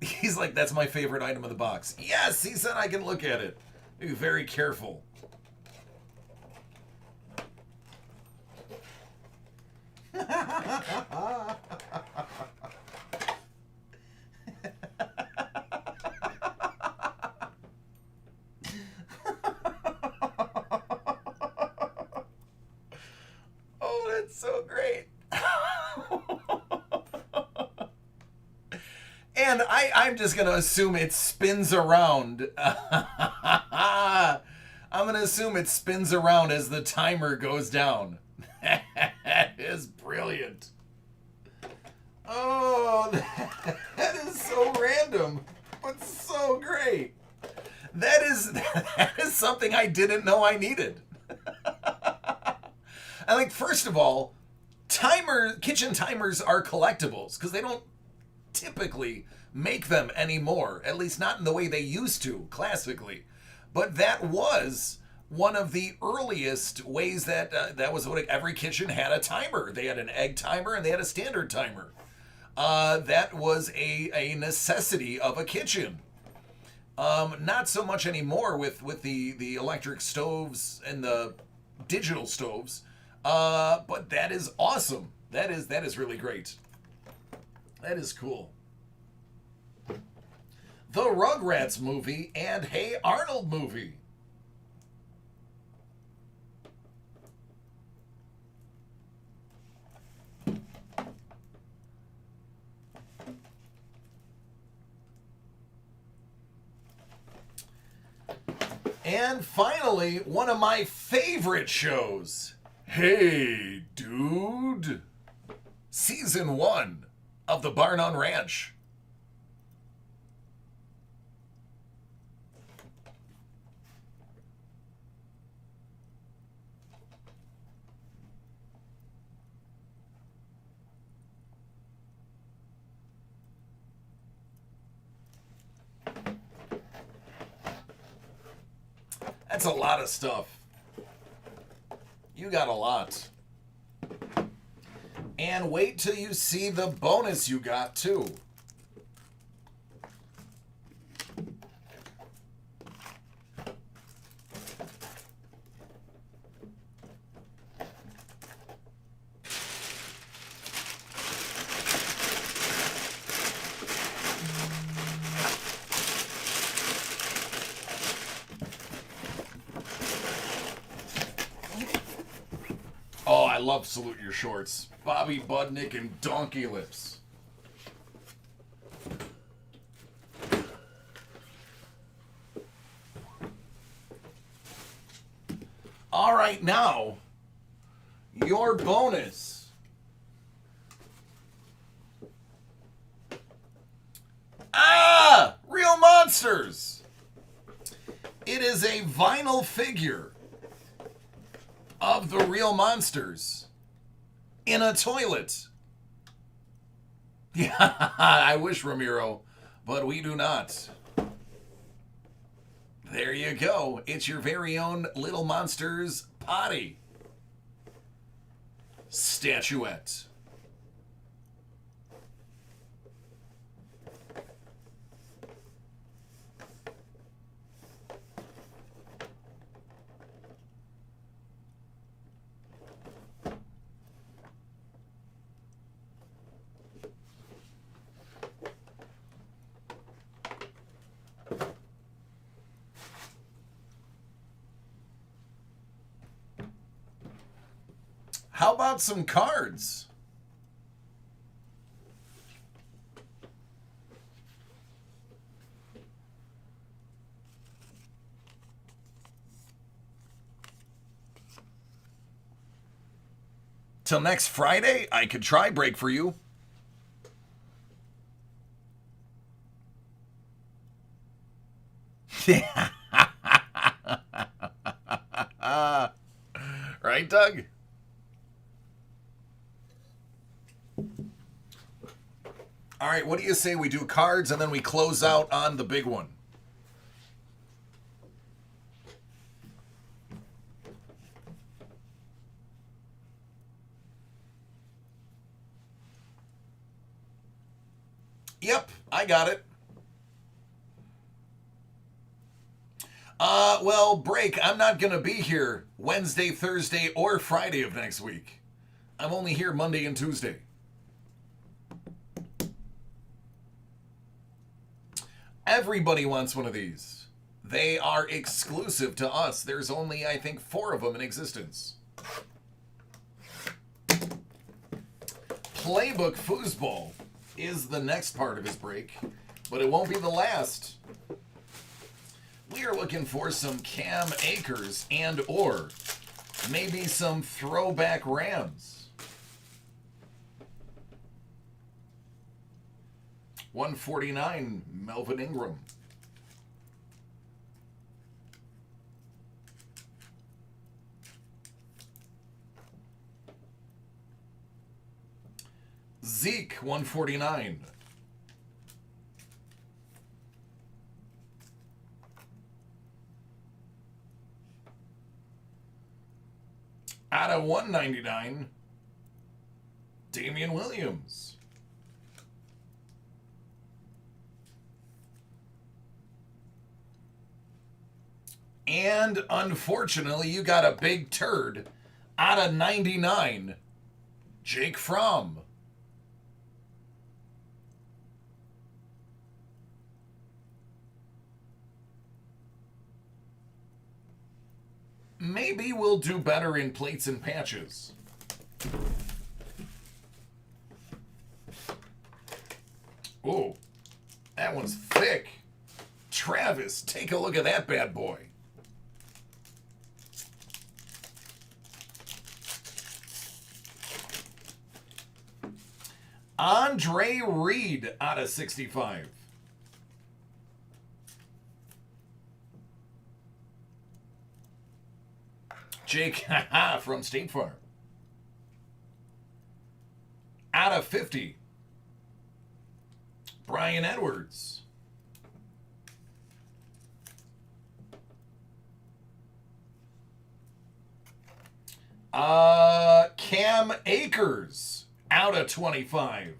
He's like, that's my favorite item of the box. Yes, he said I can look at it. Be very careful. Oh, that's so great. And I'm just going to assume it spins around. I'm going to assume it spins around as the timer goes down. That is brilliant. Oh, that is so random, but so great. That is something I didn't know I needed. I think, first of all, kitchen timers are collectibles because they don't typically make them anymore, at least not in the way they used to classically. But that was one of the earliest ways that was what every kitchen had a timer. They had an egg timer and they had a standard timer. That was a necessity of a kitchen. Not so much anymore with the electric stoves and the digital stoves. But that is awesome. That is really great. That is cool. The Rugrats movie and Hey Arnold movie. And finally, one of my favorite shows, Hey Dude, Season 1 of the Barn on Ranch. That's a lot of stuff. You got a lot. And wait till you see the bonus you got, too. Oh, I love Salute Your Shorts. Bobby Budnick and Donkey Lips. All right, now, your bonus. Ah! Real Monsters! It is a vinyl figure of the Real Monsters in a toilet. Yeah, I wish, Ramiro, but we do not. There you go. It's your very own Little Monsters potty statuette. How about some cards? Till next Friday, I could try break for you. Right, Doug? All right, what do you say we do cards and then we close out on the big one? Yep, I got it. Well, break. I'm not going to be here Wednesday, Thursday, or Friday of next week. I'm only here Monday and Tuesday. Everybody wants one of these. They are exclusive to us. There's only, I think, 4 of them in existence. Playbook Foosball is the next part of his break, but it won't be the last. We are looking for some Cam Akers and or maybe some throwback Rams. 149, Melvin Ingram. Zeke, 149. Out of 199, Damian Williams. And unfortunately, you got a big turd. Out of 99, Jake Fromm. Maybe we'll do better in plates and patches. Oh, that one's thick. Travis, take a look at that bad boy. Andre Reed out of 65. Jake from State Farm. Out of 50. Brian Edwards. Cam Akers out of 25.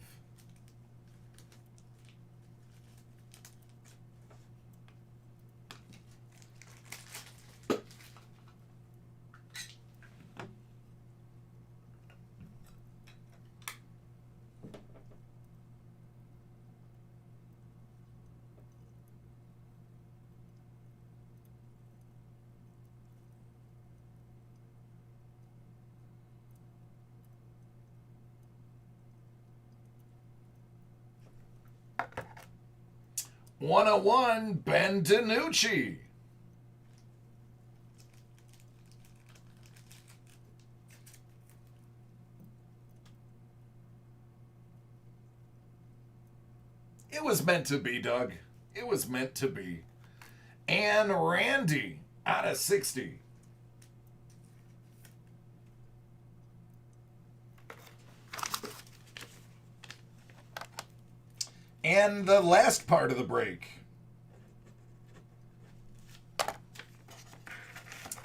One Ben DiNucci. It was meant to be, Doug. It was meant to be. And Randy out of 60. And the last part of the break.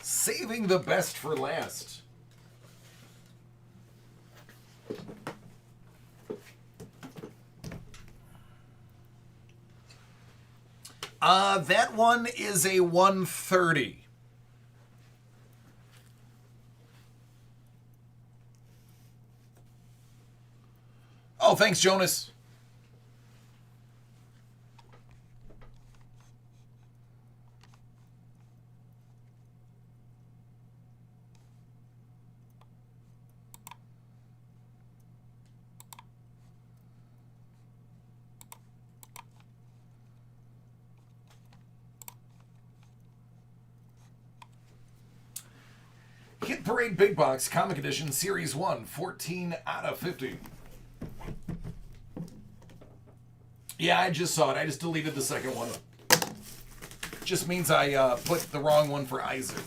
Saving the best for last. That one is a 130. Oh, thanks, Jonas. Hit Parade Big Box Comic Edition Series 1, 14 out of 50. Yeah, I just saw it. I just deleted the second one. Just means I put the wrong one for Isaac.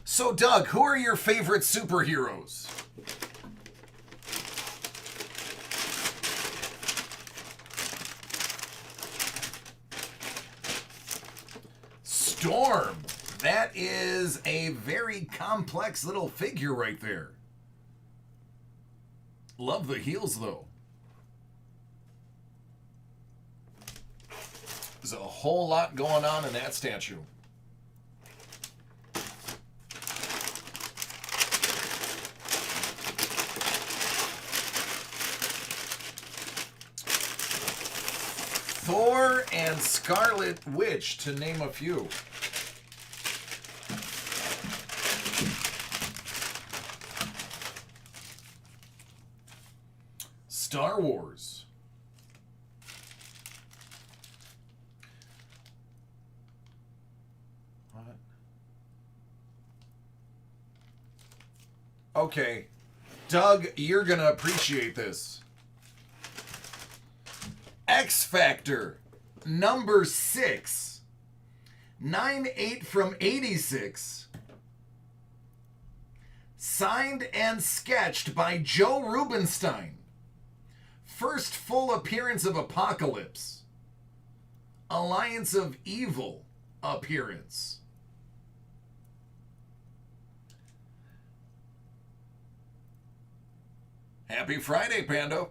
So, Doug, who are your favorite superheroes? Storm. That is a very complex little figure right there. Love the heels, though. There's a whole lot going on in that statue. Thor and Scarlet Witch, to name a few. Star Wars. What? Okay. Doug, you're going to appreciate this. X Factor, number 6, 9/8 from 86, signed and sketched by Joe Rubenstein. First full appearance of Apocalypse. Alliance of Evil appearance. Happy Friday, Pando.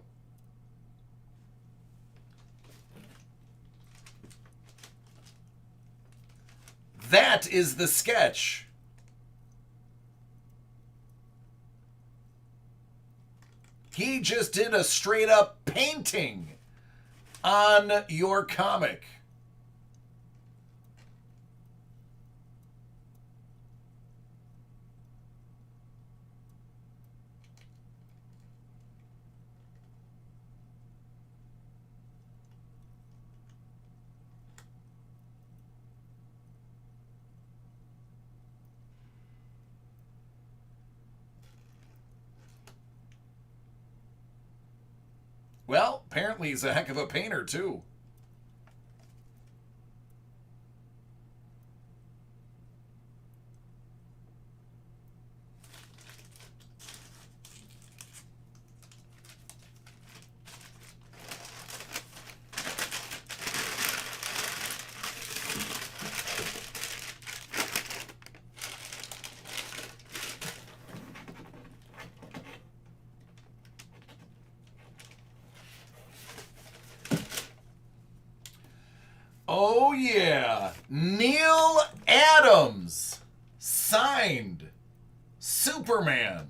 That is the sketch. He just did a straight up painting on your comic. Well, apparently he's a heck of a painter, too. Oh, yeah. Neil Adams. Signed. Superman.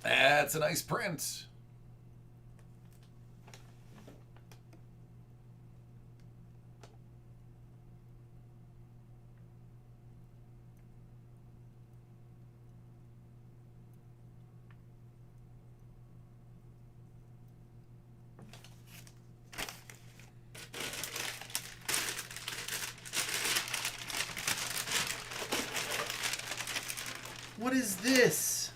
That's a nice print. What is this?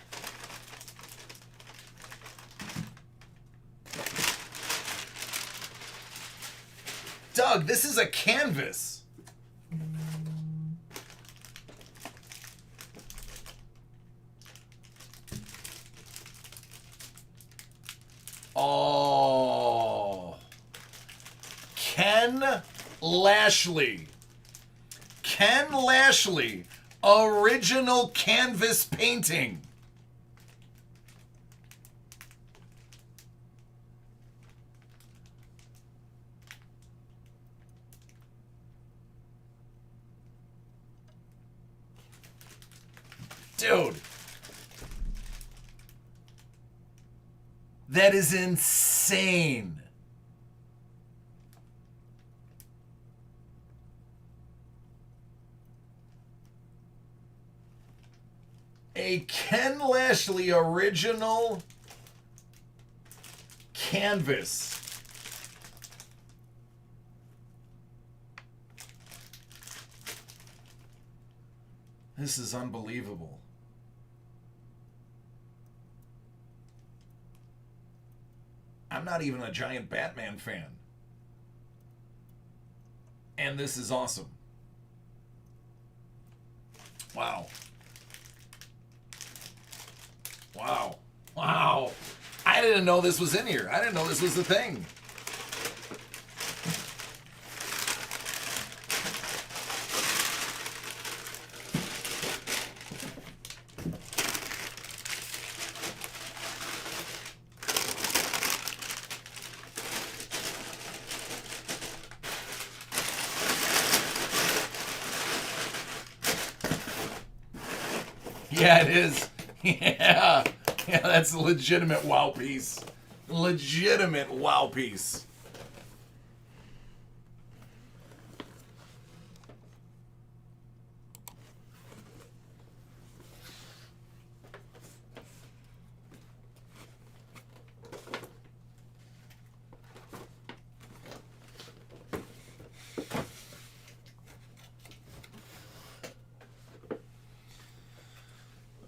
Doug, this is a canvas. Oh. Ken Lashley. Ken Lashley. Original canvas painting. Dude. That is insane. A Ken Lashley original canvas. This is unbelievable. I'm not even a giant Batman fan. And this is awesome. Wow. Wow. Wow. I didn't know this was in here. I didn't know this was the thing. Yeah, it is. Yeah. Yeah, that's a legitimate wow piece. Legitimate wow piece.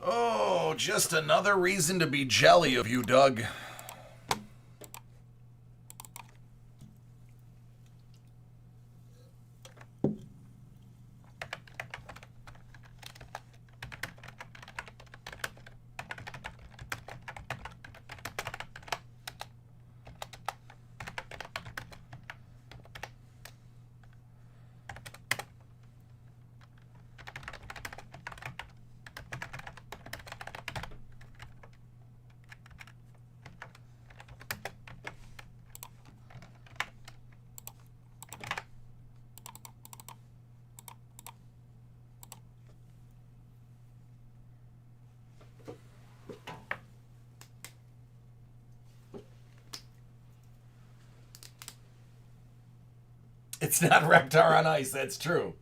Oh, just another reason to be jelly of you, Doug. It's not Reptar on Ice, that's true.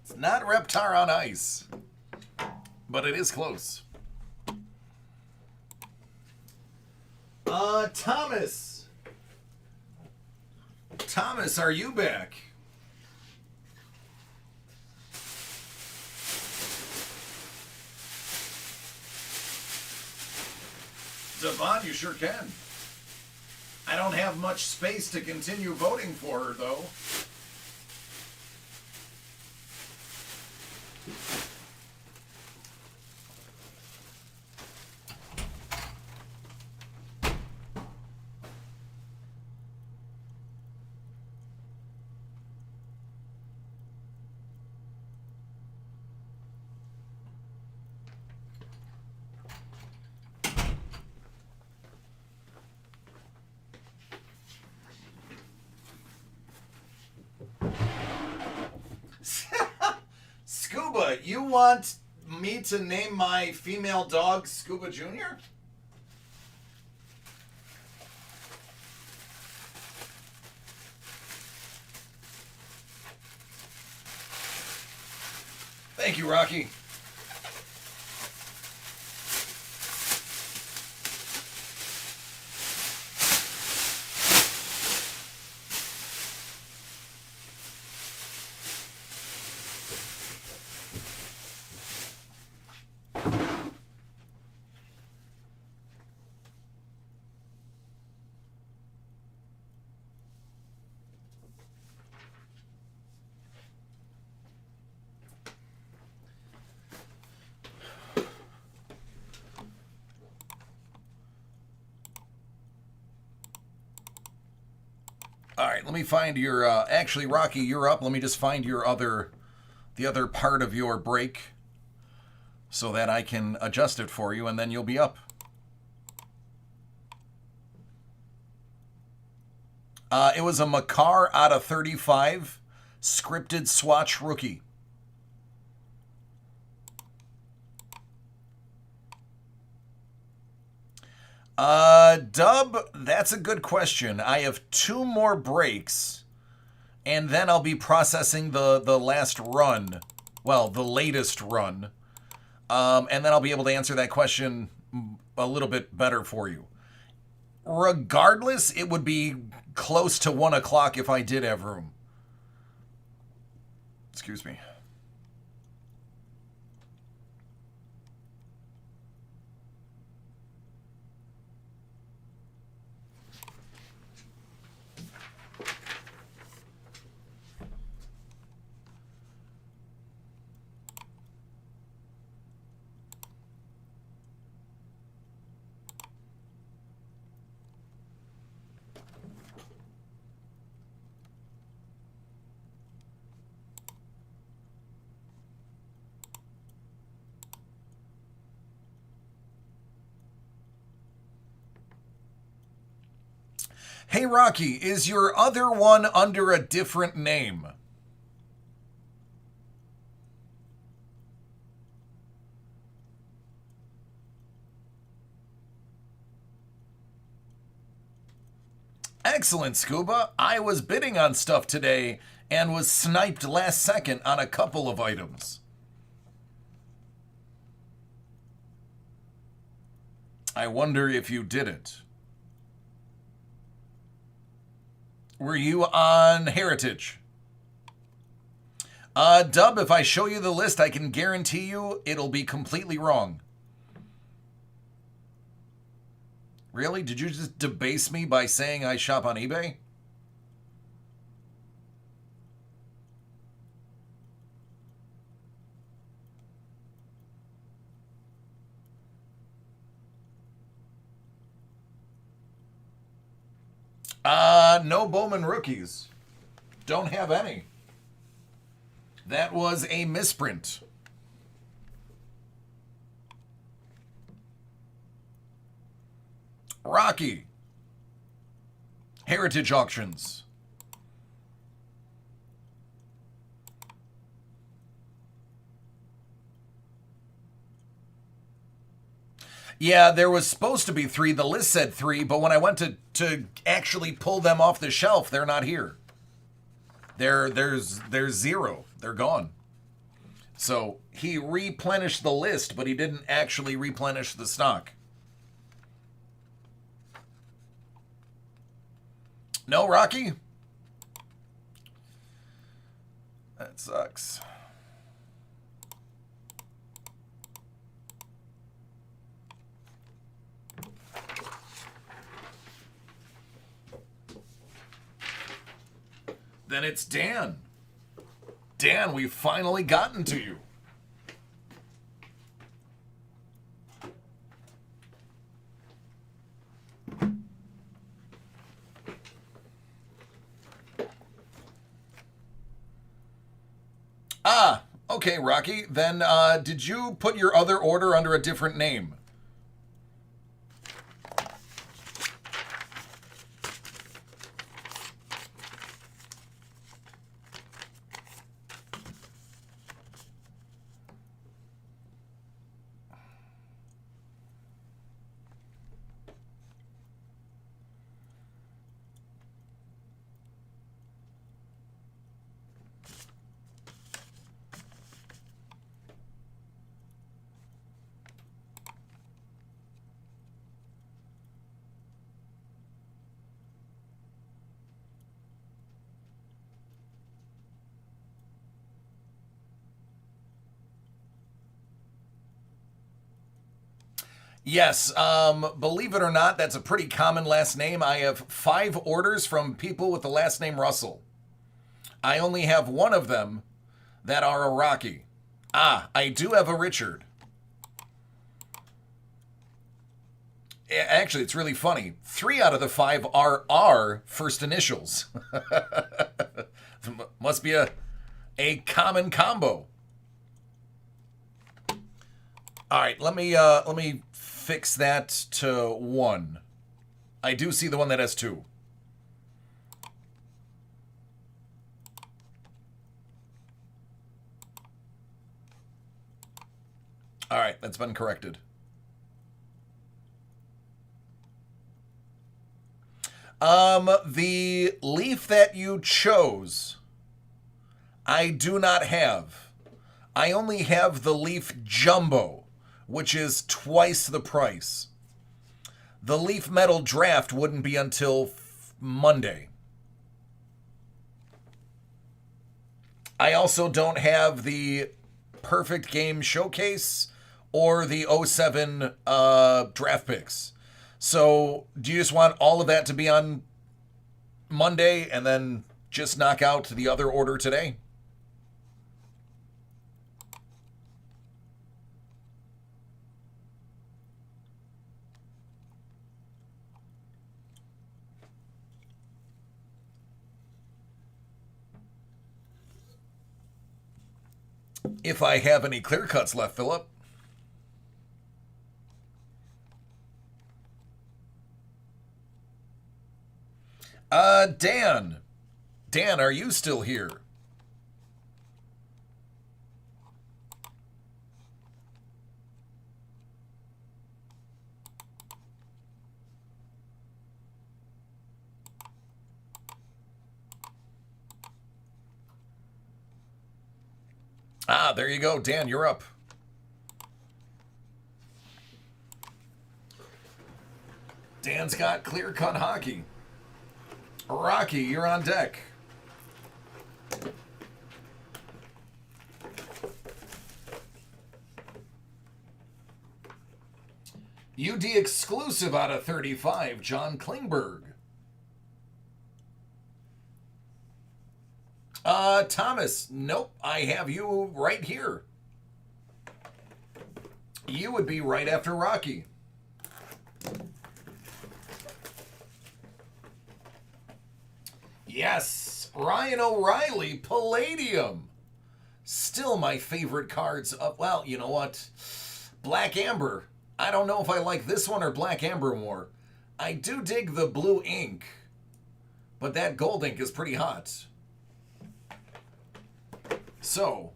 It's not Reptar on Ice. But it is close. Thomas. Thomas, are you back? Devon, you sure can. I don't have much space to continue voting for her, though. Scuba, you want me to name my female dog Scuba Jr.? Thank you, Rocky. All right, let me find your. Actually, Rocky, you're up. Let me just find the other part of your break, so that I can adjust it for you, and then you'll be up. It was a Makar out of 35, scripted swatch rookie. Dub, that's a good question. I have 2 more breaks, and then I'll be processing the last run. Well, the latest run. And then I'll be able to answer that question a little bit better for you. Regardless, it would be close to 1 o'clock if I did have room. Excuse me. Hey, Rocky, is your other one under a different name? Excellent, Scuba. I was bidding on stuff today and was sniped last second on a couple of items. I wonder if you did it. Were you on Heritage? Dub, if I show you the list, I can guarantee you it'll be completely wrong. Really? Did you just debase me by saying I shop on eBay? No Bowman rookies. Don't have any. That was a misprint. Rocky. Heritage Auctions. Yeah, there was supposed to be 3. The list said 3, but when I went to actually pull them off the shelf, they're not here. There's 0. They're gone. So he replenished the list, but he didn't actually replenish the stock. No, Rocky? That sucks. then it's Dan. Dan, we've finally gotten to you. Ah, okay, Rocky. Then did you put your other order under a different name? Yes, believe it or not, that's a pretty common last name. I have 5 orders from people with the last name Russell. I only have 1 of them that are a Rocky. Ah, I do have a Richard. Actually, it's really funny. 3 out of the 5 are our first initials. Must be a common combo. All right, let me fix that to 1. I do see the one that has 2. All right, that's been corrected. The leaf that you chose, I do not have. I only have the leaf jumbo, which is twice the price. The leaf metal draft wouldn't be until Monday. I also don't have the perfect game showcase or the 07 draft picks. So do you just want all of that to be on Monday and then just knock out the other order today? If I have any clear cuts left, Philip. Dan. Dan, are you still here? Ah, there you go. Dan, you're up. Dan's got clear-cut hockey. Rocky, you're on deck. UD exclusive out of 35, John Klingberg. Thomas, nope, I have you right here. You would be right after Rocky. Yes, Ryan O'Reilly, Palladium. Still my favorite cards of, well, you know what? Black Amber. I don't know if I like this one or Black Amber more. I do dig the blue ink, but that gold ink is pretty hot. So,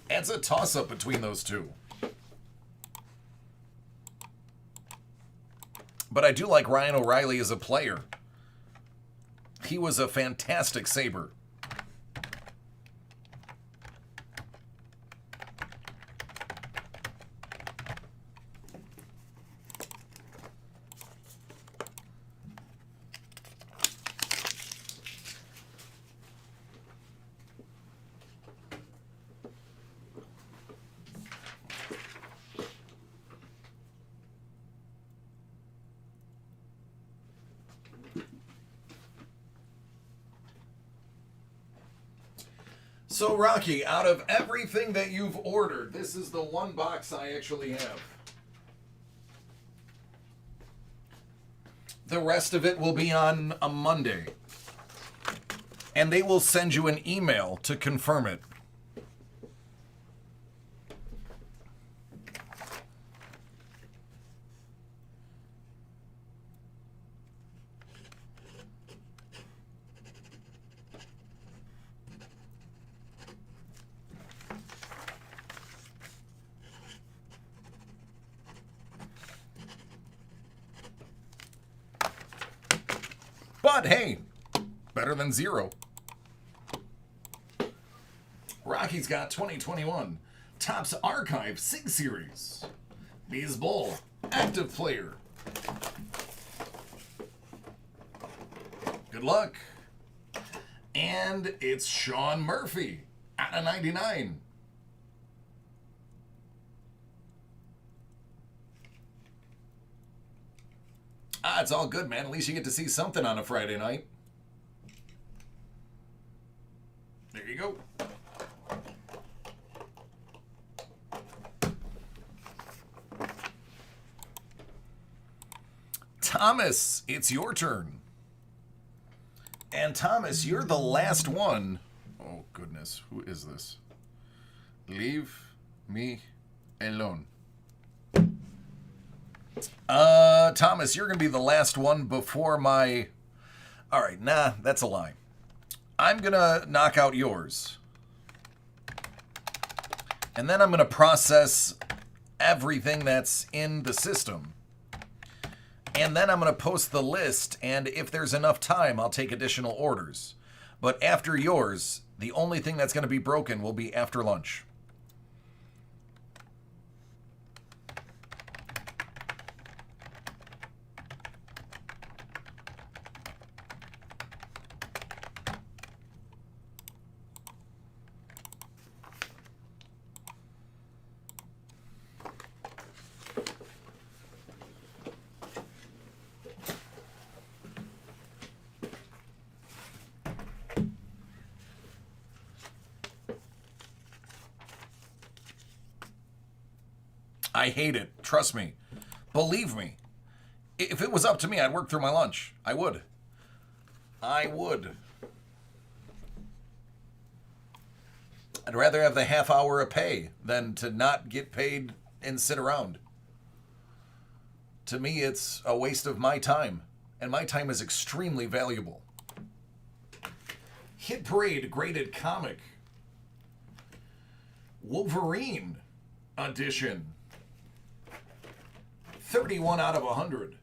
it's a toss-up between those two. But I do like Ryan O'Reilly as a player. He was a fantastic Sabre. So, Rocky, out of everything that you've ordered, this is the one box I actually have. The rest of it will be on a Monday. And they will send you an email to confirm it. But hey, better than zero. Rocky's got 2021 Topps Archive Sig Series. Baseball Active Player. Good luck. And it's Sean Murphy out of 99. It's all good, man. At least you get to see something on a Friday night. There you go. Thomas, it's your turn. And Thomas, you're the last one. Oh, goodness. Who is this? Leave me alone. Thomas, you're going to be the last one before my... All right, nah, that's a lie. I'm going to knock out yours. And then I'm going to process everything that's in the system. And then I'm going to post the list, and if there's enough time, I'll take additional orders. But after yours, the only thing that's going to be broken will be after lunch. I hate it. Trust me. Believe me. If it was up to me, I'd work through my lunch. I would. I would. I'd rather have the half hour of pay than to not get paid and sit around. To me, it's a waste of my time. And my time is extremely valuable. Hit Parade graded comic. Wolverine edition. 31 out of 100.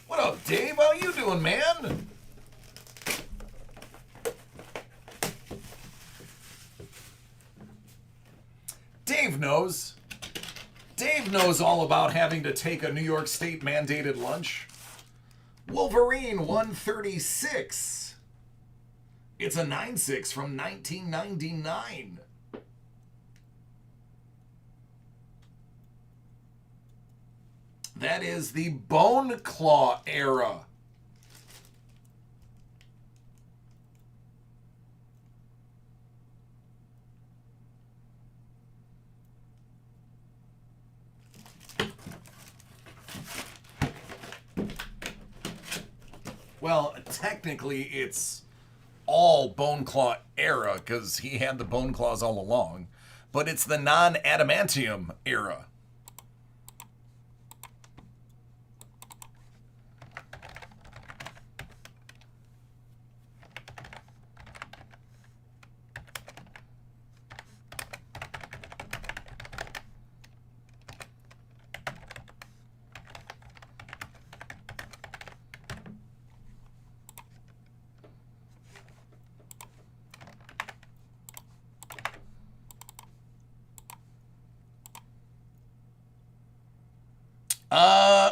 What up, Dave? How you doing, man? Dave knows. Dave knows all about having to take a New York State mandated lunch. Wolverine 136. It's a 9.6 from 1999. That is the Bone Claw era. Well, technically it's all Bone Claw era because he had the Bone Claws all along, but it's the non-adamantium era.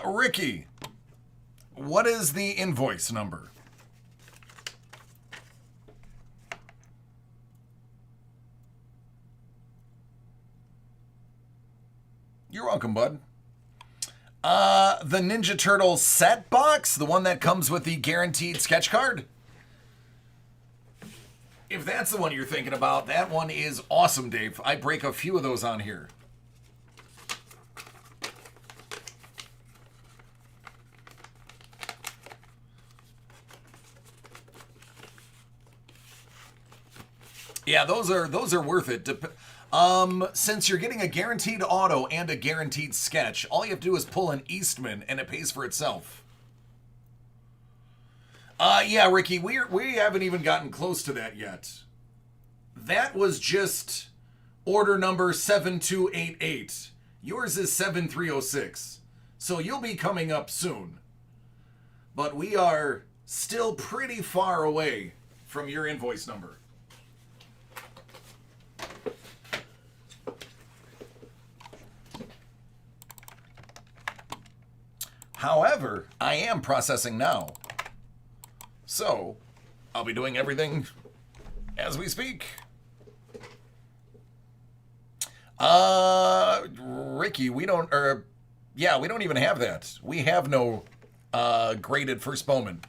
Ricky, what is the invoice number? You're welcome, bud. The Ninja Turtle set box, the one that comes with the guaranteed sketch card. If that's the one you're thinking about, that one is awesome, Dave. I break a few of those on here. Yeah, those are worth it. Since you're getting a guaranteed auto and a guaranteed sketch, all you have to do is pull an Eastman and it pays for itself. Yeah, Ricky, we haven't even gotten close to that yet. That was just order number 7288. Yours is 7306. So you'll be coming up soon. But we are still pretty far away from your invoice number. However, I am processing now. So, I'll be doing everything as we speak. Ricky, we don't even have that. We have no graded first Bowman.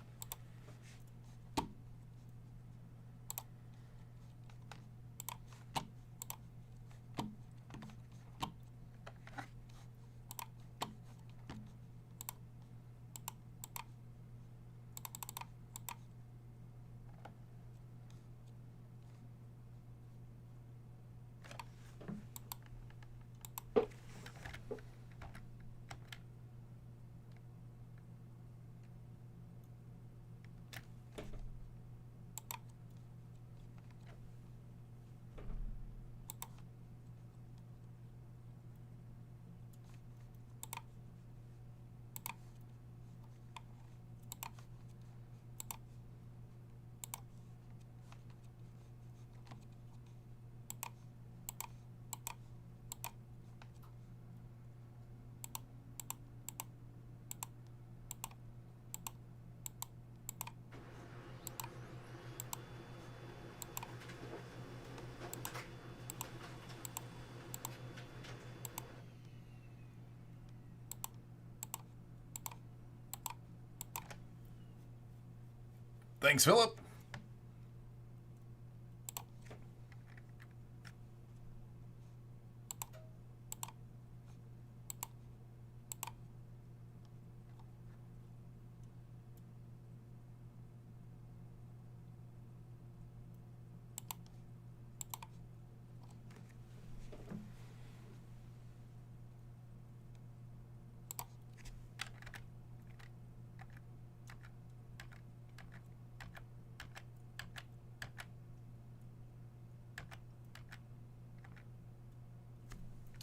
Thanks, Philip.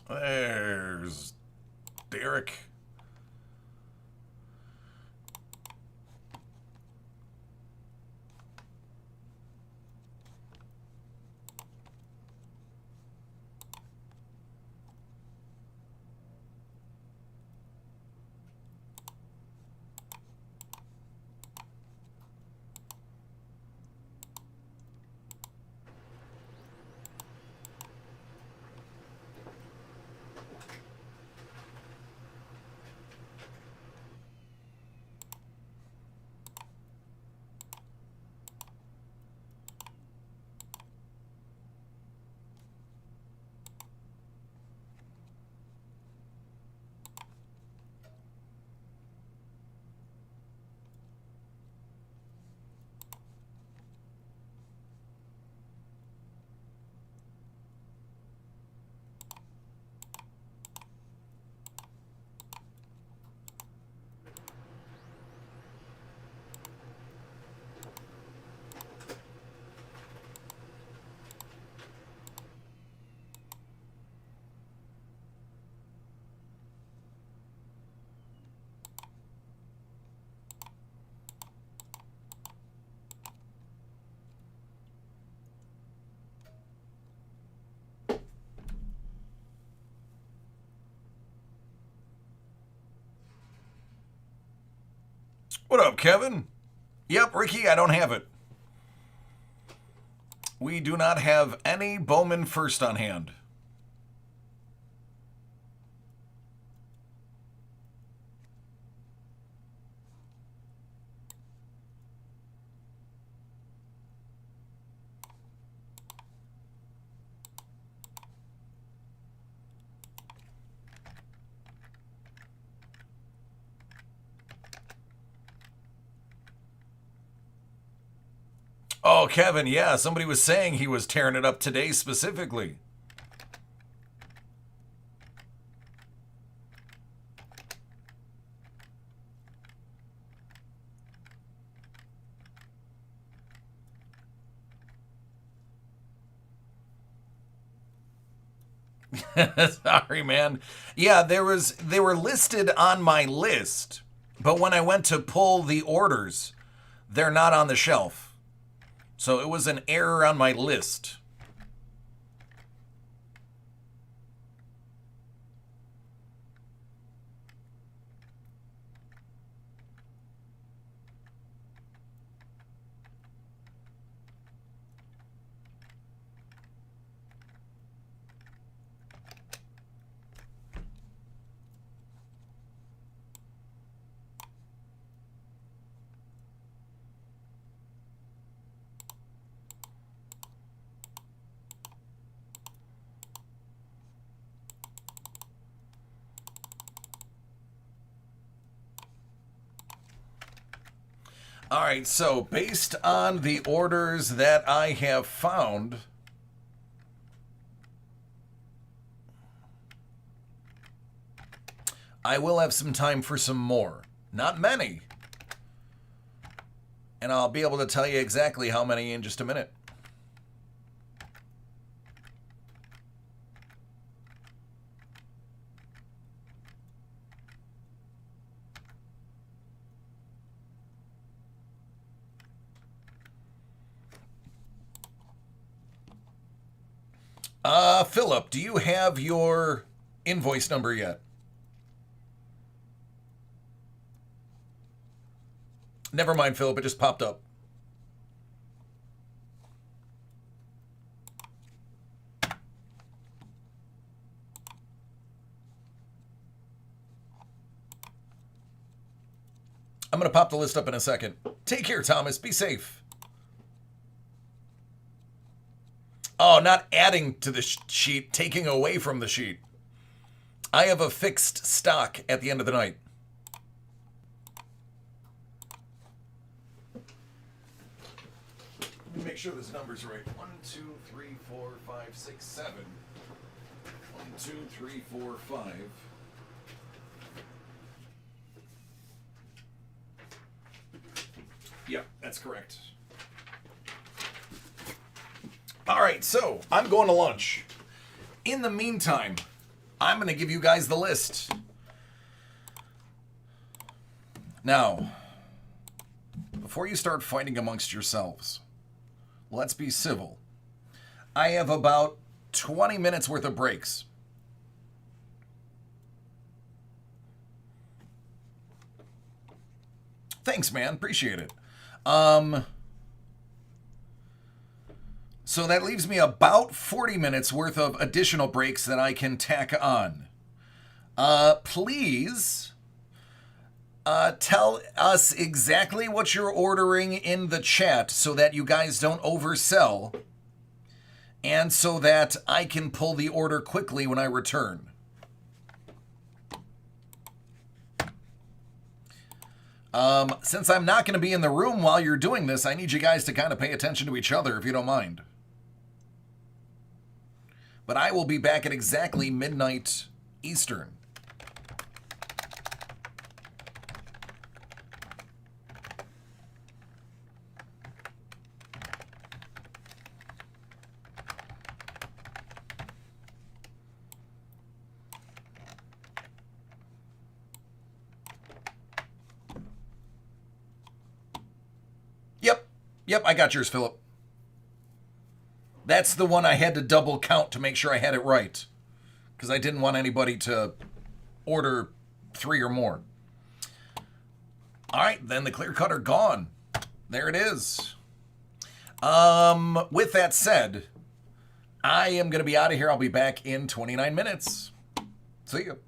There's Derek. What up, Kevin? Yep, Ricky, I don't have it. We do not have any Bowman first on hand. Oh, Kevin, yeah, somebody was saying he was tearing it up today specifically. Sorry, man. Yeah, they were listed on my list, but when I went to pull the orders, they're not on the shelf. So it was an error on my list. All right, so based on the orders that I have found, I will have some time for some more. Not many. And I'll be able to tell you exactly how many in just a minute. Philip, do you have your invoice number yet? Never mind, Philip, it just popped up. I'm going to pop the list up in a second. Take care, Thomas. Be safe. Oh, not adding to the sheet, taking away from the sheet. I have a fixed stock at the end of the night. Let me make sure this number's right. 1, 2, 3, 4, 5, 6, 7. 1, 2, 3, 4, 5. Yep, that's correct. All right, so I'm going to lunch. In the meantime, I'm going to give you guys the list. Now, before you start fighting amongst yourselves, let's be civil. I have about 20 minutes worth of breaks. Thanks, man. Appreciate it. So that leaves me about 40 minutes worth of additional breaks that I can tack on. Please tell us exactly what you're ordering in the chat so that you guys don't oversell and so that I can pull the order quickly when I return. Since I'm not going to be in the room while you're doing this, I need you guys to kind of pay attention to each other if you don't mind. But I will be back at exactly midnight Eastern. Yep, I got yours, Philip. That's the one I had to double count to make sure I had it right. Because I didn't want anybody to order 3 or more. All right, then the clear cutter gone. There it is. With that said, I am going to be out of here. I'll be back in 29 minutes. See you.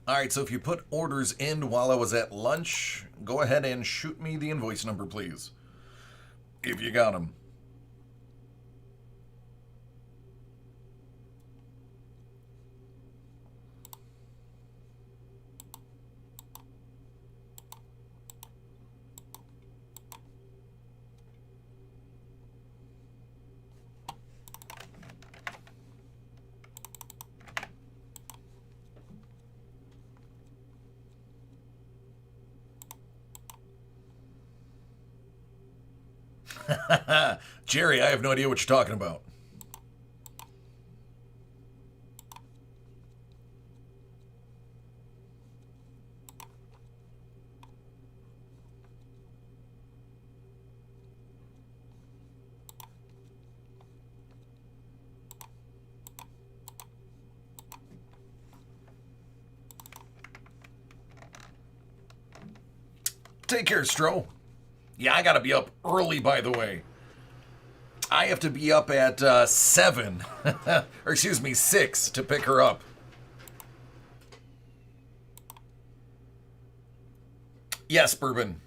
All right, so if you put orders in while I was at lunch, go ahead and shoot me the invoice number, please. If you got them. Jerry, I have no idea what you're talking about. Take care, Stro. Yeah, I gotta be up early, by the way. I have to be up at 7, or excuse me, 6 to pick her up. Yes, Bourbon.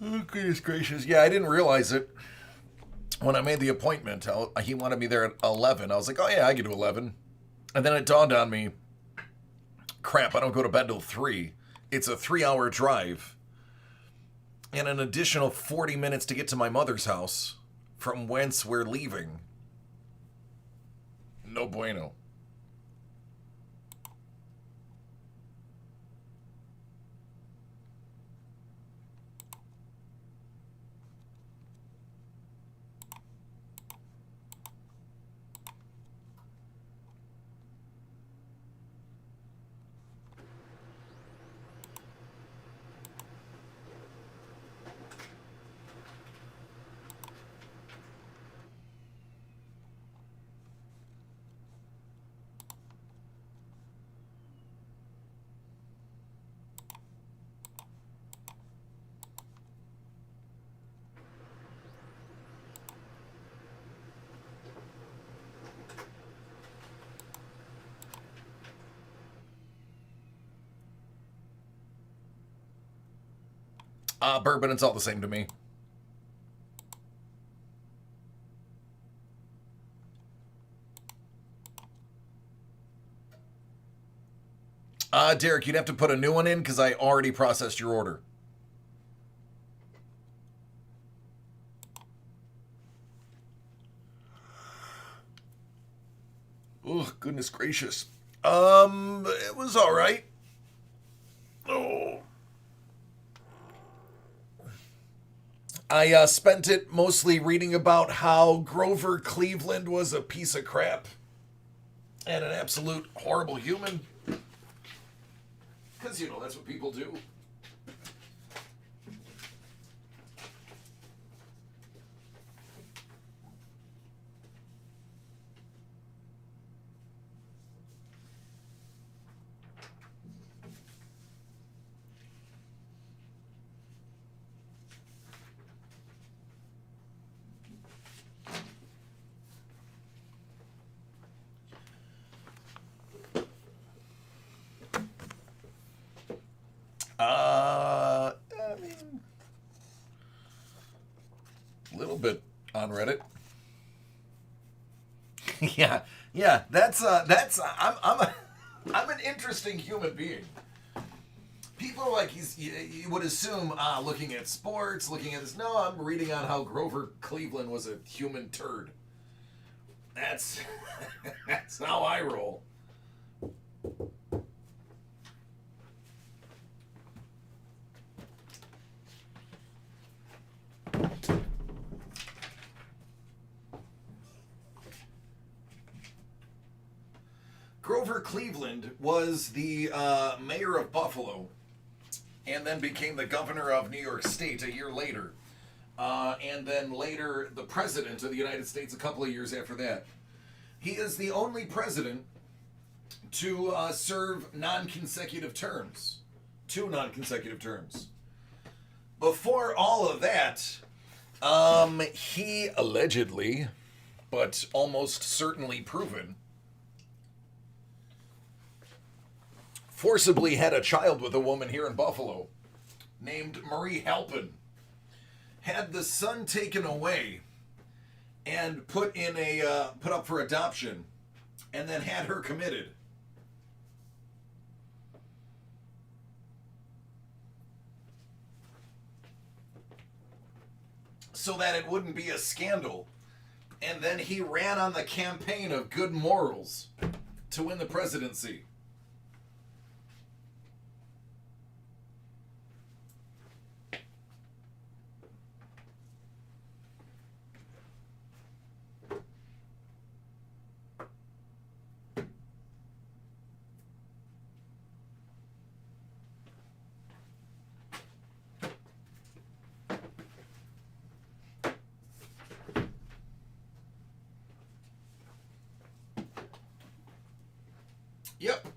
Oh, goodness gracious. Yeah, I didn't realize it. When I made the appointment, he wanted me there at 11. I was like, oh, yeah, I can do 11. And then it dawned on me, crap, I don't go to bed till 3. It's a 3-hour drive. And an additional 40 minutes to get to my mother's house, from whence we're leaving. No bueno. Bourbon, it's all the same to me. Derek, you'd have to put a new one in because I already processed your order. Oh, goodness gracious. It was all right. Oh. I spent it mostly reading about how Grover Cleveland was a piece of crap and an absolute horrible human. Because, you know, that's what people do. I mean, a little bit on Reddit. yeah, I'm an interesting human being. People are like, you would assume, looking at sports, looking at this. No, I'm reading on how Grover Cleveland was a human turd. That's, that's how I roll. Grover Cleveland was the mayor of Buffalo and then became the governor of New York State a year later. And then later the president of the United States a couple of years after that. He is the only president to serve non-consecutive terms. 2 non-consecutive terms. Before all of that, he allegedly, but almost certainly proven, forcibly had a child with a woman here in Buffalo named Marie Halpin. Had the son taken away and put up for adoption, and then had her committed. So that it wouldn't be a scandal. And then he ran on the campaign of good morals to win the presidency. Yep.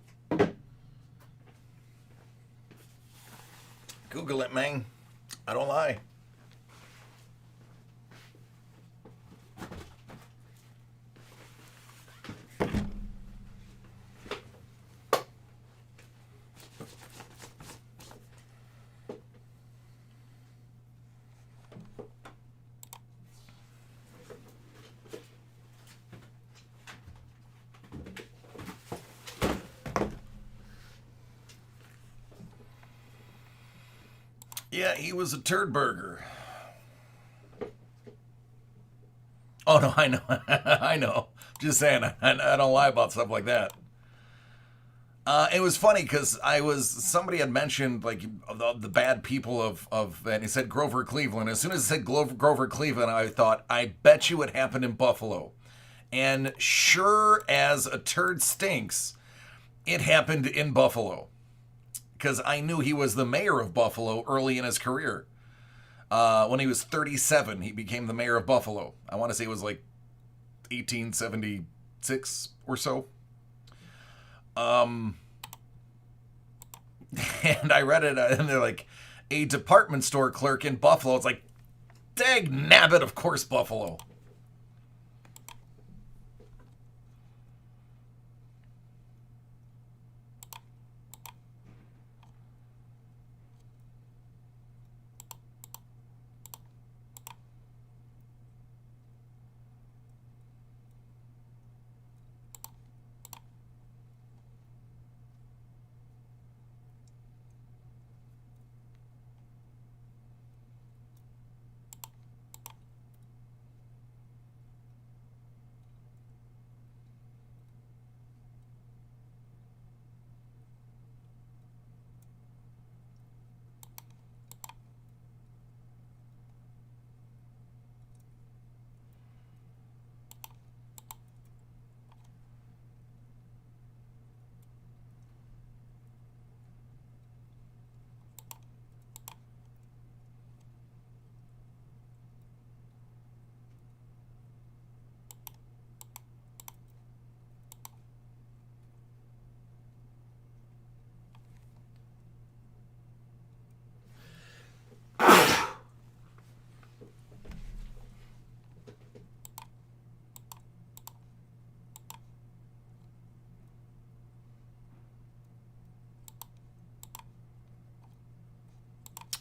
Google it, man. I don't lie. Yeah, he was a turd burger. Oh, no, I know. I know. Just saying, I don't lie about stuff like that. It was funny because somebody had mentioned like the bad people of, and he said Grover Cleveland. As soon as he said Grover Cleveland, I thought, I bet you it happened in Buffalo. And sure as a turd stinks, it happened in Buffalo. Because I knew he was the mayor of Buffalo early in his career. When he was 37, he became the mayor of Buffalo. I want to say it was like 1876 or so. And I read it, and they're like, a department store clerk in Buffalo. It's like, dag nabbit, of course, Buffalo.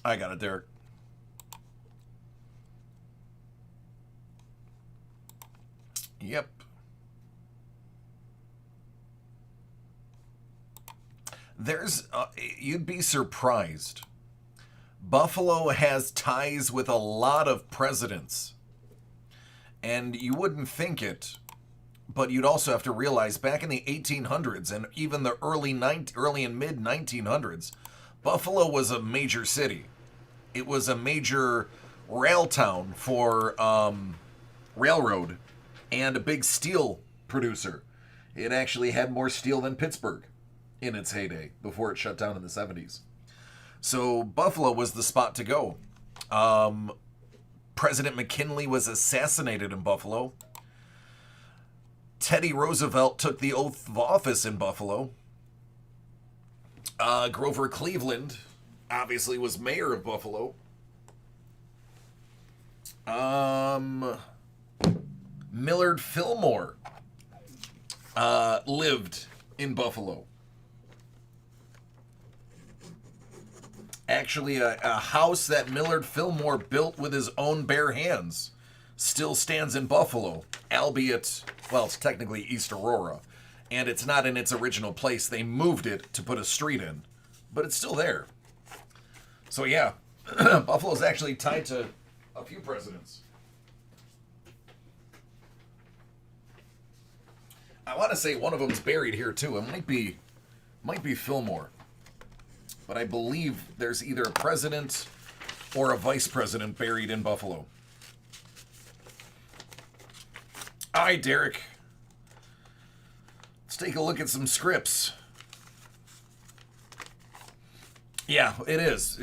I got it, Derek. Yep. You'd be surprised. Buffalo has ties with a lot of presidents. And you wouldn't think it, but you'd also have to realize back in the 1800s and even the early and mid 1900s, Buffalo was a major city. It was a major rail town for railroad and a big steel producer. It actually had more steel than Pittsburgh in its heyday before it shut down in the 70s. So Buffalo was the spot to go. President McKinley was assassinated in Buffalo. Teddy Roosevelt took the oath of office in Buffalo. Grover Cleveland obviously was mayor of Buffalo. Millard Fillmore lived in Buffalo. Actually, a house that Millard Fillmore built with his own bare hands still stands in Buffalo, albeit, well, it's technically East Aurora, and it's not in its original place. They moved it to put a street in, but it's still there. So yeah, Buffalo's actually tied to a few presidents. I want to say one of them's buried here too. It might be Fillmore. But I believe there's either a president or a vice president buried in Buffalo. All right, Derek. Let's take a look at some scripts. Yeah, it is.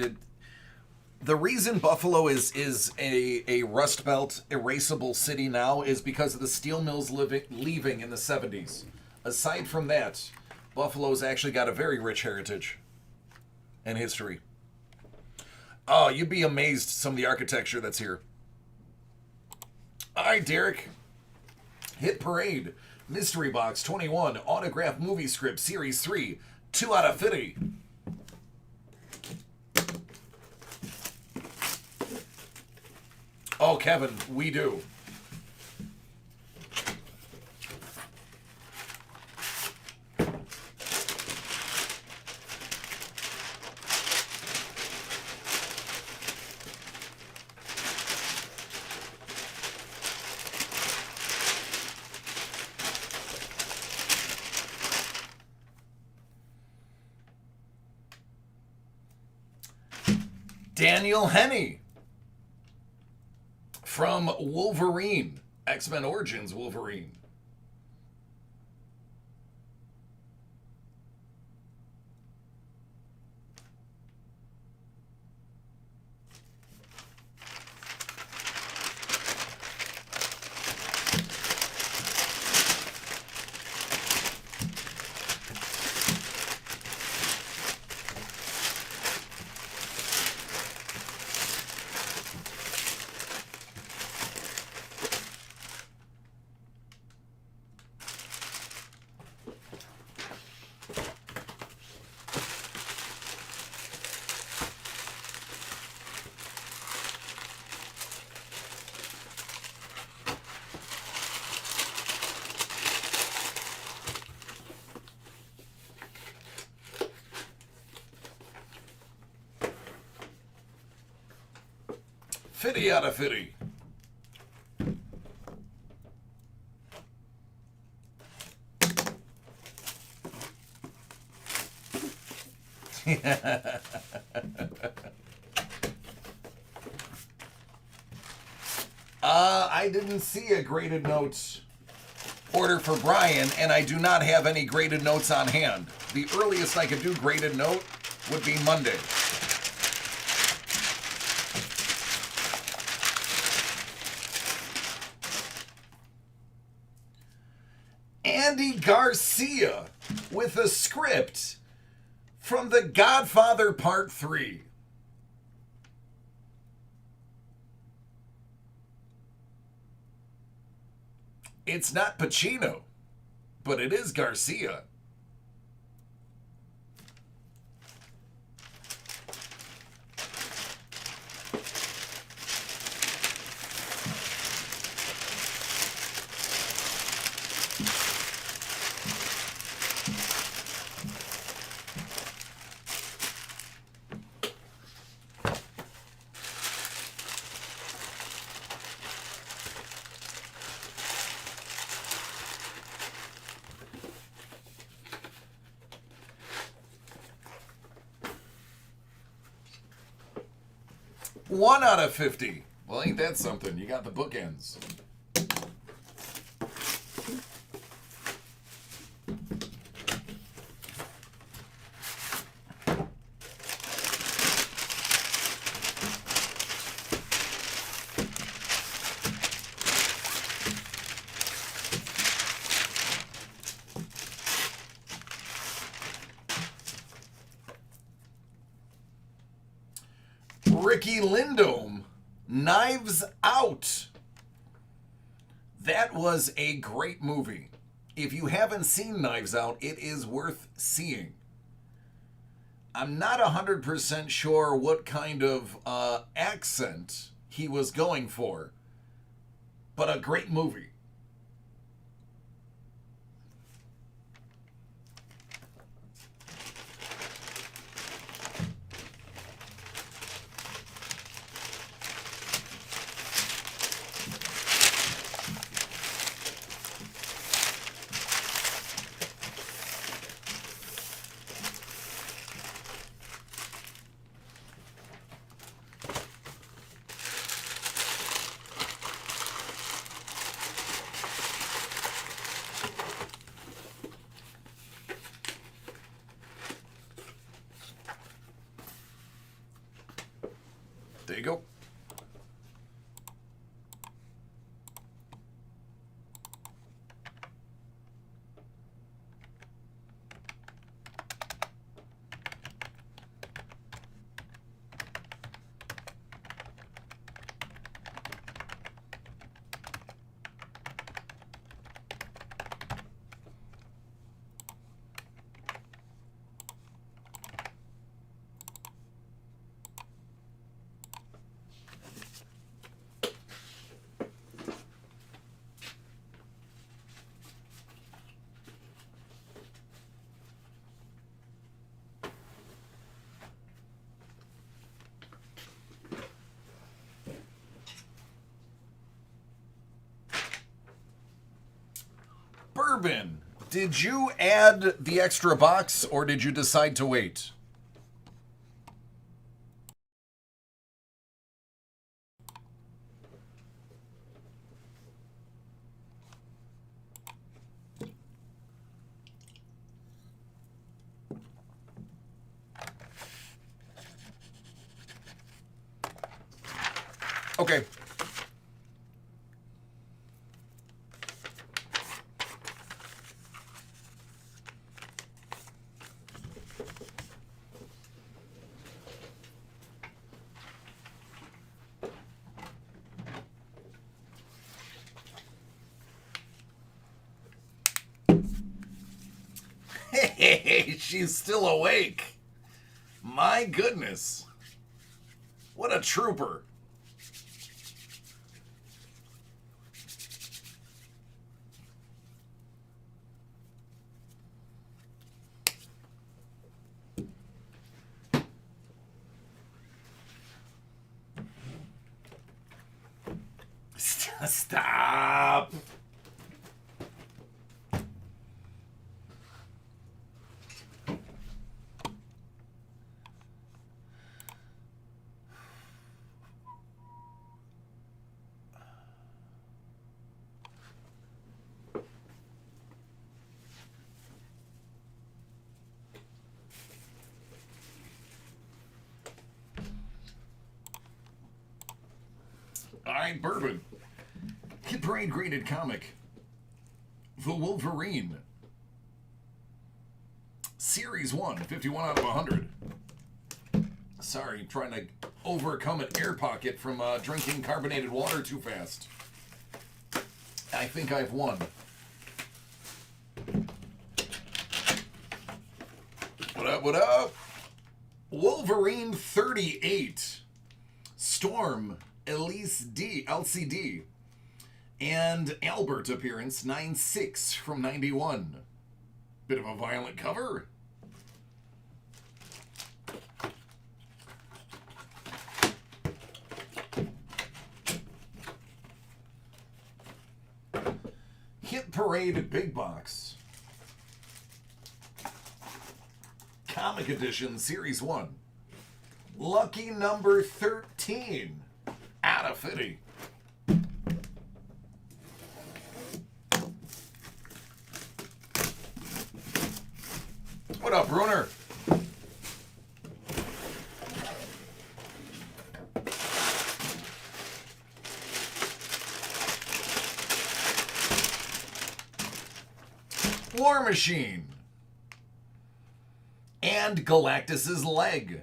The reason Buffalo is a Rust Belt erasable city now is because of the steel mills leaving in the 70s. Aside from that, Buffalo's actually got a very rich heritage and history. Oh, you'd be amazed some of the architecture that's here. All right, Derek. Hit Parade, Mystery Box 21, Autograph Movie Script Series 3, 2 out of 50. Oh, Kevin, we do. Daniel Henney from Wolverine, X-Men Origins Wolverine. Fitty out of fitty. I didn't see a graded notes order for Brian, and I do not have any graded notes on hand. The earliest I could do graded note would be Monday. Andy Garcia with a script from The Godfather Part 3. It's not Pacino, but it is Garcia. One out of 50. Well, ain't that something? You got the bookends. Ricky Lindome, Knives Out. That was a great movie. If you haven't seen Knives Out, it is worth seeing. I'm not 100% sure what kind of accent he was going for, but a great movie. There you go. Bourbon, did you add the extra box or did you decide to wait? Okay. Hey, she's still awake. My goodness. What a trooper. Stop. All right, Bourbon. Hit Parade graded comic. The Wolverine. Series 1, 51 out of 100. Sorry, trying to overcome an air pocket from drinking carbonated water too fast. I think I've won. What up, what up? Wolverine 38. Storm, Elise D, LCD. And Albert appearance, 9/6 from 91. Bit of a violent cover. Hit Parade Big Box. Comic Edition Series 1. Lucky number 13 out of 50. What up, Bruner? War Machine. And Galactus's leg.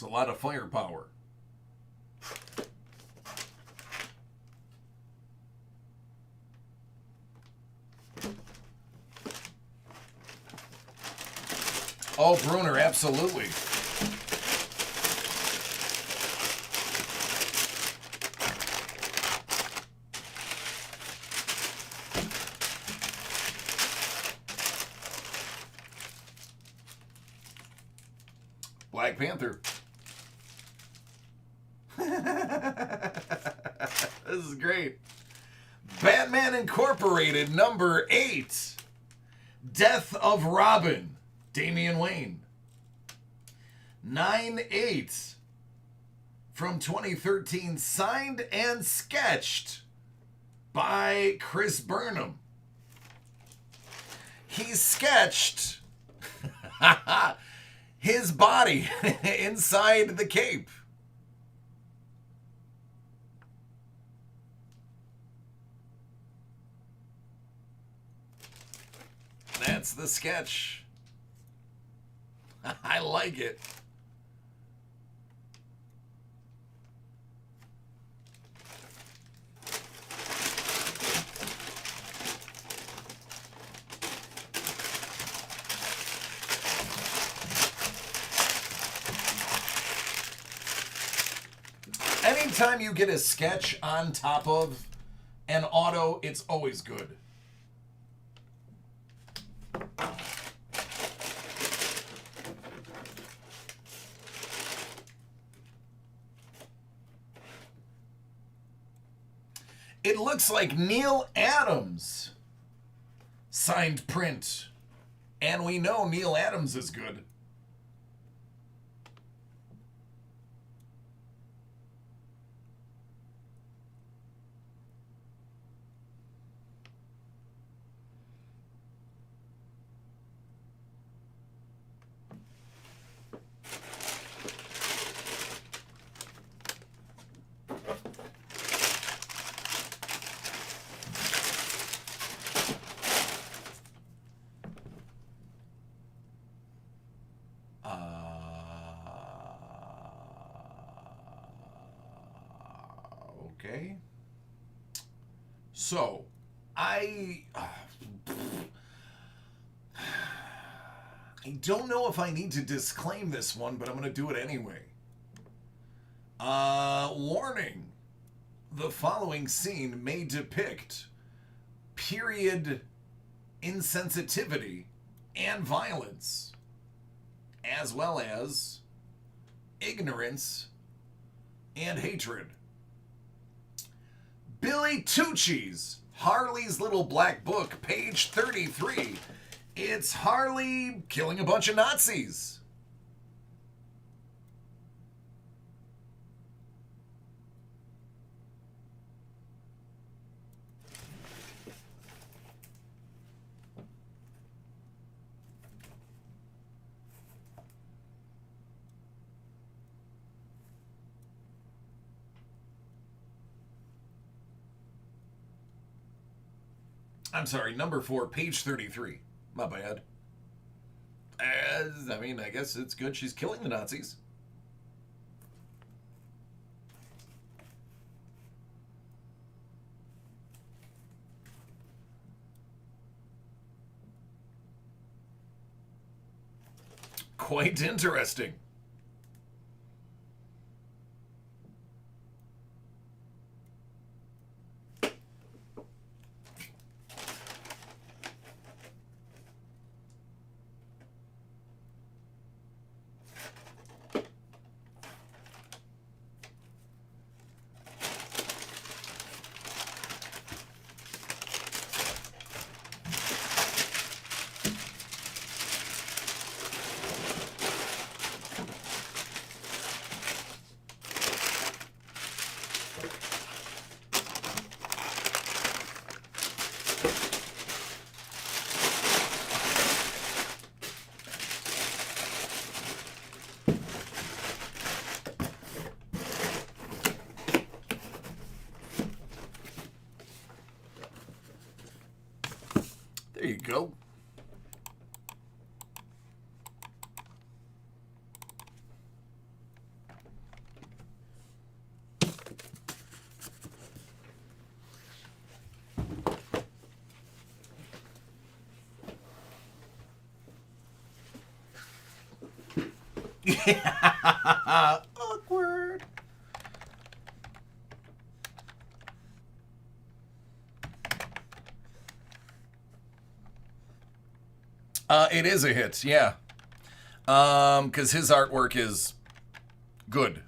a lot of firepower. Oh, Bruner, absolutely. Black Panther. This is great. Batman Incorporated number 8. Death of Robin. Damian Wayne. 9/8 from 2013, signed and sketched by Chris Burnham. He sketched his body inside the cape. That's the sketch. I like it. Anytime you get a sketch on top of an auto, it's always good. It looks like Neil Adams signed print. And we know Neil Adams is good. Okay. So, I don't know if I need to disclaim this one, but I'm going to do it anyway. Warning. The following scene may depict period insensitivity and violence, as well as ignorance and hatred. Billy Tucci's Harley's Little Black Book, page 33. It's Harley killing a bunch of Nazis. I'm sorry, number 4, page 33. My bad. I guess it's good she's killing the Nazis. Quite interesting. There you go. Awkward. It is a hit, yeah. Because his artwork is good.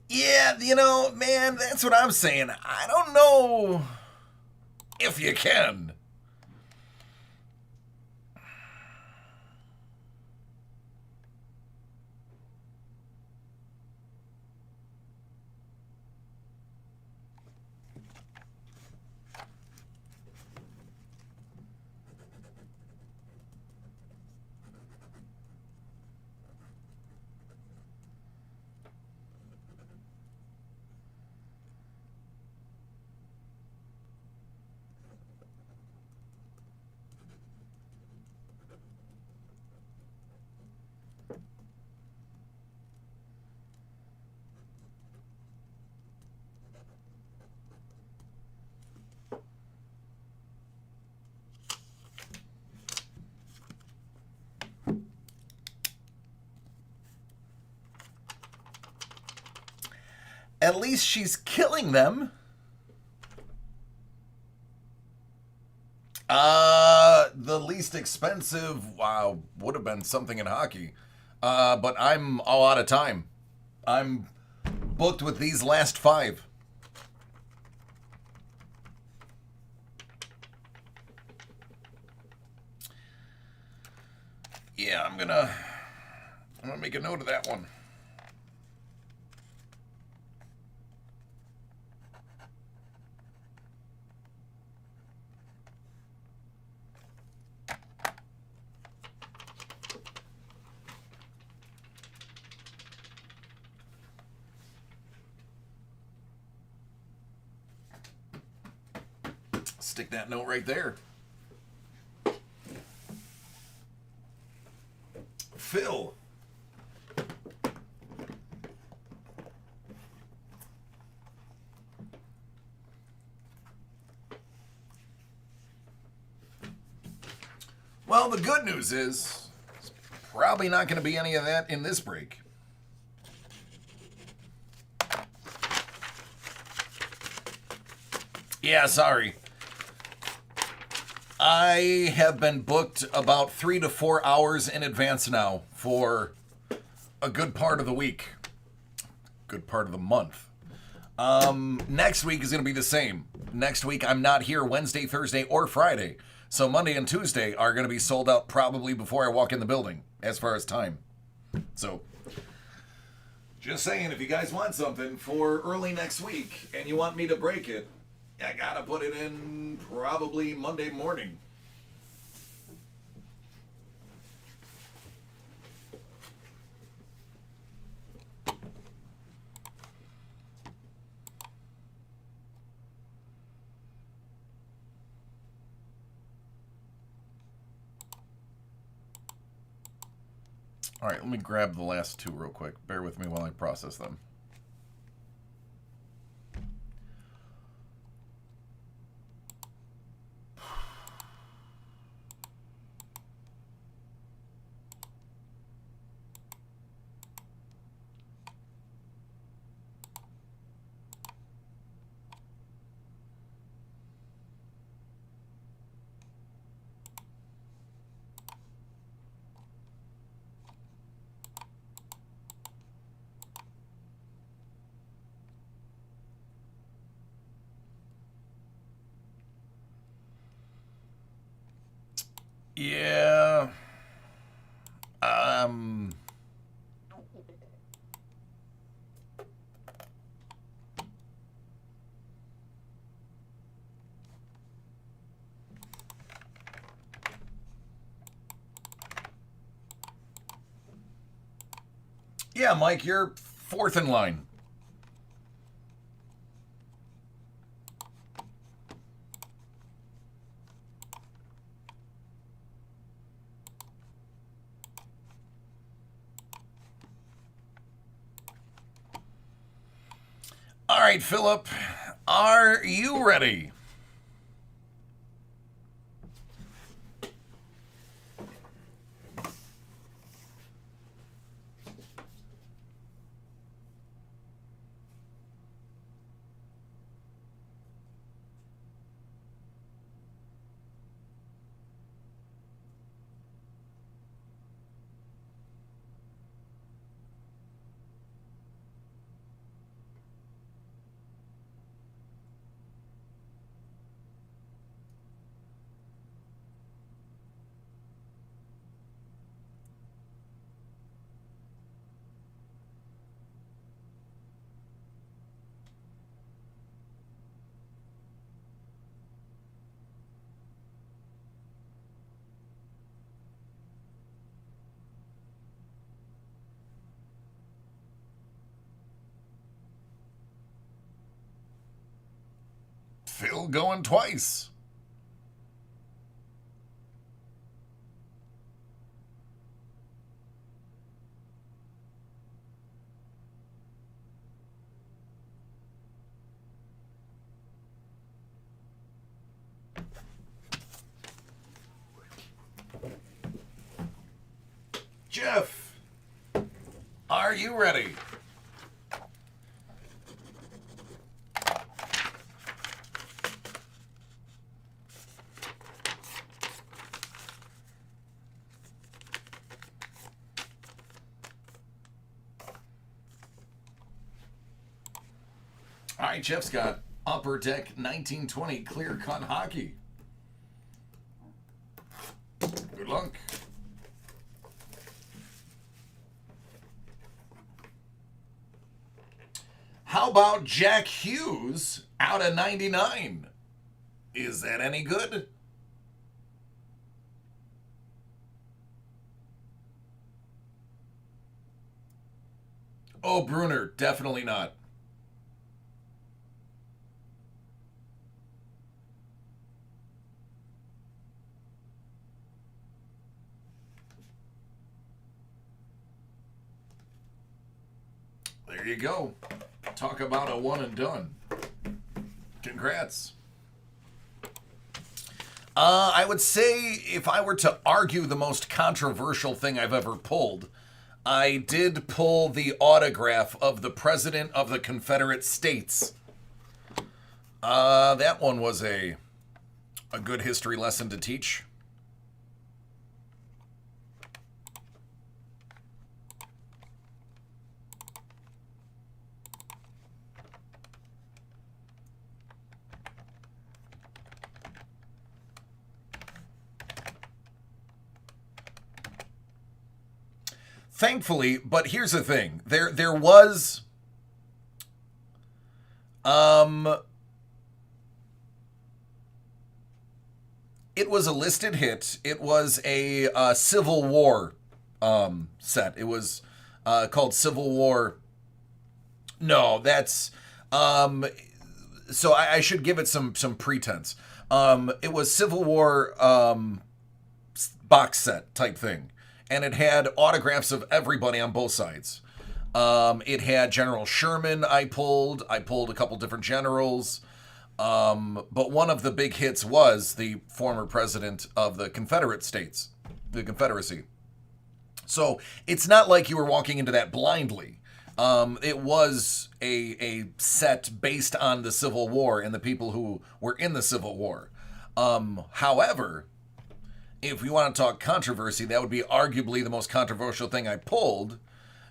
Yeah, you know, man, that's what I'm saying. I don't know if you can. At least she's killing them. The least expensive, wow, would have been something in hockey. But I'm all out of time. I'm booked with these last 5. Yeah, I'm gonna make a note of that one. Stick that note right there. Phil. Well, the good news is, it's probably not going to be any of that in this break. Yeah, sorry. I have been booked about 3 to 4 hours in advance now for a good part of the week. Good part of the month. Next week is going to be the same. Next week, I'm not here Wednesday, Thursday, or Friday. So Monday and Tuesday are going to be sold out probably before I walk in the building, as far as time. So, just saying, if you guys want something for early next week and you want me to break it, I gotta put it in probably Monday morning. All right, let me grab the last 2 real quick. Bear with me while I process them. Yeah. Yeah, Mike, you're fourth in line. All right, Philip, are you ready? Phil going twice. Jeff, are you ready? All right, Jeff's got Upper Deck 1920 Clear Cut Hockey. Good luck. How about Jack Hughes out of 99? Is that any good? Oh, Bruner, definitely not. There you go. Talk about a one and done. Congrats. I would say if I were to argue the most controversial thing I've ever pulled, I did pull the autograph of the President of the Confederate States. That one was a good history lesson to teach. Thankfully, but here's the thing. There was it was a listed hit. It was a Civil War set. It was called Civil War. No, that's so I should give it some pretense. It was Civil War box set type thing. And it had autographs of everybody on both sides. It had General Sherman I pulled a couple different generals. But one of the big hits was the former president of the Confederate States, the Confederacy. So it's not like you were walking into that blindly. It was a set based on the Civil War and the people who were in the Civil War. However, if we want to talk controversy, that would be arguably the most controversial thing I pulled,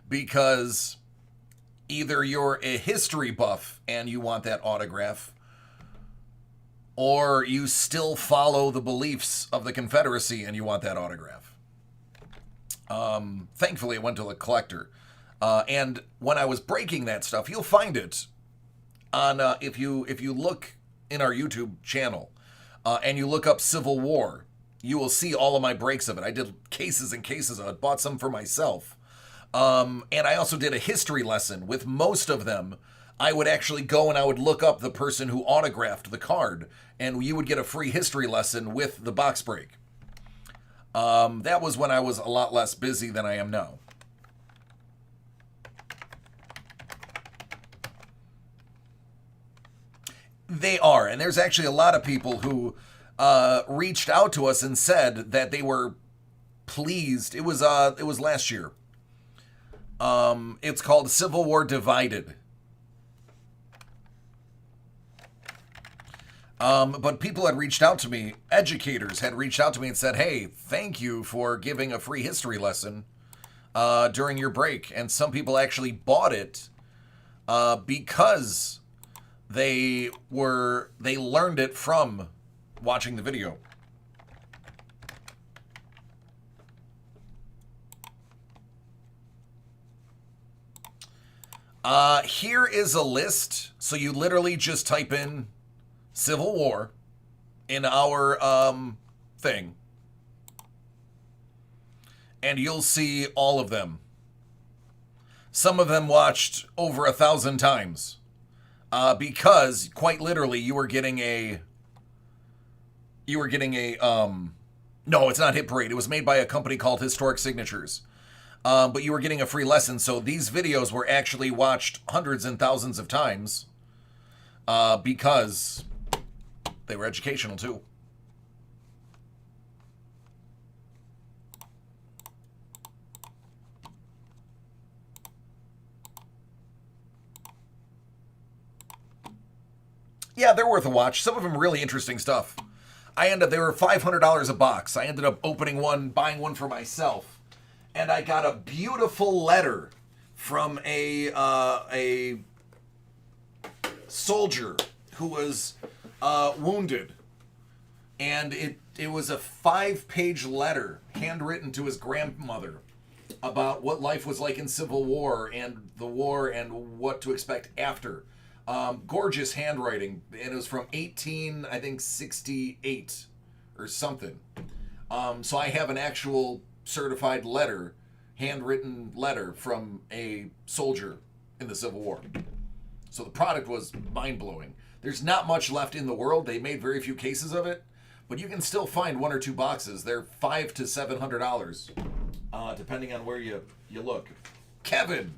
because either you're a history buff and you want that autograph, or you still follow the beliefs of the Confederacy and you want that autograph. Thankfully, it went to the collector. And when I was breaking that stuff, you'll find it on if you look in our YouTube channel and you look up Civil War, you will see all of my breaks of it. I did cases and cases of it, bought some for myself. And I also did a history lesson. With most of them, I would actually go and I would look up the person who autographed the card, and you would get a free history lesson with the box break. That was when I was a lot less busy than I am now. They are, and there's actually a lot of people who reached out to us and said that they were pleased. It was last year. It's called Civil War Divided. But people had reached out to me, educators had reached out to me and said, hey, thank you for giving a free history lesson during your break. And some people actually bought it because they learned it from watching the video. Here is a list. So you literally just type in Civil War in our thing, and you'll see all of them. Some of them watched over 1,000 times because quite literally you were getting a no, it's not Hit Parade. It was made by a company called Historic Signatures. But you were getting a free lesson, so these videos were actually watched hundreds and thousands of times because they were educational too. Yeah, they're worth a watch. Some of them really interesting stuff. They were $500 a box. I ended up opening one, buying one for myself. And I got a beautiful letter from a soldier who was wounded. And it was a 5-page letter handwritten to his grandmother about what life was like in Civil War and the war and what to expect after. Gorgeous handwriting, and it was from 1868 or something. So I have an actual certified letter, handwritten letter from a soldier in the Civil War. So the product was mind-blowing. There's not much left in the world. They made very few cases of it, but you can still find 1 or 2 boxes. They're $500 to $700, depending on where you look. Kevin,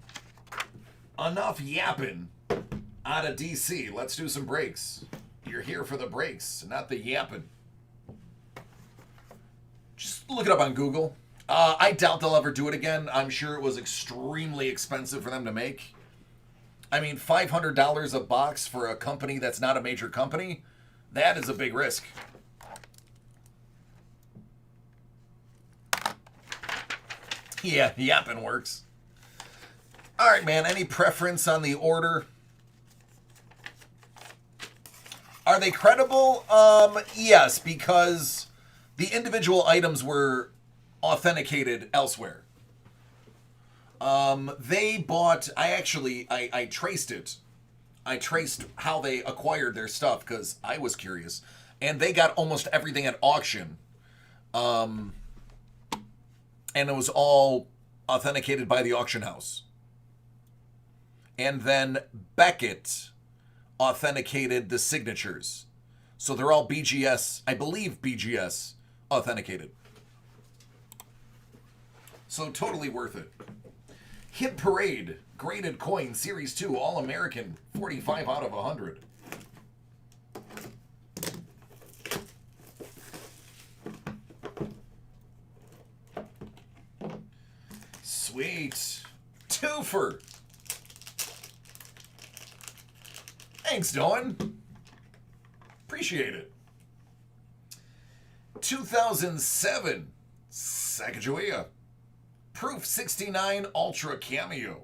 enough yapping out of DC. Let's do some breaks. You're here for the breaks, not the yapping. Just look it up on Google. I doubt they'll ever do it again. I'm sure it was extremely expensive for them to make. I mean, $500 a box for a company that's not a major company, that is a big risk. Yeah, yapping works. All right, man, any preference on the order? Are they credible? Yes, because the individual items were authenticated elsewhere. They bought, I traced it. I traced how they acquired their stuff because I was curious. And they got almost everything at auction. And it was all authenticated by the auction house. And then Beckett authenticated the signatures. So they're all BGS, I believe BGS authenticated. So totally worth it. Hit Parade, graded coin, Series 2, All-American, 45 out of 100. Sweet. Twofer. Thanks, Dawn. Appreciate it. 2007, Sacagawea. Proof 69 Ultra Cameo.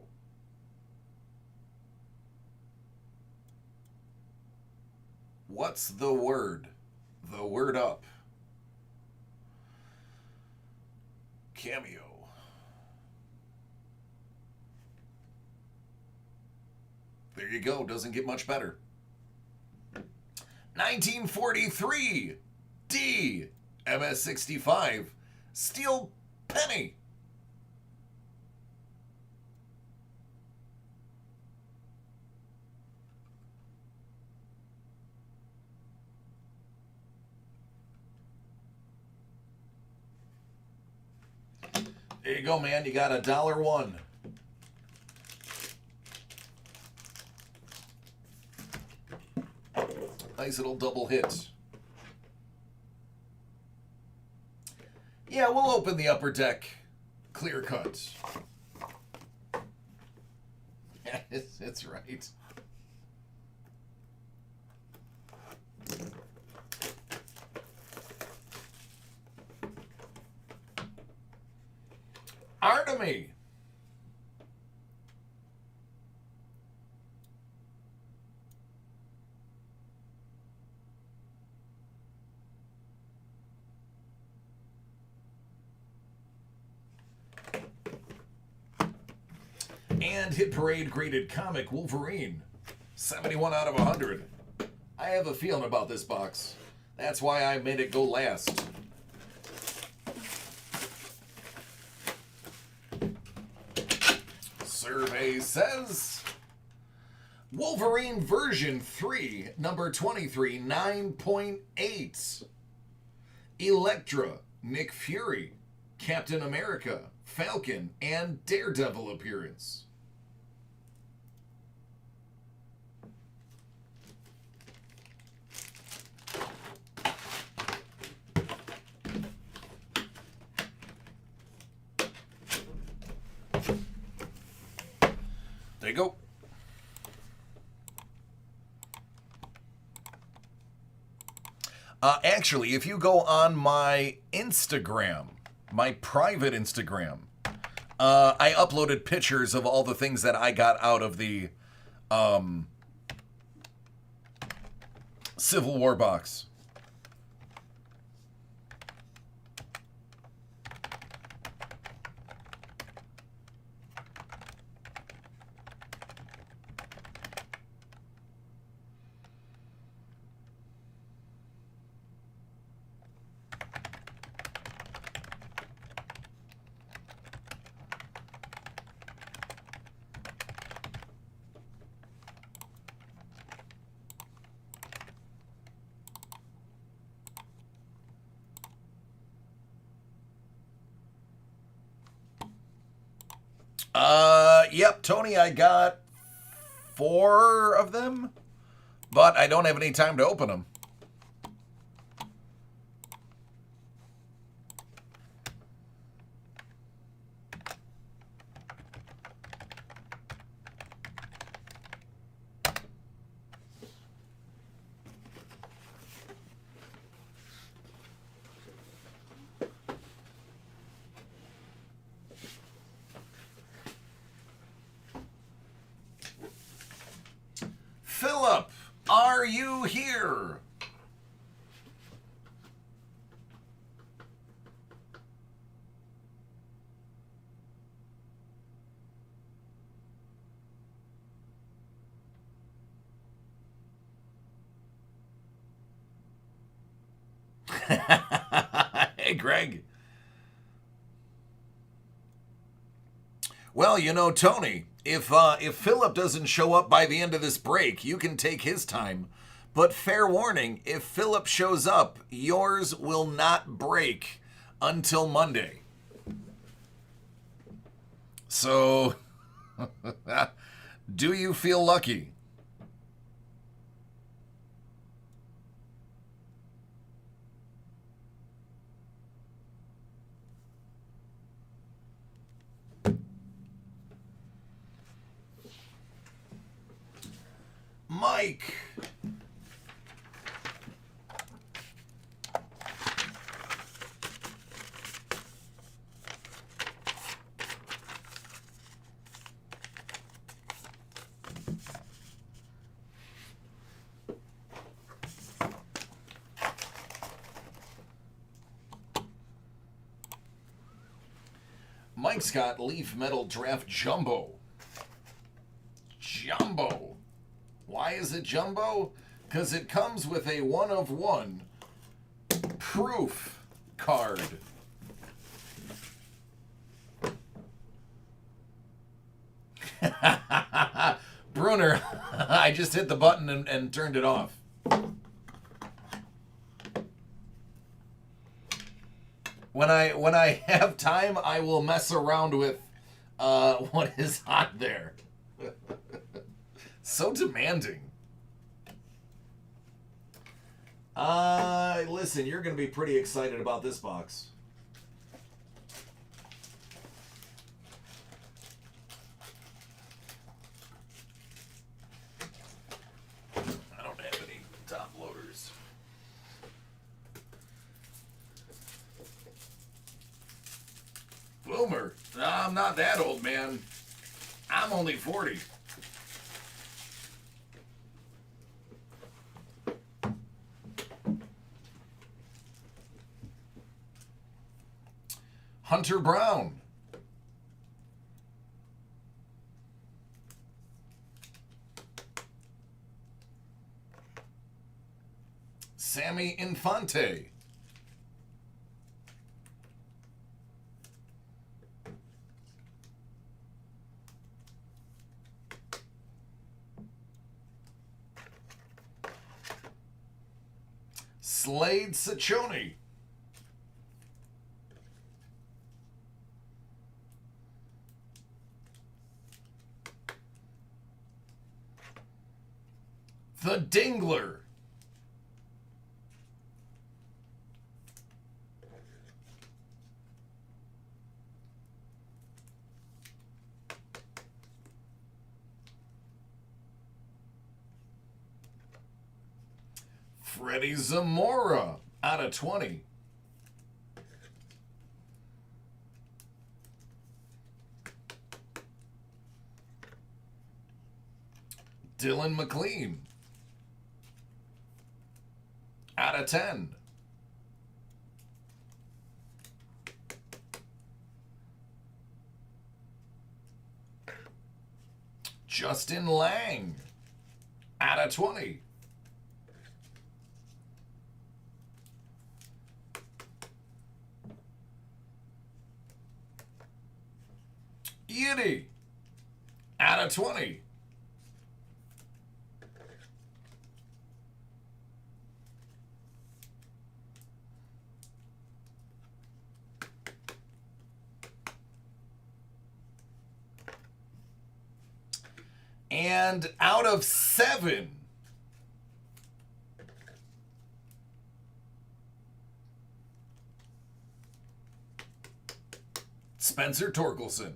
What's the word? The word up. Cameo. There you go. Doesn't get much better. 1943 D MS65 Steel Penny. There you go, man. You got $1. Nice little double hit. Yeah, we'll open the upper deck. Clear cut. It's right. Artemy. And Hit Parade graded comic Wolverine. 71 out of 100. I have a feeling about this box. That's why I made it go last. Survey says Wolverine version 3, number 23, 9.8. Elektra, Nick Fury, Captain America, Falcon, and Daredevil appearance. There you go. Actually, if you go on my Instagram, my private Instagram, I uploaded pictures of all the things that I got out of the Civil War box. Yep, Tony, I got 4 of them, but I don't have any time to open them. Philip, are you here? Hey, Greg. Well, you know, Tony, if Philip doesn't show up by the end of this break, you can take his time. But fair warning, if Philip shows up, yours will not break until Monday. So, do you feel lucky? Mike. Mike's got Leaf Metal Draft Jumbo. Jumbo. Why is it jumbo? Because it comes with a 1-of-1 proof card. Bruner, I just hit the button and turned it off. When I have time, I will mess around with what is on there. So demanding. Listen, you're going to be pretty excited about this box. I don't have any top loaders. Boomer. I'm not that old, man. I'm only 40. Hunter Brown. Sammy Infante. Slade Ciccone. The Dingler. Freddie Zamora out of 20. Dylan McLean out of 10. Justin Lang out of 20. Yiddy out of 20. And out of 7. Spencer Torkelson.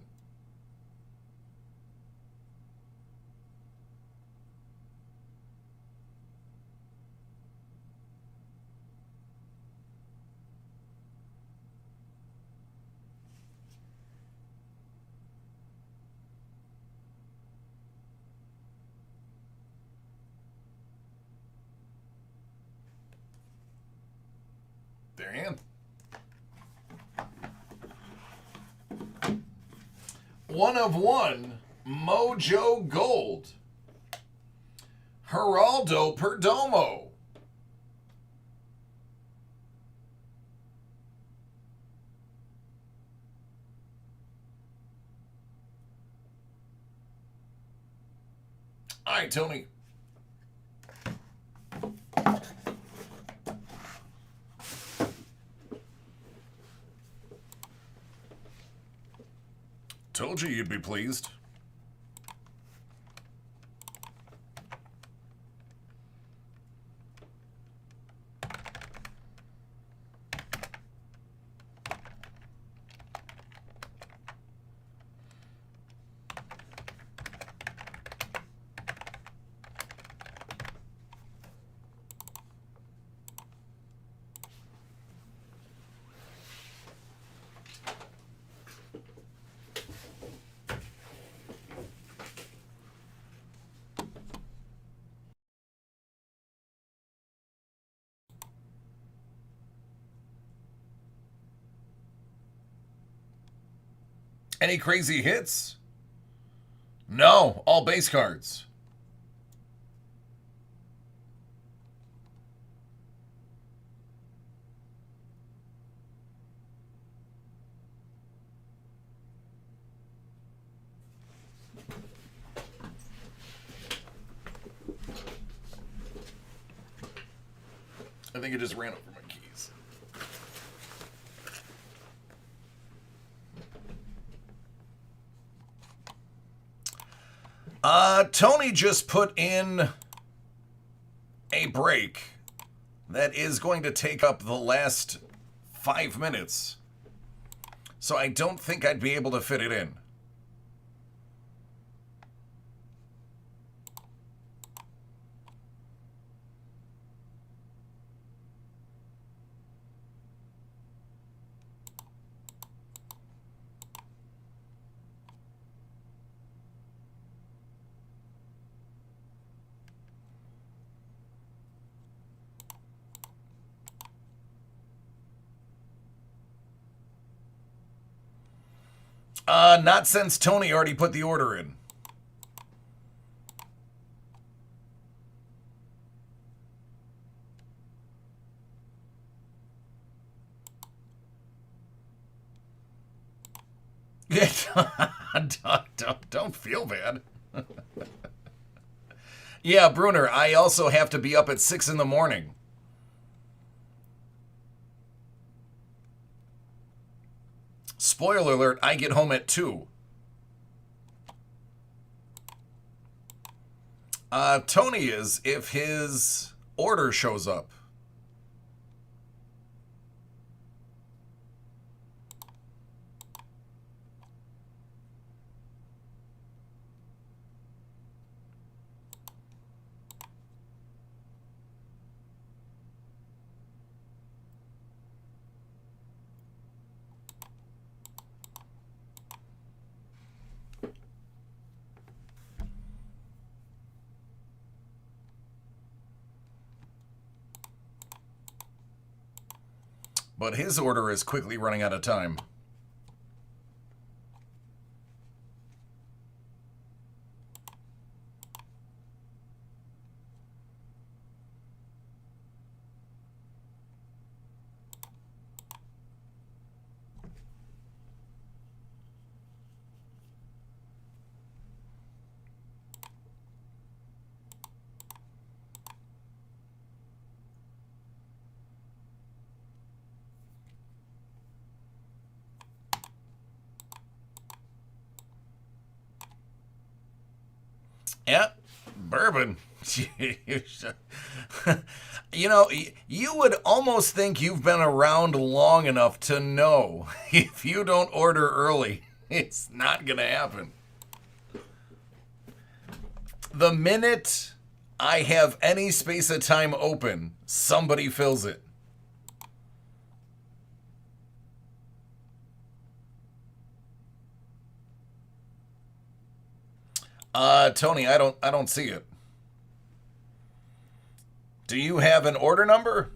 There I am. 1 of 1, Mojo Gold. Geraldo Perdomo. All right, Tony. Told you you'd be pleased. Any crazy hits? No, all base cards. I think it just ran over my keys. Tony just put in a break that is going to take up the last 5 minutes. So I don't think I'd be able to fit it in. Not since Tony already put the order in. Don't feel bad. Yeah, Bruner, I also have to be up at 6 in the morning. Spoiler alert, I get home at 2. Tony is, if his order shows up. But his order is quickly running out of time. Yeah, bourbon. You know, you would almost think you've been around long enough to know if you don't order early, it's not going to happen. The minute I have any space of time open, somebody fills it. Tony, I don't see it. Do you have an order number?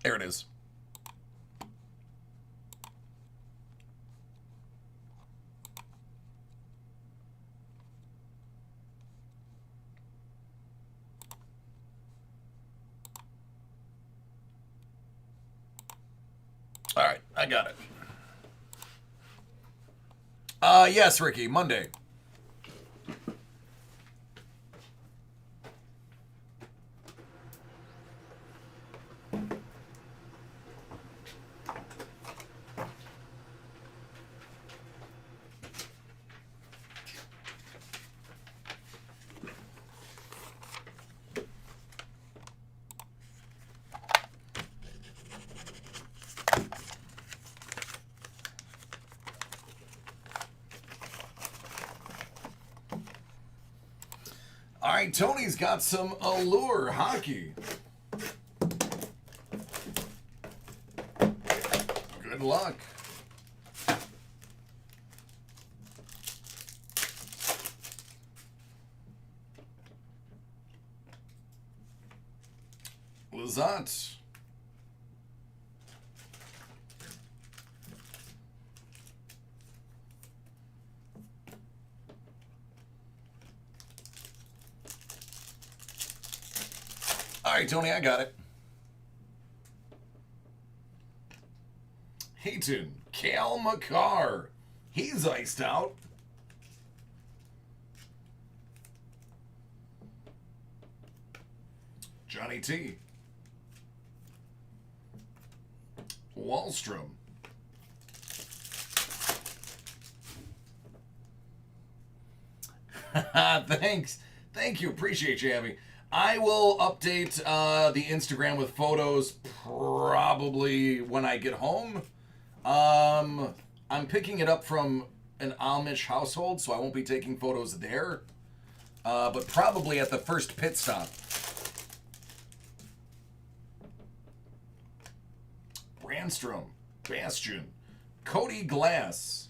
There it is. All right, I got it. Yes, Ricky, Monday. All right, Tony's got some Allure hockey. Good luck. Lazat. right, Tony, I got it. Hayton, Cal McCarr. He's iced out. Johnny T. Wallstrom. Thanks. Thank you. Appreciate you, Abby. I will update the Instagram with photos probably when I get home. I'm picking it up from an Amish household, so I won't be taking photos there. But probably at the first pit stop. Brandstrom, Bastion, Cody Glass,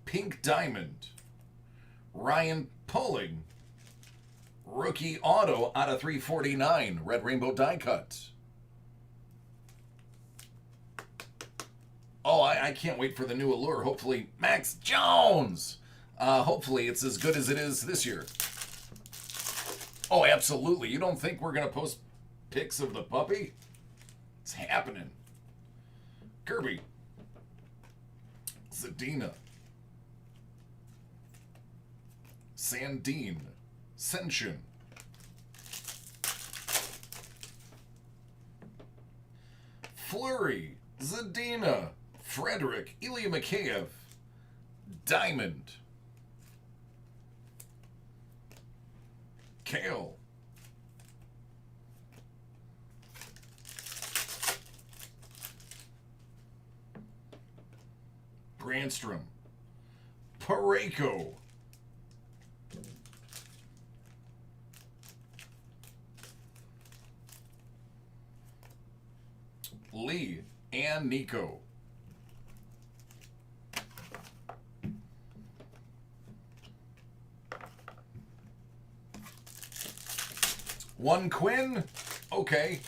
Pink Diamond, Ryan Pulling, rookie auto out of 349, Red Rainbow die cut. Oh, I can't wait for the new allure. Hopefully, Max Jones. Hopefully, it's as good as it is this year. Oh, absolutely. You don't think we're going to post pics of the puppy? It's happening. Kirby. Zadina. Sandine. Senshin. Flurry. Zadina. Frederick. Ilya Mikheyev. Diamond. Kale. Brandstrom. Pareko. Lee and Nico. One Quinn? Okay.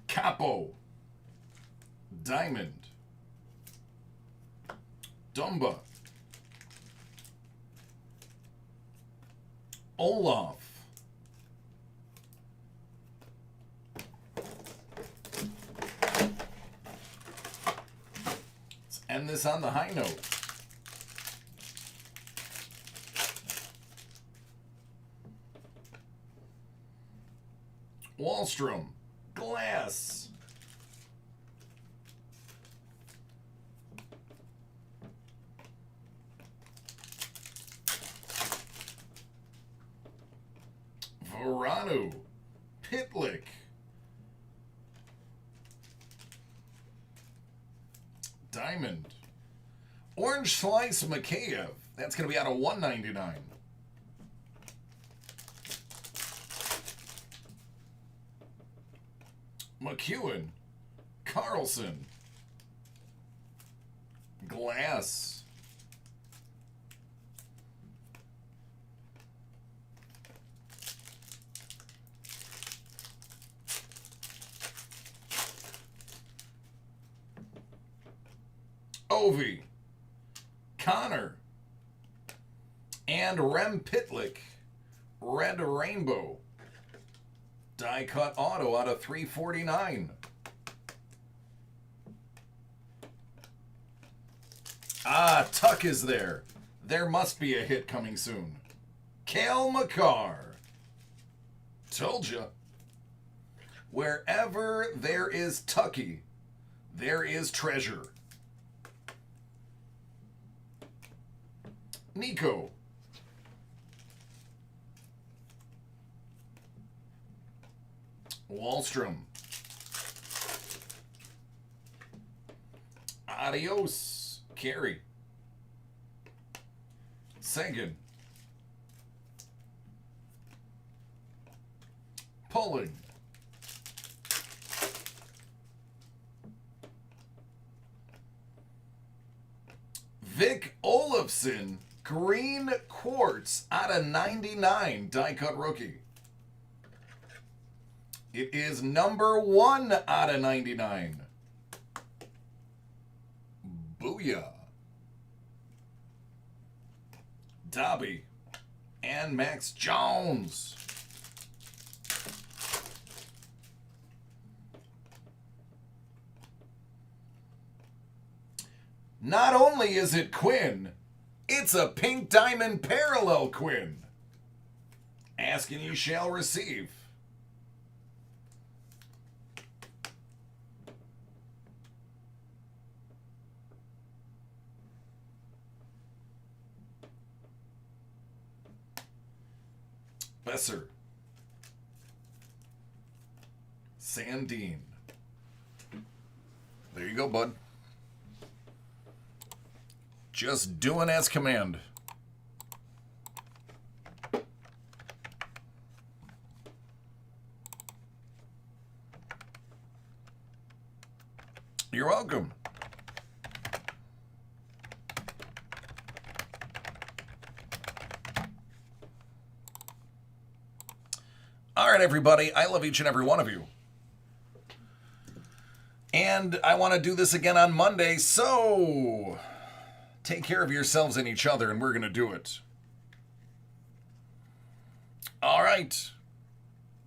Capo. Diamond. Dumba. Olaf. Let's end this on the high note. Wallstrom. Glass. Verano. Pitlick. Diamond. Orange Slice Mikheyev. That's going to be out of 199. McEwen. Carlson. Glass. Ovi. Connor. And Rem Pitlick. Red Rainbow. Die cut auto out of 349. Ah, Tuck is there. There must be a hit coming soon. Cale McCarr. Told ya. Wherever there is Tucky, there is treasure. Nico. Wallstrom. Adios. Carey. Sagan. Pulling. Vic Olafson. Green Quartz out of 99. Die cut rookie. It is number 1 out of 99. Booyah. Dobby. And Max Jones. Not only is it Quinn, it's a pink diamond parallel Quinn. Ask and you shall receive. Besser. Sandine. There you go, bud. Just doing as command. You're welcome. All right, everybody. I love each and every one of you. And I want to do this again on Monday, so take care of yourselves and each other, and we're going to do it. All right.